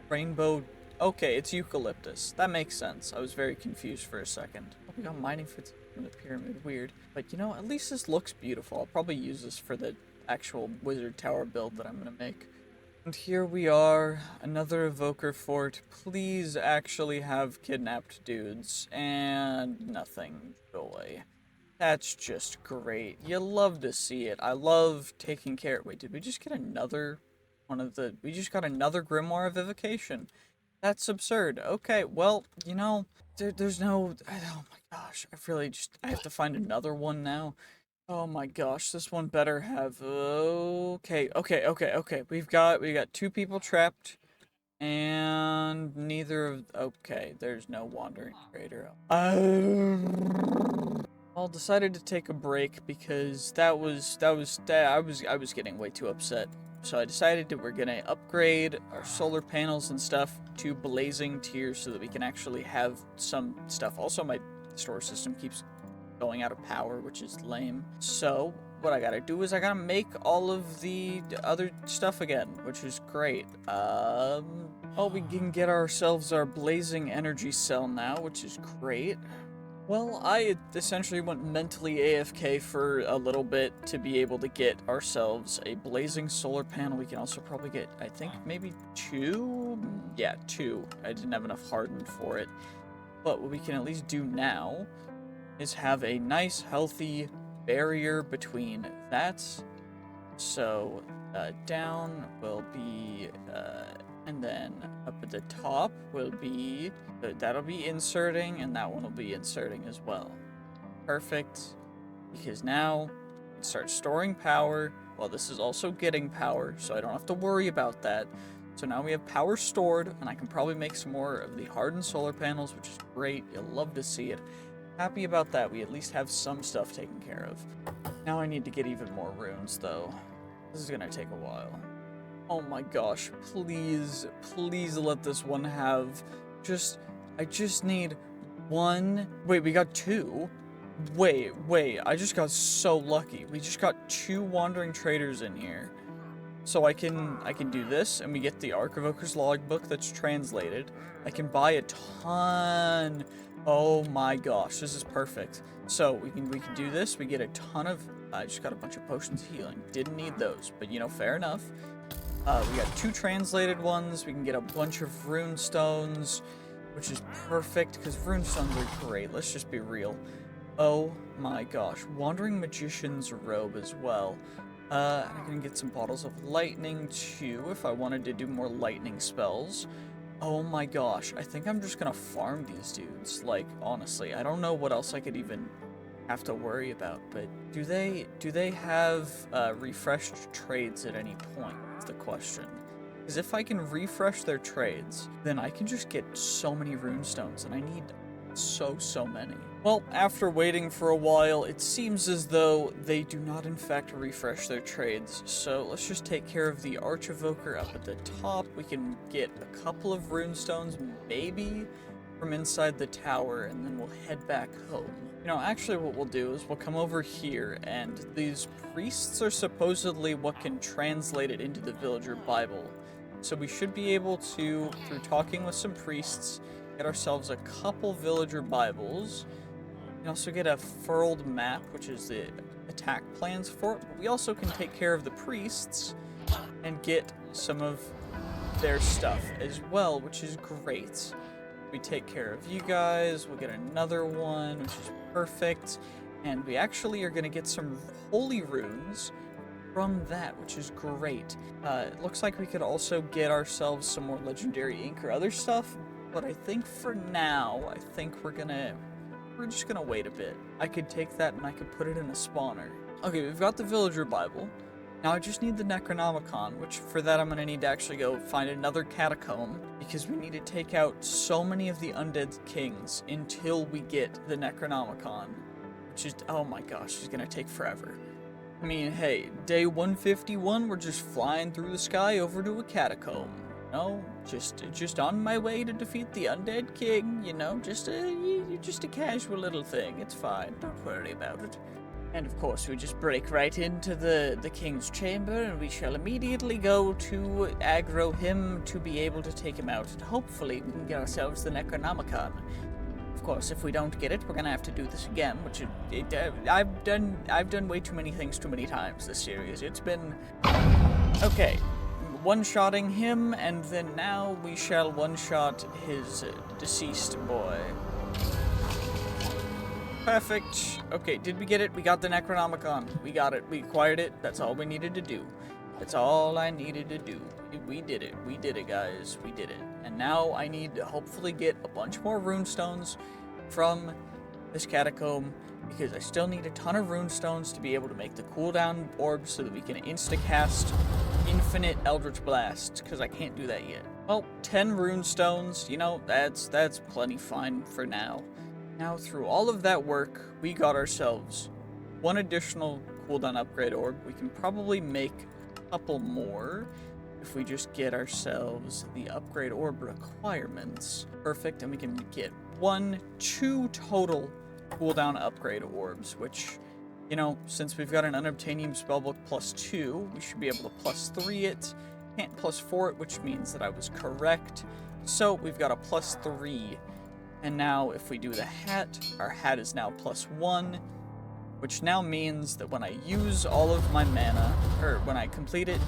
rainbow... Okay, it's eucalyptus. That makes sense. I was very confused for a second. Oh, we got mining for the pyramid. Weird. But, you know, at least this looks beautiful. I'll probably use this for the actual wizard tower build that I'm gonna make. And here we are, another evoker fort. Please actually have kidnapped dudes. And nothing. Joy. That's just great. You love to see it. I love taking care... Wait, did we just get another one of the... We just got another Grimoire of Evocation. That's absurd. Okay, well, you know, there's no... Oh my gosh, I have to find another one now. Oh my gosh, this one better have... Okay. We've got 2 people trapped. And neither of... Okay, there's no wandering trader. Well, decided to take a break because I was getting way too upset. So I decided that we're gonna upgrade our solar panels and stuff to blazing tiers so that we can actually have some stuff. Also, my store system keeps going out of power, which is lame. So what I gotta do is I gotta make all of the other stuff again, which is great. Oh, we can get ourselves our blazing energy cell now, which is great. Well, I essentially went mentally AFK for a little bit to be able to get ourselves a blazing solar panel. We can also probably get, I think, maybe 2? Yeah, 2. I didn't have enough hardened for it. But what we can at least do now is have a nice, healthy barrier between that. So, down will be, and then up at the top will be, that'll be inserting, and that one will be inserting as well. Perfect, because now we can start storing power, while this is also getting power, so I don't have to worry about that. So now we have power stored, and I can probably make some more of the hardened solar panels, which is great. You'll love to see it. Happy about that. We at least have some stuff taken care of. Now I need to get even more runes, though. This is gonna take a while. Oh my gosh, please let this one have I just need 1. Wait, we got 2? Wait, I just got so lucky. We just got 2 wandering traders in here. So I can do this, and we get the Arc Evoker's Logbook that's translated. I can buy a ton. Oh my gosh, this is perfect. So we can do this, we get a ton of... I just got a bunch of potions of healing. Didn't need those, but you know, fair enough. We got 2 translated ones. We can get a bunch of rune stones, which is perfect because rune stones are great. Let's just be real. Oh my gosh. Wandering Magician's Robe as well. I can get some bottles of lightning too if I wanted to do more lightning spells. Oh my gosh, I think I'm just gonna farm these dudes. Like, honestly, I don't know what else I could even have to worry about, but do they have refreshed trades at any point? Is the question. Because if I can refresh their trades, then I can just get so many runestones, and I need so many. Well, after waiting for a while, it seems as though they do not in fact refresh their trades, so let's just take care of the Archevoker up at the top. We can get a couple of runestones, maybe, from inside the tower, and then we'll head back home. You know, actually what we'll do is we'll come over here, and these priests are supposedly what can translate it into the villager Bible. So we should be able to, through talking with some priests, get ourselves a couple villager Bibles. We can also get a furled map, which is the attack plans for it. But we also can take care of the priests and get some of their stuff as well, which is great. We take care of you guys, we'll get another one, which is perfect. And we actually are going to get some holy runes from that, which is great. It looks like we could also get ourselves some more legendary ink or other stuff, but I think for now, I think we're just gonna wait a bit. I could take that and I could put it in a spawner. Okay, we've got the villager Bible. Now I just need the Necronomicon, which for that I'm gonna need to actually go find another Catacomb, because we need to take out so many of the undead kings until we get the Necronomicon, which is, oh my gosh, it's gonna take forever. I mean, hey, day 151, we're just flying through the sky over to a catacomb. You know, just on my way to defeat the undead king, you know, just a casual little thing. It's fine, don't worry about it. And of course, we just break right into the king's chamber, and we shall immediately go to aggro him to be able to take him out. And hopefully, we can get ourselves the Necronomicon. Of course, if we don't get it, we're gonna have to do this again, which I've done way too many things too many times this series. It's been okay. One-shotting him, and then now we shall one-shot his deceased boy. Perfect. Okay, did we get it? We got the Necronomicon. We got it. We acquired it. That's all we needed to do. That's all I needed to do. We did it. We did it, guys. We did it. And now I need to hopefully get a bunch more runestones from this catacomb, because I still need a ton of runestones to be able to make the cooldown orbs so that we can insta-cast infinite Eldritch Blasts, because I can't do that yet. Well, 10 runestones, you know, that's plenty fine for now. Now, through all of that work, we got ourselves one additional cooldown upgrade orb. We can probably make a couple more if we just get ourselves the upgrade orb requirements. Perfect, and we can get 2 total cooldown upgrade orbs, which, you know, since we've got an Unobtainium spellbook +2, we should be able to +3 it. Can't +4 it, which means that I was correct. So we've got a +3. And now if we do the hat, our hat is now +1, which now means that when I use all of my mana, or when I complete it,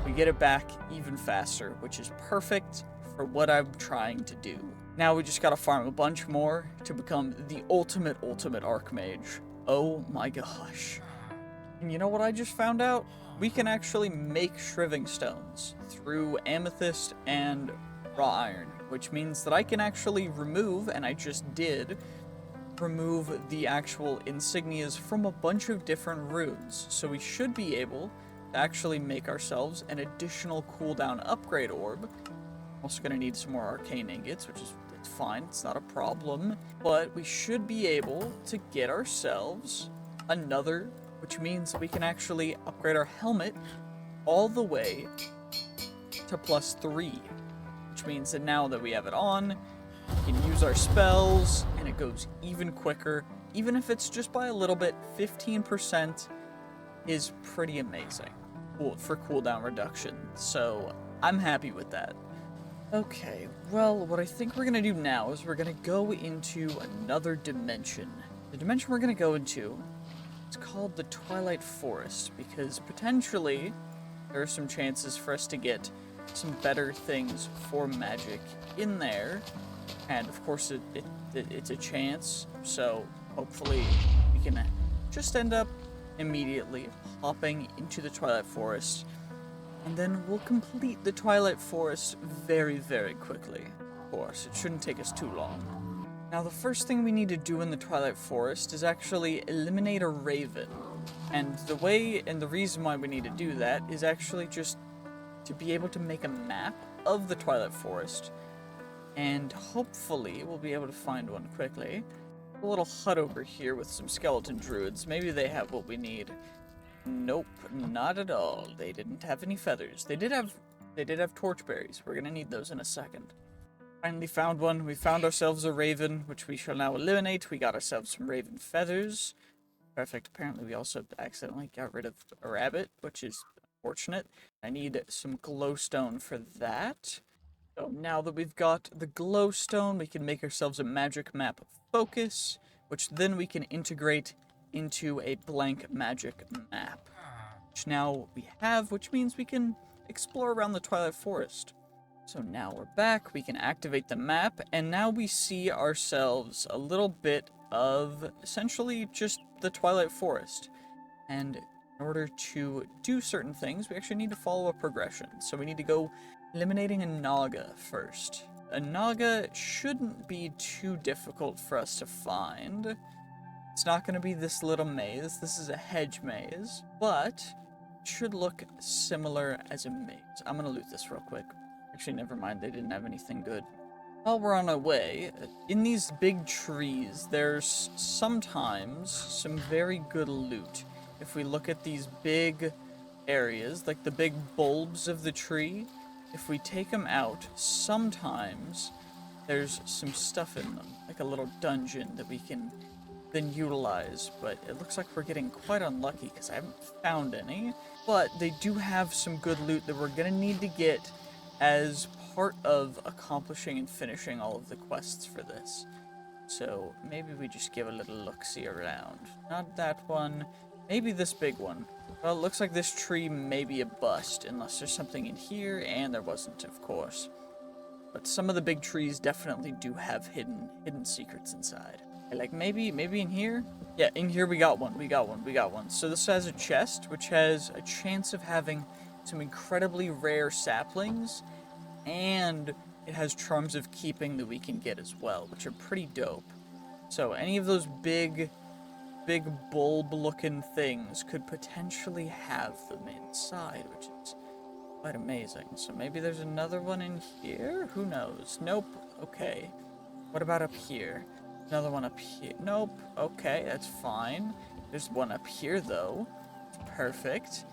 we get it back even faster, which is perfect for what I'm trying to do. Now we just gotta farm a bunch more to become the ultimate Archmage. Oh my gosh. And you know what I just found out? We can actually make shriving stones through amethyst and raw iron, which means that I can actually remove, and I just did, remove the actual insignias from a bunch of different runes. So we should be able to actually make ourselves an additional cooldown upgrade orb. Also gonna need some more arcane ingots, which is it's fine, it's not a problem. But we should be able to get ourselves another, which means we can actually upgrade our helmet all the way to +3. Which means that now that we have it on, we can use our spells, and it goes even quicker. Even if it's just by a little bit, 15% is pretty amazing for cooldown reduction. So I'm happy with that. Okay, well, what I think we're gonna do now is we're gonna go into another dimension. The dimension we're gonna go into, it's called the Twilight Forest, because potentially there are some chances for us to get some better things for magic in there, and of course it's a chance, so hopefully we can just end up immediately hopping into the Twilight Forest and then we'll complete the Twilight Forest very, very quickly. Of course, it shouldn't take us too long. Now, the first thing we need to do in the Twilight Forest is actually eliminate a raven. And the reason why we need to do that is actually just to be able to make a map of the Twilight Forest. And hopefully we'll be able to find one quickly. A little hut over here with some skeleton druids. Maybe they have what we need. Nope, not at all. They didn't have any feathers. They did have torchberries. We're gonna need those in a second. Finally found one. We found ourselves a raven, which we shall now eliminate. We got ourselves some raven feathers. Perfect. Apparently we also accidentally got rid of a rabbit, which is unfortunate. I need some glowstone for that. So now that we've got the glowstone, we can make ourselves a magic map focus, which then we can integrate into a blank magic map. Which now we have, which means we can explore around the Twilight Forest. So now we're back, we can activate the map, and now we see ourselves a little bit of essentially just the Twilight Forest. And in order to do certain things, we actually need to follow a progression. So we need to go eliminating a Naga first. A Naga shouldn't be too difficult for us to find. It's not going to be this little maze. This is a hedge maze, but it should look similar as a maze. I'm going to loot this real quick. Actually, never mind. They didn't have anything good. While we're on our way, in these big trees, there's sometimes some very good loot. If we look at these big areas, like the big bulbs of the tree, if we take them out, sometimes there's some stuff in them, like a little dungeon that we can then utilize, but it looks like we're getting quite unlucky because I haven't found any. But they do have some good loot that we're gonna need to get as part of accomplishing and finishing all of the quests for this. So maybe we just give a little look-see around. Not that one, maybe this big one. Well, it looks like this tree may be a bust, unless there's something in here, and there wasn't, of course. But some of the big trees definitely do have hidden secrets inside. Like maybe in here? Yeah, in here we got one. So this has a chest, which has a chance of having some incredibly rare saplings, and it has charms of keeping that we can get as well, which are pretty dope. So any of those big bulb-looking things could potentially have them inside, which is quite amazing. So maybe there's another one in here? Who knows? Nope. Okay. What about up here? Another one up here. Nope. Okay, that's fine. There's one up here, though. Perfect.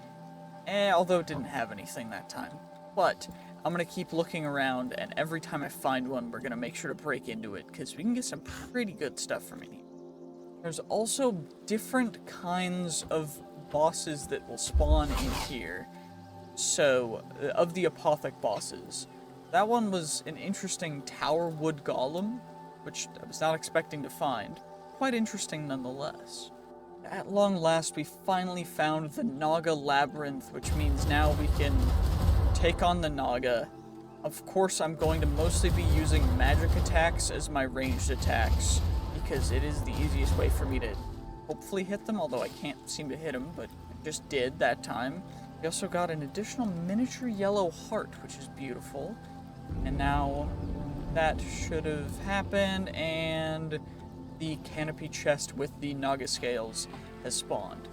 Although it didn't have anything that time. But I'm going to keep looking around, and every time I find one, we're going to make sure to break into it, because we can get some pretty good stuff from it. There's also different kinds of bosses that will spawn in here. So, of the Apothic bosses. That one was an interesting tower wood golem, which I was not expecting to find. Quite interesting nonetheless. At long last, we finally found the Naga Labyrinth, which means now we can take on the Naga. Of course, I'm going to mostly be using magic attacks as my ranged attacks, because it is the easiest way for me to hopefully hit them, although I can't seem to hit them, but I just did that time. We also got an additional miniature yellow heart, which is beautiful. And now that should have happened, and the canopy chest with the Naga scales has spawned.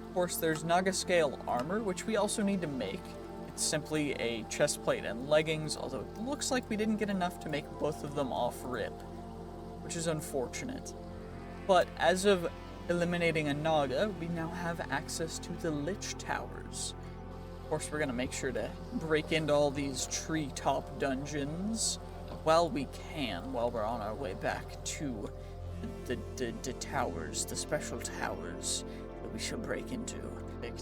Of course, there's Naga scale armor, which we also need to make. It's simply a chest plate and leggings, although it looks like we didn't get enough to make both of them off rip, which is unfortunate. But as of eliminating a Naga, we now have access to the Lich Towers. Of course, we're going to make sure to break into all these treetop dungeons while we can, while we're on our way back to the towers, the special towers that we shall break into.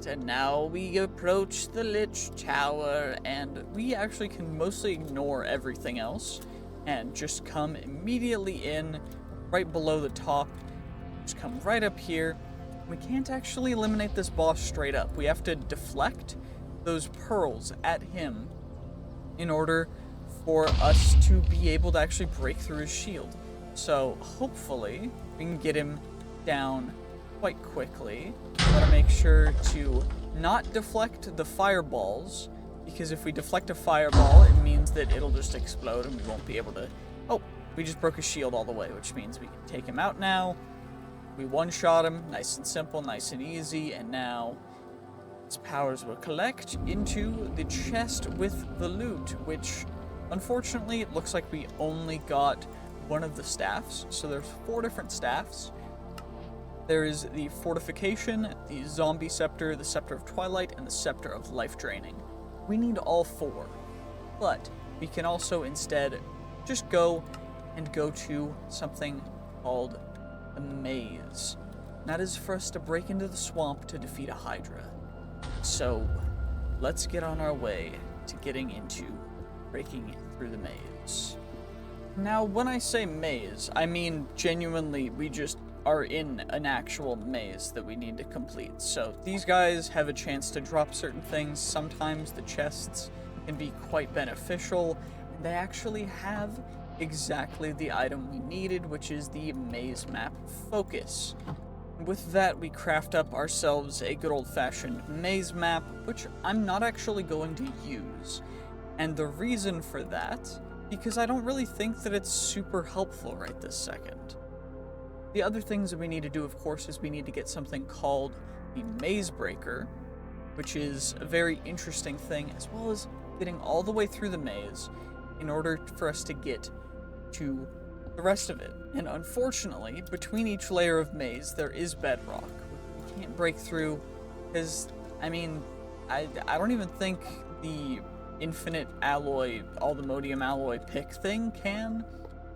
And now we approach the Lich Tower, and we actually can mostly ignore everything else and just come immediately in, right below the top. Just come right up here. We can't actually eliminate this boss straight up. We have to deflect those pearls at him in order for us to be able to actually break through his shield. So hopefully we can get him down quite quickly. We want to make sure to not deflect the fireballs because if we deflect a fireball, it means that it'll just explode and we won't be able to... Oh, we just broke his shield all the way, which means we can take him out now. We one-shot him, nice and simple, nice and easy, and now his powers will collect into the chest with the loot, which, unfortunately, it looks like we only got one of the staffs. So there's 4 different staffs. There is the Fortification, the Zombie Scepter, the Scepter of Twilight, and the Scepter of Life Draining. We need all 4, but we can also instead just go to something called a maze. That is for us to break into the swamp to defeat a Hydra. So let's get on our way to getting into breaking through the maze. Now, when I say maze, I mean genuinely we just are in an actual maze that we need to complete. So these guys have a chance to drop certain things. Sometimes the chests can be quite beneficial. They actually have exactly the item we needed, which is the maze map focus. With that, we craft up ourselves a good old-fashioned maze map, which I'm not actually going to use. And the reason for that, because I don't really think that it's super helpful right this second. The other things that we need to do, of course, is we need to get something called the Maze Breaker, which is a very interesting thing, as well as getting all the way through the maze in order for us to get to the rest of it. And unfortunately, between each layer of maze, there is bedrock. We can't break through, because, I mean, I don't even think the infinite alloy, AllTheModium alloy pick thing can,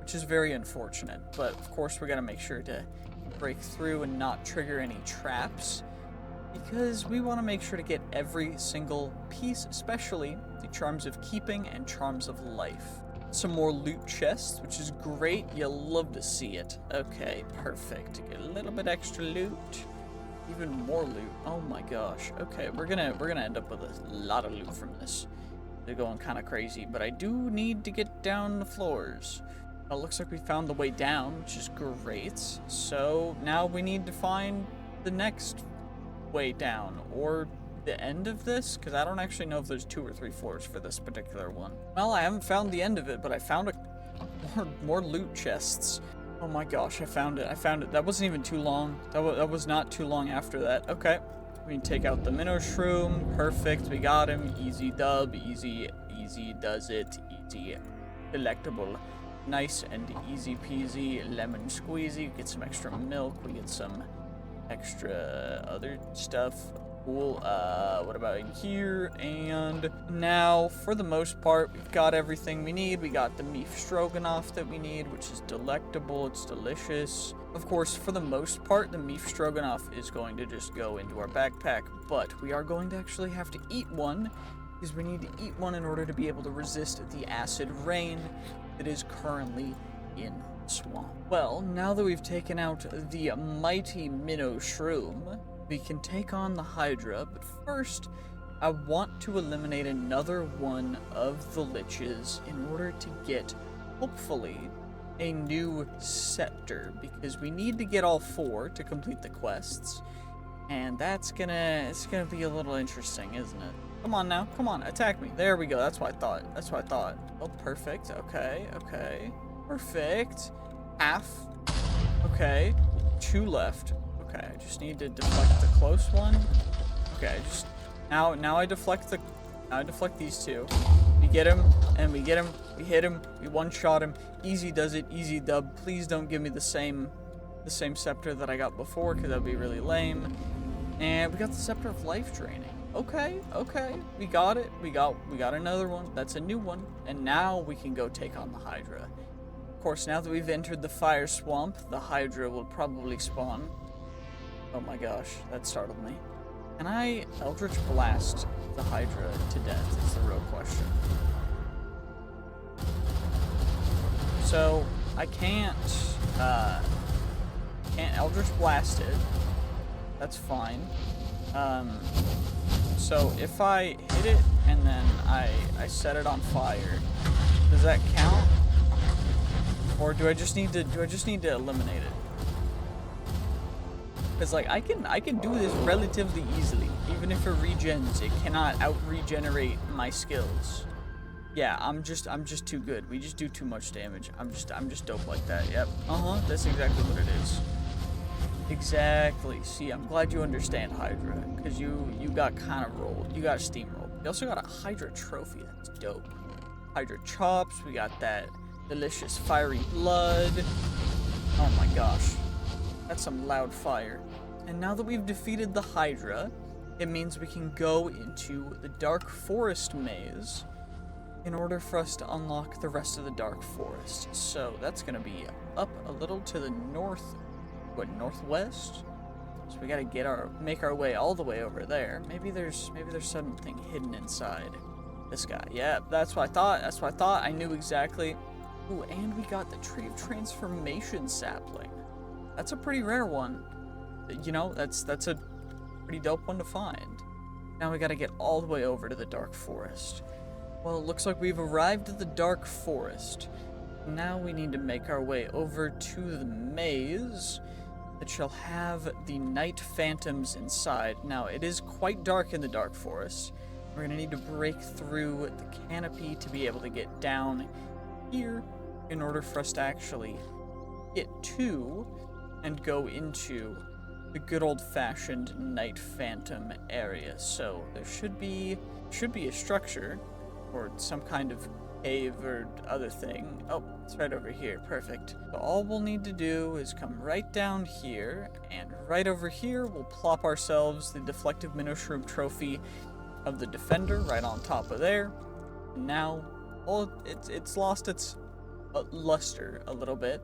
which is very unfortunate. But, of course, we're going to make sure to break through and not trigger any traps, because we want to make sure to get every single piece, especially the Charms of Keeping and Charms of Life. Some more loot chests, which is great. You'll love to see it. Okay, perfect. Get a little bit extra loot. Even more loot. Oh my gosh. Okay, we're gonna end up with a lot of loot from this. They're going kind of crazy, but I do need to get down the floors. It looks like we found the way down, which is great. So now we need to find the next way down, or the end of this, because I don't actually know if there's 2 or 3 floors for this particular one. Well, I haven't found the end of it, but I found more loot chests. Oh my gosh, I found it. That wasn't even too long. That was not too long after that. Okay, we can take out the minnow shroom. Perfect, we got him. Easy dub, easy does it, easy delectable. Nice and easy peasy, lemon squeezy. Get some extra milk, we get some extra other stuff. Cool. What about in here? And now, for the most part, we've got everything we need. We got the beef stroganoff that we need, which is delectable. It's delicious. Of course, for the most part, the beef stroganoff is going to just go into our backpack, but we are going to actually have to eat one, because we need to eat one in order to be able to resist the acid rain that is currently in the swamp. Well, now that we've taken out the mighty minnow shroom, we can take on the Hydra, but first, I want to eliminate another one of the Liches in order to get, hopefully, a new Scepter, because we need to get all 4 to complete the quests, and it's gonna be a little interesting, isn't it? Come on now, come on, attack me. There we go, that's what I thought. Oh, perfect, okay. Perfect. Half. Okay, 2 left. Okay, I just need to deflect the close one. Okay, now I deflect these 2. We get him, and we get him, we hit him, we one-shot him. Easy does it, easy dub. Please don't give me the same scepter that I got before, because that'd be really lame. And we got the Scepter of Life Draining. Okay, we got it. We got another one. That's a new one. And now we can go take on the Hydra. Of course, now that we've entered the fire swamp, the Hydra will probably spawn. Oh my gosh, that startled me. Can I Eldritch Blast the Hydra to death is the real question. So, I can't Eldritch Blast it. That's fine. So if I hit it and then I set it on fire, does that count? Or do I just need to eliminate it? Because, like, I can do this relatively easily. Even if it regens, it cannot out-regenerate my skills. Yeah, I'm just too good. We just do too much damage. I'm just dope like that. Yep. That's exactly what it is. Exactly. See, I'm glad you understand Hydra, because you got kind of rolled. You got steamrolled. You also got a Hydra trophy. That's dope. Hydra chops. We got that delicious fiery blood. Oh my gosh. That's some loud fire. And now that we've defeated the Hydra, it means we can go into the Dark Forest maze in order for us to unlock the rest of the Dark Forest. So that's going to be up a little to the northwest? So we got to make our way all the way over there. Maybe there's something hidden inside this guy. Yeah, that's what I thought. I knew exactly. Ooh, and we got the Tree of Transformation sapling. That's a pretty rare one. You know, that's a pretty dope one to find. Now we gotta get all the way over to the Dark Forest. Well, it looks like we've arrived at the Dark Forest. Now we need to make our way over to the maze that shall have the night phantoms inside. Now, it is quite dark in the Dark Forest. We're gonna need to break through the canopy to be able to get down here in order for us to actually get to and go into the good old-fashioned night phantom area. So there should be a structure or some kind of cave or other thing. Oh, it's right over here. Perfect. So all we'll need to do is come right down here, and right over here we'll plop ourselves the deflective Minoshroom trophy of the Defender right on top of there. And now, well, it's lost its luster a little bit,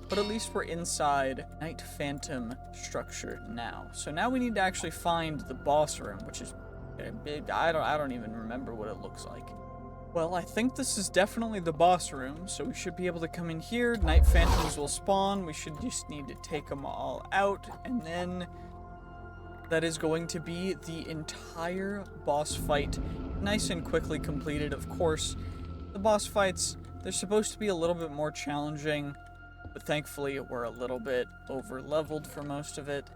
but at least we're inside Night Phantom structure now. So now we need to actually find the boss room, which is I don't even remember what it looks like. Well, I think this is definitely the boss room, so we should be able to come in here. Night Phantoms will spawn. We should just need to take them all out, and then that is going to be the entire boss fight, nice and quickly completed. Of course, the boss fights, they're supposed to be a little bit more challenging, but thankfully we're a little bit over-leveled for most of it,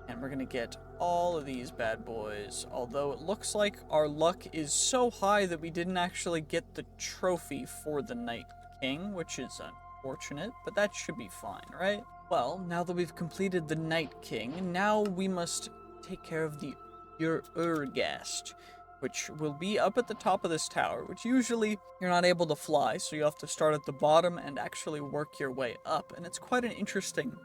and we're going to get all of these bad boys, although it looks like our luck is so high that we didn't actually get the trophy for the Night King, which is unfortunate, but that should be fine, right? Well, now that we've completed the Night King, now we must take care of the Urgast, which will be up at the top of this tower, which usually you're not able to fly, so you have to start at the bottom and actually work your way up, and it's quite an interesting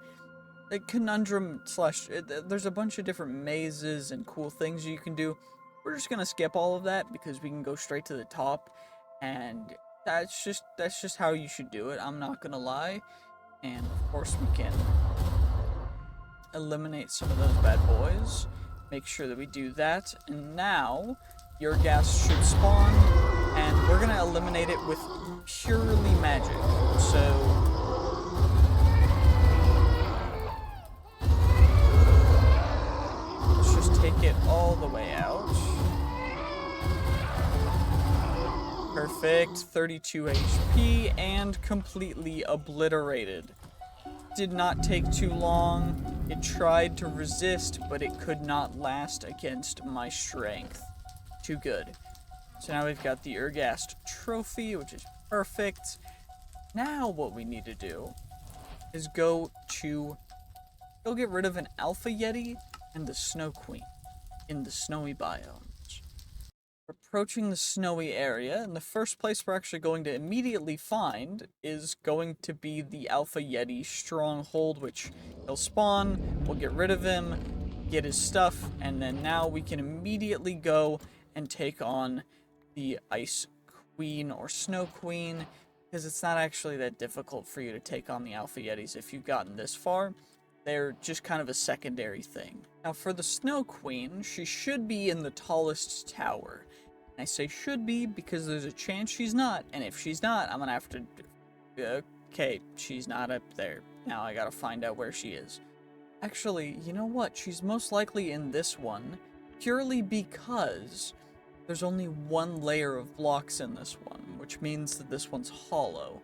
conundrum slash, there's a bunch of different mazes and cool things you can do. We're just gonna skip all of that because we can go straight to the top, and that's just how you should do it. I'm not gonna lie. And of course we can eliminate some of those bad boys. Make sure that we do that, and now your gas should spawn, and we're gonna eliminate it with purely magic. So take it all the way out. Perfect. 32 HP and completely obliterated. Did not take too long. It tried to resist, but it could not last against my strength. Too good. So now we've got the Urgast trophy, which is perfect. Now what we need to do is go get rid of an Alpha Yeti and the Snow Queen in the snowy biomes. We're approaching the snowy area, and the first place we're actually going to immediately find is going to be the Alpha Yeti stronghold, which he'll spawn, we'll get rid of him, get his stuff, and then now we can immediately go and take on the Ice Queen or Snow Queen, because it's not actually that difficult for you to take on the Alpha Yetis if you've gotten this far. They're just kind of a secondary thing. Now for the Snow Queen, she should be in the tallest tower. And I say should be because there's a chance she's not, and if she's not, I'm gonna have to... Okay, she's not up there. Now I gotta find out where she is. Actually, you know what? She's most likely in this one, purely because there's only one layer of blocks in this one, which means that this one's hollow.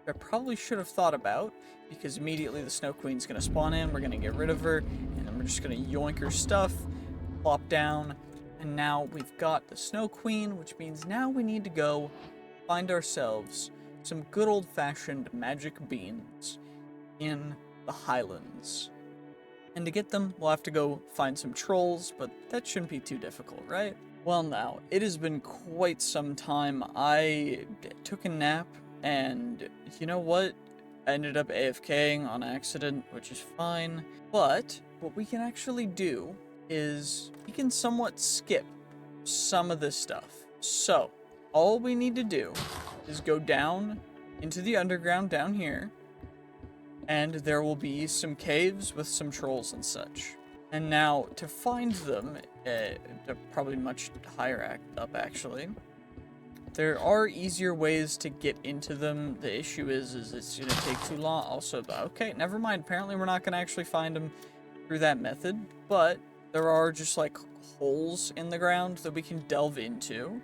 I probably should have thought about, because immediately the Snow Queen's going to spawn in, we're going to get rid of her, and then we're we're just gonna yoink her stuff, plop down, and now we've got the Snow Queen, which means now we need to go find ourselves some good old-fashioned magic beans in the Highlands. And to get them, we'll have to go find some trolls, but that shouldn't be too difficult, right? Well now, it has been quite some time. I took a nap, and you know what? I ended up AFKing on accident, which is fine. But what we can actually do is we can somewhat skip some of this stuff. So, all we need to do is go down into the underground down here, and there will be some caves with some trolls and such. And now, to find them, they're probably much higher up actually, there are easier ways to get into them. The issue is it's gonna take too long. Also, okay, never mind. Apparently we're not gonna actually find them through that method, but there are just like holes in the ground that we can delve into.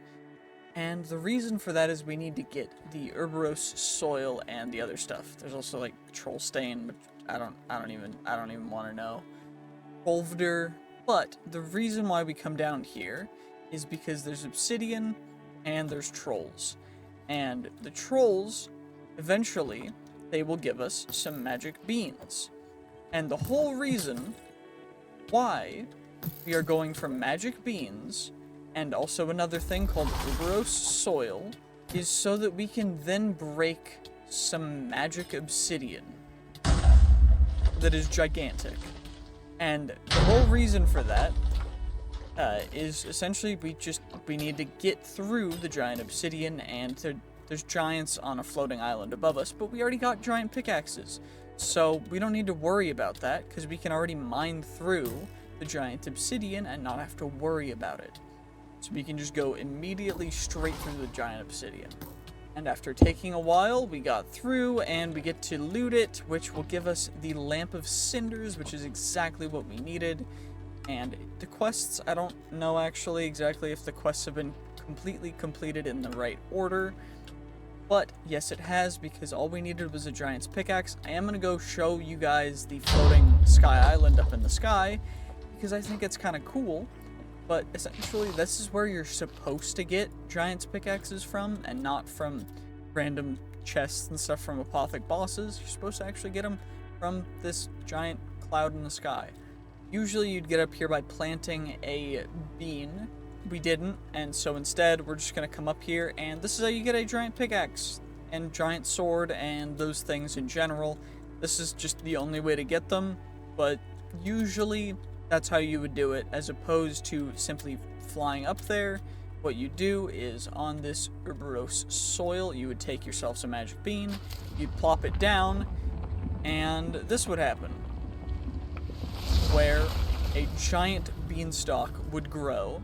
And the reason for that is we need to get the Urboros soil and the other stuff. There's also like troll stain, which I don't even want to know. Bolvder. But the reason why we come down here is because there's obsidian and there's trolls. And the trolls, eventually, they will give us some magic beans. And the whole reason why we are going for magic beans, and also another thing called Urboros soil, is so that we can then break some magic obsidian that is gigantic. And the whole reason for that is essentially we need to get through the giant obsidian, and there's giants on a floating island above us, but we already got giant pickaxes. So we don't need to worry about that, because we can already mine through the giant obsidian and not have to worry about it. So we can just go immediately straight through the giant obsidian. And after taking a while, we got through, and we get to loot it, which will give us the Lamp of Cinders, which is exactly what we needed. And the quests, I don't know actually exactly if the quests have been completely completed in the right order. But yes, it has, because all we needed was a giant's pickaxe. I am going to go show you guys the floating sky island up in the sky, because I think it's kind of cool. But essentially, this is where you're supposed to get giant's pickaxes from, and not from random chests and stuff from Apothic bosses. You're supposed to actually get them from this giant cloud in the sky. Usually you'd get up here by planting a bean. We didn't, and so instead we're just going to come up here, and this is how you get a giant pickaxe and giant sword and those things in general. This is just the only way to get them, but usually that's how you would do it, as opposed to simply flying up there. What you do is, on this Urboros soil, you would take yourself some magic bean, you'd plop it down, and this would happen, where a giant beanstalk would grow,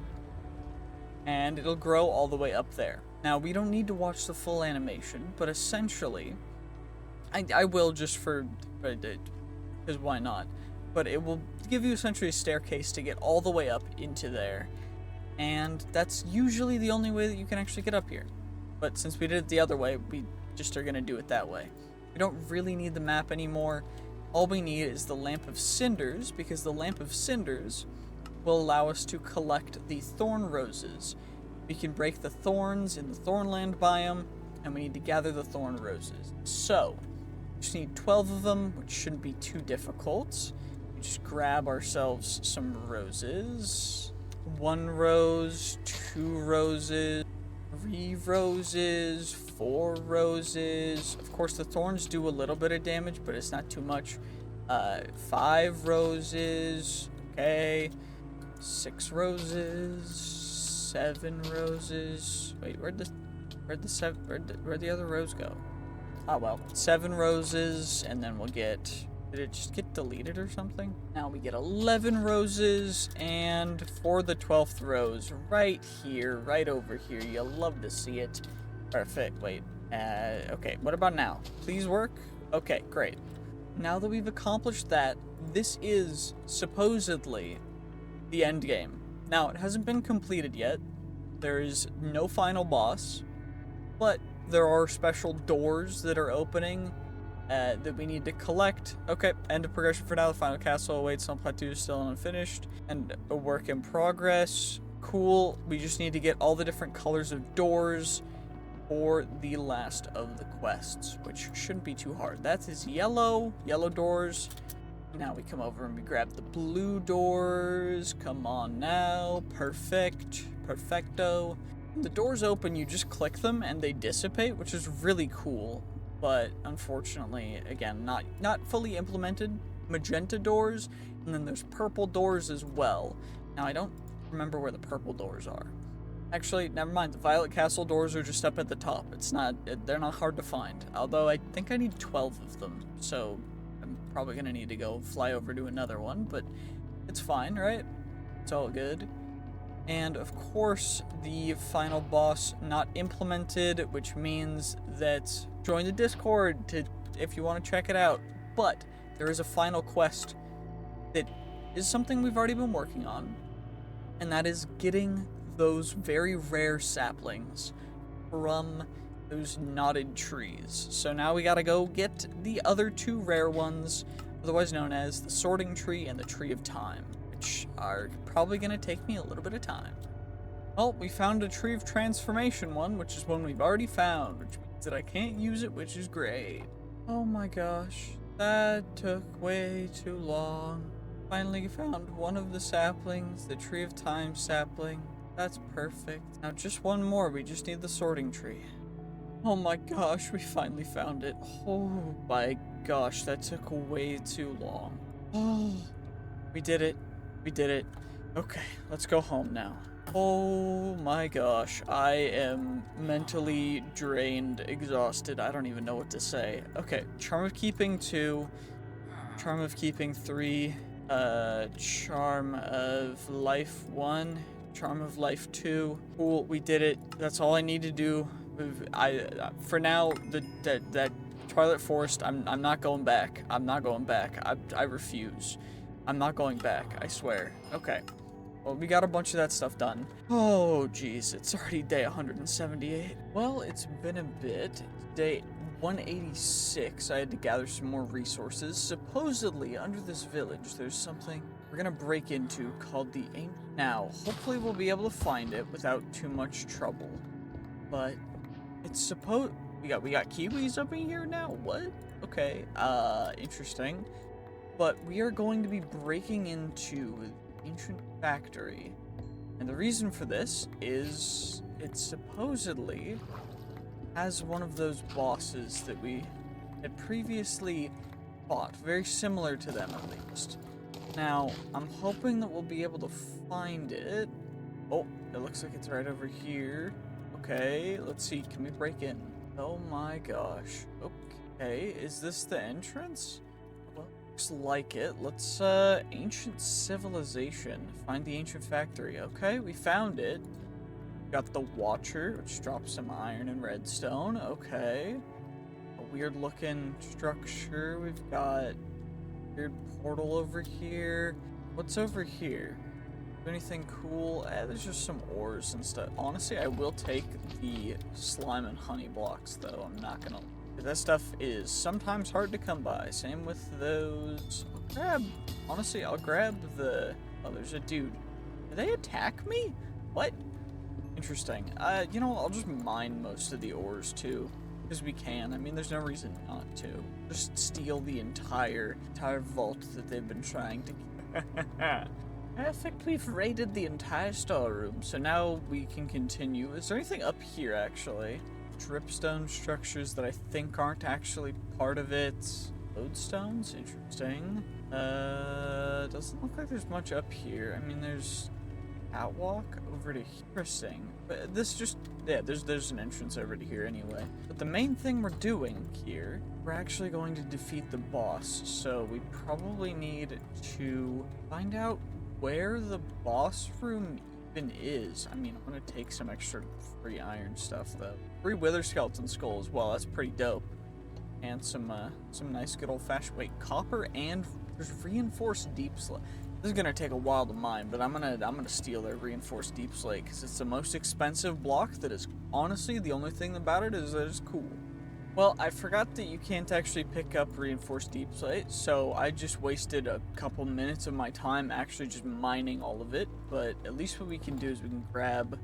and it'll grow all the way up there. Now, we don't need to watch the full animation, but essentially, I will just because why not? But it will give you essentially a staircase to get all the way up into there. And that's usually the only way that you can actually get up here. But since we did it the other way, we just are going to do it that way. We don't really need the map anymore. All we need is the Lamp of Cinders, because the Lamp of Cinders will allow us to collect the thorn roses. We can break the thorns in the Thornland biome, and we need to gather the thorn roses. So, we just need 12 of them, which shouldn't be too difficult. Just grab ourselves some roses. 1 rose, 2 roses, 3 roses, 4 roses. Of course, the thorns do a little bit of damage, but it's not too much. 5 roses. Okay. 6 roses. 7 roses. Wait, where'd the other rose go? Oh well, 7 roses, and then we'll get. Did it just get deleted or something? Now we get 11 roses, and for the 12th rose, right here, right over here, you'll love to see it. Perfect, wait, okay, what about now? Please work? Okay, great. Now that we've accomplished that, this is supposedly the end game. Now, it hasn't been completed yet. There is no final boss, but there are special doors that are opening that we need to collect. Okay, end of progression for now. The final castle awaits on plateau is still unfinished and a work in progress. Cool. We just need to get all the different colors of doors for the last of the quests, which shouldn't be too hard. That is yellow doors. Now we come over and we grab the blue doors. Come on now. Perfecto. When the doors open, you just click them and they dissipate, which is really cool. But unfortunately, again, not fully implemented. Magenta doors, and then there's purple doors as well. Now I don't remember where the purple doors are. Actually, never mind. The Violet Castle doors are just up at the top. They're not hard to find. Although I think I need 12 of them, so I'm probably gonna need to go fly over to another one, but it's fine, right? It's all good. And of course, the final boss not implemented, which means that join the Discord if you want to check it out. But there is a final quest that is something we've already been working on, and that is getting those very rare saplings from those knotted trees. So now we gotta go get the other two rare ones, otherwise known as the Sorting Tree and the Tree of Time, which are probably gonna take me a little bit of time. Well, we found a Tree of Transformation one, which is one we've already found, which means that I can't use it, which is great. Oh my gosh, that took way too long. Finally found one of the saplings, the Tree of Time sapling. That's perfect. Now just one more, we just need the Sorting Tree. Oh my gosh, we finally found it. Oh my gosh, that took way too long. Oh, we did it. We did it. Okay, let's go home now. Oh my gosh, I am mentally drained, exhausted. I don't even know what to say. Okay, Charm of Keeping 2, Charm of Keeping 3, Charm of Life 1, Charm of Life 2. Cool, we did it. That's all I need to do. For now, that Twilight Forest, I'm not going back. I'm not going back. I refuse. I'm not going back, I swear. Okay. Well, we got a bunch of that stuff done. Oh, geez, it's already day 178. Well, it's been a bit. Day 186, I had to gather some more resources. Supposedly, under this village, there's something we're gonna break into called the Ancient. Now, hopefully we'll be able to find it without too much trouble. But it's we got kiwis up in here now? What? Okay, interesting. But we are going to be breaking into the Ancient Factory. And the reason for this is it supposedly has one of those bosses that we had previously fought, very similar to them at least. Now, I'm hoping that we'll be able to find it. Oh, it looks like it's right over here. Okay, let's see, can we break in? Oh my gosh. Okay, is this the entrance? Well, looks like it. Let's, Ancient Civilization. Find the Ancient Factory. Okay, we found it. Got the Watcher, which drops some iron and redstone. Okay. A weird looking structure. We've got a weird portal over here. What's over here? Anything cool? There's just some ores and stuff. Honestly, I will take the slime and honey blocks, though. I'm not gonna. That stuff is sometimes hard to come by. Same with those. Honestly, I'll grab the. Oh, there's a dude. Do they attack me? What? Interesting. You know, I'll just mine most of the ores too, because we can. I mean, there's no reason not to. Just steal the entire vault that they've been trying to. Perfect, we've raided the entire storeroom, so now we can continue. Is there anything up here, actually? Dripstone structures that I think aren't actually part of it. Lodestones? Interesting. Doesn't look like there's much up here. I mean, there's catwalk over to here. Interesting. But this just, yeah, there's an entrance over to here anyway. But the main thing we're doing here, we're actually going to defeat the boss, so we probably need to find out where the boss room even is. I mean, I'm gonna take some extra free iron stuff though. Free wither skeleton skull as well. That's pretty dope. And some nice good old fashioned. Wait, copper and there's reinforced deep slate. This is gonna take a while to mine, but I'm gonna steal their reinforced deep slate because it's the most expensive block. That is honestly the only thing about it is that it's cool. Well, I forgot that you can't actually pick up reinforced deep slate, so I just wasted a couple minutes of my time actually just mining all of it, but at least what we can do is we can grab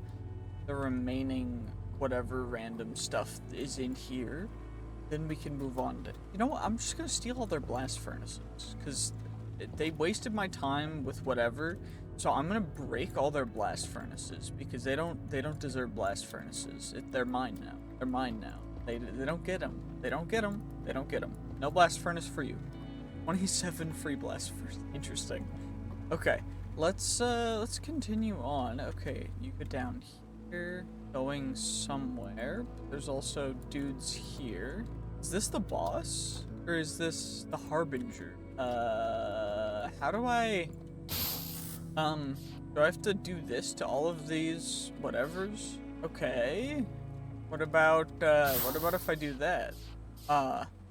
the remaining whatever random stuff is in here, then we can move on to... You know what, I'm just gonna steal all their blast furnaces, because they wasted my time with whatever, so I'm gonna break all their blast furnaces, because they don't deserve blast furnaces. They're mine now. They're mine now. They don't get them. They don't get them. They don't get them. No blast furnace for you. 27 free blast furnace. Interesting. Okay, let's continue on. Okay, you go down here, going somewhere. There's also dudes here. Is this the boss? Or is this the Harbinger? How do I... do I have to do this to all of these whatevers? Okay. What about if I do that?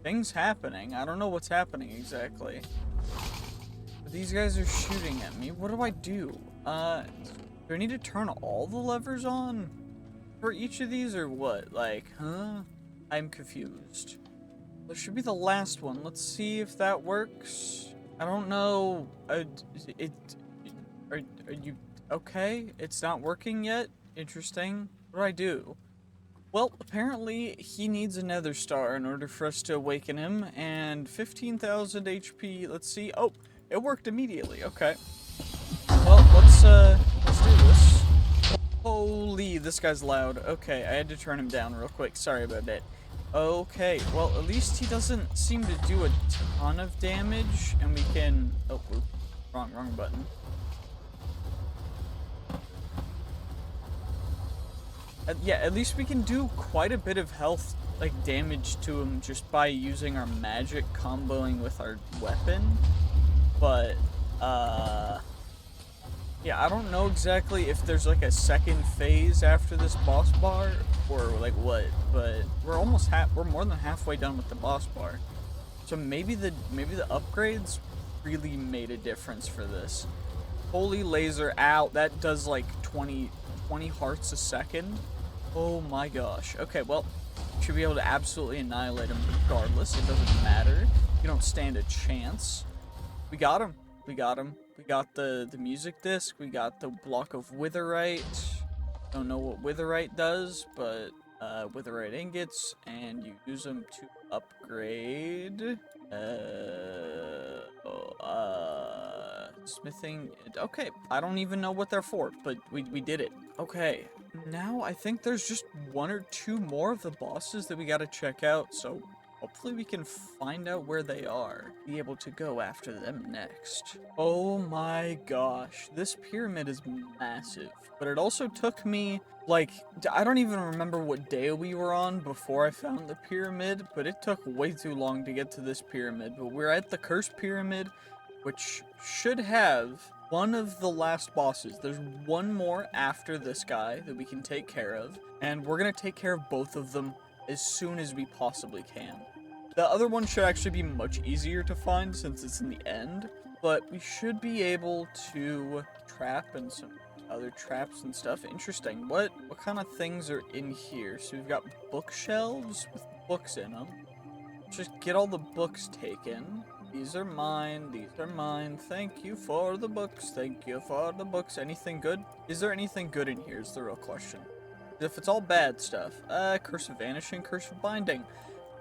Things happening. I don't know what's happening exactly. But these guys are shooting at me. What do I do? Do I need to turn all the levers on for each of these or what? Like, huh? I'm confused. This should be the last one. Let's see if that works. I don't know. Are you okay? It's not working yet? Interesting. What do I do? Well, apparently he needs a Nether star in order for us to awaken him, and 15,000 HP. Let's see. Oh, it worked immediately. Okay. Well, let's do this. Holy, this guy's loud. Okay, I had to turn him down real quick. Sorry about that. Okay, well, at least he doesn't seem to do a ton of damage, and we can... Oh, whoop. Wrong button. Yeah, at least we can do quite a bit of health, like, damage to him just by using our magic comboing with our weapon. But, yeah, I don't know exactly if there's, like, a second phase after this boss bar, or, like, what, but we're more than halfway done with the boss bar. So maybe the upgrades really made a difference for this. Holy laser, ow, that does, like, 20 hearts a second. Oh my gosh. Okay, well, should be able to absolutely annihilate him regardless. It doesn't matter. You don't stand a chance. We got him. We got him. We got the music disc. We got the block of Witherite. Don't know what Witherite does, but Witherite ingots, and you use them to upgrade. Smithing. Okay, I don't even know what they're for, but we did it. Okay, now I think there's just one or two more of the bosses that we gotta check out, so hopefully we can find out where they are. Be able to go after them next. Oh my gosh, this pyramid is massive, but it also took me, like, I don't even remember what day we were on before I found the pyramid, but it took way too long to get to this pyramid. But we're at the Cursed Pyramid, which should have one of the last bosses. There's one more after this guy that we can take care of, and we're gonna take care of both of them as soon as we possibly can. The other one should actually be much easier to find since it's in the end, but we should be able to trap and some other traps and stuff. Interesting. What kind of things are in here? So we've got bookshelves with books in them. Just get all the books taken. These are mine. These are mine. Thank you for the books. Thank you for the books. Anything good? Is there anything good in here is the real question. If it's all bad stuff. Curse of Vanishing, Curse of Binding.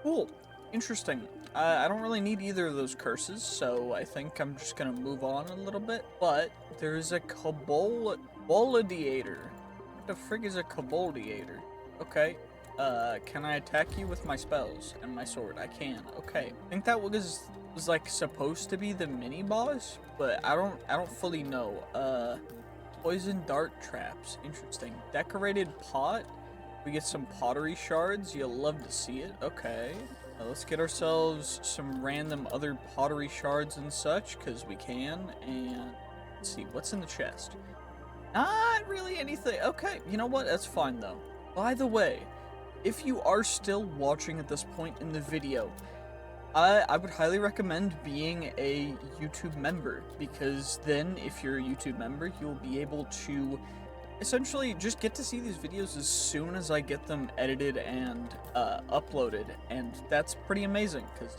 Cool. Interesting. I don't really need either of those curses, so I think I'm just gonna move on a little bit. But there is a Cabolidator. What the frig is a Cabolidator? Okay. Can I attack you with my spells and my sword? I can. Okay. I think that was like supposed to be the mini boss, but I don't fully know. Poison dart traps. Interesting. Decorated pot. We get some pottery shards. You'll love to see it. Okay. Let's get ourselves some random other pottery shards and such, because we can. And let's see, what's in the chest? Not really anything. Okay, you know what? That's fine, though. By the way, if you are still watching at this point in the video, I would highly recommend being a YouTube member, because then if you're a YouTube member, you'll be able to essentially just get to see these videos as soon as I get them edited and uploaded, and that's pretty amazing, because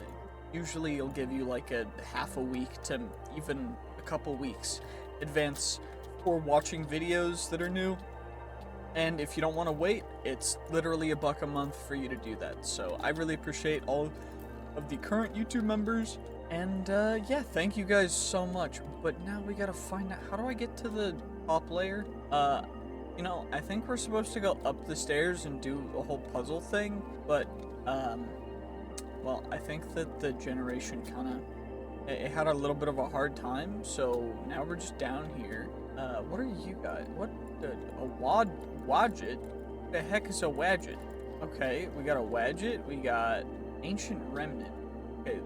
usually it'll give you like a half a week to even a couple weeks advance for watching videos that are new. And if you don't want to wait, it's literally $1 a month for you to do that. So I really appreciate all of the current YouTube members. And yeah, thank you guys so much. But now we gotta find out, how do I get to the top layer? You know, I think we're supposed to go up the stairs and do a whole puzzle thing. But, well, I think that the generation it had a little bit of a hard time. So now we're just down here. What are you guys? What? A wadget? What the heck is a wadget? Okay, we got a wadget. We got ancient remnant. Okay,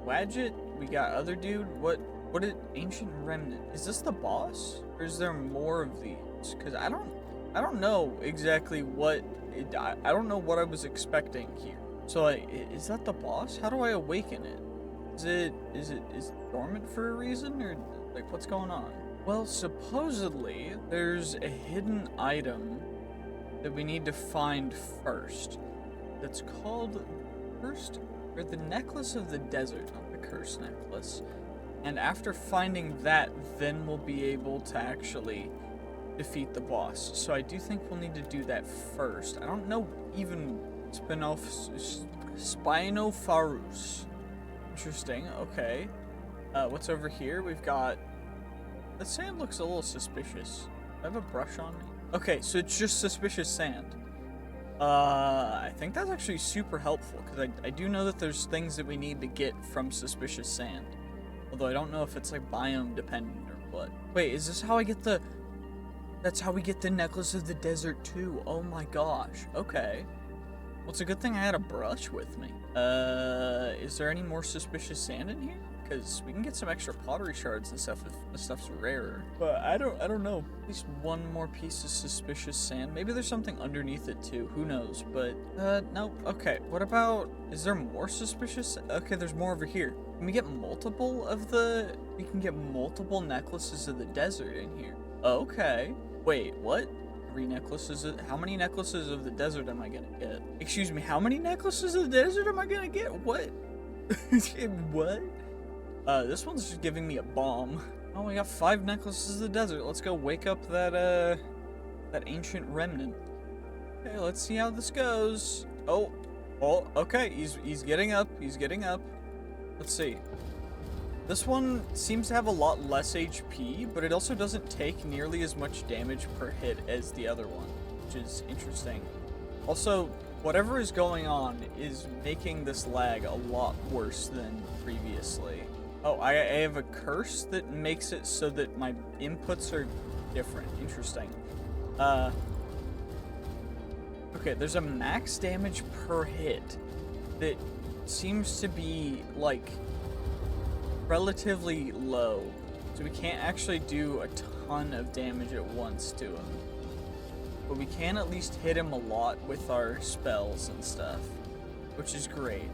wadget. We got other dude. What is ancient remnant? Is this the boss, or is there more of these? Because I don't know exactly what. I don't know what I was expecting here. So like, is that the boss? How do I awaken it? Is it dormant for a reason, or like what's going on? Well, supposedly, there's a hidden item that we need to find first. That's called the Necklace of the Desert, not the Curse Necklace. And after finding that, then we'll be able to actually defeat the boss. So I do think we'll need to do that first. I don't know even Spinosaurus. Interesting, okay. What's over here? We've got... The sand looks a little suspicious. Do I have a brush on me? Okay, so it's just suspicious sand. I think that's actually super helpful, because I do know that there's things that we need to get from suspicious sand. Although I don't know if it's like biome dependent or what. Wait, is this how I get the... That's how we get the Necklace of the Desert too. Oh my gosh. Okay. Well, it's a good thing I had a brush with me. Is there any more suspicious sand in here? Because we can get some extra pottery shards and stuff if the stuff's rarer. But I don't know. At least one more piece of suspicious sand. Maybe there's something underneath it too. Who knows? But nope. Okay. What about? Is there more suspicious? Okay, there's more over here. Can we get multiple of the? We can get multiple necklaces of the desert in here. Okay. Wait. What? 3 necklaces? How many necklaces of the desert am I gonna get? Excuse me. How many necklaces of the desert am I gonna get? What? What? This one's just giving me a bomb. Oh, we got 5 necklaces of the desert. Let's go wake up that ancient remnant. Okay, let's see how this goes. Oh, okay. He's getting up. He's getting up. Let's see. This one seems to have a lot less HP, but it also doesn't take nearly as much damage per hit as the other one, which is interesting. Also, whatever is going on is making this lag a lot worse than previously. Oh, I have a curse that makes it so that my inputs are different. Interesting. Okay, there's a max damage per hit that seems to be, like, relatively low. So we can't actually do a ton of damage at once to him. But we can at least hit him a lot with our spells and stuff, which is great.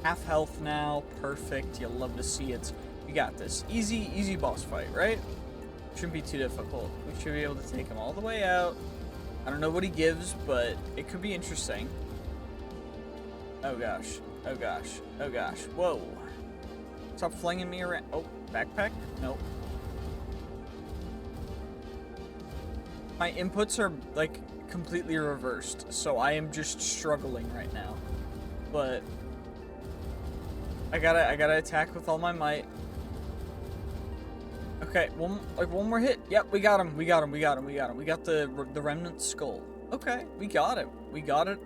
Half health now, perfect. You'll love to see it. We got this. Easy boss fight, right? Shouldn't be too difficult. We should be able to take him all the way out. I don't know what he gives, but it could be interesting. Oh gosh. Oh gosh. Oh gosh. Whoa. Stop flinging me around. Oh, backpack? Nope. My inputs are, like, completely reversed, so I am just struggling right now. But I gotta attack with all my might. Okay, one more hit. Yep, we got him. We got the remnant skull. Okay, we got it. We got it.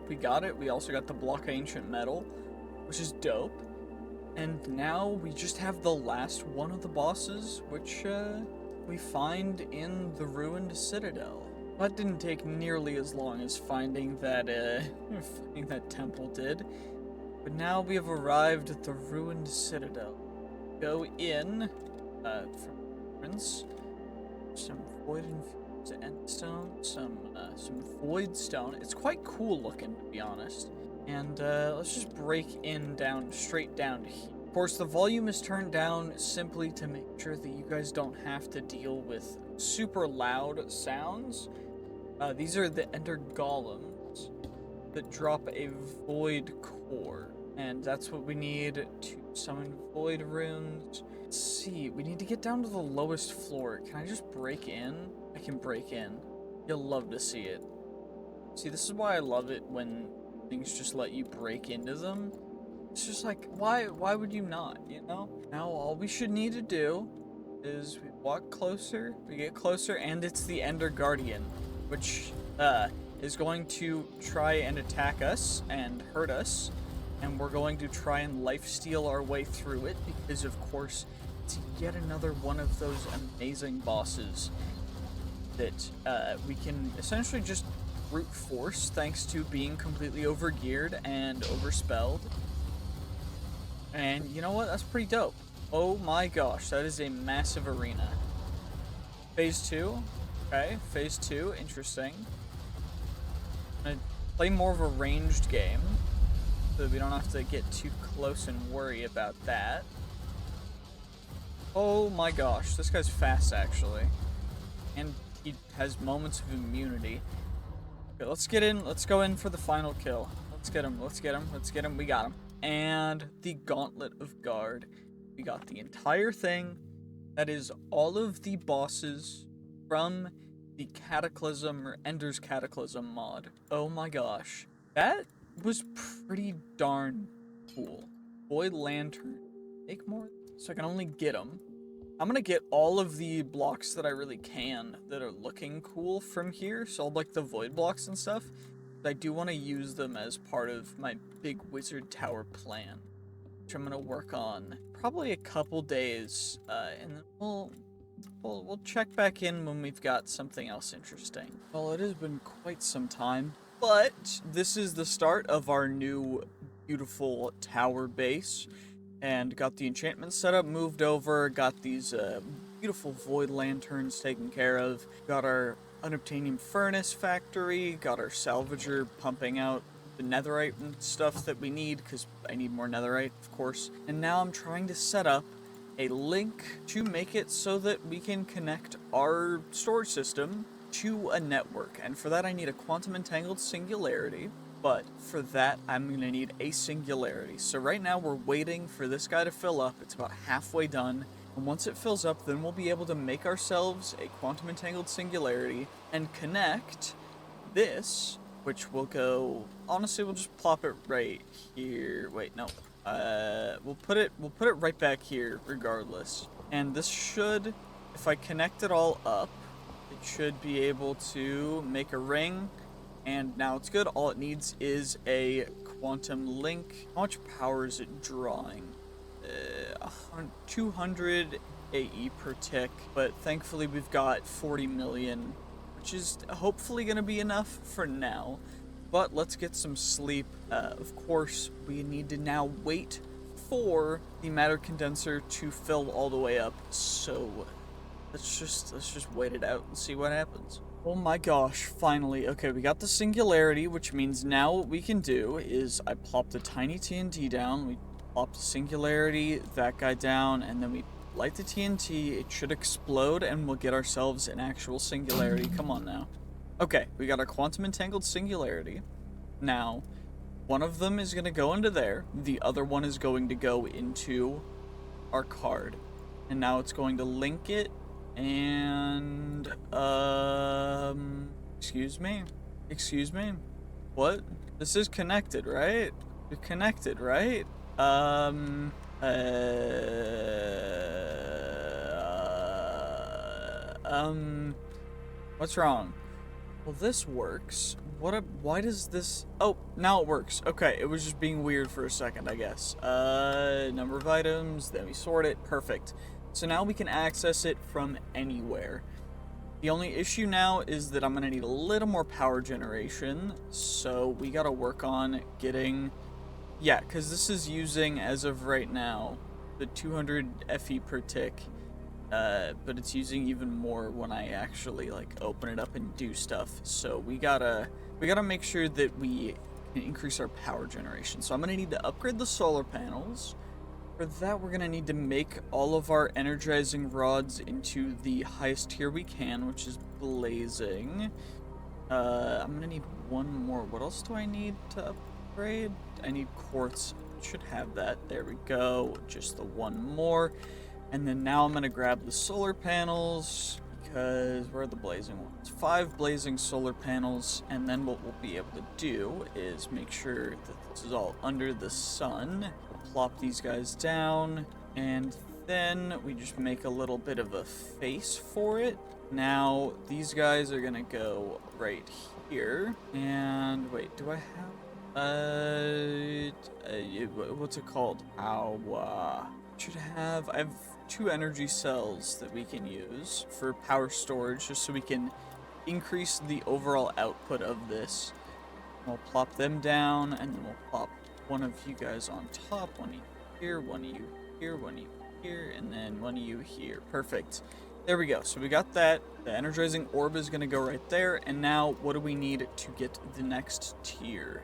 We also got the block of ancient metal, which is dope. And now we just have the last one of the bosses, which we find in the ruined citadel. That didn't take nearly as long as finding that temple did. But now we have arrived at the ruined citadel. Go in, from some void infused endstone, some void stone. It's quite cool looking, to be honest. And let's just break in straight down to here. Of course, the volume is turned down simply to make sure that you guys don't have to deal with super loud sounds. These are the Ender Golems that drop a Void Core, and that's what we need to summon Void Runes. Let's see, we need to get down to the lowest floor. Can I just break in? I can break in. You'll love to see it. See, this is why I love it when things just let you break into them. It's just like, why would you not, you know? Now all we should need to do is we walk closer, we get closer, and it's the Ender Guardian, which is going to try and attack us and hurt us, and we're going to try and lifesteal our way through it, because of course it's yet another one of those amazing bosses that we can essentially just brute force thanks to being completely overgeared and overspelled. And you know what? That's pretty dope. Oh my gosh, that is a massive arena. Phase 2. Okay, Phase 2. Interesting. I'm gonna play more of a ranged game, so that we don't have to get too close and worry about that. Oh my gosh, this guy's fast, actually. And he has moments of immunity. Okay, let's get in. Let's go in for the final kill. Let's get him. Let's get him. Let's get him. We got him. And the Gauntlet of Guard. We got the entire thing. That is all of the bosses from the Cataclysm or Ender's Cataclysm mod. Oh my gosh. That was pretty darn cool. Void Lantern. Make more so I can only get them. I'm gonna get all of the blocks that I really can that are looking cool from here. So like the void blocks and stuff. I do want to use them as part of my big wizard tower plan, which I'm gonna work on probably a couple days, and then we'll check back in when we've got something else interesting. Well, it has been quite some time, but this is the start of our new beautiful tower base, and got the enchantment setup moved over, got these beautiful void lanterns taken care of, got our Unobtainium furnace factory, got our salvager pumping out the netherite and stuff that we need, because I need more netherite, of course. And now I'm trying to set up a link to make it so that we can connect our storage system to a network. And for that I need a quantum entangled singularity, but for that I'm going to need a singularity. So right now we're waiting for this guy to fill up. It's about halfway done. And once it fills up, then we'll be able to make ourselves a quantum entangled singularity and connect this, which will go, honestly, we'll just plop it right here. Wait, no. We'll put it right back here regardless. And this should, if I connect it all up, it should be able to make a ring. And now it's good. All it needs is a quantum link. How much power is it drawing? 200 AE per tick, but thankfully we've got 40 million, which is hopefully going to be enough for now. But let's get some sleep. Of course, we need to now wait for the matter condenser to fill all the way up. So let's just wait it out and see what happens. Oh my gosh, finally. Okay, we got the singularity, which means now what we can do is I plop the tiny TNT down, we plop the singularity, that guy down, and then we light the TNT. It should explode, and we'll get ourselves an actual singularity. Come on now. Okay, we got our quantum entangled singularity. Now, one of them is going to go into there. The other one is going to go into our card. And now it's going to link it, and, excuse me? Excuse me? What? This is connected, right? You're connected, right? What's wrong? Well, this works. Why does this... Oh, now it works. Okay, it was just being weird for a second, I guess. Number of items, then we sort it. Perfect. So now we can access it from anywhere. The only issue now is that I'm gonna need a little more power generation, so we gotta work on getting... Yeah, because this is using, as of right now, the 200 FE per tick, but it's using even more when I actually, like, open it up and do stuff. So we gotta make sure that we can increase our power generation. So I'm gonna need to upgrade the solar panels. For For that, we're gonna need to make all of our energizing rods into the highest tier we can, which is blazing. I'm gonna need one more. What else do I need to upgrade? I need quartz. Should have that. There we go. Just the one more. And then now I'm gonna grab the solar panels, because where are the blazing ones? 5 blazing solar panels, and then what we'll be able to do is make sure that this is all under the sun. We'll plop these guys down, and then we just make a little bit of a face for it. Now, these guys are gonna go right here, and wait, do I have, what's it called? I have 2 energy cells that we can use for power storage, just so we can increase the overall output of this. We'll plop them down, and then we'll plop one of you guys on top, one of you here, one of you here, one of you here, and then one of you here. Perfect. There we go. So we got that. The energizing orb is going to go right there, and now what do we need to get the next tier?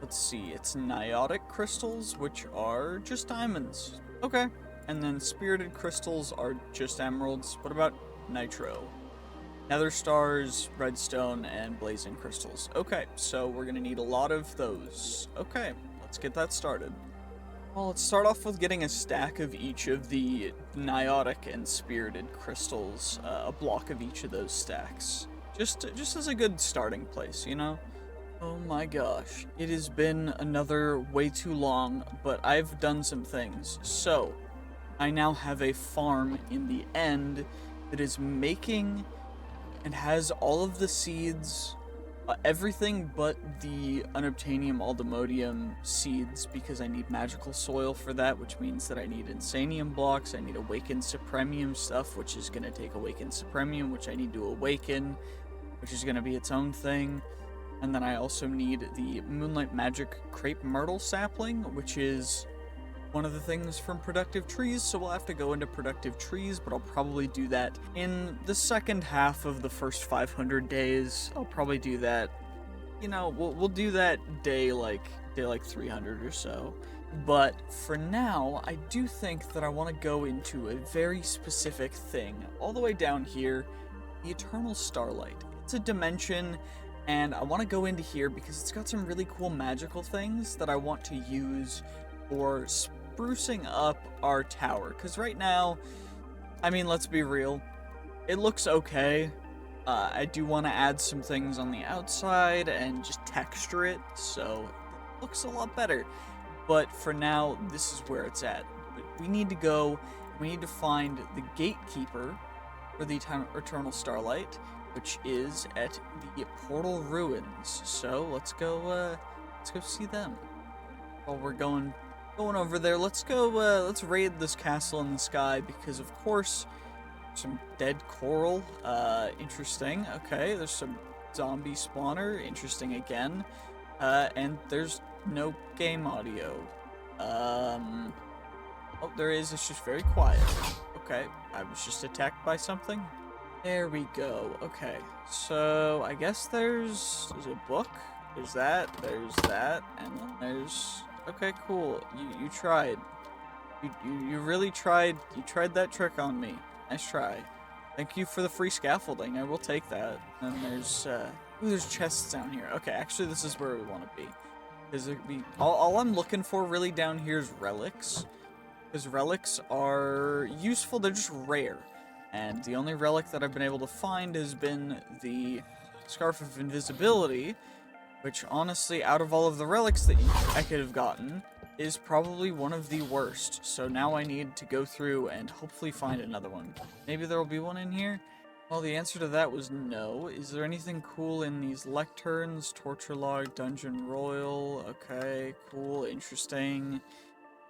Let's see, it's Niotic crystals, which are just diamonds. Okay. And then spirited crystals are just emeralds. What about nitro? Nether stars, redstone, and blazing crystals. Okay, so we're gonna need a lot of those. Okay, let's get that started. Well, let's start off with getting a stack of each of the Niotic and spirited crystals, a block of each of those stacks. Just as a good starting place, you know? Oh my gosh, it has been another way too long, but I've done some things. So, I now have a farm in the end that is making and has all of the seeds, everything but the Unobtainium AllTheModium seeds, because I need magical soil for that, which means that I need Insanium blocks, I need Awakened Supremium stuff, which is going to take Awakened Supremium, which I need to awaken, which is going to be its own thing. And then I also need the Moonlight Magic Crepe Myrtle sapling, which is one of the things from productive trees, so we'll have to go into productive trees, but I'll probably do that in the second half of the first 500 days. I'll probably do that, you know, we'll do that day like 300 or so. But for now, I do think that I want to go into a very specific thing, all the way down here, the Eternal Starlight. It's a dimension, and I want to go into here because it's got some really cool magical things that I want to use for sprucing up our tower. Because right now, I mean, let's be real, it looks okay. I do want to add some things on the outside and just texture it, so it looks a lot better. But for now, this is where it's at. But we need to go, we need to find the gatekeeper for the Eternal Starlight, which is at the Portal Ruins. So let's go see them. While we're going over there, let's go, let's raid this castle in the sky, because of course, some dead coral, interesting. Okay, there's some zombie spawner, interesting again. And there's no game audio. Oh, there is, it's just very quiet. Okay, I was just attacked by something. There we go. Okay, so I guess there's a book. There's that, and then there's... Okay, cool. You tried. You really tried. You tried that trick on me. Nice try. Thank you for the free scaffolding. I will take that. And there's there's chests down here. Okay, actually this is where we want to be. Because all I'm looking for really down here is relics. Because relics are useful. They're just rare. And the only relic that I've been able to find has been the Scarf of Invisibility, which honestly, out of all of the relics that I could have gotten, is probably one of the worst. So now I need to go through and hopefully find another one. Maybe there will be one in here? Well, the answer to that was no. Is there anything cool in these lecterns? Torture log, dungeon royal. Okay, cool, interesting.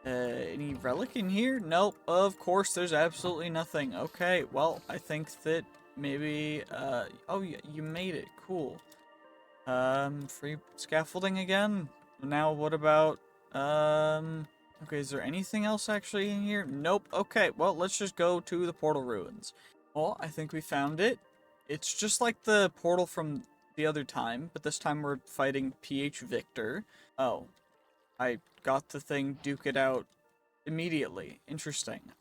Any relic in here? Nope, of course there's absolutely nothing. Okay, well, I think that maybe, oh, you made it, cool. Free scaffolding again? Now what about, okay, is there anything else actually in here? Nope, okay, well, let's just go to the Portal Ruins. Well, I think we found it. It's just like the portal from the other time, but this time we're fighting PH Victor. Oh, I got the thing, duke it out immediately. Interesting.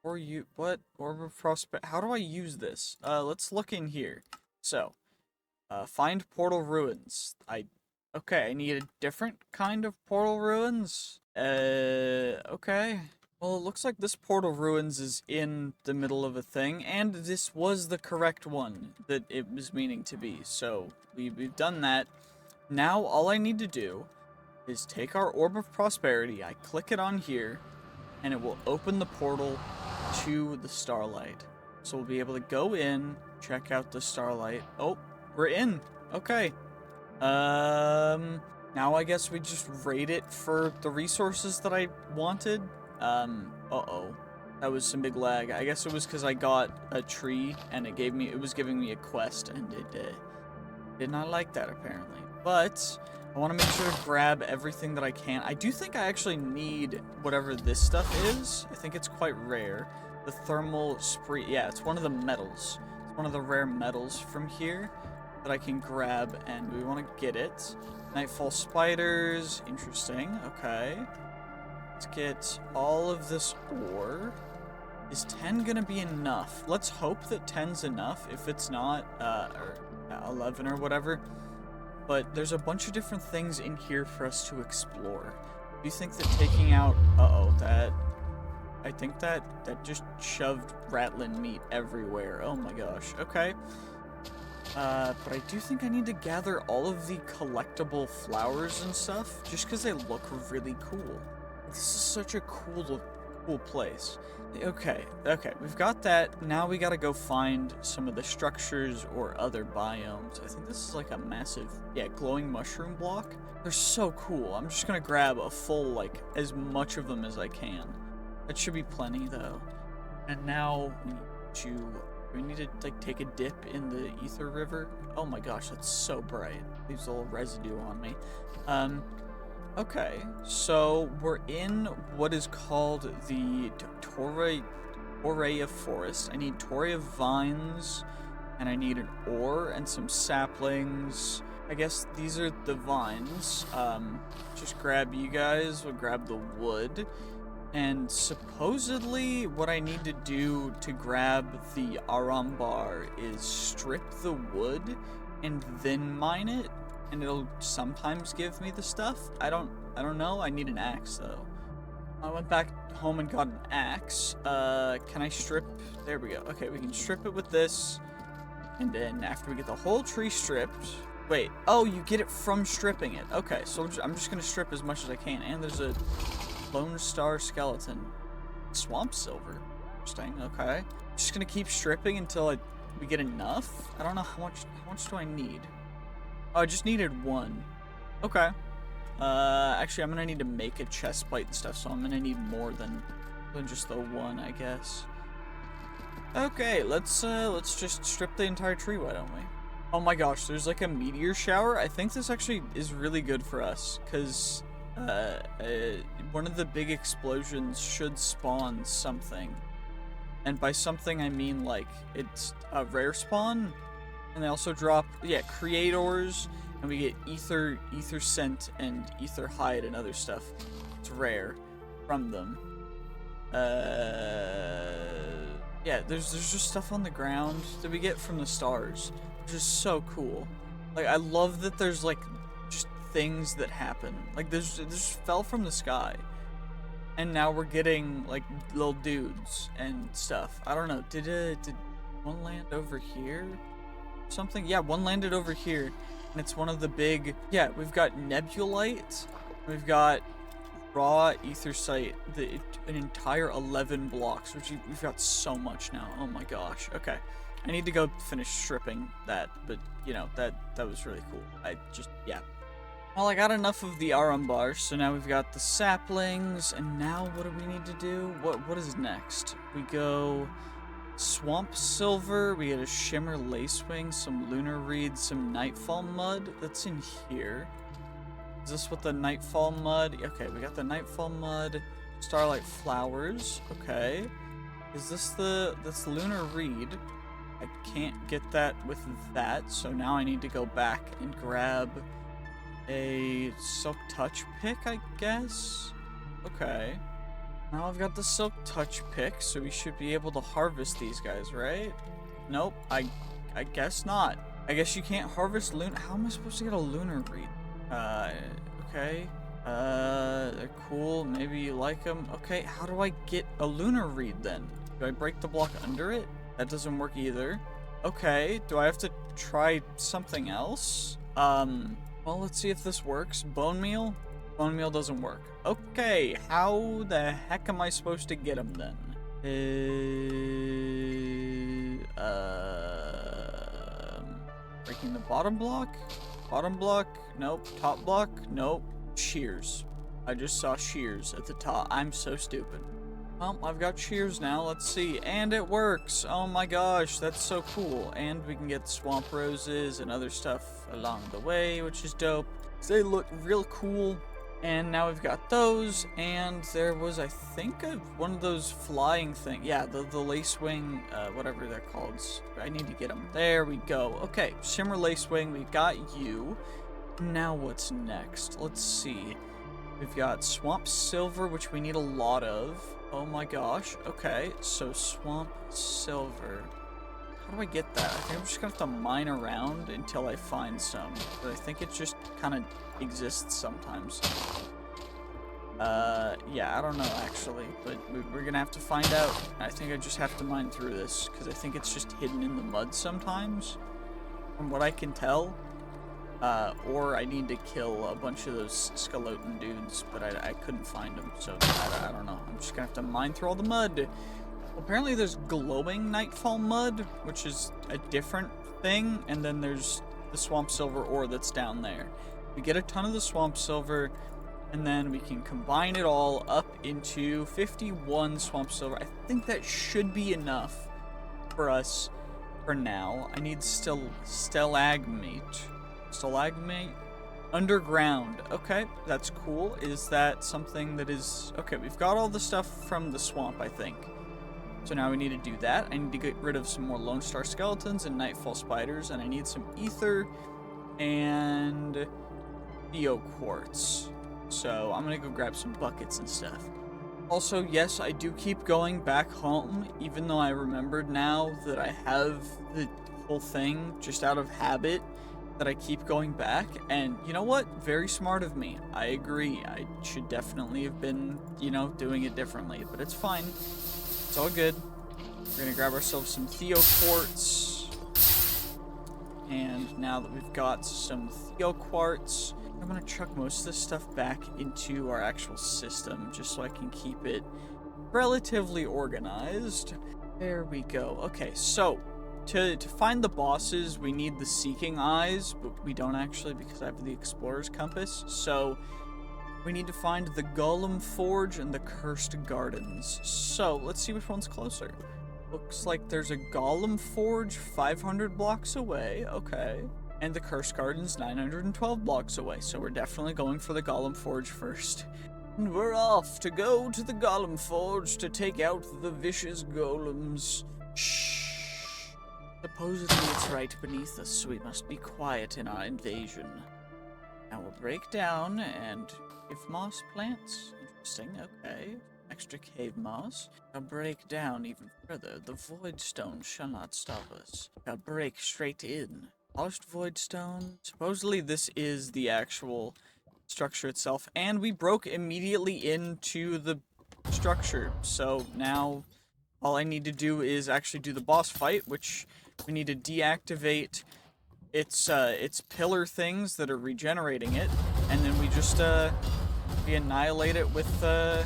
Or you, what? Orb of Prospect, how do I use this? Let's look in here. So, find portal ruins. Okay, I need a different kind of portal ruins. Okay. Well, it looks like this portal ruins is in the middle of a thing, and this was the correct one that it was meaning to be. So, we've done that. Now, all I need to do is take our Orb of Prosperity, I click it on here, and it will open the portal to the Starlight. So we'll be able to go in, check out the Starlight. Oh, we're in. Okay. Now I guess we just raid it for the resources that I wanted. Uh-oh. That was some big lag. I guess it was because I got a tree, and it was giving me a quest, and it did not like that, apparently. But I want to make sure to grab everything that I can. I do think I actually need whatever this stuff is. I think it's quite rare. The thermal spree. Yeah, it's one of the metals. It's one of the rare metals from here that I can grab, and we want to get it. Nightfall spiders. Interesting. Okay. Let's get all of this ore. Is 10 gonna be enough? Let's hope that 10's enough. If it's not, or 11 or whatever. But there's a bunch of different things in here for us to explore. Do you think that taking out... I think that just shoved rattling meat everywhere. Oh my gosh. Okay. But I do think I need to gather all of the collectible flowers and stuff, just because they look really cool. This is such a cool place. Okay, we've got that. Now we gotta go find some of the structures or other biomes. I think this is like a massive, glowing mushroom block. They're so cool. I'm just gonna grab a full, as much of them as I can. That should be plenty, though. And now we need to, take a dip in the Ether River. Oh my gosh, that's so bright. Leaves a little residue on me. Okay, so we're in what is called the Torea Forest. I need Torea vines, and I need an ore and some saplings. I guess these are the vines. Just grab you guys, we'll grab the wood. And supposedly what I need to do to grab the Arambar is strip the wood and then mine it. And it'll sometimes give me the stuff. I don't know. I need an axe, though. I went back home and got an axe. Can I strip? There we go. Okay, we can strip it with this. And then after we get the whole tree stripped... Wait. Oh, you get it from stripping it. Okay, so I'm just going to strip as much as I can. And there's a Lone Star Skeleton. Swamp Silver. Interesting. Okay. Just going to keep stripping until we get enough. I don't know how much do I need? Oh, I just needed one. Okay. Actually, I'm gonna need to make a chest plate and stuff, so I'm gonna need more than just the one, I guess. Okay, let's just strip the entire tree, why don't we? Oh my gosh, there's like a meteor shower. I think this actually is really good for us, because one of the big explosions should spawn something. And by something, I mean, it's a rare spawn. And they also drop, creators, and we get ether scent, and ether hide and other stuff. It's rare from them. There's just stuff on the ground that we get from the stars, which is so cool. I love that there's just things that happen. This just fell from the sky, and now we're getting little dudes and stuff. I don't know. Did one land over here? Something? Yeah, one landed over here, and it's one of the big... Yeah, we've got Nebulite, we've got raw Ethersite, an entire 11 blocks, which we've got so much now. Oh my gosh. Okay, I need to go finish stripping that, but, that was really cool. Well, I got enough of the Arambar, so now we've got the saplings, and now what do we need to do? What is next? We go... Swamp Silver, we get a Shimmer Lacewing, some Lunar Reed, some Nightfall Mud. That's in here. Is this what the Nightfall Mud? Okay, we got the Nightfall Mud. Starlight Flowers. Okay. Is this that's Lunar Reed? I can't get that with that, so now I need to go back and grab a Silk Touch pick, I guess? Okay. Now I've got the Silk Touch pick, so we should be able to harvest these guys, right? Nope, I guess not. I guess you can't harvest Lunar. How am I supposed to get a Lunar Reed? Okay. They're cool. Maybe you like them. Okay, how do I get a Lunar Reed then? Do I break the block under it? That doesn't work either. Okay, do I have to try something else? Well, let's see if this works. Bone meal? Bone meal doesn't work. Okay, how the heck am I supposed to get them then? Breaking the bottom block? Bottom block? Nope. Top block? Nope. Shears. I just saw shears at the top. I'm so stupid. Well, I've got shears now. Let's see. And it works. Oh my gosh, that's so cool. And we can get swamp roses and other stuff along the way, which is dope. They look real cool. And now we've got those, and there was, I think, one of those flying things. Yeah, the lacewing, whatever they're called. I need to get them. There we go. Okay, Shimmer Lacewing, we got you. Now what's next? Let's see. We've got Swamp Silver, which we need a lot of. Oh my gosh. Okay, so Swamp Silver. How do I get that? I think I'm just gonna have to mine around until I find some. But I think it just kind of exists sometimes. Yeah, I don't know actually, but we're gonna have to find out. I think I just have to mine through this, because I think it's just hidden in the mud sometimes, from what I can tell. Or I need to kill a bunch of those skeleton dudes, but I couldn't find them, so I don't know. I'm just gonna have to mine through all the mud. Apparently there's glowing nightfall mud, which is a different thing, and then there's the swamp silver ore that's down there. We get a ton of the swamp silver, and then we can combine it all up into 51 swamp silver. I think that should be enough for us for now. I need stalagmite. Stalagmite? Underground. Okay, that's cool. Is that something that is... Okay, we've got all the stuff from the swamp, I think. So now we need to do that. I need to get rid of some more Lone Star Skeletons and Nightfall Spiders, and I need some Ether and Theo Quartz. So I'm gonna go grab some buckets and stuff. Also, yes, I do keep going back home, even though I remembered now that I have the whole thing just out of habit, that I keep going back. And you know what? Very smart of me. I agree. I should definitely have been, you know, doing it differently, but it's fine. It's all good. We're gonna grab ourselves some Theo Quartz. And now that we've got some Theo Quartz, I'm gonna chuck most of this stuff back into our actual system, just so I can keep it relatively organized. There we go. Okay, so to find the bosses, we need the Seeking Eyes, but we don't actually, because I have the Explorer's Compass. So we need to find the Golem Forge and the Cursed Gardens. So let's see which one's closer. Looks like there's a Golem Forge 500 blocks away. Okay. And the Cursed Gardens 912 blocks away. So we're definitely going for the Golem Forge first. And we're off to go to the Golem Forge to take out the vicious golems. Shh. Supposedly it's right beneath us, so we must be quiet in our invasion. Now we'll break down and give moss plants. Interesting, okay. Extra cave moss. I'll break down even further. The void stone shall not stop us. I'll break straight in. Polished void stone. Supposedly this is the actual structure itself, and we broke immediately into the structure. So now all I need to do is actually do the boss fight, which we need to deactivate its pillar things that are regenerating it, and then we just we annihilate it with our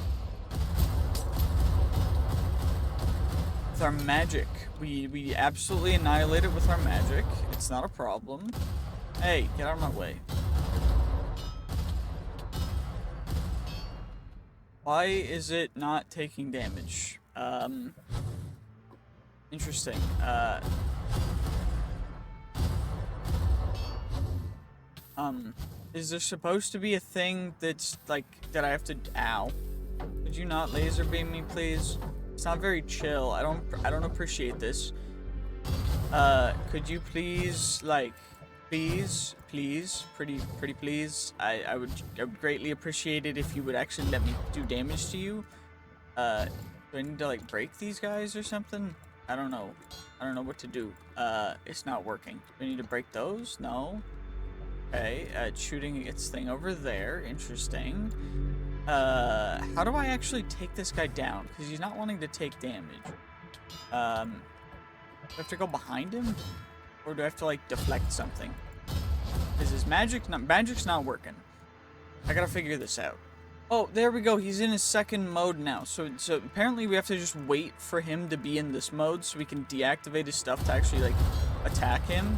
magic. We absolutely annihilate it with our magic. It's not a problem. Hey, get out of my way. Why is it not taking damage? Interesting. Is there supposed to be a thing that's, like, that I have to... Ow. Could you not laser beam me, please? It's not very chill. I don't appreciate this. Could you please, like, please, pretty please? I would greatly appreciate it if you would actually let me do damage to you. Do I need to, like, break these guys or something? I don't know. I don't know what to do. It's not working. Do I need to break those? No. Okay, it's shooting its thing over there. Interesting. How do I actually take this guy down? Because he's not wanting to take damage. Do I have to go behind him? Or do I have to, like, deflect something? Because his magic's not working. I gotta figure this out. Oh, there we go. He's in his second mode now. So apparently we have to just wait for him to be in this mode so we can deactivate his stuff to actually, like, attack him.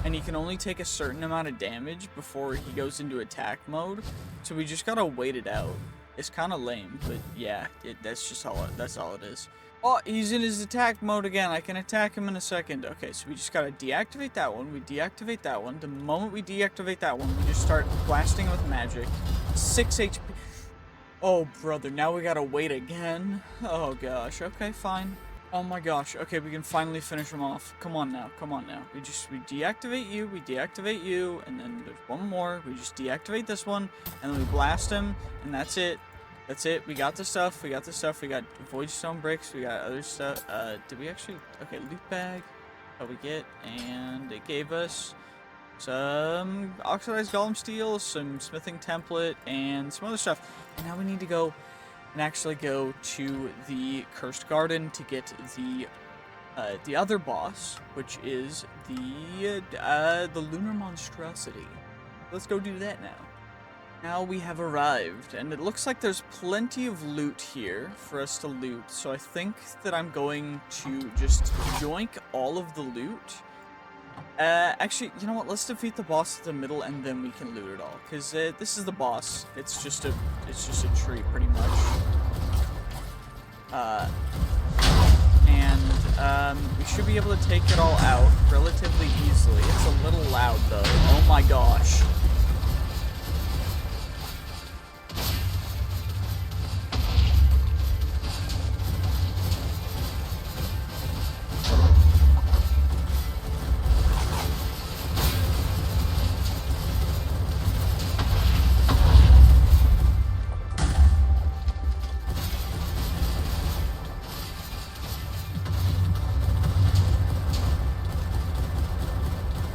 And he can only take a certain amount of damage before he goes into attack mode. So we just gotta wait it out. It's kind of lame, but yeah, that's all it is. Oh, he's in his attack mode again. I can attack him in a second. Okay, so we just gotta deactivate that one. We deactivate that one. The moment we deactivate that one, we just start blasting with magic. 6 HP. Oh, brother, now we gotta wait again. Oh, gosh. Okay, fine. Oh, my gosh. Okay, we can finally finish him off. Come on now. Come on now. We deactivate you, and then there's one more. We just deactivate this one, and then we blast him, and that's it. That's it. We got the stuff. We got void stone bricks. We got other stuff. Did we actually? Okay, loot bag. What we get? And it gave us some oxidized golem steel, some smithing template, and some other stuff. And now we need to go and actually go to the cursed garden to get the other boss, which is the lunar monstrosity. Let's go do that now. Now we have arrived, and it looks like there's plenty of loot here for us to loot, so I think that I'm going to just joink all of the loot. Actually, you know what, let's defeat the boss at the middle, and then we can loot it all, because this is the boss. It's just a tree, pretty much. We should be able to take it all out relatively easily. It's a little loud, though. Oh my gosh.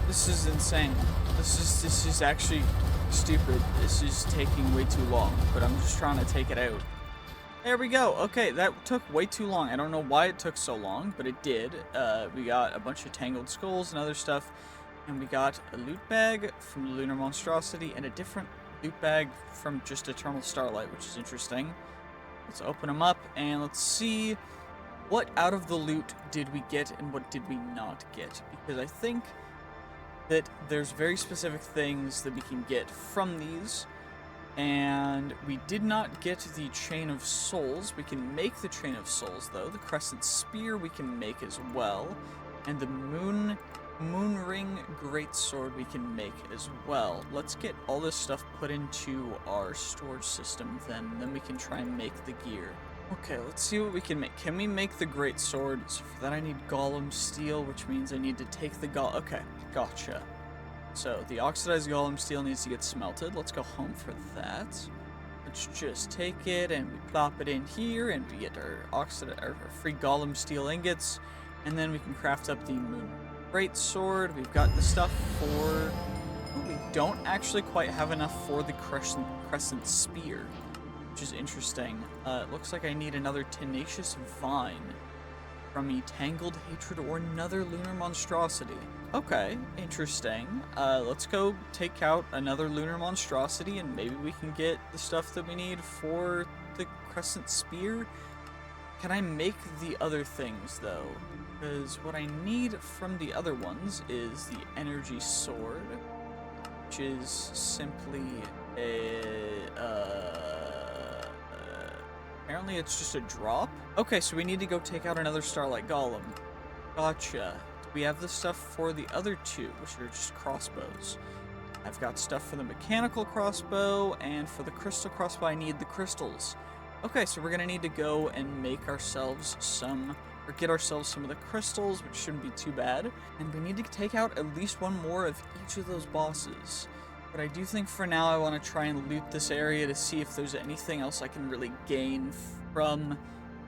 This is insane. This is actually stupid. This is taking way too long, but I'm just trying to take it out. There we go. Okay, that took way too long. I don't know why it took so long, but it did. We got a bunch of tangled skulls and other stuff, and we got a loot bag from the Lunar Monstrosity and a different loot bag from just Eternal Starlight, which is interesting. Let's open them up and let's see what out of the loot did we get and what did we not get, because I think that there's very specific things that we can get from these, and we did not get the Chain of Souls. We can make the Chain of Souls, though. The Crescent Spear we can make as well, and the Moon Ring Greatsword we can make as well. Let's get all this stuff put into our storage system, then we can try and make the gear. Okay, let's see what we can make. Can we make the Greatsword? So for that I need Golem Steel, which means I need to take the Okay, gotcha. So the Oxidized Golem Steel needs to get smelted. Let's go home for that. Let's just take it and we plop it in here, and we get our free Golem Steel ingots, and then we can craft up the Moon Greatsword. We've got the stuff for... Oh, we don't actually quite have enough for the Crescent Spear, which is interesting. It looks like I need another Tenacious Vine from Tangled Hatred or another Lunar Monstrosity. Okay, interesting. Let's go take out another Lunar Monstrosity and maybe we can get the stuff that we need for the Crescent Spear. Can I make the other things, though? Because what I need from the other ones is the Energy Sword, which is simply apparently it's just a drop. Okay, so we need to go take out another Starlight Golem. Gotcha. We have the stuff for the other two, which are just crossbows. I've got stuff for the mechanical crossbow, and for the crystal crossbow, I need the crystals. Okay, so we're gonna need to go and make ourselves some, or get ourselves some of the crystals, which shouldn't be too bad. And we need to take out at least one more of each of those bosses. But I do think for now I want to try and loot this area to see if there's anything else I can really gain from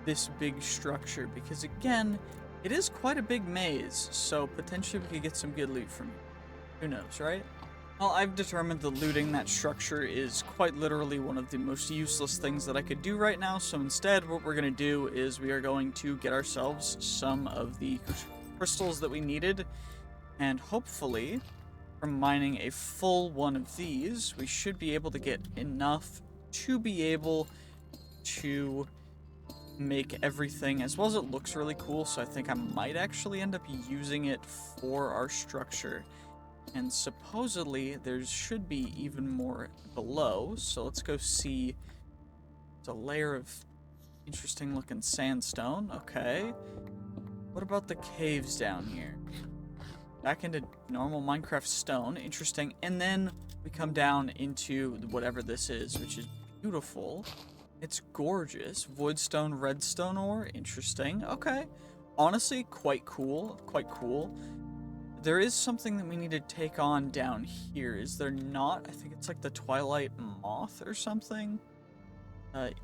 this big structure, because again, it is quite a big maze, so potentially we could get some good loot from it. Who knows, right? Well, I've determined that looting that structure is quite literally one of the most useless things that I could do right now, so instead what we're going to do is we are going to get ourselves some of the crystals that we needed, and hopefully, from mining a full one of these, we should be able to get enough to be able to make everything, as well as it looks really cool, so I think I might actually end up using it for our structure. And supposedly there should be even more below, so let's go see. It's a layer of interesting looking sandstone. Okay, what about the caves down here? Back into normal Minecraft stone. Interesting. And then we come down into whatever this is, which is beautiful. It's gorgeous. Voidstone, redstone ore. Interesting. Okay. Honestly, quite cool. Quite cool. There is something that we need to take on down here. Is there not? I think it's like the Twilight moth or something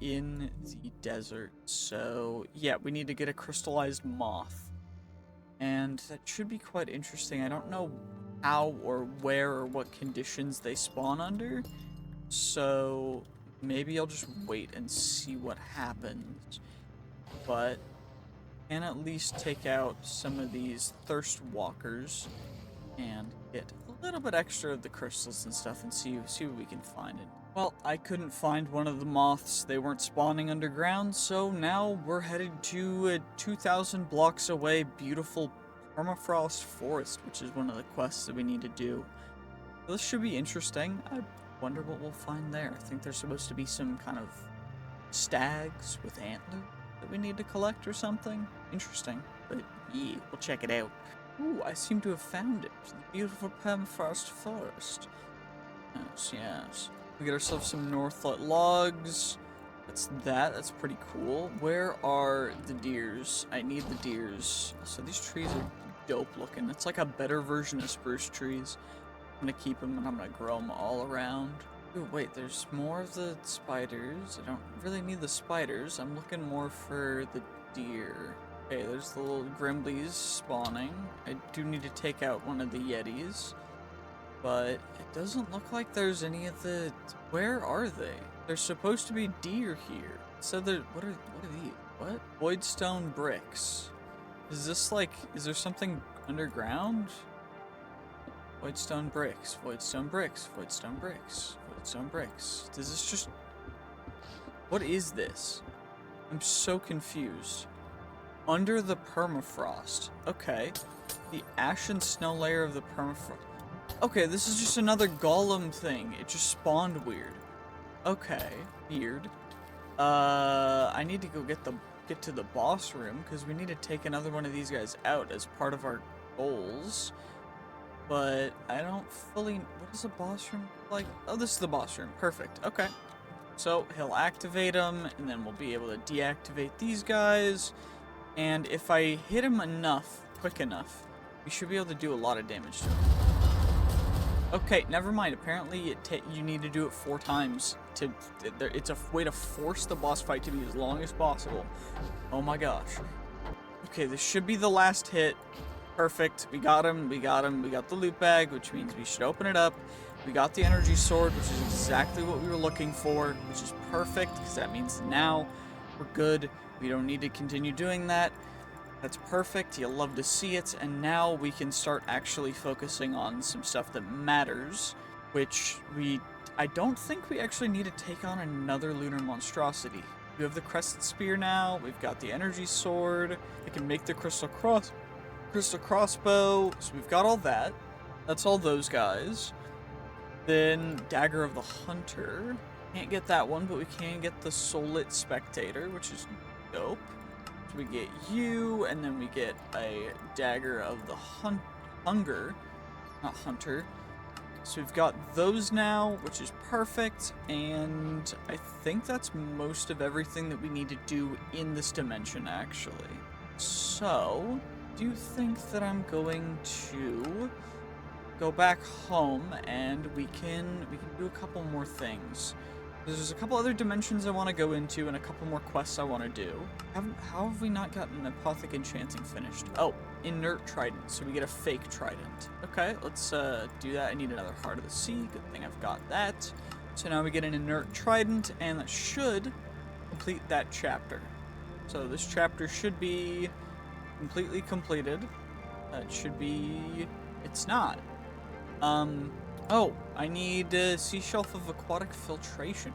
in the desert. So, yeah, we need to get a crystallized moth. And that should be quite interesting. I don't know how or where or what conditions they spawn under. So maybe I'll just wait and see what happens. But I can at least take out some of these thirst walkers and get a little bit extra of the crystals and stuff and see what we can find. Well, I couldn't find one of the moths. They weren't spawning underground, so now we're headed to a 2,000 blocks away beautiful permafrost forest, which is one of the quests that we need to do. So this should be interesting. I wonder what we'll find there. I think there's supposed to be some kind of stags with antlers that we need to collect or something. Interesting, but yeah, we'll check it out. Ooh, I seem to have found it. The beautiful permafrost forest. Yes, yes. We get ourselves some northlight logs. That's pretty cool. Where are the deers? I need the deers. So these trees are dope looking. It's like a better version of spruce trees. I'm gonna keep them and I'm gonna grow them all around. Ooh, wait, there's more of the spiders. I don't really need the spiders. I'm looking more for the deer. Okay, there's the little grimblies spawning. I do need to take out one of the yetis. But it doesn't look like there's any of the... Where are they? There's supposed to be deer here. So there... What are these? What? Voidstone bricks. Is this like... Is there something underground? Voidstone bricks. Voidstone bricks. Voidstone bricks. Voidstone bricks. Does this just... What is this? I'm so confused. Under the permafrost. Okay. The ash and snow layer of the permafrost. Okay, this is just another golem thing. It just spawned weird. Okay, weird. I need to go get to the boss room because we need to take another one of these guys out as part of our goals. But I don't fully... What is a boss room like? Oh, this is the boss room. Perfect. Okay. So he'll activate them, and then we'll be able to deactivate these guys. And if I hit him enough, quick enough, we should be able to do a lot of damage to him. Okay, never mind. Apparently, you need to do it 4 times. It's a way to force the boss fight to be as long as possible. Oh my gosh. Okay, this should be the last hit. Perfect. We got him. We got him. We got the loot bag, which means we should open it up. We got the energy sword, which is exactly what we were looking for, which is perfect, because that means now we're good. We don't need to continue doing that. That's perfect. You'll love to see it. And now we can start actually focusing on some stuff that matters, which I don't think we actually need to take on another lunar monstrosity. We have the crested spear now. We've got the energy sword. I can make the crystal crossbow. So we've got all that. That's all those guys. Then dagger of the hunter. Can't get that one, but we can get the soul-lit spectator, which is dope. So we get you, and then we get a dagger of the hunger, not hunter. So we've got those now, which is perfect, and I think that's most of everything that we need to do in this dimension, actually. So, do you think that I'm going to go back home and we can do a couple more things? There's a couple other dimensions I want to go into and a couple more quests I want to do. How have we not gotten Apotheosis Enchanting finished? Oh, inert trident, so we get a fake trident. Okay, let's do that. I need another Heart of the Sea. Good thing I've got that. So now we get an inert trident, and that should complete that chapter. So this chapter should be completely completed. It should be... It's not. Oh, I need Sea Shelf of Aquatic Filtration,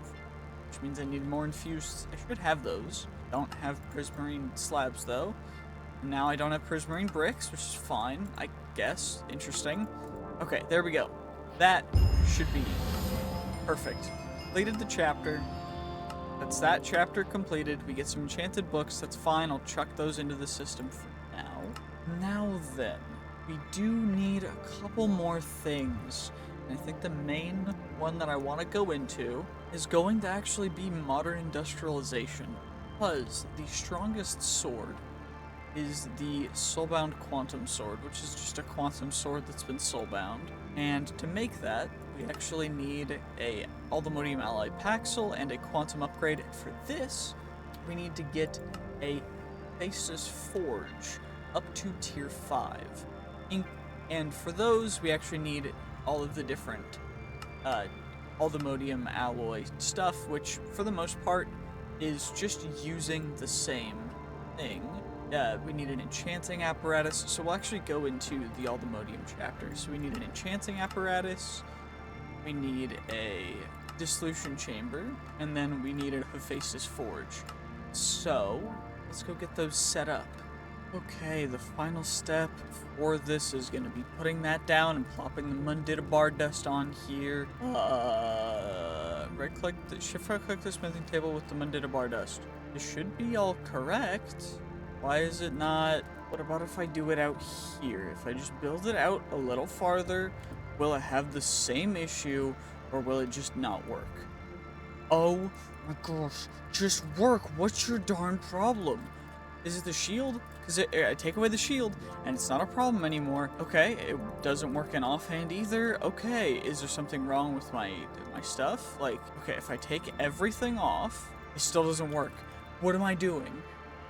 which means I need more infused... I should have those. Don't have prismarine slabs, though. Now I don't have prismarine bricks, which is fine, I guess. Interesting. Okay, there we go. That should be perfect. Completed the chapter. That's that chapter completed. We get some enchanted books. That's fine. I'll chuck those into the system for now. Now then, we do need a couple more things. I think the main one that I want to go into is going to actually be modern industrialization, because the strongest sword is the soulbound quantum sword, which is just a quantum sword that's been soulbound. And to make that, we actually need a AllTheModium alloy paxel and a quantum upgrade. And for this, we need to get a Apotheosis forge up to tier 5. And for those, we actually need all of the different AllTheModium alloy stuff, which for the most part is just using the same thing. We need an enchanting apparatus, so we'll actually go into the AllTheModium chapter. So we need an enchanting apparatus, we need a dissolution chamber, and then we need a Apotheosis forge. So let's go get those set up. Okay, the final step for this is going to be putting that down and plopping the Mundita bar dust on here. Right-click, shift-right-click the smithing table with the Mundita bar dust. This should be all correct. Why is it not? What about if I do it out here? If I just build it out a little farther, will it have the same issue, or will it just not work? Oh my gosh, just work. What's your darn problem? Is it the shield? Because I take away the shield, and it's not a problem anymore. Okay, it doesn't work in offhand either. Okay, is there something wrong with my stuff? Like, okay, if I take everything off, it still doesn't work. What am I doing?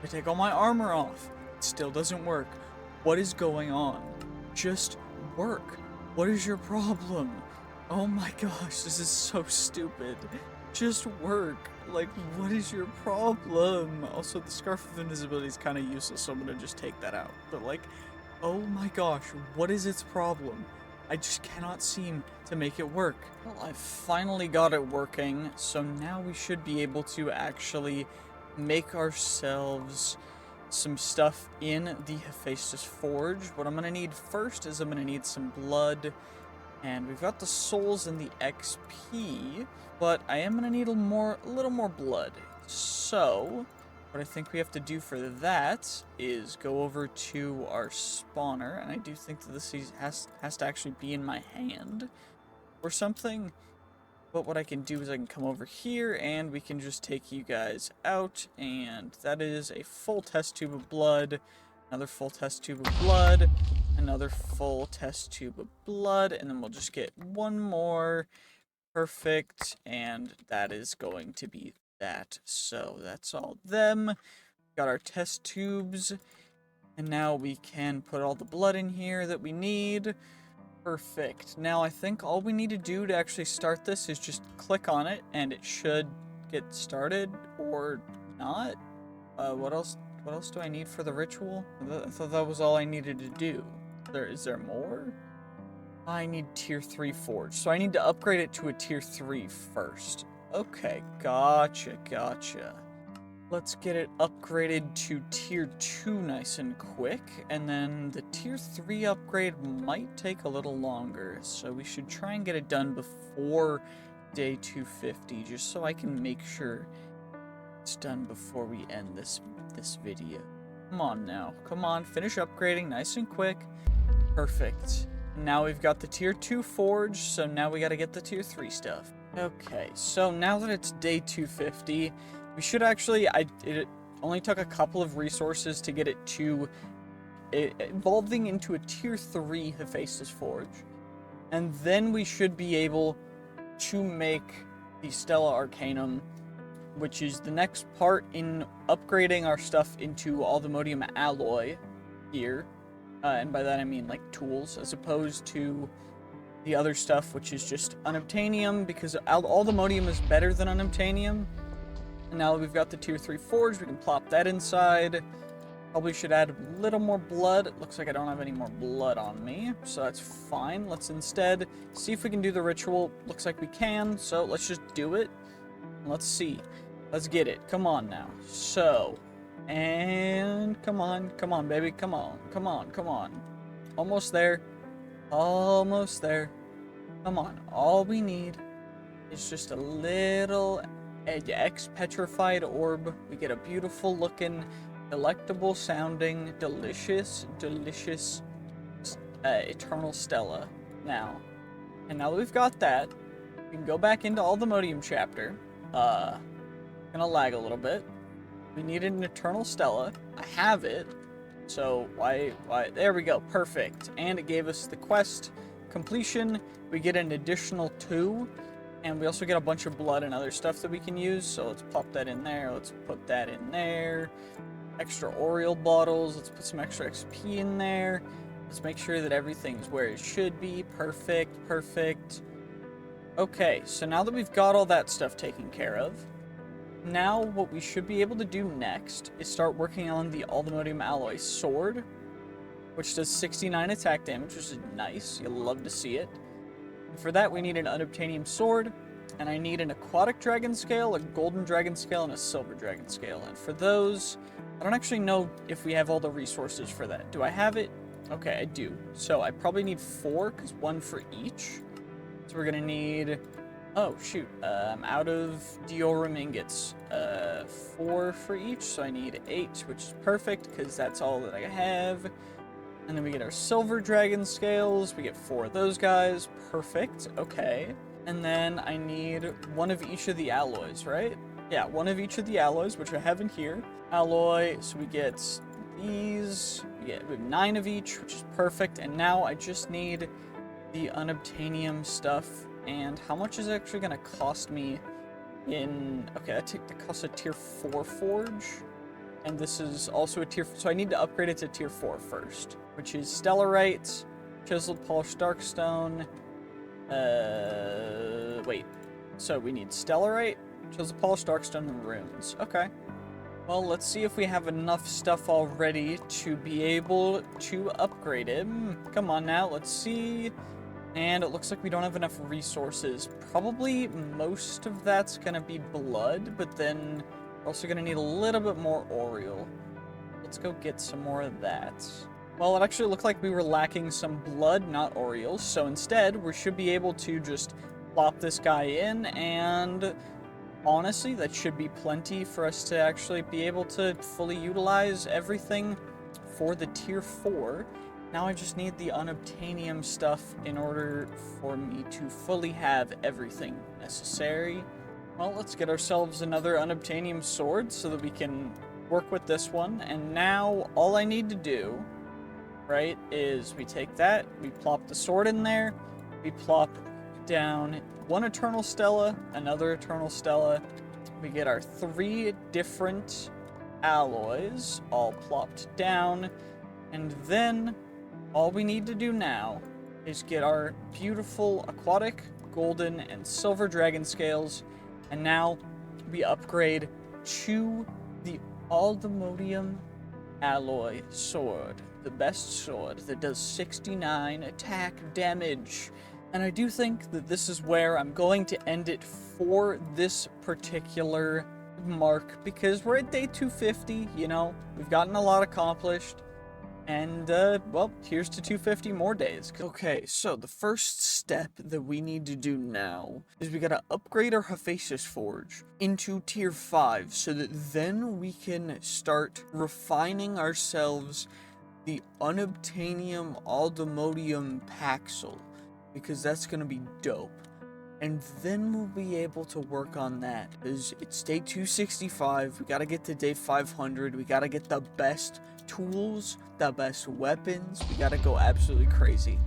If I take all my armor off, it still doesn't work. What is going on? Just work. What is your problem? Oh my gosh, this is so stupid. Just work. Like, what is your problem? Also, the Scarf of Invisibility is kind of useless, so I'm gonna just take that out. But like, oh my gosh, what is its problem? I just cannot seem to make it work. Well, I finally got it working, so now we should be able to actually make ourselves some stuff in the Apotheosis forge. What I'm gonna need first is I'm gonna need some blood, and we've got the souls and the XP, but I am gonna need a little more blood. So what I think we have to do for that is go over to our spawner, and I do think that this has to actually be in my hand or something. But what I can do is I can come over here and we can just take you guys out, and that is a full test tube of blood, another full test tube of blood, another full test tube of blood, and then we'll just get one more. Perfect, and that is going to be that. So that's all them. Got our test tubes, and now we can put all the blood in here that we need. Perfect. Now I think all we need to do to actually start this is just click on it, and it should get started, or not. What else do I need for the ritual? I thought that was all I needed to do. Is there more? I need tier 3 forge, so I need to upgrade it to a tier 3 first. Okay, gotcha. Let's get it upgraded to tier 2 nice and quick, and then the tier 3 upgrade might take a little longer, so we should try and get it done before day 250, just so I can make sure it's done before we end this video. Come on now, come on, finish upgrading nice and quick. Perfect. Now we've got the tier 2 forge, so now we gotta get the tier 3 stuff. Okay, so now that it's day 250, we should actually, it only took a couple of resources to get it to evolving into a tier 3 Apotheosis forge. And then we should be able to make the Stella Arcanum, which is the next part in upgrading our stuff into AllTheModium alloy here. And by that I mean like tools, as opposed to the other stuff, which is just Unobtainium, because AllTheModium is better than Unobtainium. And now that we've got the tier 3 forge, we can plop that inside. Probably should add a little more blood. It looks like I don't have any more blood on me, so that's fine. Let's instead see if we can do the ritual. Looks like we can, so let's just do it. Let's see. Let's get it. Come on now. So, and come on, baby. Come on. Almost there. Almost there. Come on. All we need is just a little X-petrified orb. We get a beautiful looking, delectable sounding, delicious eternal stella now. And now that we've got that, we can go back into AllTheModium chapter. Gonna lag a little bit. We needed an eternal stella. I have it. So why there we go, perfect. And it gave us the quest completion. We get an additional 2, and we also get a bunch of blood and other stuff that we can use. So let's pop that in there. Let's put that in there. Extra Oriole bottles. Let's put some extra XP in there. Let's make sure that everything's where it should be. Perfect. Okay, so now that we've got all that stuff taken care of, now what we should be able to do next is start working on the AllTheModium alloy sword, which does 69 attack damage, which is nice. You'll love to see it. And for that, we need an Unobtainium sword, and I need an aquatic dragon scale, a golden dragon scale, and a silver dragon scale. And for those, I don't actually know if we have all the resources for that. Do I have it? Okay, I do. So I probably need 4, because 1 for each. So we're gonna need, oh shoot, I'm out of Diorum ingots. 4 for each, so I need 8, which is perfect, because that's all that I have. And then we get our silver dragon scales. We get 4 of those guys. Perfect. Okay. And then I need 1 of each of the alloys, right? Yeah, 1 of each of the alloys, which I have in here. Alloy, so we get these. We have 9 of each, which is perfect. And now I just need the Unobtainium stuff. And how much is it actually going to cost me in... Okay, that costs a tier 4 forge. And this is also a tier... So I need to upgrade it to tier 4 first, which is Stellarite, Chiseled Polished Darkstone. Wait. So we need Stellarite, Chiseled Polished Darkstone, and Runes. Okay. Well, let's see if we have enough stuff already to be able to upgrade it. Come on now, let's see. And it looks like we don't have enough resources. Probably most of that's gonna be blood, but then we're also gonna need a little bit more Oriole. Let's go get some more of that. Well, it actually looked like we were lacking some blood, not Orioles, so instead we should be able to just plop this guy in, and honestly, that should be plenty for us to actually be able to fully utilize everything for the tier 4. Now I just need the Unobtainium stuff in order for me to fully have everything necessary. Well, let's get ourselves another Unobtainium sword so that we can work with this one. And now all I need to do, right, is we take that, we plop the sword in there, we plop down 1 Eternal Stella, another Eternal Stella. We get our 3 different alloys all plopped down, and then all we need to do now is get our beautiful aquatic, golden, and silver dragon scales, and now we upgrade to the AllTheModium alloy sword, the best sword that does 69 attack damage. And I do think that this is where I'm going to end it for this particular mark, because we're at day 250, you know, we've gotten a lot accomplished. And, well, here's to 250 more days. Okay, so the first step that we need to do now is we gotta upgrade our Apotheosis Forge into tier 5 so that then we can start refining ourselves the Unobtainium AllTheModium Paxel, because that's gonna be dope. And then we'll be able to work on that, because it's day 265, we gotta get to day 500, we gotta get the best tools, the best weapons, we gotta go absolutely crazy.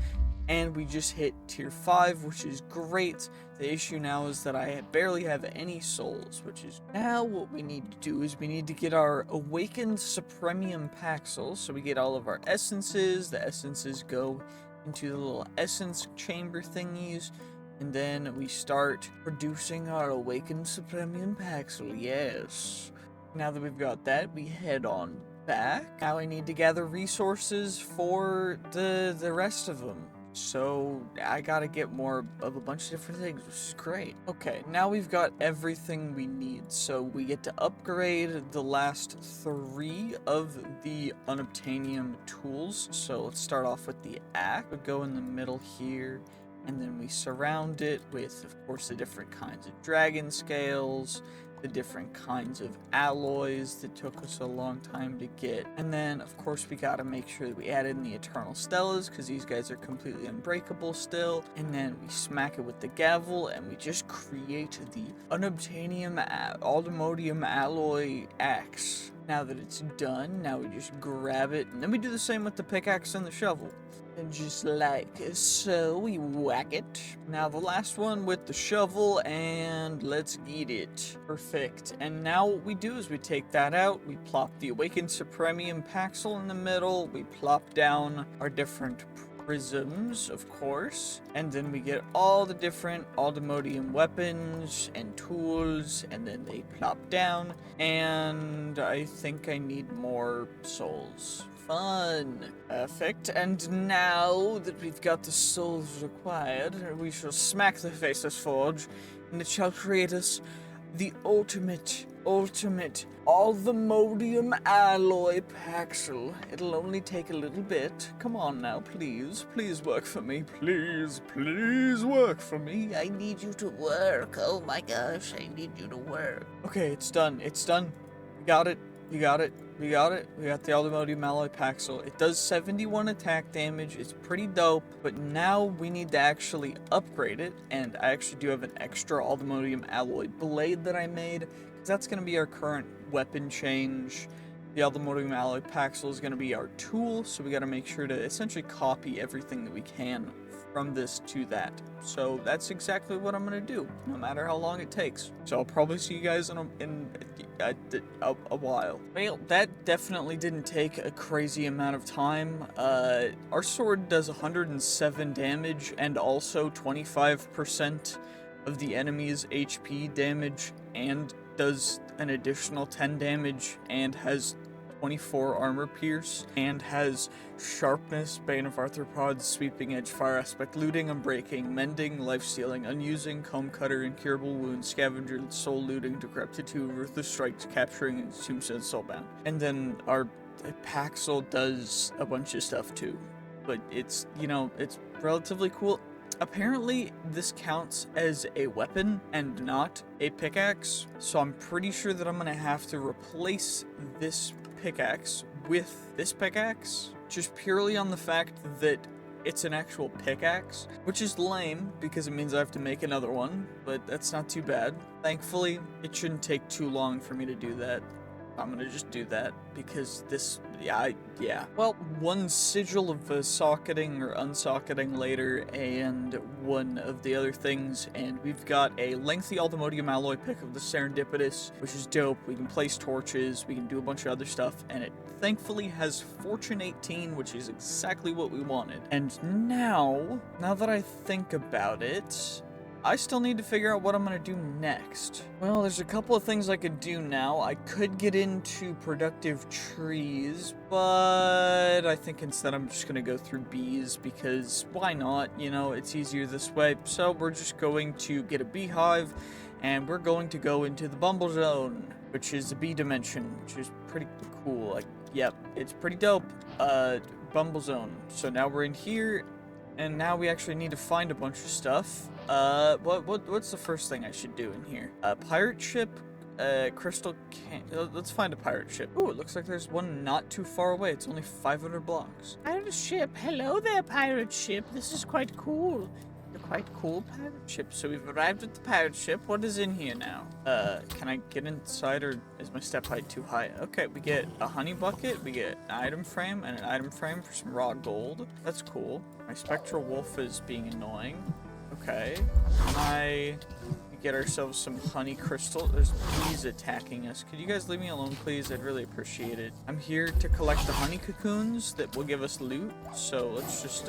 and we just hit tier 5, which is great. The issue now is that I barely have any souls, which is now what we need to do is we need to get our Awakened Supremium Paxel, so we get all of our essences. The essences go into the little essence chamber thingies, and then we start producing our Awakened Supremium Paxel, yes. Now that we've got that, we head on back. Now I need to gather resources for the rest of them. So I gotta get more of a bunch of different things, which is great. Okay, now we've got everything we need. So we get to upgrade the last 3 of the Unobtainium tools. So let's start off with the axe. We go in the middle here, and then we surround it with, of course, the different kinds of dragon scales, the different kinds of alloys that took us a long time to get. And then, of course, we gotta make sure that we add in the Eternal Stellas, because these guys are completely unbreakable still. And then we smack it with the gavel, and we just create the Unobtainium AllTheModium alloy axe. Now that it's done, now we just grab it, and then we do the same with the pickaxe and the shovel. And just like so, we whack it. Now the last one with the shovel, and let's eat it. Perfect. And now what we do is we take that out, we plop the Awakened Supremium Paxel in the middle, we plop down our different prisms, of course, and then we get all the different AllTheModium weapons and tools, and then they plop down, and I think I need more souls. Fun. Perfect. And now that we've got the souls required, we shall smack the Faceless Forge, and it shall create us the ultimate AllTheModium alloy Paxel. It'll only take a little bit. Come on now, please. Please work for me. Please work for me. I need you to work. Oh my gosh, I need you to work. Okay, it's done. It's done. We got it. We got it. We got it. We got the AllTheModium alloy Paxel. It does 71 attack damage. It's pretty dope. But now we need to actually upgrade it. And I actually do have an extra AllTheModium alloy blade that I made, because that's going to be our current weapon change. The AllTheModium alloy Paxel is going to be our tool. So we got to make sure to essentially copy everything that we can from this to that. So that's exactly what I'm going to do, no matter how long it takes. So I'll probably see you guys in a while. Well, that definitely didn't take a crazy amount of time. Our sword does 107 damage and also 25% of the enemy's HP damage, and does an additional 10 damage, and has 24 armor pierce, and has sharpness, bane of arthropods, sweeping edge, fire aspect, looting, unbreaking, mending, life stealing, unusing, comb cutter, incurable wounds, scavenger, soul looting, decrepitude, ruthless strikes, capturing, and tombstone soulbound. And then our Paxel does a bunch of stuff too, but it's, you know, it's relatively cool. Apparently, this counts as a weapon and not a pickaxe, so I'm pretty sure that I'm gonna have to replace this pickaxe with this pickaxe, just purely on the fact that it's an actual pickaxe, which is lame because it means I have to make another one, but that's not too bad. Thankfully, it shouldn't take too long for me to do that. I'm gonna just do that because this, yeah. Well, one sigil of socketing or unsocketing later, and one of the other things, and we've got a lengthy AllTheModium alloy pick of the Serendipitous, which is dope. We can place torches, we can do a bunch of other stuff, and it thankfully has Fortune 18, which is exactly what we wanted. And now that I think about it, I still need to figure out what I'm going to do next. Well, there's a couple of things I could do now. I could get into productive trees, but I think instead I'm just going to go through bees, because why not? You know, it's easier this way. So we're just going to get a beehive, and we're going to go into the Bumble Zone, which is a bee dimension, which is pretty cool. Like, yep, it's pretty dope. Bumble Zone. So now we're in here, and now we actually need to find a bunch of stuff. What's the first thing I should do in here? Pirate ship, crystal can. Let's find a pirate ship. Ooh, it looks like there's one not too far away. It's only 500 blocks. Pirate ship. Hello there, pirate ship. This is quite cool. a quite cool pirate ship. So we've arrived at the pirate ship. What is in here now? Can I get inside, or is my step height too high? Okay, we get a honey bucket, we get an item frame, and an item frame for some raw gold. That's cool. My spectral wolf is being annoying. Okay. We get ourselves some honey crystal. There's bees attacking us. Could you guys leave me alone, please? I'd really appreciate it. I'm here to collect the honey cocoons that will give us loot. So let's just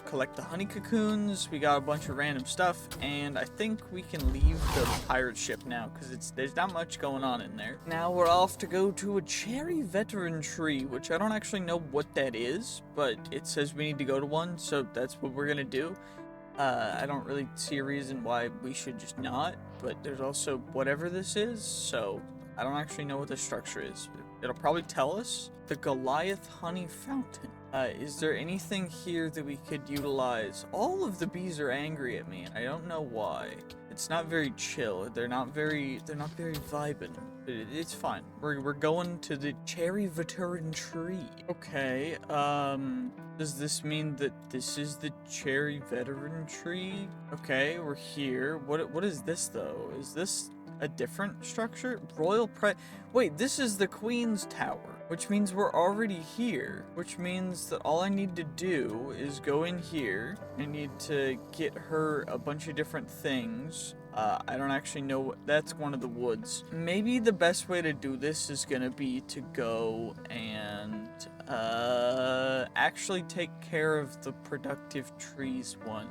collect the honey cocoons. We got a bunch of random stuff, and I think we can leave the pirate ship now because there's not much going on in there. Now we're off to go to a cherry veteran tree, which I don't actually know what that is, but it says we need to go to one, so that's what we're gonna do. I don't really see a reason why we should just not, but there's also whatever this is, so I don't actually know what the structure is. It'll probably tell us. The Goliath Honey Fountain. Is there anything here that we could utilize? All of the bees are angry at me, and I don't know why. It's not very chill. They're not very vibin'. But it's fine. We're going to the cherry veteran tree. Okay, does this mean that this is the cherry veteran tree? Okay, we're here. What is this though? Is this a different structure? Wait, this is the Queen's Tower, which means we're already here, which means that all I need to do is go in here. I need to get her a bunch of different things. I don't actually know that's one of the woods. Maybe the best way to do this is gonna be to go and actually take care of the productive trees one.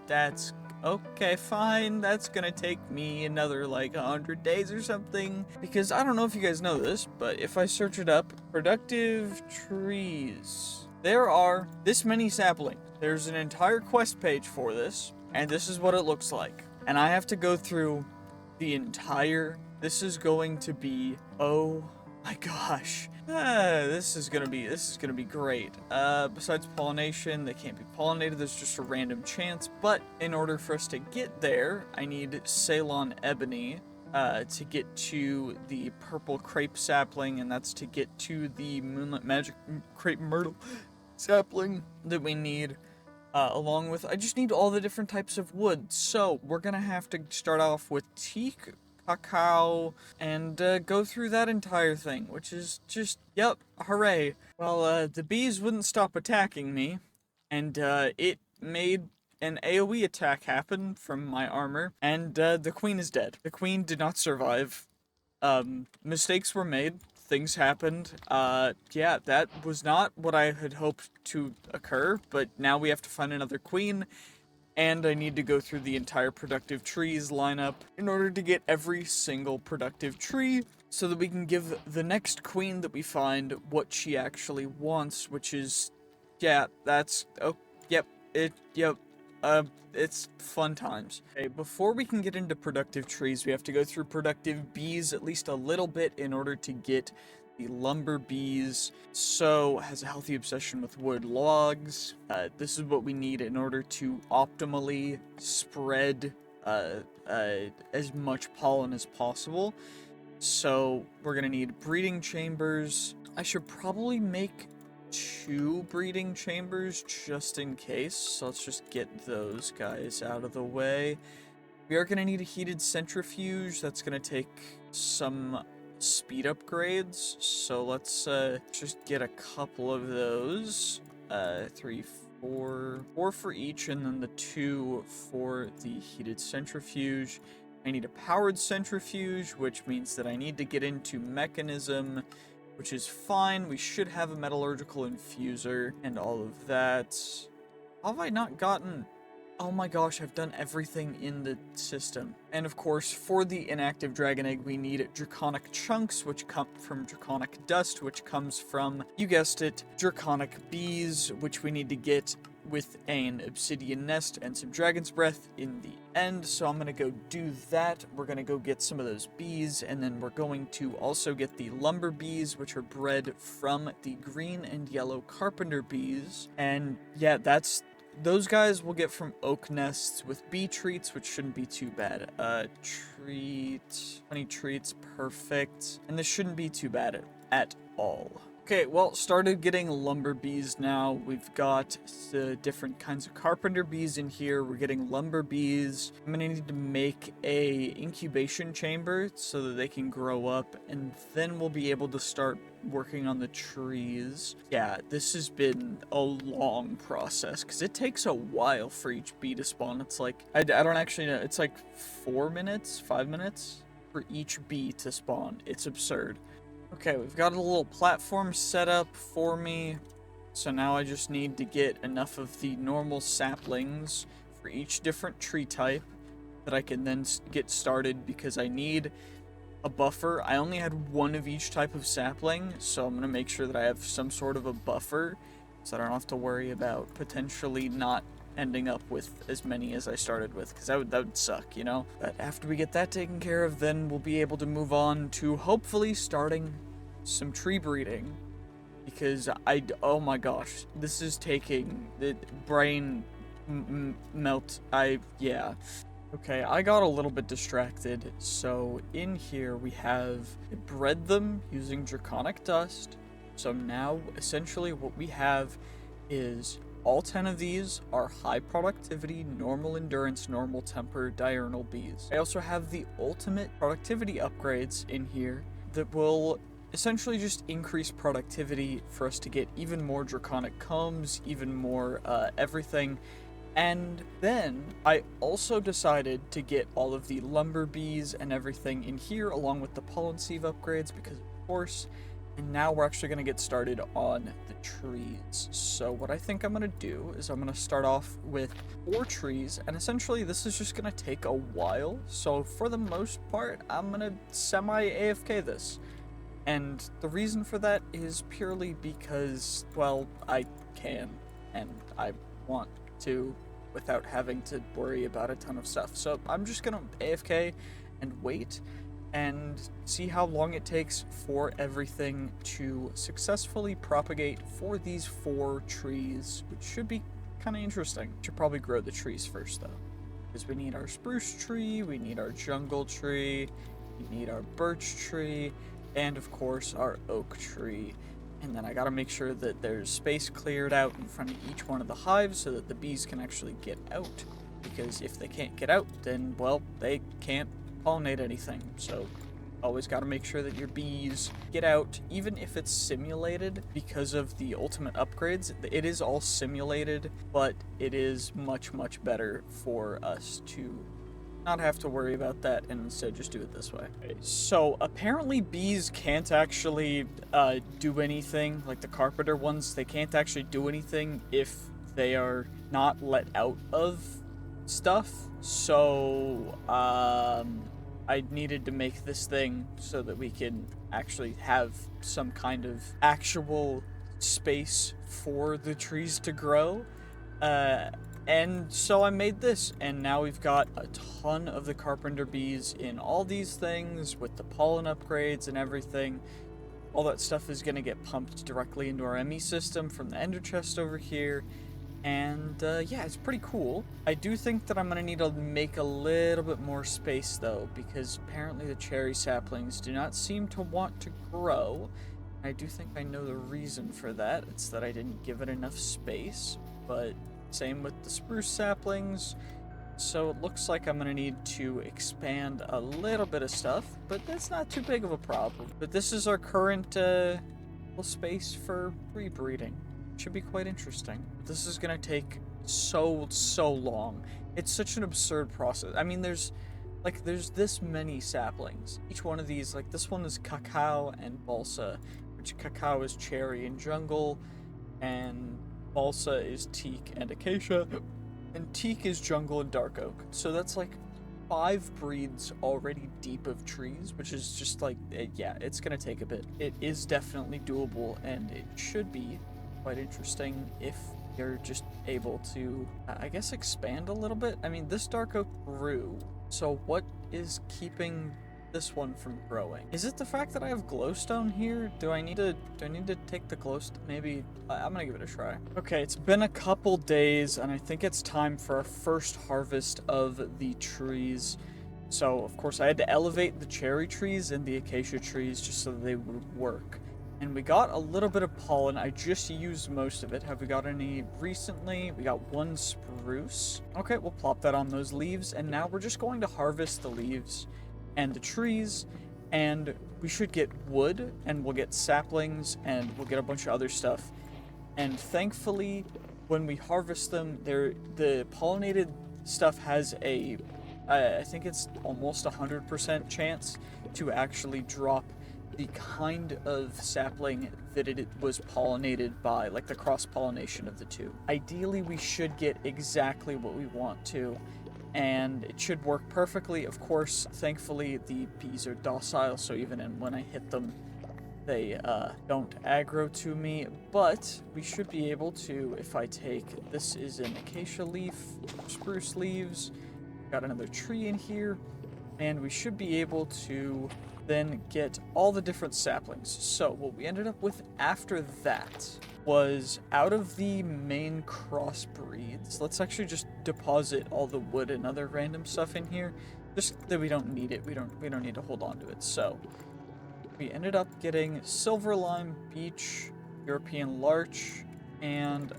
That's okay, fine. That's gonna take me another like 100 days or something. Because I don't know if you guys know this, but if I search it up, productive trees, there are this many saplings. There's an entire quest page for this, and this is what it looks like. And I have to go through the entire, this is going to be, oh my gosh. This is gonna be great. Besides pollination, they can't be pollinated, there's just a random chance, but in order for us to get there, I need Ceylon Ebony, to get to the purple crepe sapling, and that's to get to the Moonlit Magic crepe myrtle sapling that we need. Along with, I just need all the different types of wood. So we're gonna have to start off with teak, cacao, and go through that entire thing, which is just, yep, hooray. Well, the bees wouldn't stop attacking me, and it made an AoE attack happen from my armor, and the queen is dead. The queen did not survive. Mistakes were made. Things happened. Yeah, that was not what I had hoped to occur, but now we have to find another queen, and I need to go through the entire productive trees lineup in order to get every single productive tree so that we can give the next queen that we find what she actually wants, which is, yeah, that's, oh, yep, it's fun times. Okay, before we can get into productive trees, we have to go through productive bees at least a little bit in order to get the lumber bees. So, has a healthy obsession with wood logs. This is what we need in order to optimally spread as much pollen as possible. So, we're gonna need breeding chambers. I should probably make 2 breeding chambers just in case, so let's just get those guys out of the way. We are going to need a heated centrifuge. That's going to take some speed upgrades, so let's just get a couple of those. 3, 4 for each, and then the 2 for the heated centrifuge. I need a powered centrifuge, which means that I need to get into mechanism, which is fine. We should have a metallurgical infuser and all of that. Have I not gotten... Oh my gosh, I've done everything in the system. And of course, for the inactive dragon egg, we need draconic chunks, which come from draconic dust, which comes from, you guessed it, draconic bees, which we need to get with an obsidian nest and some dragon's breath in the end. So I'm gonna go do that. We're gonna go get some of those bees, and then we're going to also get the lumber bees, which are bred from the green and yellow carpenter bees. And yeah, those guys we'll get from oak nests with bee treats, which shouldn't be too bad. Honey treats, perfect. And this shouldn't be too bad at all. Okay, well, started getting lumber bees now. We've got the different kinds of carpenter bees in here. We're getting lumber bees. I'm gonna need to make a incubation chamber so that they can grow up, and then we'll be able to start working on the trees. Yeah, this has been a long process because it takes a while for each bee to spawn. It's like, I don't actually know, it's like 4 minutes, 5 minutes for each bee to spawn. It's absurd. Okay, we've got a little platform set up for me, so now I just need to get enough of the normal saplings for each different tree type that I can then get started, because I need a buffer. I only had one of each type of sapling, so I'm going to make sure that I have some sort of a buffer so I don't have to worry about potentially not ending up with as many as I started with, because that would suck, you know? But after we get that taken care of, then we'll be able to move on to hopefully starting some tree breeding, because oh my gosh, this is taking the brain melt. Yeah. Okay, I got a little bit distracted, so in here we have bred them using draconic dust. So now essentially what we have is all 10 of these are high productivity, normal endurance, normal temper, diurnal bees. I also have the ultimate productivity upgrades in here that will essentially just increase productivity for us to get even more draconic combs, even more everything. And then I also decided to get all of the lumber bees and everything in here along with the pollen sieve upgrades, because of course. And now we're actually going to get started on the trees. So what I think I'm going to do is I'm going to start off with 4 trees, and essentially this is just going to take a while. So for the most part, I'm going to semi-AFK this. And the reason for that is purely because, well, I can, and I want to without having to worry about a ton of stuff. So I'm just going to AFK and wait and see how long it takes for everything to successfully propagate for these 4 trees, which should be kind of interesting. Should probably grow the trees first though, because we need our spruce tree, we need our jungle tree, we need our birch tree, and of course our oak tree. And then I gotta make sure that there's space cleared out in front of each one of the hives so that the bees can actually get out, because if they can't get out, then, well, they can't pollinate anything. So always got to make sure that your bees get out, even if it's simulated. Because of the ultimate upgrades, it is all simulated, but it is much better for us to not have to worry about that and instead just do it this way. So apparently bees can't actually do anything, like the carpenter ones. They can't actually do anything if they are not let out of stuff. So I needed to make this thing so that we can actually have some kind of actual space for the trees to grow. And so I made this, and now we've got a ton of the carpenter bees in all these things with the pollen upgrades and everything. All that stuff is going to get pumped directly into our ME system from the ender chest over here. And yeah, it's pretty cool. I do think that I'm going to need to make a little bit more space though, because apparently the cherry saplings do not seem to want to grow. I do think I know the reason for that. It's that I didn't give it enough space, but same with the spruce saplings. So it looks like I'm going to need to expand a little bit of stuff, but that's not too big of a problem. But this is our current little space for rebreeding. Should be quite interesting. This is gonna take so long. It's such an absurd process. I mean, there's this many saplings. Each one of these, like this one is cacao and balsa, which cacao is cherry and jungle, and balsa is teak and acacia, and teak is jungle and dark oak. So that's like 5 breeds already deep of trees, which is just like, yeah, it's gonna take a bit. It is definitely doable, and it should be quite interesting if you're just able to, I guess, expand a little bit. I mean, this dark oak grew, so what is keeping this one from growing? Is it the fact that I have glowstone here? Do I need to take the glowstone? Maybe I'm gonna give it a try. Okay, it's been a couple days, and I think it's time for our first harvest of the trees. So of course I had to elevate the cherry trees and the acacia trees just so that they would work. And we got a little bit of pollen. I just used most of it. Have we got any recently? We got one spruce. Okay, we'll plop that on those leaves. And now we're just going to harvest the leaves and the trees. And we should get wood, and we'll get saplings, and we'll get a bunch of other stuff. And thankfully, when we harvest them, the pollinated stuff has a, I think it's almost 100% chance to actually drop the kind of sapling that it was pollinated by, like the cross-pollination of the two. Ideally, we should get exactly what we want to, and it should work perfectly. Of course, thankfully, the bees are docile, so even when I hit them, they don't aggro to me, but we should be able to, if I take, this is an acacia leaf, spruce leaves, got another tree in here, and we should be able to then get all the different saplings. So what we ended up with after that was, out of the main crossbreeds, let's actually just deposit all the wood and other random stuff in here, just that we don't need it, we don't need to hold on to it. So we ended up getting silver lime, beech, European larch, and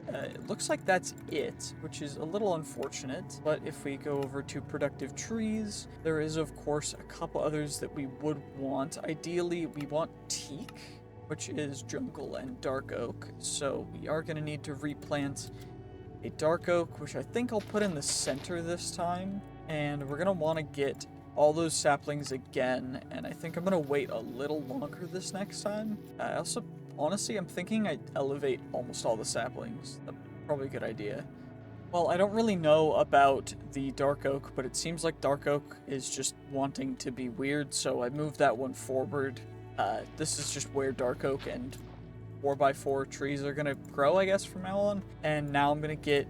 it looks like that's it, which is a little unfortunate. But if we go over to productive trees, there is of course a couple others that we would want. Ideally, we want teak, which is jungle, and dark oak. So we are going to need to replant a dark oak, which I think I'll put in the center this time. And we're going to want to get all those saplings again, and I think I'm going to wait a little longer this next time. I also, honestly, I'm thinking I elevate almost all the saplings. That's probably a good idea. Well, I don't really know about the dark oak, but it seems like dark oak is just wanting to be weird, so I moved that one forward. This is just where dark oak and 4x4 trees are going to grow, I guess, from now on. And now I'm going to get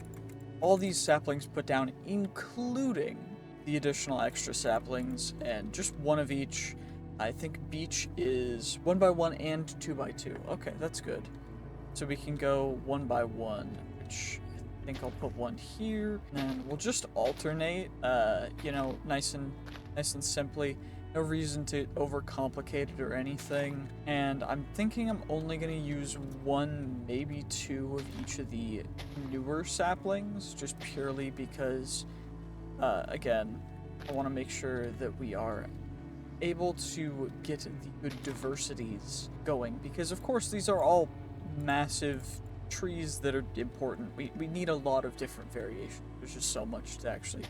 all these saplings put down, including the additional extra saplings, and just one of each. I think beech is 1x1 and 2x2. Okay, that's good. So we can go 1x1, which I think I'll put one here, and we'll just alternate, you know, nice and simply. No reason to overcomplicate it or anything. And I'm thinking I'm only going to use one, maybe two of each of the newer saplings, just purely because again, I want to make sure that we are able to get the good diversities going, because of course these are all massive trees that are important. We need a lot of different variations. There's just so much to actually.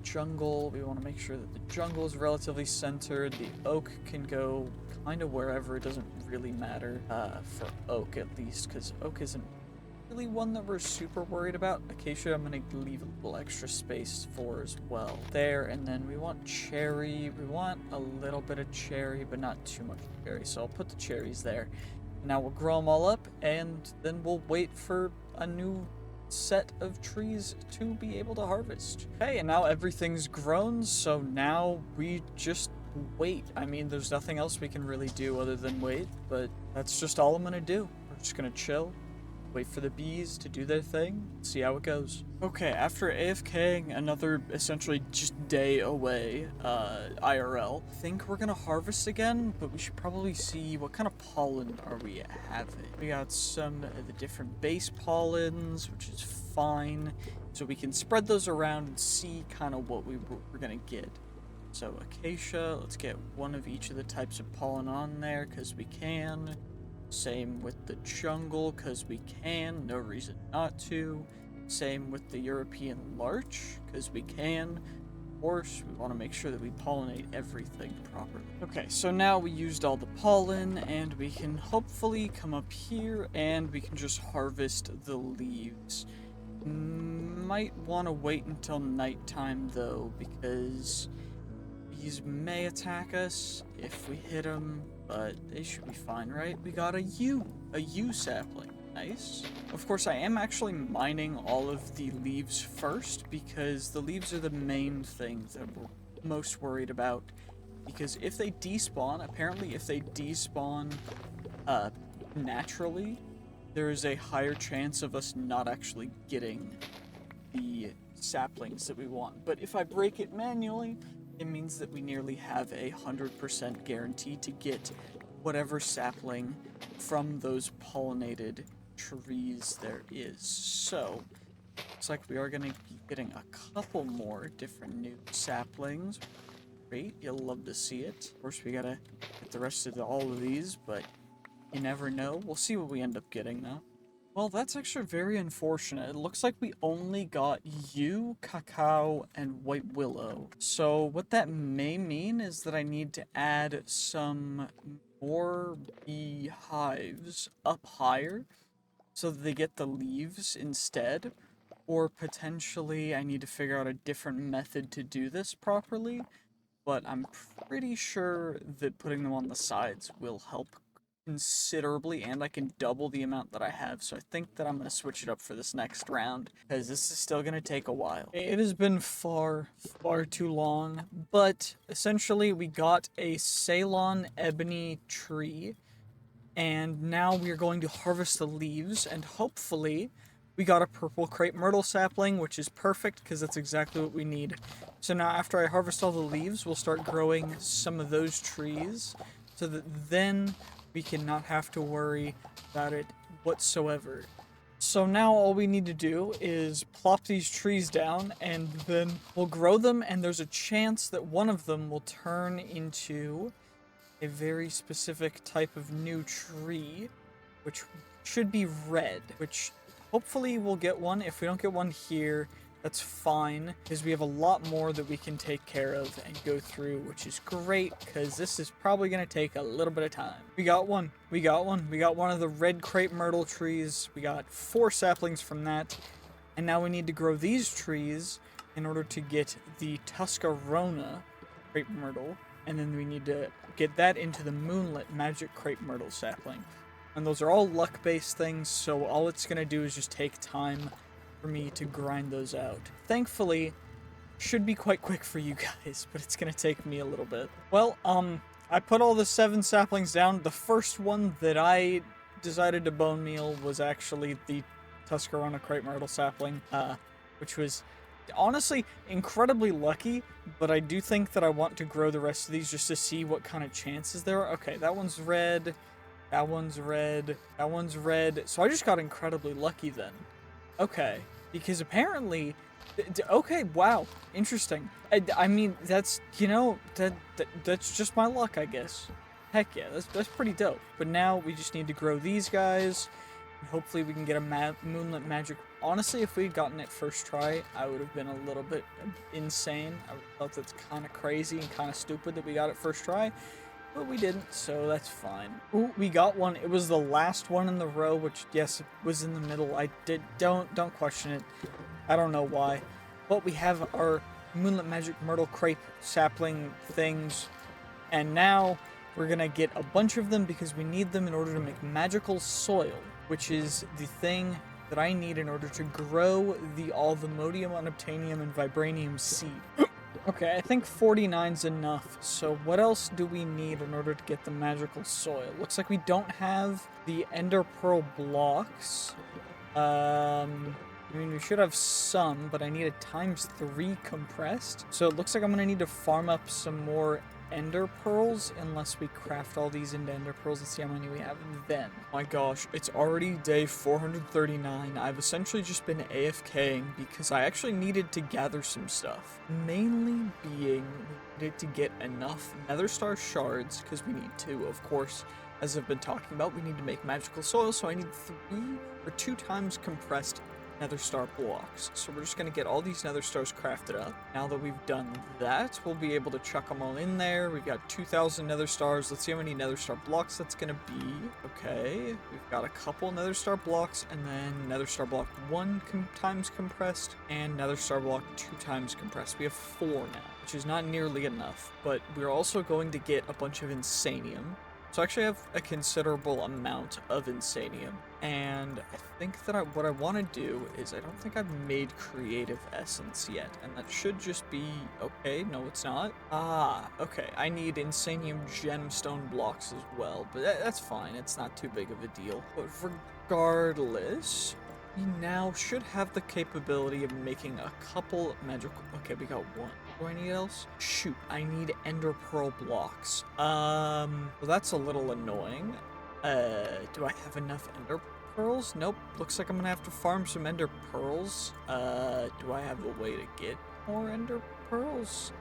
Jungle, we want to make sure that the jungle is relatively centered. The oak can go kind of wherever. It doesn't really matter for oak, at least, because oak isn't really one that we're super worried about. Acacia, I'm going to leave a little extra space for as well. There, and then we want cherry. We want a little bit of cherry, but not too much cherry, so I'll put the cherries there. Now we'll grow them all up, and then we'll wait for a new set of trees to be able to harvest. Okay, and now everything's grown, so now we just wait. I mean, there's nothing else we can really do other than wait, but that's just all I'm going to do. We're just going to chill. Wait for the bees to do their thing, see how it goes. Okay, after AFKing another essentially just day away, IRL, I think we're gonna harvest again, but we should probably see what kind of pollen are we having. We got some of the different base pollens, which is fine, so we can spread those around and see kind of what we're gonna get. So acacia, let's get one of each of the types of pollen on there, because we can. Same with the jungle, because we can, no reason not to. Same with the European larch, because we can. Of course, we want to make sure that we pollinate everything properly. Okay, so now we used all the pollen, and we can hopefully come up here, and we can just harvest the leaves. Might want to wait until nighttime, though, because bees may attack us if we hit them. But they should be fine, right? We got a U sapling. Nice. Of course, I am actually mining all of the leaves first, because the leaves are the main thing that we're most worried about. Because if they despawn, apparently if they despawn naturally, there is a higher chance of us not actually getting the saplings that we want. But if I break it manually, it means that we nearly have a 100% guarantee to get whatever sapling from those pollinated trees there is. So, looks like we are going to be getting a couple more different new saplings. Great, you'll love to see it. Of course, we gotta get the rest of all of these, but you never know. We'll see what we end up getting, though. Well, that's actually very unfortunate. It looks like we only got yew, cacao, and white willow. So what that may mean is that I need to add some more beehives up higher so that they get the leaves instead. Or potentially I need to figure out a different method to do this properly. But I'm pretty sure that putting them on the sides will help considerably, and I can double the amount that I have, so I think that I'm going to switch it up for this next round, because this is still going to take a while. It has been far too long, but essentially we got a Ceylon ebony tree, and now we are going to harvest the leaves, and hopefully we got a purple crepe myrtle sapling, which is perfect, because that's exactly what we need. So now after I harvest all the leaves, we'll start growing some of those trees, so that then we cannot have to worry about it whatsoever. So now all we need to do is plop these trees down, and then we'll grow them, and there's a chance that one of them will turn into a very specific type of new tree, which should be red, which hopefully we'll get one. If we don't get one here, that's fine, because we have a lot more that we can take care of and go through, which is great, because this is probably going to take a little bit of time. We got one. We got one. We got one of the red crepe myrtle trees. We got 4 saplings from that. And now we need to grow these trees in order to get the Tuscarora crepe myrtle. And then we need to get that into the moonlit magic crepe myrtle sapling. And those are all luck-based things, so all it's going to do is just take time for me to grind those out. Thankfully, should be quite quick for you guys, but it's gonna take me a little bit. Well, I put all the 7 saplings down. The first one that I decided to bone meal was actually the Tuscarora crepe myrtle sapling, which was honestly incredibly lucky, but I do think that I want to grow the rest of these just to see what kind of chances there are. Okay, that one's red, that one's red, that one's red. So I just got incredibly lucky then. Okay, because apparently, okay, wow, interesting. I mean, that's, you know, that's just my luck, I guess. Heck yeah, that's pretty dope. But now we just need to grow these guys, and hopefully we can get a moonlit magic. Honestly, if we had gotten it first try, I would have been a little bit insane. I thought that's kind of crazy and kind of stupid that we got it first try. But we didn't, so that's fine. Ooh, we got one. It was the last one in the row, which, yes, it was in the middle. Don't question it. I don't know why. But we have our Moonlit Magic Myrtle Crepe sapling things. And now we're gonna get a bunch of them because we need them in order to make magical soil, which is the thing that I need in order to grow the AllTheModium, Unobtainium, and Vibranium seed. Okay, I think 49's enough. So what else do we need in order to get the magical soil? Looks like we don't have the Ender Pearl blocks. I mean, we should have some, but I need a ×3 compressed. So it looks like I'm going to need to farm up some more Ender Pearls, unless we craft all these into Ender Pearls and see how many we have then. My gosh, it's already day 439. I've essentially just been AFKing because I actually needed to gather some stuff. Mainly being we needed to get enough Nether Star shards, because we need 2, of course. As I've been talking about, we need to make magical soil, so I need 2 times compressed Nether Star blocks. So we're just going to get all these Nether Stars crafted up. Now that we've done that, we'll be able to chuck them all in there. We've got 2,000 Nether Stars. Let's see how many Nether Star blocks that's going to be. Okay, we've got a couple Nether Star blocks, and then Nether Star block 1 times compressed, and Nether Star block 2 times compressed. We have 4 now, which is not nearly enough, but we're also going to get a bunch of Insanium. So I actually have a considerable amount of Insanium, and I think that what I want to do is, I don't think I've made Creative Essence yet, and that should just be, okay, no it's not. Okay, I need Insanium gemstone blocks as well, but that's fine, it's not too big of a deal. But regardless, we now should have the capability of making a couple magical... Okay, we got one. Do I need else? Shoot, I need ender pearl blocks. Well, that's a little annoying. Do I have enough ender pearls? Nope. Looks like I'm gonna have to farm some ender pearls. Do I have a way to get more ender pearls?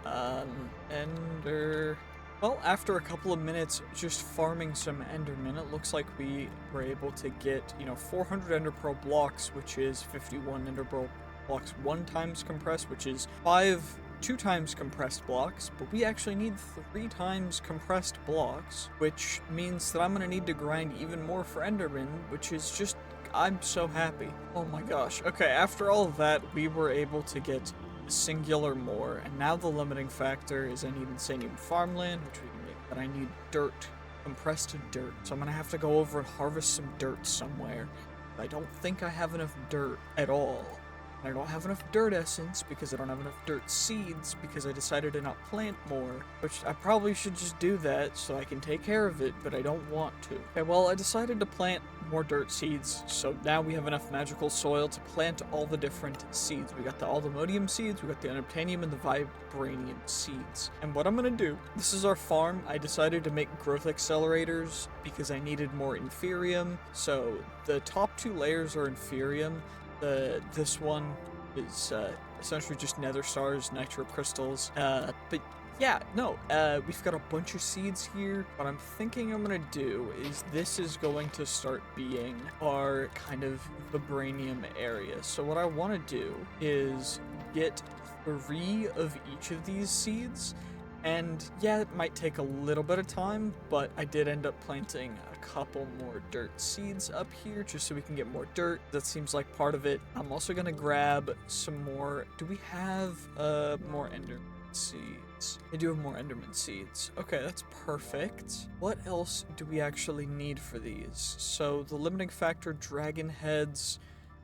Ender... Well, after a couple of minutes just farming some Enderman, it looks like we were able to get, 400 Ender Pearl blocks, which is 51 Ender Pearl blocks 1 times compressed, which is 2 times compressed blocks, but we actually need 3 times compressed blocks, which means that I'm gonna need to grind even more for Enderman, which is just, I'm so happy. Oh my gosh. Okay, after all of that, we were able to get singular more, and now the limiting factor is I need Insanium farmland, which we can make, but I need dirt, compressed dirt, so I'm gonna have to go over and harvest some dirt somewhere. I don't think I have enough dirt at all. I don't have enough dirt essence because I don't have enough dirt seeds because I decided to not plant more, which I probably should just do that so I can take care of it, but I don't want to. Okay, well, I decided to plant more dirt seeds, so now we have enough magical soil to plant all the different seeds. We got the AllTheModium seeds, we got the Unobtainium, and the Vibranium seeds. And what I'm gonna do, this is our farm. I decided to make growth accelerators because I needed more Inferium, so the top 2 layers are Inferium. This one is essentially just nether stars, nitro crystals. But yeah, no, we've got a bunch of seeds here. What I'm thinking I'm gonna do is this is going to start being our kind of vibranium area. So what I want to do is get 3 of each of these seeds. And yeah, it might take a little bit of time, but I did end up planting a couple more dirt seeds up here just so we can get more dirt. That seems like part of it. I'm also gonna grab some more. Do we have more Enderman seeds? I do have more Enderman seeds. Okay, that's perfect. What else do we actually need for these? So the limiting factor, dragon heads.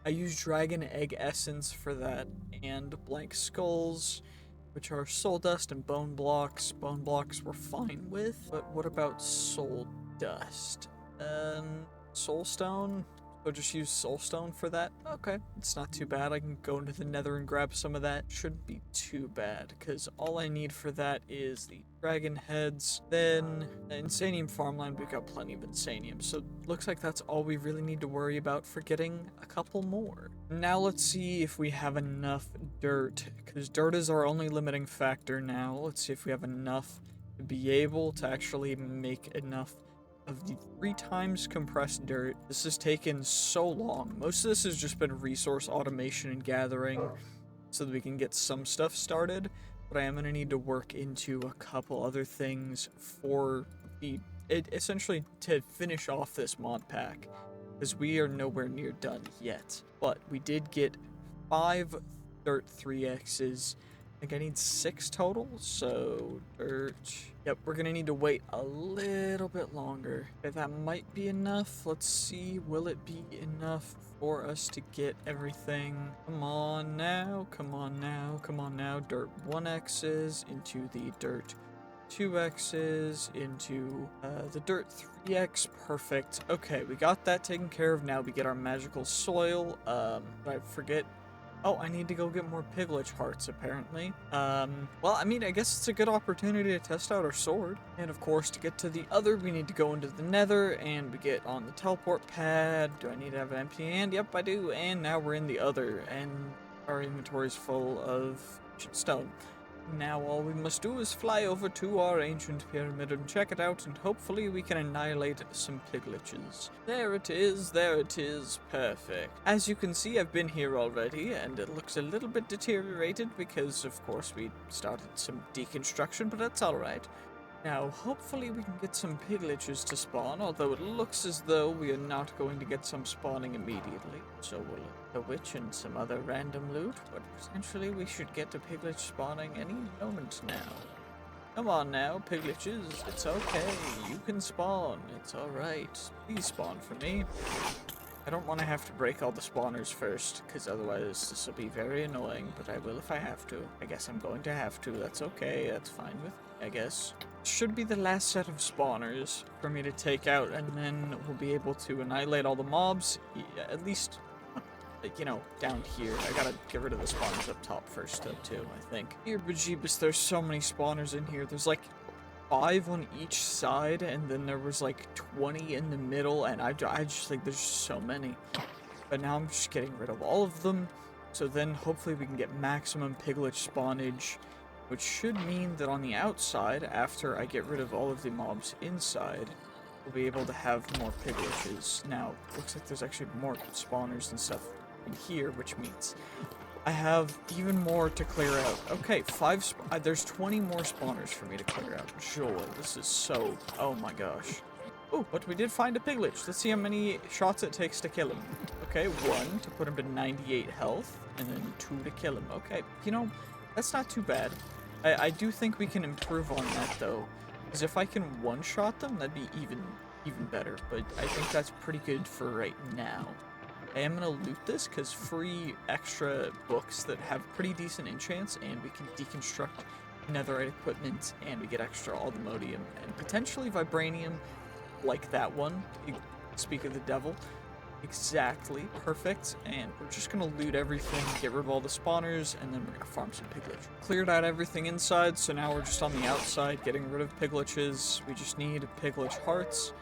I use dragon egg essence for that, and blank skulls, which are soul dust and bone blocks. Bone blocks we're fine with, but what about soul dust? Soul stone? So just use soul stone for that? Okay, it's not too bad. I can go into the nether and grab some of that. Shouldn't be too bad, because all I need for that is the dragon heads. Then Insanium farmland, we've got plenty of Insanium, so looks like that's all we really need to worry about for getting a couple more. Now let's see if we have enough dirt, because dirt is our only limiting factor now. Let's see if we have enough to be able to actually make enough of the 3 times compressed dirt. This has taken so long. Most of this has just been resource automation and gathering so that we can get some stuff started, but I am going to need to work into a couple other things for essentially to finish off this mod pack, because we are nowhere near done yet. But we did get 5 dirt 3x's. I think I need 6 total, so dirt. Yep, we're gonna need to wait a little bit longer. Okay, that might be enough. Let's see, will it be enough for us to get everything? Come on now, come on now, come on now. Dirt 1x's into the dirt 2x's into the dirt 3x. Perfect. Okay, we got that taken care of. Now we get our magical soil. I forget. Oh, I need to go get more piglich hearts, apparently. Well, I mean, I guess it's a good opportunity to test out our sword. And of course, to get to the other, we need to go into the nether, and we get on the teleport pad. Do I need to have an empty hand? Yep, I do. And now we're in the other, and our inventory is full of stone. Now all we must do is fly over to our ancient pyramid and check it out, and hopefully we can annihilate some pigliches. There it is, perfect. As you can see, I've been here already, and it looks a little bit deteriorated because, of course, we started some deconstruction, but that's alright. Now, hopefully we can get some pigliches to spawn, although it looks as though we are not going to get some spawning immediately. So we'll look at a witch and some other random loot, but potentially we should get a piglich spawning any moment now. Come on now, pigliches, it's okay, you can spawn, it's alright. Please spawn for me. I don't want to have to break all the spawners first, because otherwise this will be very annoying, but I will if I have to. I guess I'm going to have to, that's okay, that's fine with me, I guess. Should be the last set of spawners for me to take out, and then we'll be able to annihilate all the mobs, at least you know, down here. I gotta get rid of the spawners up top first, though, too, I think. Here, bejeebus, there's so many spawners in here. There's, like, 5 on each side, and then there was, like, 20 in the middle, and I just think there's so many. But now I'm just getting rid of all of them, so then hopefully we can get maximum piglet spawnage, which should mean that on the outside, after I get rid of all of the mobs inside, we'll be able to have more pigletches. Now, looks like there's actually more spawners and stuff in here, which means I have even more to clear out. Okay, there's 20 more spawners for me to clear out. Joy, this is so, oh my gosh. Oh, but we did find a piglet. Let's see how many shots it takes to kill him. Okay, 1 to put him to 98 health, and then 2 to kill him. Okay, you know, that's not too bad. I do think we can improve on that, though. Because if I can one-shot them, that'd be even better. But I think that's pretty good for right now. I am going to loot this, because free extra books that have pretty decent enchants, and we can deconstruct netherite equipment, and we get extra AllTheModium, and potentially vibranium, like that one. Speak of the devil. Exactly. Perfect. And we're just going to loot everything, get rid of all the spawners, and then we're going to farm some pigletch. Cleared out everything inside, so now we're just on the outside getting rid of pigletches. We just need pigletch hearts.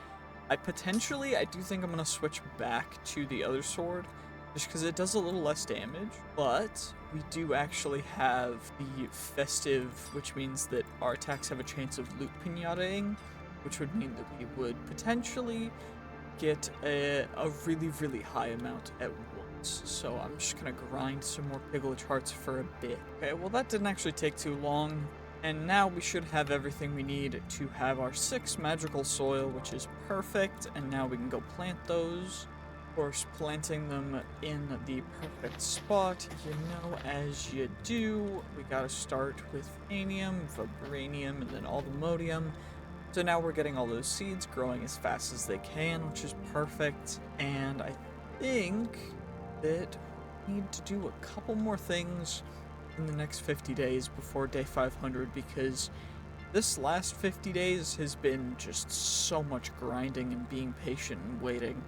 I do think I'm going to switch back to the other sword, just because it does a little less damage, but we do actually have the festive, which means that our attacks have a chance of loot pinataing, which would mean that we would potentially get a really, really high amount at once. So I'm just gonna grind some more pigletch hearts for a bit. Okay, well that didn't actually take too long, and now we should have everything we need to have our 6 magical soil, which is perfect, and now we can go plant those. Of course, planting them in the perfect spot, you know, as you do. We gotta start with anium, vibranium, and then AllTheModium. So now we're getting all those seeds growing as fast as they can, which is perfect. And I think that we need to do a couple more things in the next 50 days before day 500, because this last 50 days has been just so much grinding and being patient and waiting.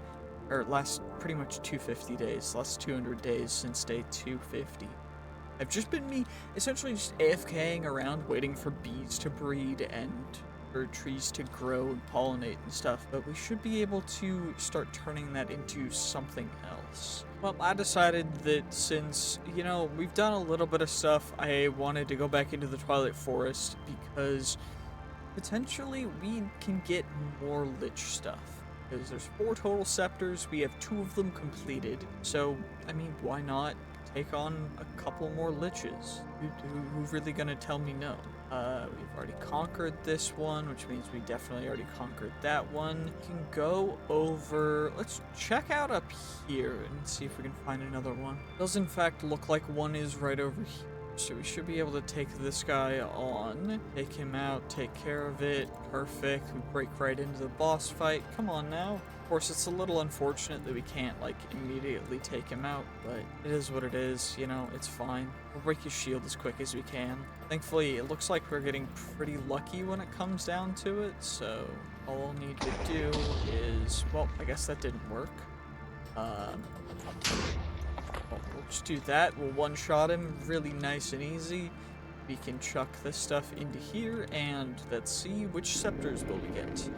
Or last pretty much 250 days, last 200 days since day 250. I've just been essentially just AFKing around waiting for bees to breed and for trees to grow and pollinate and stuff, but we should be able to start turning that into something else. Well, I decided that since, you know, we've done a little bit of stuff, I wanted to go back into the Twilight Forest because potentially we can get more Lich stuff. Because there's 4 total Scepters, we have 2 of them completed, so, I mean, why not take on a couple more Liches? Who's really gonna tell me no? We've already conquered this one, which means we definitely already conquered that one. We can go over, let's check out up here and see if we can find another one. It does in fact look like one is right over here. So we should be able to take this guy on, take him out, take care of it. Perfect. We break right into the boss fight. Come on now. Of course, it's a little unfortunate that we can't, like, immediately take him out, but it is what it is, you know, it's fine. We'll break his shield as quick as we can. Thankfully, it looks like we're getting pretty lucky when it comes down to it, so all I'll need to do is, well, I guess that didn't work. Well, we'll just do that. We'll one-shot him really nice and easy. We can chuck this stuff into here, and let's see which scepters will we get.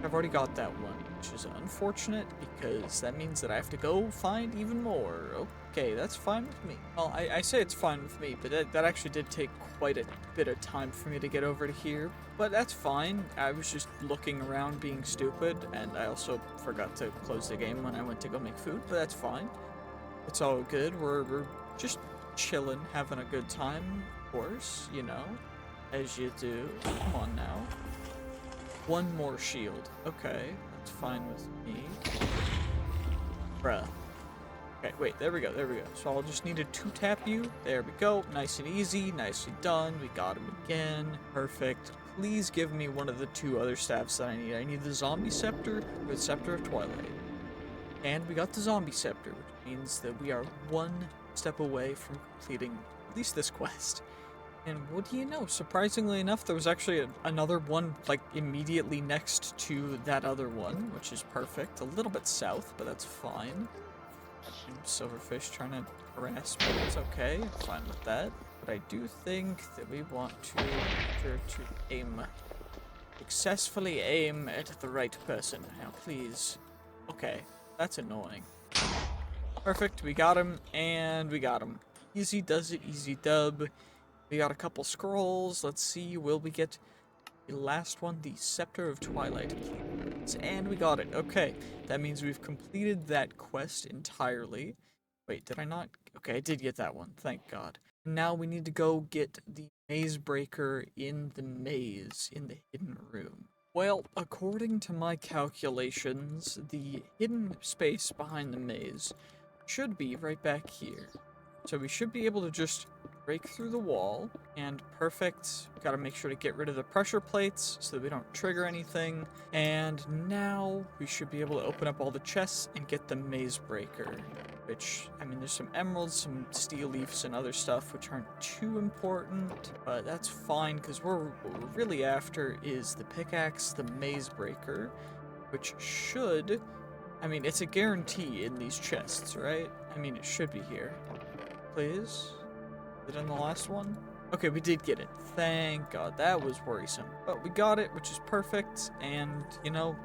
I've already got that one, which is unfortunate because that means that I have to go find even more. Okay, that's fine with me. Well, I say it's fine with me, but that actually did take quite a bit of time for me to get over to here. But that's fine. I was just looking around being stupid, and I also forgot to close the game when I went to go make food, but that's fine. It's all good. We're just chilling, having a good time, of course, you know, as you do. Come on now. One more shield. Okay, that's fine with me. Bruh. Okay, wait, there we go. So I'll just need to 2-tap you. There we go. Nice and easy, nicely done. We got him again. Perfect. Please give me one of the 2 other staffs that I need. I need the Zombie Scepter or the Scepter of Twilight. And we got the Zombie Scepter, which means that we are 1 step away from completing at least this quest. And what do you know, surprisingly enough, there was actually another one, like, immediately next to that other one, which is perfect. A little bit south, but that's fine. Silverfish trying to harass me. It's okay. I'm fine with that. But I do think that we want to aim, successfully aim at the right person. Now, please. Okay, that's annoying. Perfect. We got him, and we got him. Easy does it. Easy dub. We got a couple scrolls. Let's see. Will we get the last one? The Scepter of Twilight. And we got it. Okay. That means we've completed that quest entirely. Wait, did I not? Okay, I did get that one. Thank God. Now we need to go get the maze breaker in the maze, in the hidden room. Well, according to my calculations, the hidden space behind the maze should be right back here. So we should be able to just break through the wall, and perfect. Gotta make sure to get rid of the pressure plates so that we don't trigger anything. And now we should be able to open up all the chests and get the maze breaker. Which, I mean, there's some emeralds, some steel leaves, and other stuff which aren't too important, but that's fine because what we're really after is the pickaxe, the maze breaker, which should, I mean, it's a guarantee in these chests, right? I mean, it should be here. Please? Is it in the last one? Okay, we did get it. Thank God. That was worrisome. But we got it, which is perfect. And, you know,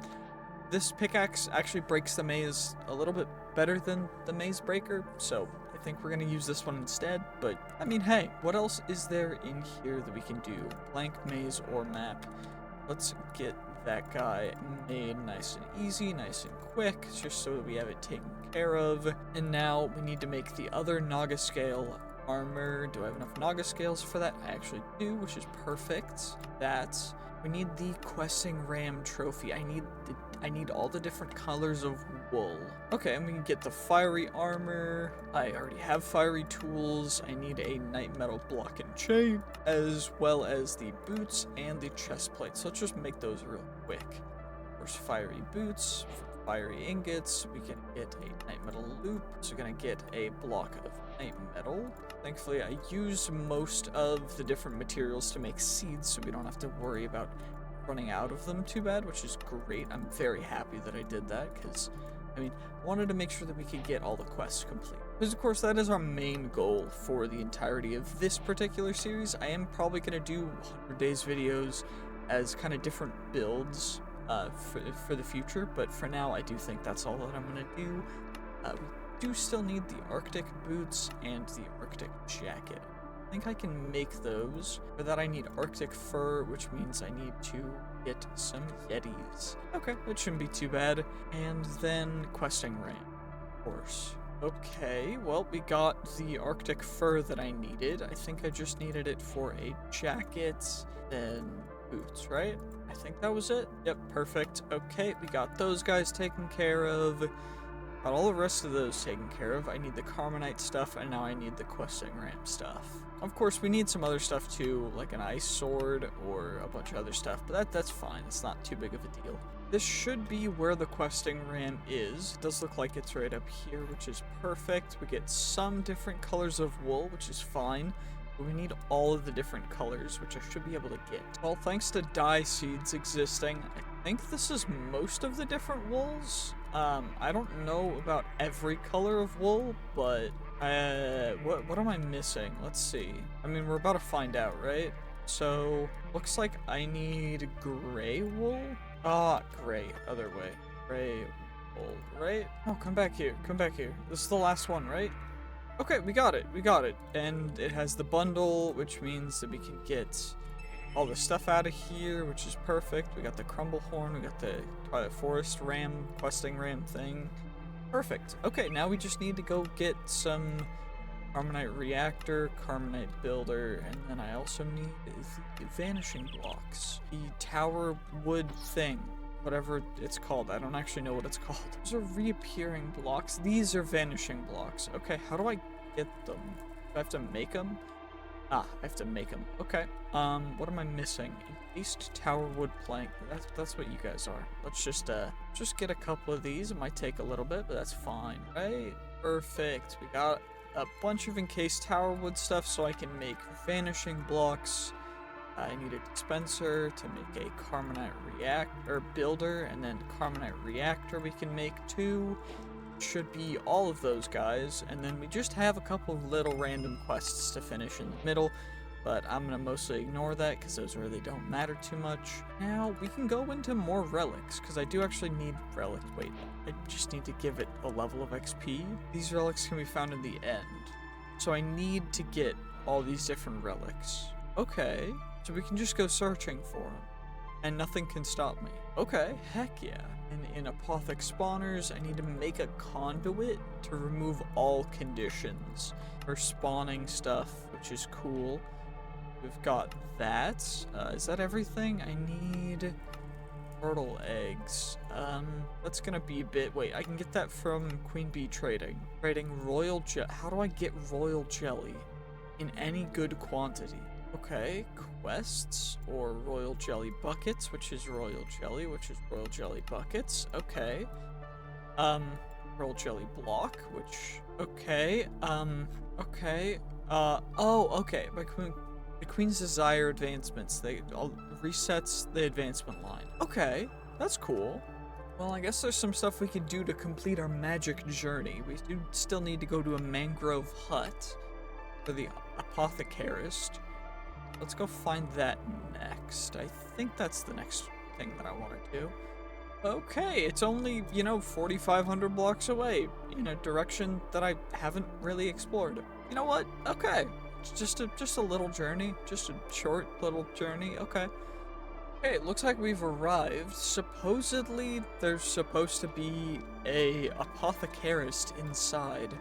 this pickaxe actually breaks the maze a little bit better than the maze breaker. So I think we're going to use this one instead. But, I mean, hey, what else is there in here that we can do? Blank maze or map. Let's get that guy made nice and easy, nice and quick, just so that we have it taken care of. And now we need to make the other Naga scale armor. Do I have enough Naga scales for that? I actually do, which is perfect. We need the questing ram trophy. I need all the different colors of wool. Okay, and we can get the fiery armor. I already have fiery tools. I need a night metal block and chain, as well as the boots and the chest plate. So let's just make those real quick. There's fiery boots, fiery ingots. We can get a night metal loop. So we're gonna get a block of night metal. Thankfully, I used most of the different materials to make seeds, so we don't have to worry about running out of them too bad, which is great. I'm very happy that I did that, because, I mean, I wanted to make sure that we could get all the quests complete. Because, of course, that is our main goal for the entirety of this particular series. I am probably going to do 100 days videos as kind of different builds for the future, but for now, I do think that's all that I'm going to do. We do still need the Arctic boots and the Arctic jacket. I think I can make those. For that I need Arctic fur, which means I need to get some Yetis. Okay, that shouldn't be too bad. And then questing ram, of course. Okay, well, we got the Arctic fur that I needed. I think I just needed it for a jacket, then boots, right? I think that was it. Yep, perfect. Okay, we got those guys taken care of. Got all the rest of those taken care of. I need the Carmenite stuff, and now I need the questing ram stuff. Of course, we need some other stuff too, like an ice sword or a bunch of other stuff, but that's fine. It's not too big of a deal. This should be where the questing ram is. It does look like it's right up here, which is perfect. We get some different colors of wool, which is fine. But we need all of the different colors, which I should be able to get. Well, thanks to dye seeds existing, I think this is most of the different wools. I don't know about every color of wool, but what am I missing? Let's see. I mean, we're about to find out, right? So, looks like I need gray wool. Gray, other way. Gray wool, right? Oh, come back here, come back here. This is the last one, right? Okay, we got it. And it has the bundle, which means that we can get all the stuff out of here, which is perfect. We got the crumble horn, we got the Twilight Forest ram, questing ram thing. Perfect. Okay, now we just need to go get some Carmenite reactor, Carmenite builder, and then I also need the vanishing blocks. The tower wood thing, whatever it's called. I don't actually know what it's called. Those are reappearing blocks. These are vanishing blocks. Okay, how do I get them? Do I have to make them? I have to make them. Okay. What am I missing? Encased tower wood plank. That's what you guys are. Let's just get a couple of these. It might take a little bit, but that's fine, right? Perfect. We got a bunch of encased tower wood stuff, so I can make vanishing blocks. I need a dispenser to make a Carmenite builder, and then Carmenite reactor we can make too. should be all of those guys, and then we just have a couple of little random quests to finish in the middle, but I'm gonna mostly ignore that because those really don't matter too much. Now we can go into more relics, because I do actually need relics. Wait, I just need to give it a level of XP. These relics can be found in the end, so I need to get all these different relics. Okay, so we can just go searching for them, and nothing can stop me. Okay, heck yeah. And in Apothic spawners, I need to make a conduit to remove all conditions for spawning stuff, which is cool. We've got that. Is that everything? I need turtle eggs. That's gonna be a bit. Wait, I can get that from Queen Bee trading. Trading royal jelly. How do I get royal jelly in any good quantity? Okay, quests or royal jelly buckets, which is royal jelly, which is royal jelly buckets. Okay. Royal jelly block, which okay. Okay. Oh, okay. The Queen's Desire advancements. They all resets the advancement line. Okay, that's cool. Well, I guess there's some stuff we can do to complete our magic journey. We do still need to go to a mangrove hut for the Apotheosis. Let's go find that next. I think that's the next thing that I want to do. Okay, it's only, 4,500 blocks away in a direction that I haven't really explored. You know what? Okay. It's just a little journey, just a short little journey. Okay. Okay, it looks like we've arrived. Supposedly, there's supposed to be a Apotheosis inside.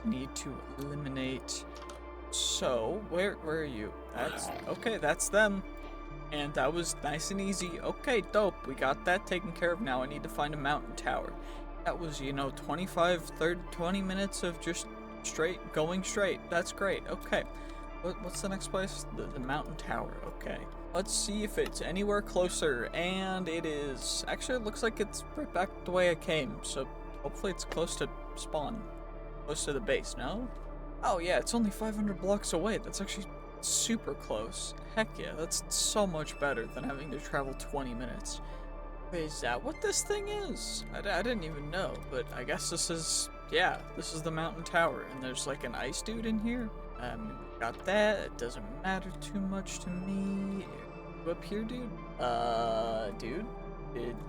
Need to eliminate. So, where are you? That's them. And that was nice and easy. Okay, dope. We got that taken care of. Now I need to find a mountain tower. That was, 20 minutes of just going straight. That's great. Okay. What's the next place? The mountain tower. Okay. Let's see if it's anywhere closer. And it is. Actually, it looks like it's right back the way I came. So, hopefully it's close to spawn. Close to the base, no? Oh yeah, it's only 500 blocks away. That's actually super close. Heck yeah, that's so much better than having to travel 20 minutes. Wait, is that what this thing is? I didn't even know, but I guess this is the mountain tower, and there's like an ice dude in here. Got that. It doesn't matter too much to me. You up here, dude? Dude?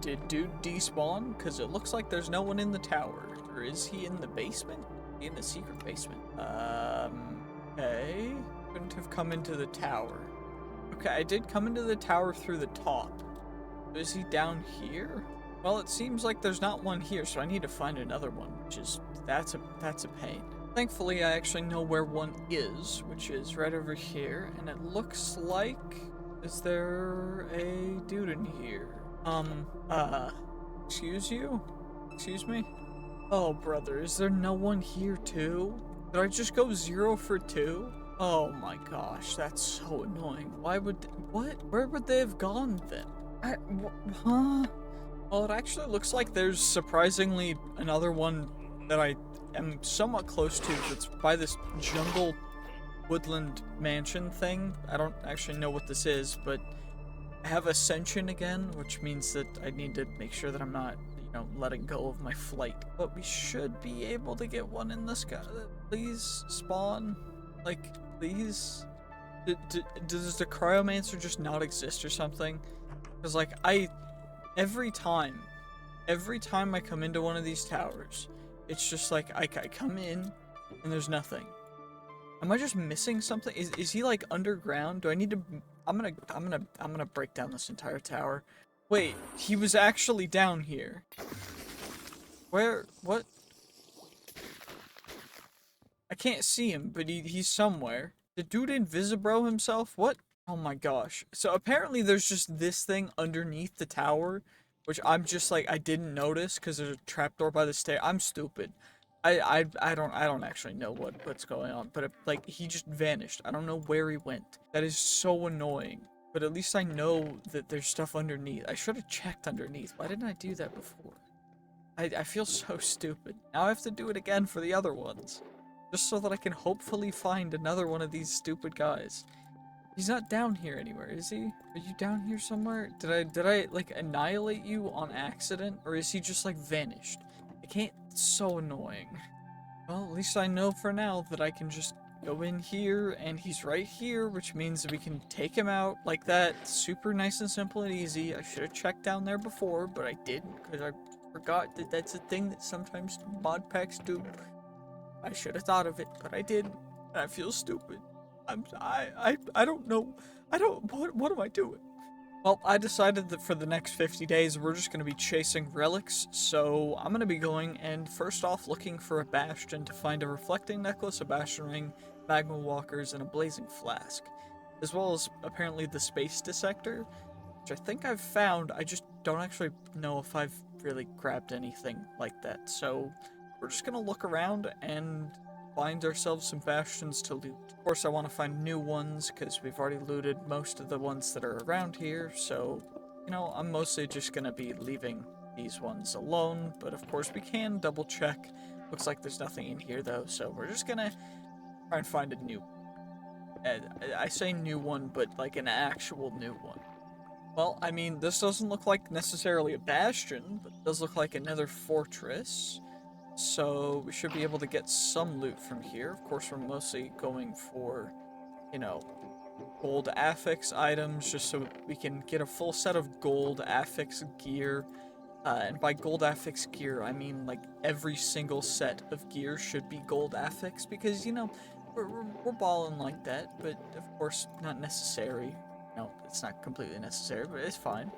Did dude despawn? Because it looks like there's no one in the tower. Or is he in the basement? In the secret basement. Okay. Couldn't have come into the tower. Okay, I did come into the tower through the top. Is he down here? Well, it seems like there's not one here, so I need to find another one, which is, that's a pain. Thankfully, I actually know where one is, which is right over here, and it looks like, is there a dude in here? Excuse you? Excuse me? Oh, brother, is there no one here, too? Did I just go 0 for 2? Oh my gosh, that's so annoying. Why would... What? Where would they have gone, then? Huh? Well, it actually looks like there's surprisingly another one that I am somewhat close to that's by this jungle woodland mansion thing. I don't actually know what this is, but I have Ascension again, which means that I need to make sure that I'm not... letting go of my flight. But we should be able to get one in the sky. Please spawn. Like, please. Does the Cryomancer just not exist or something? Because, like, every time I come into one of these towers, it's just like, I come in, and there's nothing. Am I just missing something? Is he, like, underground? Do I need to... I'm gonna break down this entire tower. Wait, he was actually down here. Where? What? I can't see him, but he's somewhere. The dude Invisibro himself? What? Oh my gosh. So apparently there's just this thing underneath the tower, which I'm just like, I didn't notice because there's a trapdoor by the stair. I'm stupid. I don't actually know what's going on, but like, he just vanished. I don't know where he went. That is so annoying. But at least I know that there's stuff underneath. I should have checked underneath. Why didn't I do that before? I feel so stupid. Now I have to do it again for the other ones. Just so that I can hopefully find another one of these stupid guys. He's not down here anywhere, is he? Are you down here somewhere? Did I like annihilate you on accident? Or is he just like vanished? I can't It's so annoying. Well, at least I know for now that I can just go in here, and he's right here, which means that we can take him out like that. Super nice and simple and easy. I should have checked down there before, but I didn't, because I forgot that that's a thing that sometimes mod packs do. I should have thought of it, but I didn't, and I feel stupid. I don't know. What am I doing? Well, I decided that for the next 50 days, we're just going to be chasing relics, so I'm going to be going and first off looking for a bastion to find a reflecting necklace, a bastion ring, magma walkers, and a blazing flask, as well as apparently the space dissector, which I think I've found. I just don't actually know if I've really grabbed anything like that, so we're just going to look around and find ourselves some bastions to loot. Of course, I want to find new ones because we've already looted most of the ones that are around here, so, you know, I'm mostly just going to be leaving these ones alone, but of course we can double check. Looks like there's nothing in here though, so we're just going to try and find a new, I say new one, but like an actual new one. Well, I mean, this doesn't look like necessarily a bastion, but it does look like another fortress. So we should be able to get some loot from here. Of course, we're mostly going for, you know, gold affix items, just so we can get a full set of gold affix gear. And by gold affix gear, I mean like every single set of gear should be gold affix, because, you know, we're balling like that, but of course not necessary. No, it's not completely necessary, but it's fine.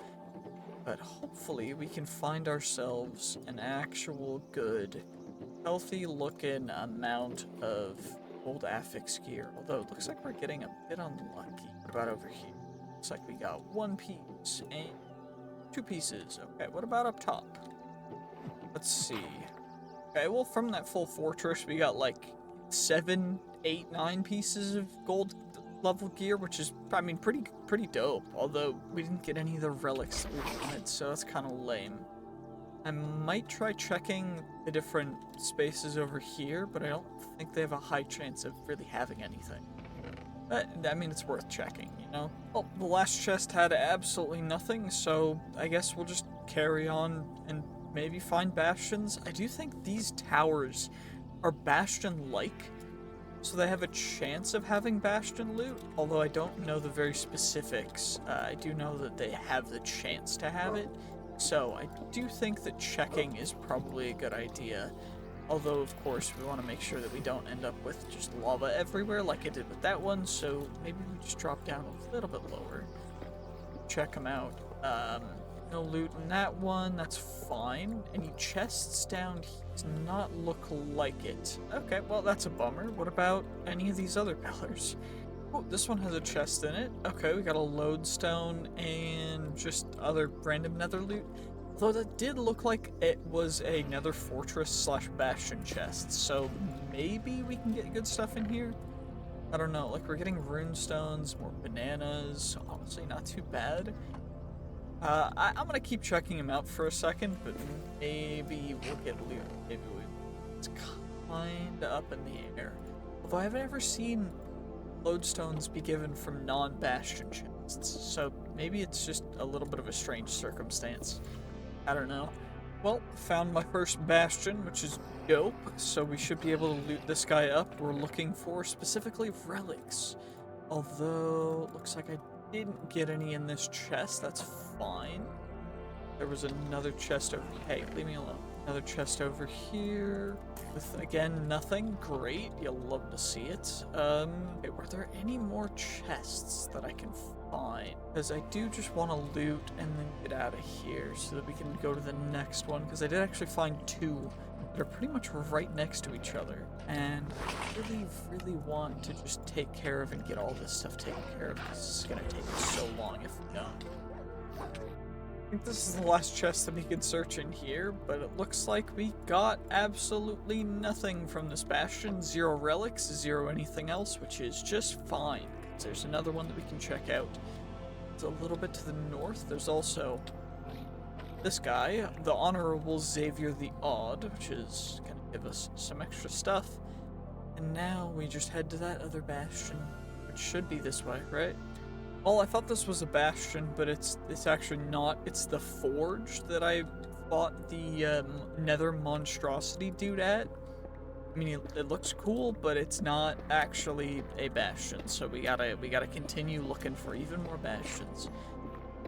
But hopefully we can find ourselves an actual good, healthy-looking amount of gold affix gear. Although it looks like we're getting a bit unlucky. What about over here? Looks like we got 1 piece and 2 pieces. Okay, what about up top? Let's see. Okay, well, from that full fortress, we got like 7, 8, 9 pieces of gold level gear, which is, I mean, pretty dope, although we didn't get any of the relics that we wanted, so that's kind of lame. I might try checking the different spaces over here, but I don't think they have a high chance of really having anything. But, I mean, it's worth checking, you know? Well, the last chest had absolutely nothing, so I guess we'll just carry on and maybe find bastions. I do think these towers are bastion-like, so they have a chance of having bastion loot, although I don't know the very specifics. I do know that they have the chance to have it, so I do think that checking is probably a good idea. Although, of course, we want to make sure that we don't end up with just lava everywhere like I did with that one, so maybe we just drop down a little bit lower. Check them out. No loot in that one, that's fine. Any chests down here? Does not look like it. Okay, well, that's a bummer. What about any of these other pillars? Oh, this one has a chest in it. Okay, we got a lodestone and just other random nether loot. Though that did look like it was a nether fortress slash bastion chest, so maybe we can get good stuff in here? I don't know, like we're getting runestones, more bananas, honestly not too bad. I'm gonna keep checking them out for a second, but maybe we'll get loot. Maybe we. It's kinda up in the air. Although I haven't ever seen lodestones be given from non-bastion chests, so maybe it's just a little bit of a strange circumstance. I don't know. Well, found my first bastion, which is dope, so we should be able to loot this guy up. We're looking for specifically relics. Although, looks like I didn't get any in this chest, that's fine. There was another chest over here. Hey, leave me alone. Another chest over here with, again, nothing. Great, you'll love to see it. Okay, were there any more chests that I can find? Because I do just want to loot and then get out of here so that we can go to the next one, because I did actually find 2 that are pretty much right next to each other. And I really want to just take care of and get all this stuff taken care of, because it's going to take so long if we don't. I think this is the last chest that we can search in here, but it looks like we got absolutely nothing from this bastion. 0 relics, 0 anything else, which is just fine. There's another one that we can check out. It's a little bit to the north. There's also this guy, the Honorable Xavier the Odd, which is going to give us some extra stuff. And now we just head to that other bastion, which should be this way, right? Well, I thought this was a bastion, but it's actually not. It's the forge that I fought the Nether monstrosity dude at. I mean, it looks cool, but it's not actually a bastion, so we gotta continue looking for even more bastions.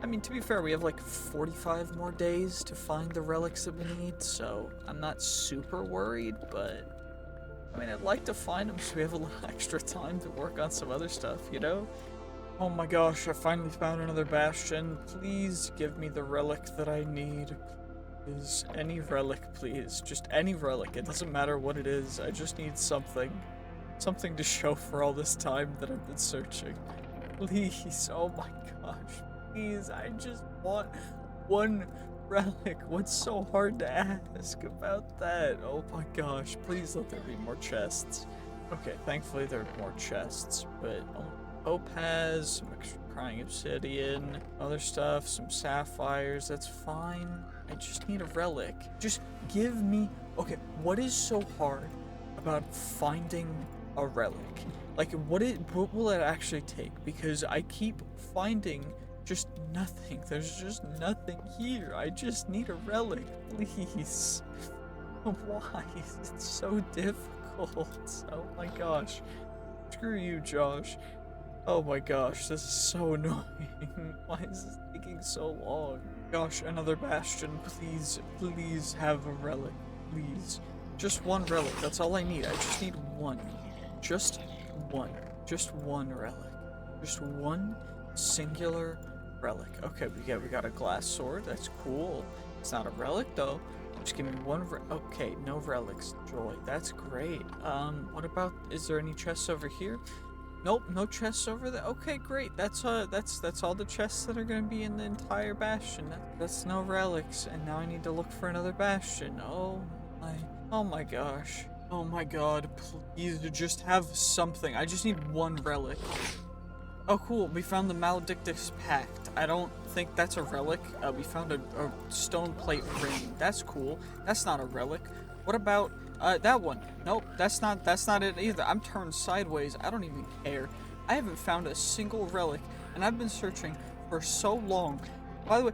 I mean, to be fair, we have like 45 more days to find the relics that we need, so I'm not super worried, but I mean, I'd like to find them so we have a little extra time to work on some other stuff, you know? Oh my gosh, I finally found another bastion. Please give me the relic that I need. Is any relic, please. Just any relic. It doesn't matter what it is. I just need something. Something to show for all this time that I've been searching. Please. Oh my gosh. Please. I just want one relic. What's so hard to ask about that? Oh my gosh. Please let there be more chests. Okay, thankfully there are more chests, but opaz, some extra crying obsidian, other stuff, some sapphires, that's fine. I just need a relic. Just give me... Okay, what is so hard about finding a relic? Like, what will it actually take? Because I keep finding just nothing. There's just nothing here. I just need a relic, please. Why is it so difficult? Oh my gosh. Screw you, Josh. Oh my gosh, this is so annoying. Why is this taking so long? Gosh, another bastion. Please, please have a relic. Please. Just one relic. That's all I need. I just need one. Just one. Just one relic. Just one singular relic. Okay, we got a glass sword. That's cool. It's not a relic, though. Just give me one okay, no relics. Joy. That's great. What about... Is there any chests over here? Nope, no chests over there. Okay, great. That's all the chests that are gonna be in the entire bastion. That's no relics, and now I need to look for another bastion. Oh my gosh. Oh my god, please just have something. I just need one relic. Oh cool, we found the Maledictus Pact. I don't think that's a relic. We found a stone plate ring. That's cool. That's not a relic. What about that one? Nope, that's not it either. I'm turned sideways. I don't even care. I haven't found a single relic, and I've been searching for so long. By the way,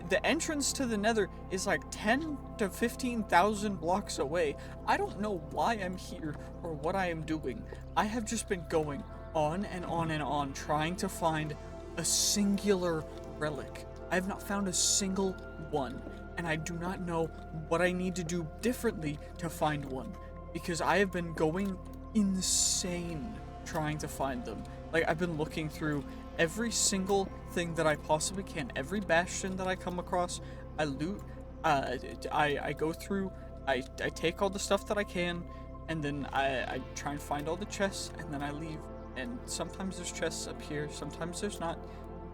the entrance to the Nether is like 10 to 15,000 blocks away. I don't know why I'm here or what I am doing. I have just been going on and on and on trying to find a singular relic. I have not found a single one. And I do not know what I need to do differently to find one, because I have been going insane trying to find them. Like, I've been looking through every single thing that I possibly can, every bastion that I come across. I loot, I go through, I take all the stuff that I can, and then I try and find all the chests, and then I leave. And sometimes there's chests up here, sometimes there's not.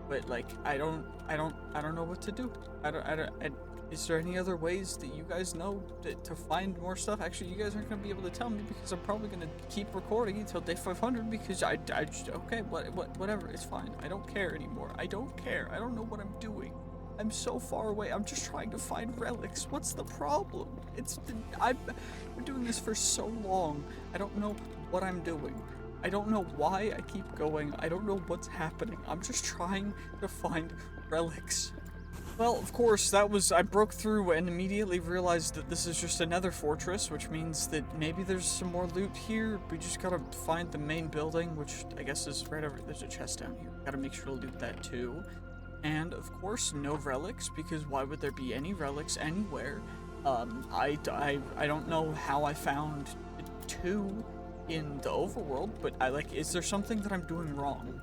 But like, I don't know what to do. Is there any other ways that you guys know to find more stuff? Actually, you guys aren't going to be able to tell me, because I'm probably going to keep recording until day 500, because I just, okay, whatever, it's fine. I don't care anymore. I don't care. I don't know what I'm doing. I'm so far away. I'm just trying to find relics. What's the problem? I've been doing this for so long. I don't know what I'm doing. I don't know why I keep going. I don't know what's happening. I'm just trying to find relics. Well, of course, I broke through and immediately realized that this is just another fortress, which means that maybe there's some more loot here. We just gotta find the main building, which I guess is right over... There's a chest down here. Gotta make sure to loot that too. And, of course, no relics, because why would there be any relics anywhere? I don't know how I found 2 in the overworld, but is there something that I'm doing wrong?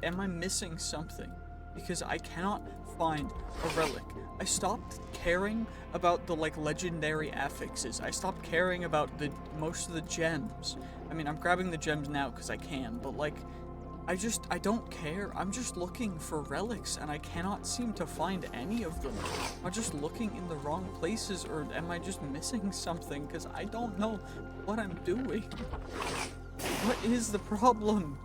Am I missing something? Because I cannot find a relic. I stopped caring about the legendary affixes. I stopped caring about most of the gems. I mean, I'm grabbing the gems now because I can, but I don't care. I'm just looking for relics, and I cannot seem to find any of them. Am I just looking in the wrong places, or am I just missing something? Because I don't know what I'm doing. What is the problem?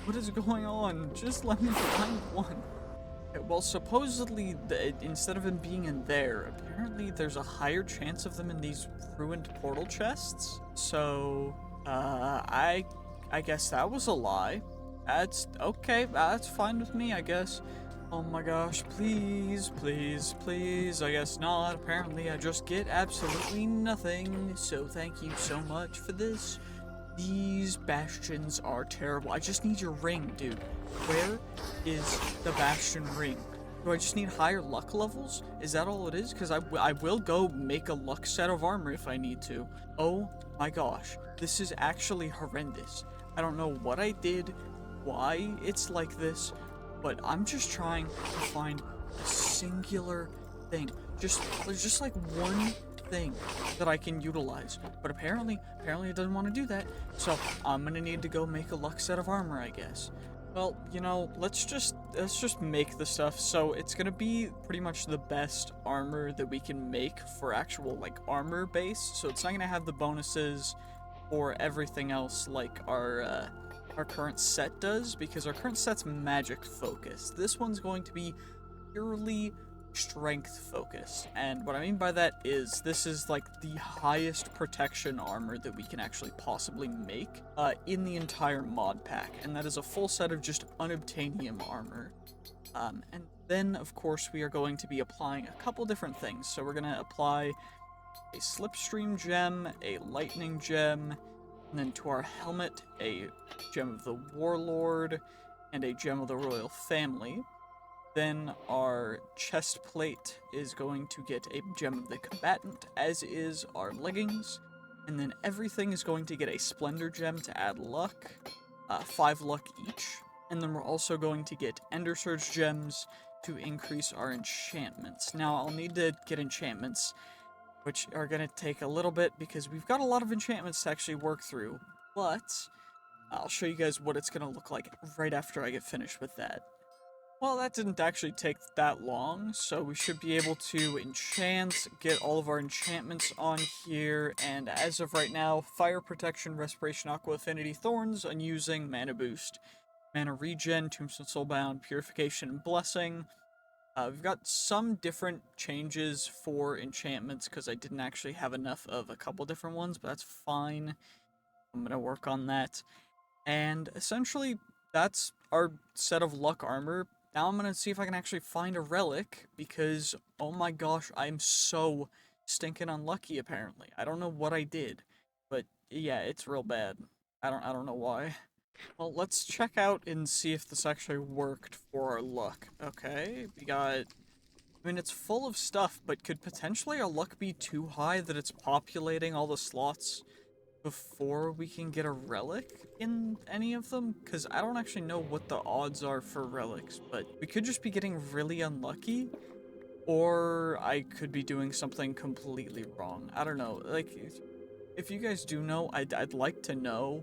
What is going on? Just let me find one. Well, supposedly, instead of them being in there, apparently there's a higher chance of them in these ruined portal chests. So, I guess that was a lie. That's okay. That's fine with me, I guess. Oh my gosh, please, please, please. I guess not. Apparently, I just get absolutely nothing. So thank you so much for this. These bastions are terrible. I just need your ring, dude. Where is the bastion ring? Do I just need higher luck levels? Is that all it is? Because I will go make a luck set of armor if I need to. Oh my gosh. This is actually horrendous. I don't know what I did, why it's like this, but I'm just trying to find a singular thing. There's just like one thing that I can utilize, but apparently it doesn't want to do that, so I'm gonna need to go make a luck set of armor, I guess. Well, you know, let's just make the stuff. So it's gonna be pretty much the best armor that we can make for actual like armor base. So it's not gonna have the bonuses or everything else like our current set does, because our current set's magic focused. This one's going to be purely strength focused, and what I mean by that is this is like the highest protection armor that we can actually possibly make in the entire mod pack, and that is a full set of just Unobtainium armor. And then of course we are going to be applying a couple different things. So we're going to apply a slipstream gem, a lightning gem, and then to our helmet, a gem of the warlord, and a gem of the royal family. Then our chest plate is going to get a gem of the combatant, as is our leggings. And then everything is going to get a splendor gem to add luck, 5 luck each. And then we're also going to get ender surge gems to increase our enchantments. Now I'll need to get enchantments, which are going to take a little bit because we've got a lot of enchantments to actually work through, but I'll show you guys what it's going to look like right after I get finished with that. Well, that didn't actually take that long, so we should be able to enchant, get all of our enchantments on here, and as of right now, Fire Protection, Respiration, Aqua Affinity, Thorns, Unusing, Mana Boost, Mana Regen, Tombstone Soulbound, Purification, and Blessing. We've got some different changes for enchantments because I didn't actually have enough of a couple different ones, but that's fine. I'm going to work on that. And essentially, that's our set of luck armor. Now I'm going to see if I can actually find a relic because, oh my gosh, I'm so stinking unlucky apparently. I don't know what I did, but yeah, it's real bad. I don't know why. Well, let's check out and see if this actually worked for our luck. Okay, we got... I mean, it's full of stuff, but could potentially our luck be too high that it's populating all the slots before we can get a relic in any of them? Because I don't actually know what the odds are for relics, but we could just be getting really unlucky, or I could be doing something completely wrong. I don't know. Like, if you guys do know, I'd like to know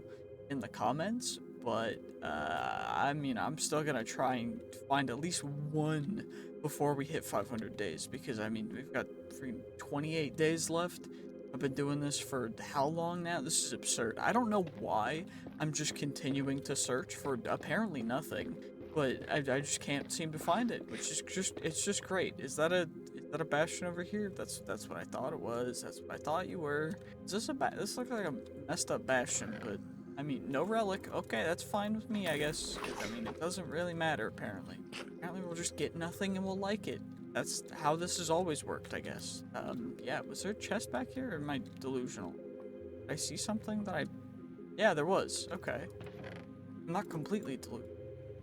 in the comments, but I mean, I'm still gonna try and find at least one before we hit 500 days, because I mean, we've got 28 days left. I've been doing this for how long now? This is absurd. I don't know why I'm just continuing to search for apparently nothing, but I just can't seem to find it, which is it's just great. Is that a bastion over here? That's what I thought it was. That's what I thought you were. Is this this looks like a messed up bastion, but I mean, no relic. Okay, that's fine with me, I guess. I mean, it doesn't really matter, apparently. Apparently we'll just get nothing and we'll like it. That's how this has always worked, I guess. Yeah, was there a chest back here, or am I delusional? Did I see something that Yeah, there was. Okay. I'm not completely delusional.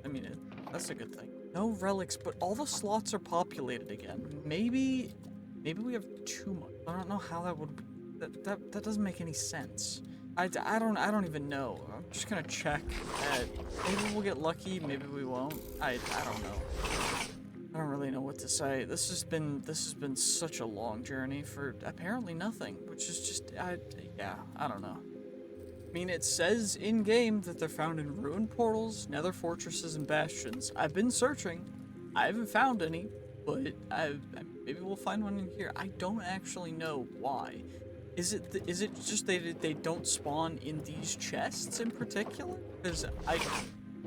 I mean, that's a good thing. No relics, but all the slots are populated again. Maybe we have too much. I don't know how that would... That doesn't make any sense. I don't even know. I'm just gonna check. Maybe we'll get lucky, maybe we won't. I don't know. I don't really know what to say. This has been such a long journey for apparently nothing, which is just yeah, I don't know. I mean, it says in game that they're found in ruined portals, nether fortresses, and bastions. I've been searching. I haven't found any, but maybe we'll find one in here. I don't actually know why. Is it just they don't spawn in these chests in particular? Because I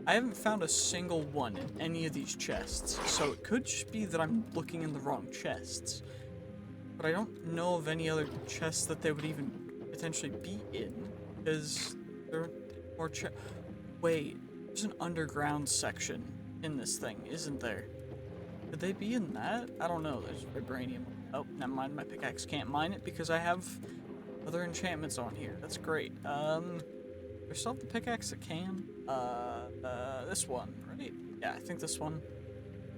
haven't found a single one in any of these chests, so it could just be that I'm looking in the wrong chests. But I don't know of any other chests that they would even potentially be in, because there are more Wait, there's an underground section in this thing, isn't there? Could they be in that? I don't know. There's vibranium. Oh, never mind. My pickaxe can't mine it because I have other enchantments on here. That's great. There's still the pickaxe that can. This one, right? Yeah, I think this one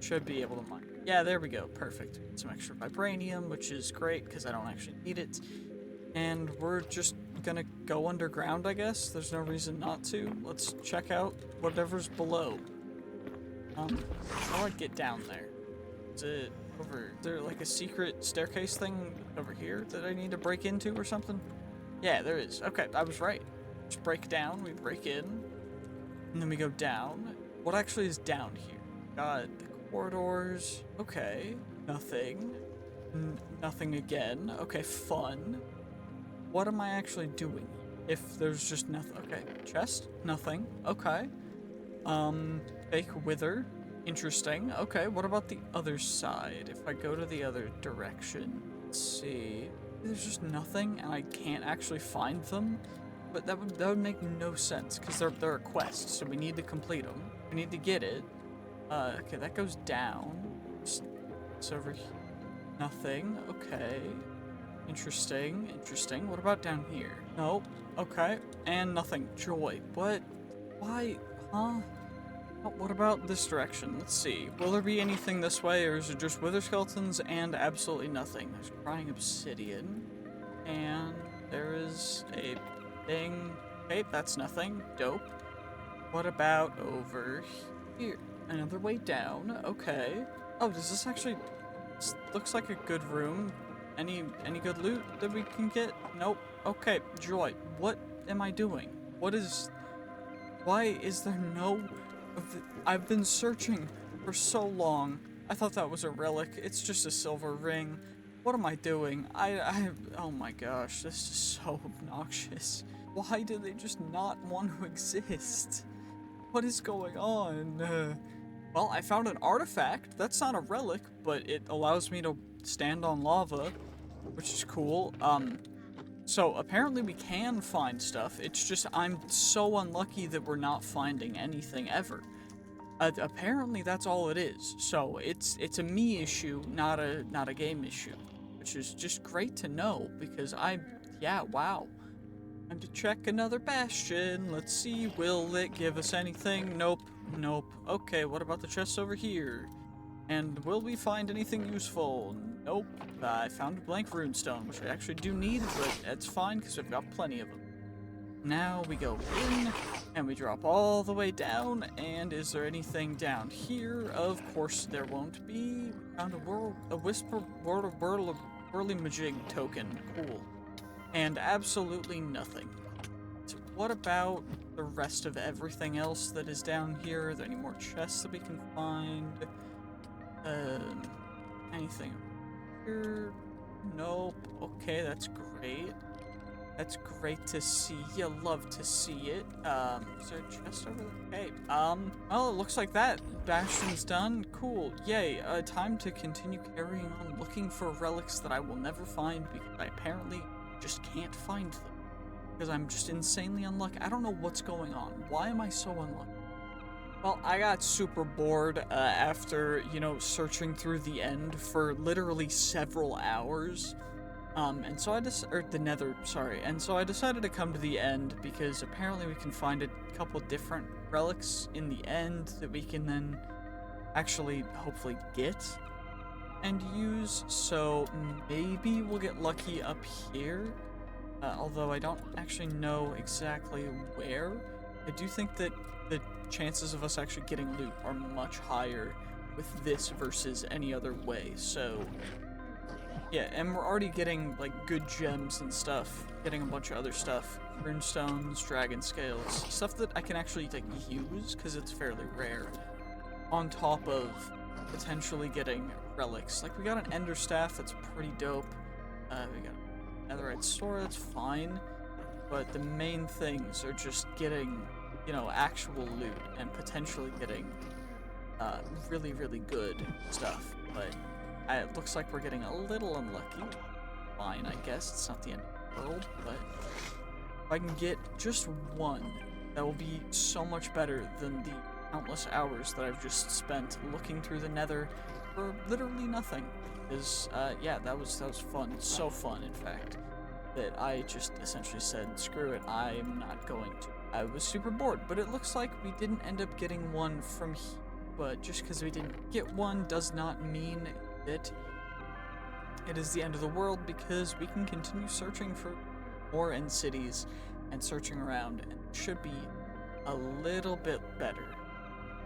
should be able to mine. Yeah, there we go. Perfect. Some extra vibranium, which is great because I don't actually need it. And we're just gonna go underground, I guess. There's no reason not to. Let's check out whatever's below. How do I get down there? Is it over? Is there like a secret staircase thing over here that I need to break into or something? Yeah, there is. Okay, I was right. Just break down, we break in, and then we go down. What actually is down here? Got the corridors. Okay, nothing. Nothing again. Okay, fun. What am I actually doing? If there's just nothing. Okay, chest. Nothing. Okay. Fake wither. Interesting. Okay, what about the other side? If I go to the other direction, let's see. There's just nothing, and I can't actually find them. But that would make no sense because they're a quest, so we need to complete them. We need to get it. Okay, that goes down. It's over here. Nothing. Okay. Interesting. Interesting. What about down here? Nope. Okay. And nothing. Joy. What? Why? Huh? What about this direction? Let's see. Will there be anything this way, or is it just wither skeletons and absolutely nothing? There's crying obsidian. And there is a thing. Okay, that's nothing. Dope. What about over here? Another way down. Okay. Oh, does this actually... This looks like a good room. Any good loot that we can get? Nope. Okay, Joy. What am I doing? What is... Why is there no... I've been searching for so long. I thought that was a relic. It's just a silver ring. What am I doing? Oh my gosh, this is so obnoxious. Why do they just not want to exist? What is going on? Well, I found an artifact. That's not a relic, but it allows me to stand on lava, which is cool. So apparently we can find stuff. It's just I'm so unlucky that we're not finding anything ever. Apparently that's all it is. So it's a me issue, not a game issue, which is just great to know because yeah, wow. Time to check another bastion. Let's see, will it give us anything? Nope, nope. Okay, what about the chests over here? And will we find anything useful? Nope. I found a blank runestone, which I actually do need, but it's fine because we've got plenty of them. Now we go in, and we drop all the way down, and is there anything down here? Of course there won't be. We found a whisper whirly Mojang token. Cool. And absolutely nothing. So what about the rest of everything else that is down here? Are there any more chests that we can find? Anything here? Nope. Okay, that's great. That's great to see. You love to see it. Is there a chest over there? Okay. Well, it looks like that bastion's done. Cool. Yay. Time to continue carrying on looking for relics that I will never find because I apparently just can't find them. Because I'm just insanely unlucky. I don't know what's going on. Why am I so unlucky? Well, I got super bored after, searching through the end for literally several hours. And so the Nether, sorry. And so I decided to come to the end because apparently we can find a couple different relics in the end that we can then actually hopefully get and use. So maybe we'll get lucky up here. Although I don't actually know exactly where. I do think that the chances of us actually getting loot are much higher with this versus any other way, so yeah, and we're already getting like good gems and stuff, getting a bunch of other stuff, runestones, dragon scales, stuff that I can actually like use because it's fairly rare, on top of potentially getting relics. Like we got an ender staff that's pretty dope, we got a netherite sword, that's fine, but the main things are just getting actual loot and potentially getting really, really good stuff. But it looks like we're getting a little unlucky. Fine, I guess. It's not the end of the world, but if I can get just one, that will be so much better than the countless hours that I've just spent looking through the Nether for literally nothing. Because, yeah, that was fun. So fun, in fact, that I just essentially said, screw it, I'm not going to. I was super bored, but it looks like we didn't end up getting one from here. But just because we didn't get one does not mean that it is the end of the world, because we can continue searching for more end cities and searching around, and it should be a little bit better.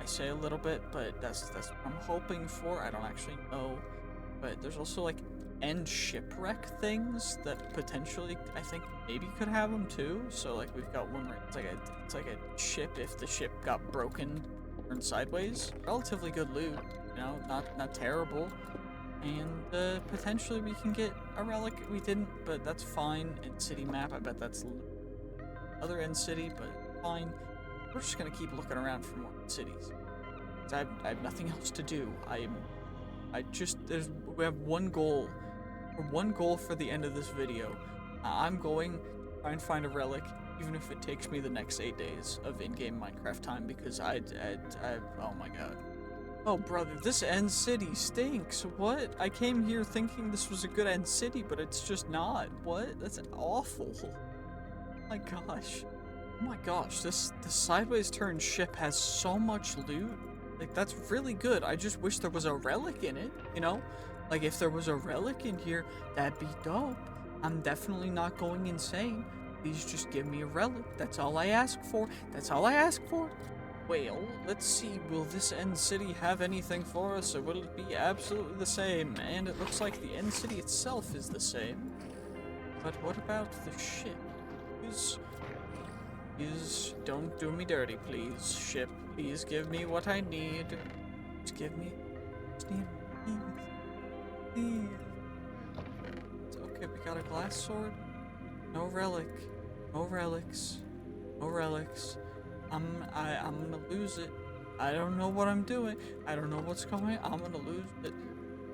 I say a little bit, but that's what I'm hoping for. I don't actually know. But there's also like end shipwreck things that potentially I think maybe could have them too. So like we've got one where it's like a ship if the ship got broken, turned sideways. Relatively good loot, you know, not terrible. And potentially we can get a relic. We didn't, but that's fine. In city map, I bet that's other end city, but fine. We're just gonna keep looking around for more cities. I have nothing else to do. We have one goal. One goal for the end of this video. I'm going to try and find a relic, even if it takes me the next 8 days of in-game Minecraft time, because oh my god. Oh brother, this end city stinks. What? I came here thinking this was a good end city, but it's just not. What? That's awful. Oh my gosh. Oh my gosh, this sideways turned ship has so much loot. Like, that's really good. I just wish there was a relic in it, you know? Like, if there was a relic in here, that'd be dope. I'm definitely not going insane. Please just give me a relic. That's all I ask for. That's all I ask for. Well, let's see. Will this end city have anything for us, or will it be absolutely the same? And it looks like the end city itself is the same. But what about the ship? Don't do me dirty, please, ship. Please give me what I need. Just give me. Just need. Please. Okay, we got a glass sword. No relic. No relics. No relics. I'm gonna lose it. I don't know what I'm doing. I don't know what's going on. I'm gonna lose it.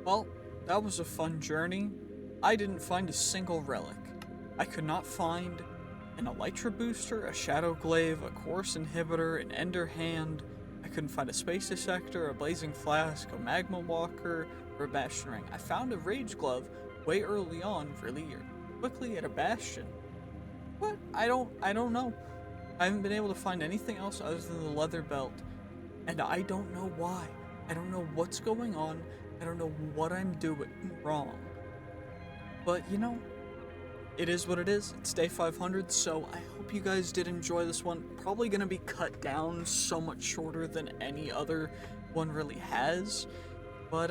Well, that was a fun journey. I didn't find a single relic. I could not find an elytra booster, a shadow glaive, a course inhibitor, an ender hand. I couldn't find a space dissector, a blazing flask, a magma walker, or a bastion ring. I found a rage glove way early on, really quickly at a bastion. What? I don't know. I haven't been able to find anything else other than the leather belt, and I don't know why. I don't know what's going on. I don't know what I'm doing wrong. But you know, it is what it is. It's day 500, so I hope you guys did enjoy this one. Probably gonna be cut down so much shorter than any other one really has. But,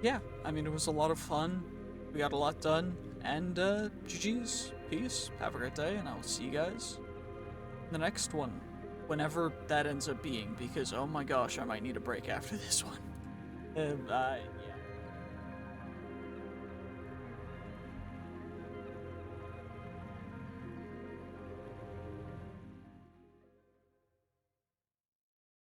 yeah, I mean, it was a lot of fun. We got a lot done, and, GG's. Peace. Have a great day, and I will see you guys in the next one. Whenever that ends up being, because, oh my gosh, I might need a break after this one. Yeah.